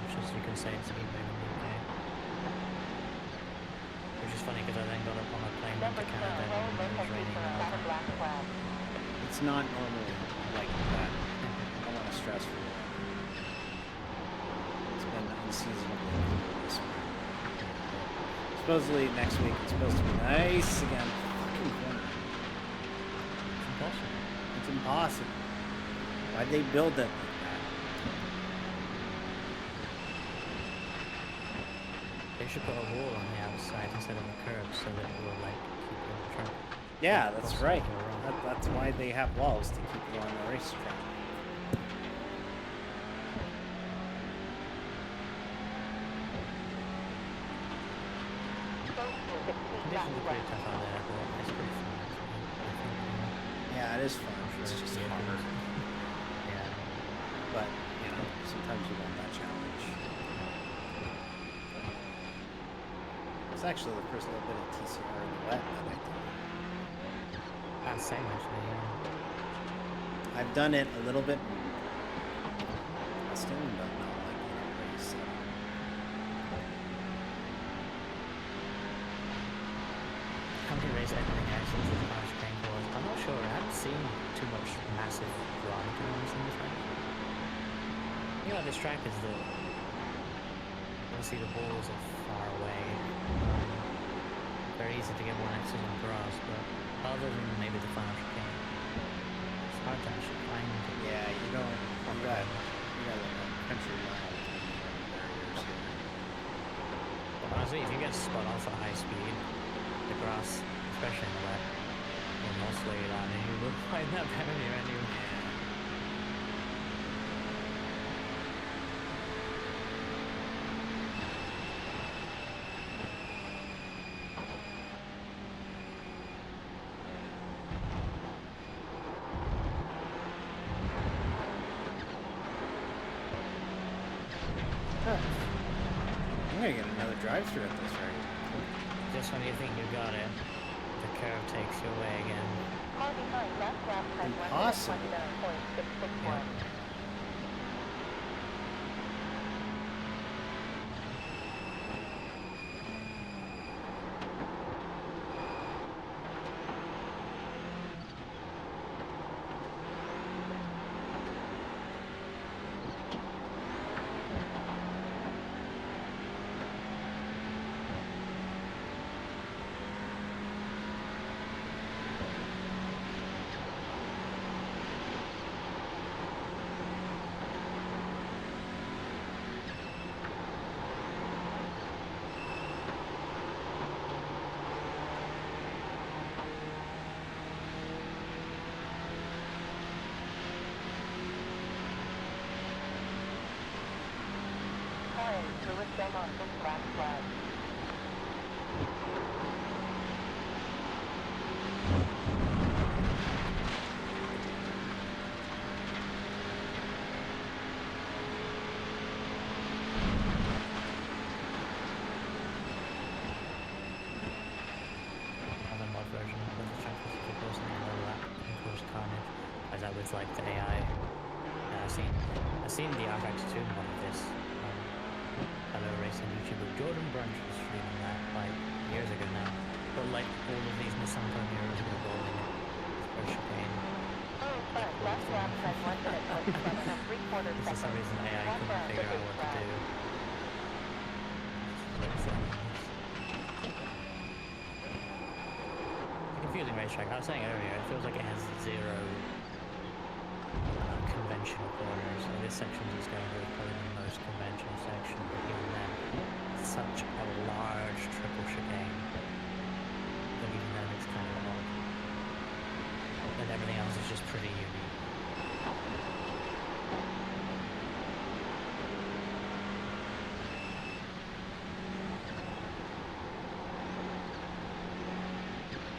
much as you can say it's heat wave in the UK. Which is funny because I then got up on a plane went Number to 12, Canada low and it was raining location all the got a time. black flag. It's not normally like that. I don't want to stress for you. It's been unseasonably cool this week. Supposedly next week it's supposed to be nice again. Fucking corner. It's impossible. It's impossible. Why'd they build it like that? They should put a wall on the outside instead of a curb so that it will like keep you on the track. Yeah, that's Possibly right. go wrong. That's why they have walls to keep you on the racetrack. sections are pretty tough out there, but it's pretty fun actually. I think, Yeah, it is fun. I'm It's sure just the hard. yeah. But, you know, sometimes you want that challenge. It's actually the first little bit of TCR in the wet that I did. Same actually, yeah. I've done it a little bit in Austin, but not like in a race setting. How many race anything actions with Crash Game was? I'm not sure. I haven't seen too much massive drama to be honest in this race. The thing about this track is that obviously the balls are far away. Very easy to get one exit on grass, but other than maybe the final chicane, it's hard to actually find. Yeah, you don't. You got like a country mile between barriers here. But honestly, if you get spun off at high speed, the grass, especially in the wet, will not slow you down, and you will find that barrier anyway. I'm gonna get another drive-through at this rate. Just when you think you got it, the curve takes you away again. Car behind left lap time Impossible. 129.661. Thruxton on this black flag. Another mod version of the track specific person in the lap and course carnage, as that with like the AI. I've seen the RX2 mod of this. Hello racing YouTuber Jordan Brunch was streaming that like years ago now. But like all of these Nissan Pioneers were rolling it for chicane. Left lap time 1 minute 27 and 3/4 seconds. For some reason AI couldn't figure out what to do. Confusing racetrack. I was saying earlier, it feels like it has zero conventional corners. Like this section is going to be probably the most conventional section, but even then, it's such a large triple chicane that even then it's kind of odd. And everything else is just pretty unique.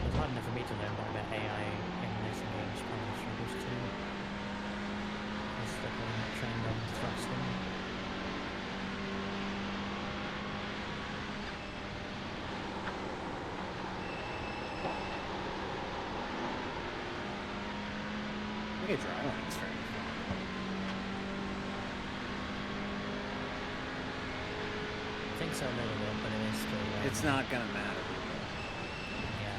It's hard enough for me to learn about AI in racing games, probably struggles too. It's the whole trend on Thruxton. I think driving is very fun. I think so a little bit, but it is still way It's more- not gonna matter. Yeah.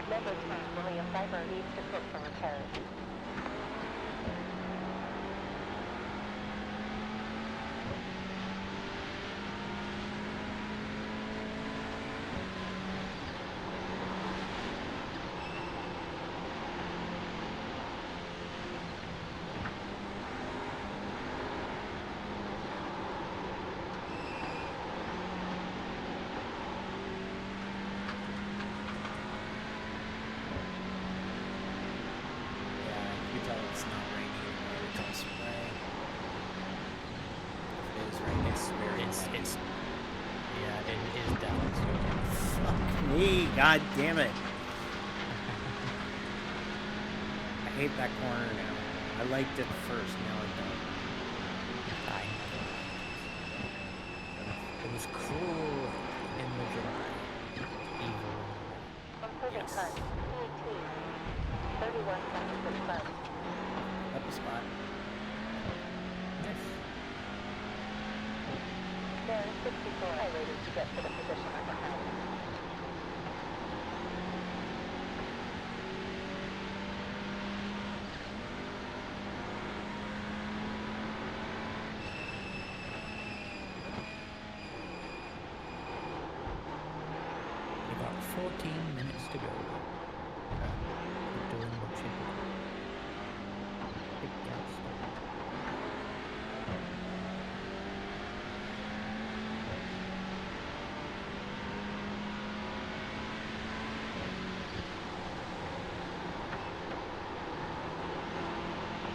Number 2, William Diver needs to cook for repairs. steering. It's very It's laggy. it's yeah, it is definitely steering. Fuck me, god damn it. I hate that corner now. I liked it first, now I don't. I know. It was cool in the dry, evil in the wet. Improving Yes. time. ET. 31 seconds of sun. Up a spot. Yes. There is 64 high rating to get to the position of the house. You got 14 minutes to go. Keep doing what you do. Big gas.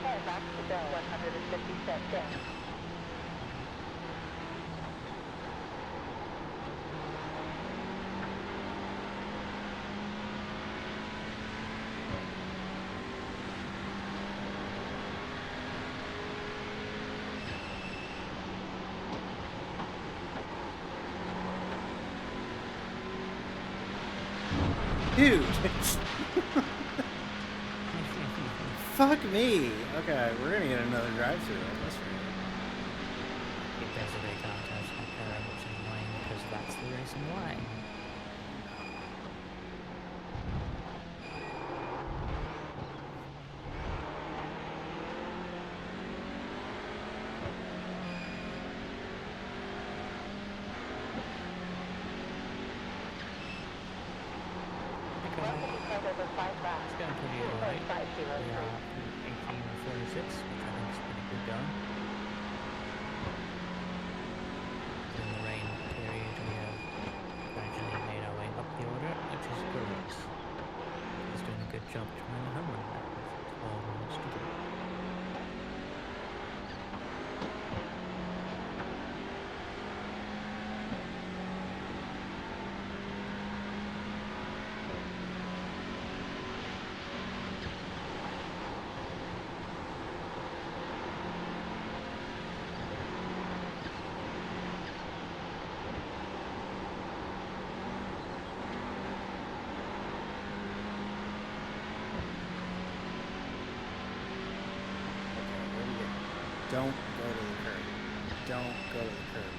Car back to go. 150 steps down. Dude! Fuck me! Okay, we're gonna get another drive-through. That's right. If there's a big contest, I care which is mine because that's the reason why. Welcome to cut over 5 laps. It's going pretty alright. 2.503. We are 18 and 46, which I think is pretty good going. In the rain period, we have gradually made our way up the order, which is great. He's doing a good job trying to home run that with 12 minutes to go. Where do we go? Don't go to the curb. Don't go to the curb.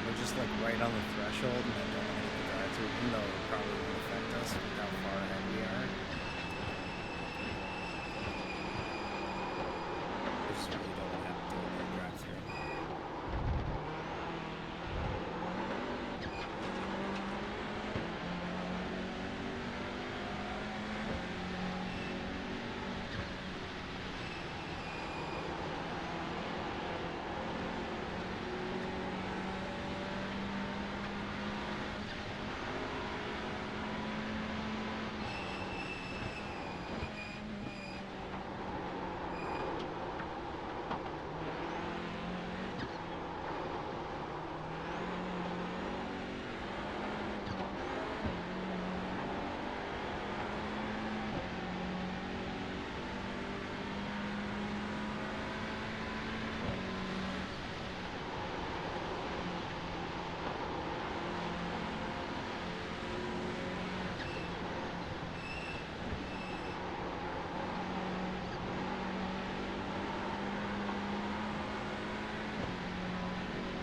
We're just like right on the threshold and I don't want to hit the drive-through, even though it probably won't affect us with how far ahead we are. I just really don't want to have to do a drive-through.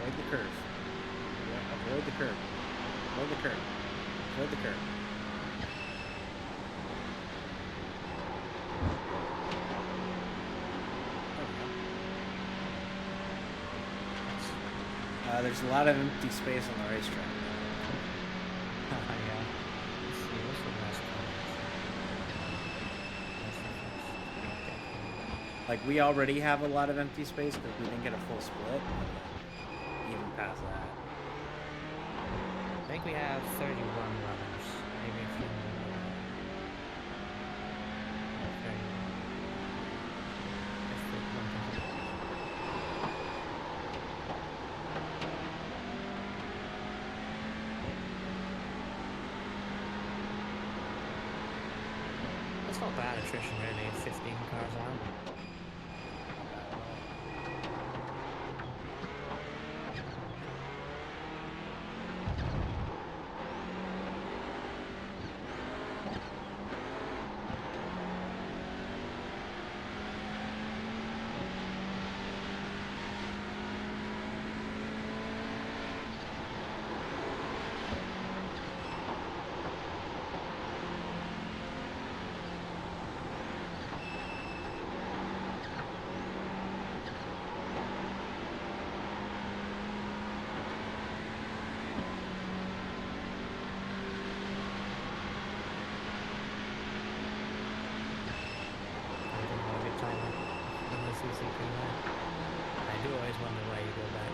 Avoid the curve. Yeah, avoid the curve. Avoid the curve. Avoid the curve. There's a lot of empty space on the racetrack. Yeah. Let's see, what's the last one? That's the first. Okay. Like, we already have a lot of empty space because we didn't get a full split. Even past that. I think we have 31 runners, maybe not bad attrition, really. 15 cars out. I do always wonder why you go back.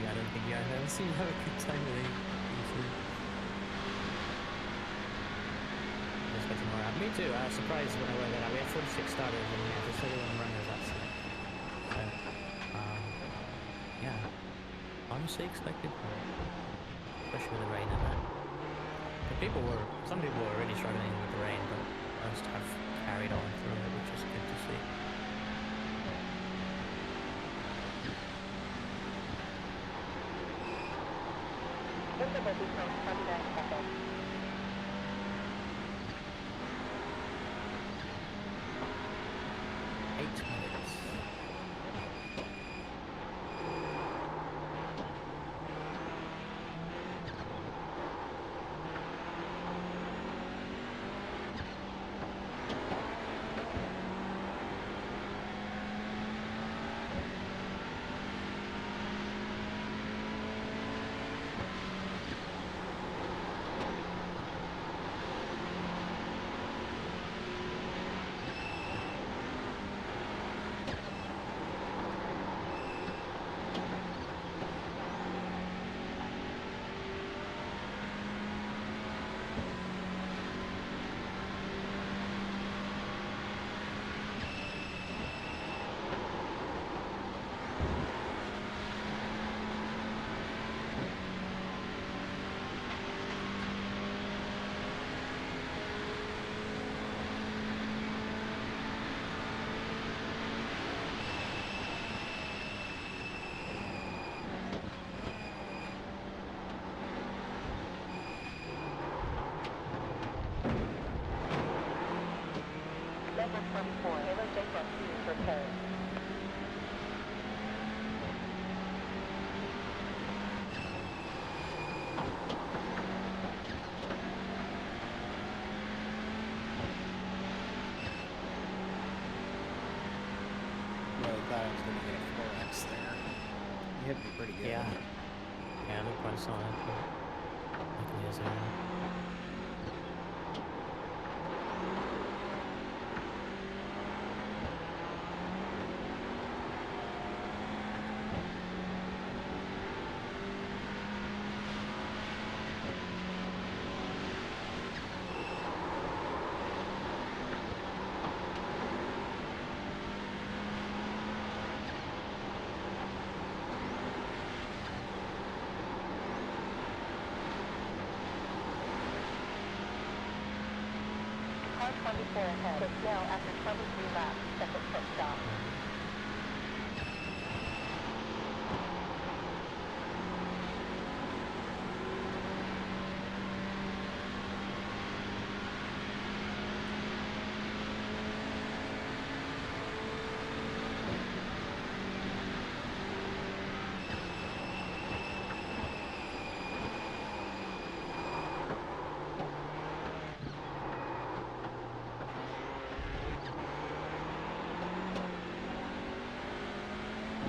I don't think I've ever seen you have a good time with E3. Just getting more out. Me too. I was surprised when I worked that out. We had 46 starters and we had just 31 runners. That's so, yeah. Honestly expected, especially with the rain and that. Some people were really struggling with the rain, but most have carried on through it, which is good to see. Interval becomes 29 seconds. 8 minutes. Level 24, Halo J+C repaired. Really thought I was going to get a 4X there. You hit me pretty good. Yeah. Yeah, I look quite solid. Luckily, it's Car 24 ahead. It's now after 23 laps. Second pit stop.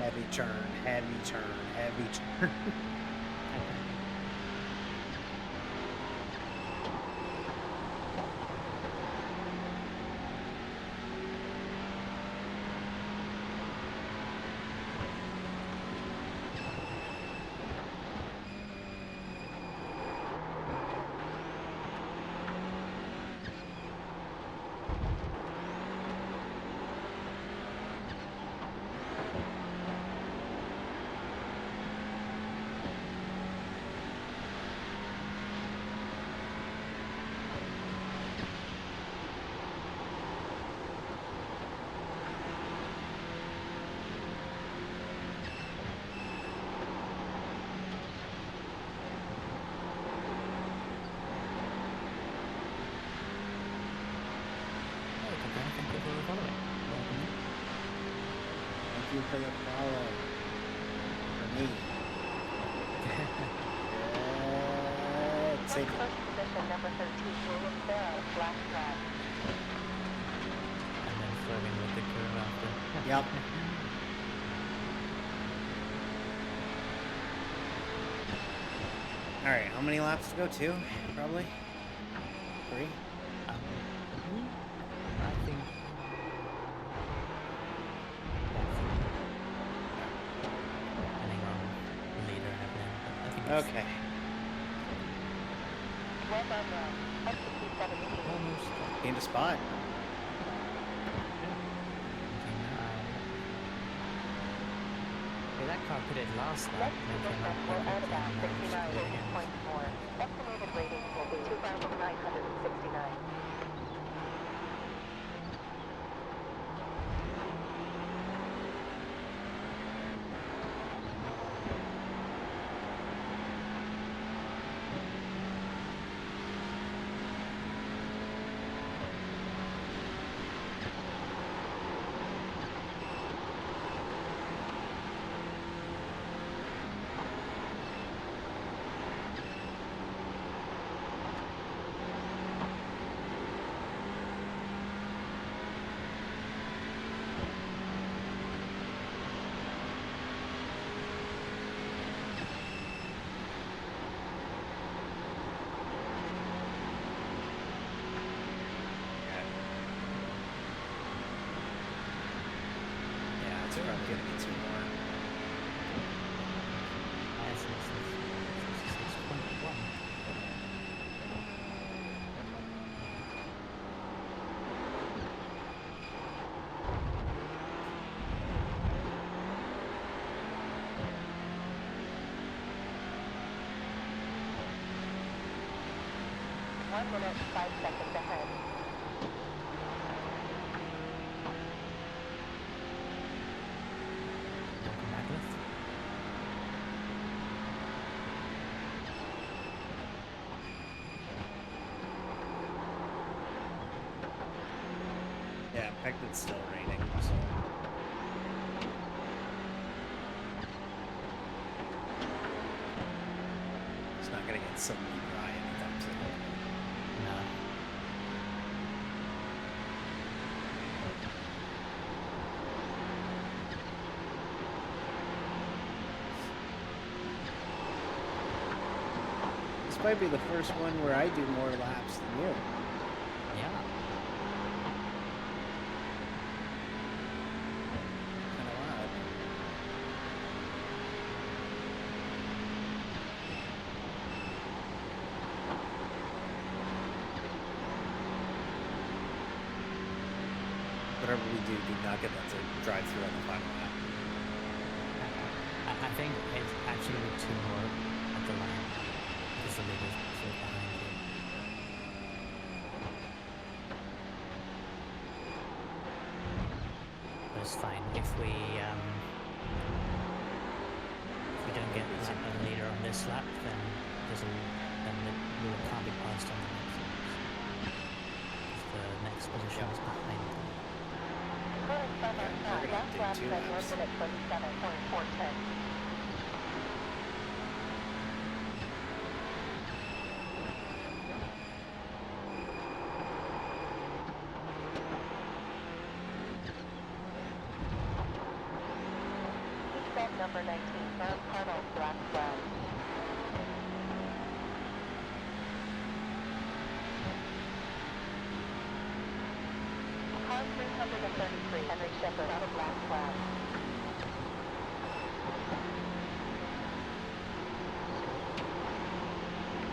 Heavy turn, heavy turn, heavy turn. you for the follow. For me. Save it. First position, number 13, William Bell, black flag. And then flirting with the curve after. Yep. Alright, how many laps to go? 2? Probably? 3? I think. Depending on the leader and everything. But I think it's Okay. Well done, Rob. Up to P17. almost. Gained a spot. Okay, that car pitted last lap. Next and then came position, out we're at perfect, about and now it's 69 pitted again. points more. Estimated rating will be 2,969. Yeah, it's probably gonna be 2 more. Nice, 66.1. One minute, 5 seconds ahead. Welcome back, Liz. Yeah, in fact, it's still raining, so. It's not gonna get some Mirai anytime soon. No. This might be the first one where I do more laps than you. Yeah. Kind of odd. Whatever we do not get that to drive through on the final lap. I think it's actually with 2 more at the line. Because the leader's sort of behind you. But it's fine. If we don't get a leader on this lap, then then we can't be passed on the next one. Because the next position is behind them. Current time on Yeah, we're track. gonna Last do lap 2 at 1 laps. minute 27.410. Seatbelt number 19, Mount Carmel, black flag. Car 333, Henry Shepherd, out of black flag.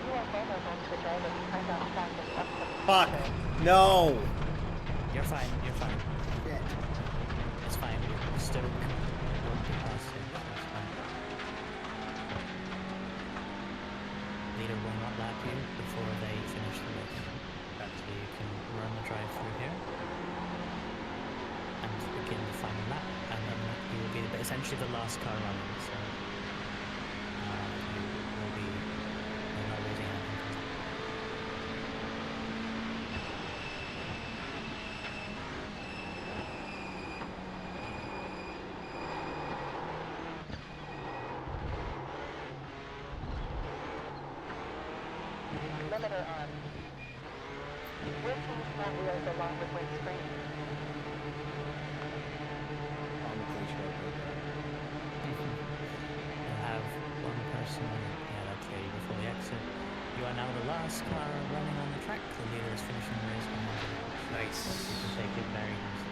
You are vulnerable to the driver's timeout practice up to the Fuck! future. No! You're fine, you're fine. Shit. It's fine. We're still won't be past it. It's fine. Leader will not lap you before they finish the race. So you can run the drive through here and begin the final lap, and then you will be essentially the last car running. So you will be you're not losing anything. Limiter on. We'll change front wheels along with windscreen. On the police road. You'll have one person, yeah, that's lady before the exit. You are now the last car running on the track. The leader is finishing the race on the Nice. You can take it very easy.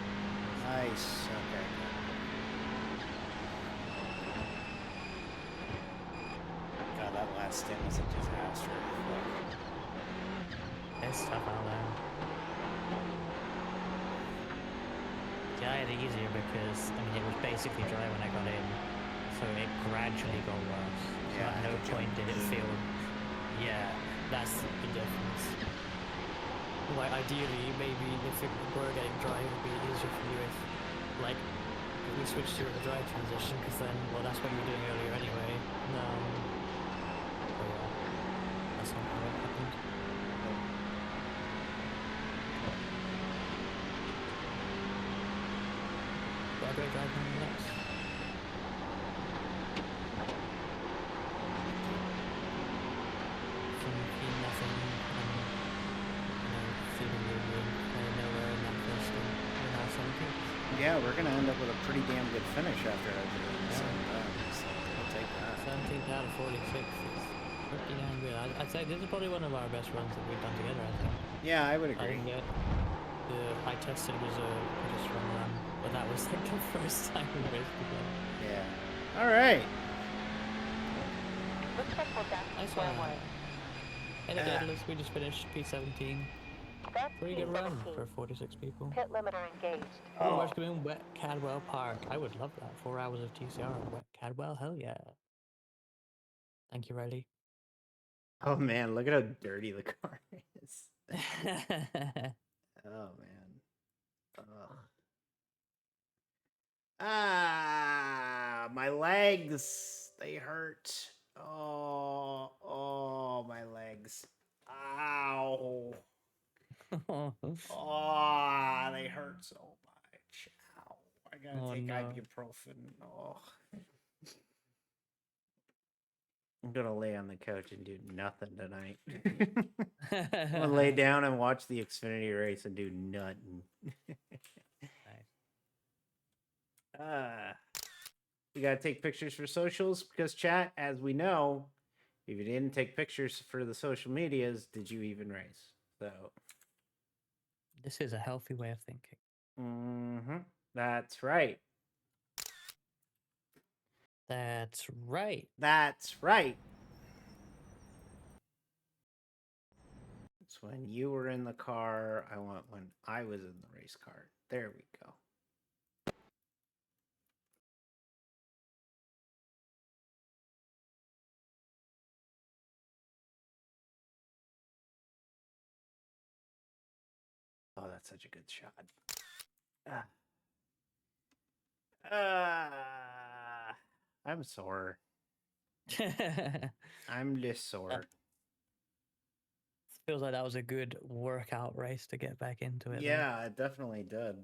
Nice. Okay. God, that last stint was a disaster. It's tough out there. See, I had it easier because, I mean, it was basically dry when I got in, so it gradually got worse. So Yeah, at no the point jump. did it feel, yeah, that's the difference. Like, ideally, maybe if it were getting dry, it would be easier for you if, like, we switched to a dry transition, because then, well, that's what you were doing earlier anyway. So yeah, that's not how it happened. Got a great drive on the next. From being nothing and, feeling really nowhere in that first one. We're now 17th. Yeah, we're gonna end up with a pretty damn good finish after everything. So we'll take that. 17th out of 46 is pretty damn good. I'd say this is probably one of our best runs that we've done together, I think. Yeah, I would I agree. didn't get I tested was a pretty strong run, but that was like the first time we raced together. Yeah. All right. Looks like we're back to Nice square one. one. Hey, the Daedalus, we just finished P17. That's Pretty good run P17. for 46 people. Pit limiter engaged. Oh, we're coming Wet Cadwell Park. I would love that. 4 hours of TCR at Wet Cadwell. Hell yeah. Thank you, Riley. Oh man, look at how dirty the car is. Oh man. Ugh. My legs. They hurt. Oh, my legs. Ow. Oh, they hurt so much. Ow. I gotta Oh, take no. ibuprofen. Oh. I'm gonna lay on the couch and do nothing tonight. I'm gonna lay down and watch the Xfinity race and do nothing. We gotta take pictures for socials because chat, as we know, if you didn't take pictures for the social medias, did you even race? So This is a healthy way of thinking. That's right. That's right. That's right. It's when you were in the car. I want when I was in the race car. There we go. Oh, that's such a good shot. I'm sore. I'm just sore. Feels like that was a good workout race to get back into it. Yeah, it definitely did.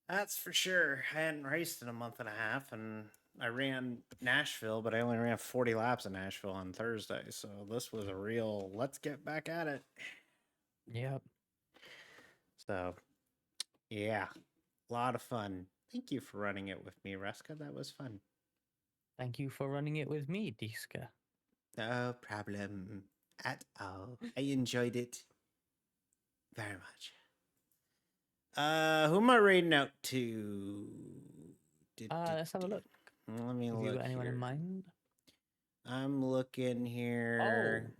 That's for sure. I hadn't raced in a month and a half, and I ran Nashville, but I only ran 40 laps in Nashville on Thursday. So this was a real let's get back at it. Yep. So, yeah, a lot of fun. Thank you for running it with me, Reska. That was fun. Thank you for running it with me, Diska. No problem at all. I enjoyed it very much. Who am I rating out to? Let's have a look. Let me Have look. you got anyone here. in mind? I'm looking here. Oh.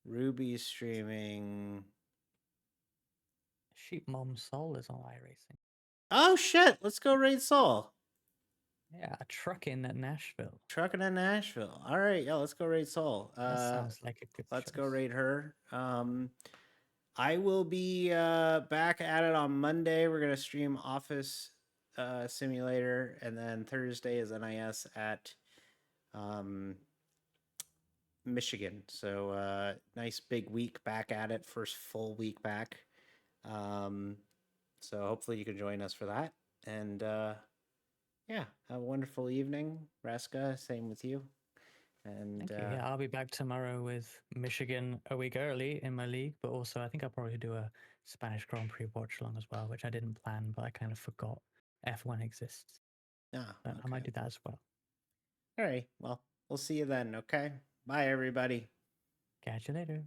Ruby's streaming. Sheep Mom Soul is on iRacing. Oh shit! Let's go raid Soul. Yeah, trucking at Nashville. Trucking in Nashville. All right, yeah, let's go raid Soul. That sounds like a good Let's go choice. raid her. I will be back at it on Monday. We're gonna stream Office Simulator, and then Thursday is NIS at Michigan. So nice big week back at it. First full week back. So hopefully you can join us for that. And yeah, have a wonderful evening, Raska. Same with you. And Thank you. Yeah, I'll be back tomorrow with Michigan a week early in my league, but also I think I'll probably do a Spanish Grand Prix watch along as well, which I didn't plan, but I kind of forgot F1 exists. ah, But I might okay. do that as well. All right. Well, we'll see you then. Okay. Bye, everybody. Catch you later.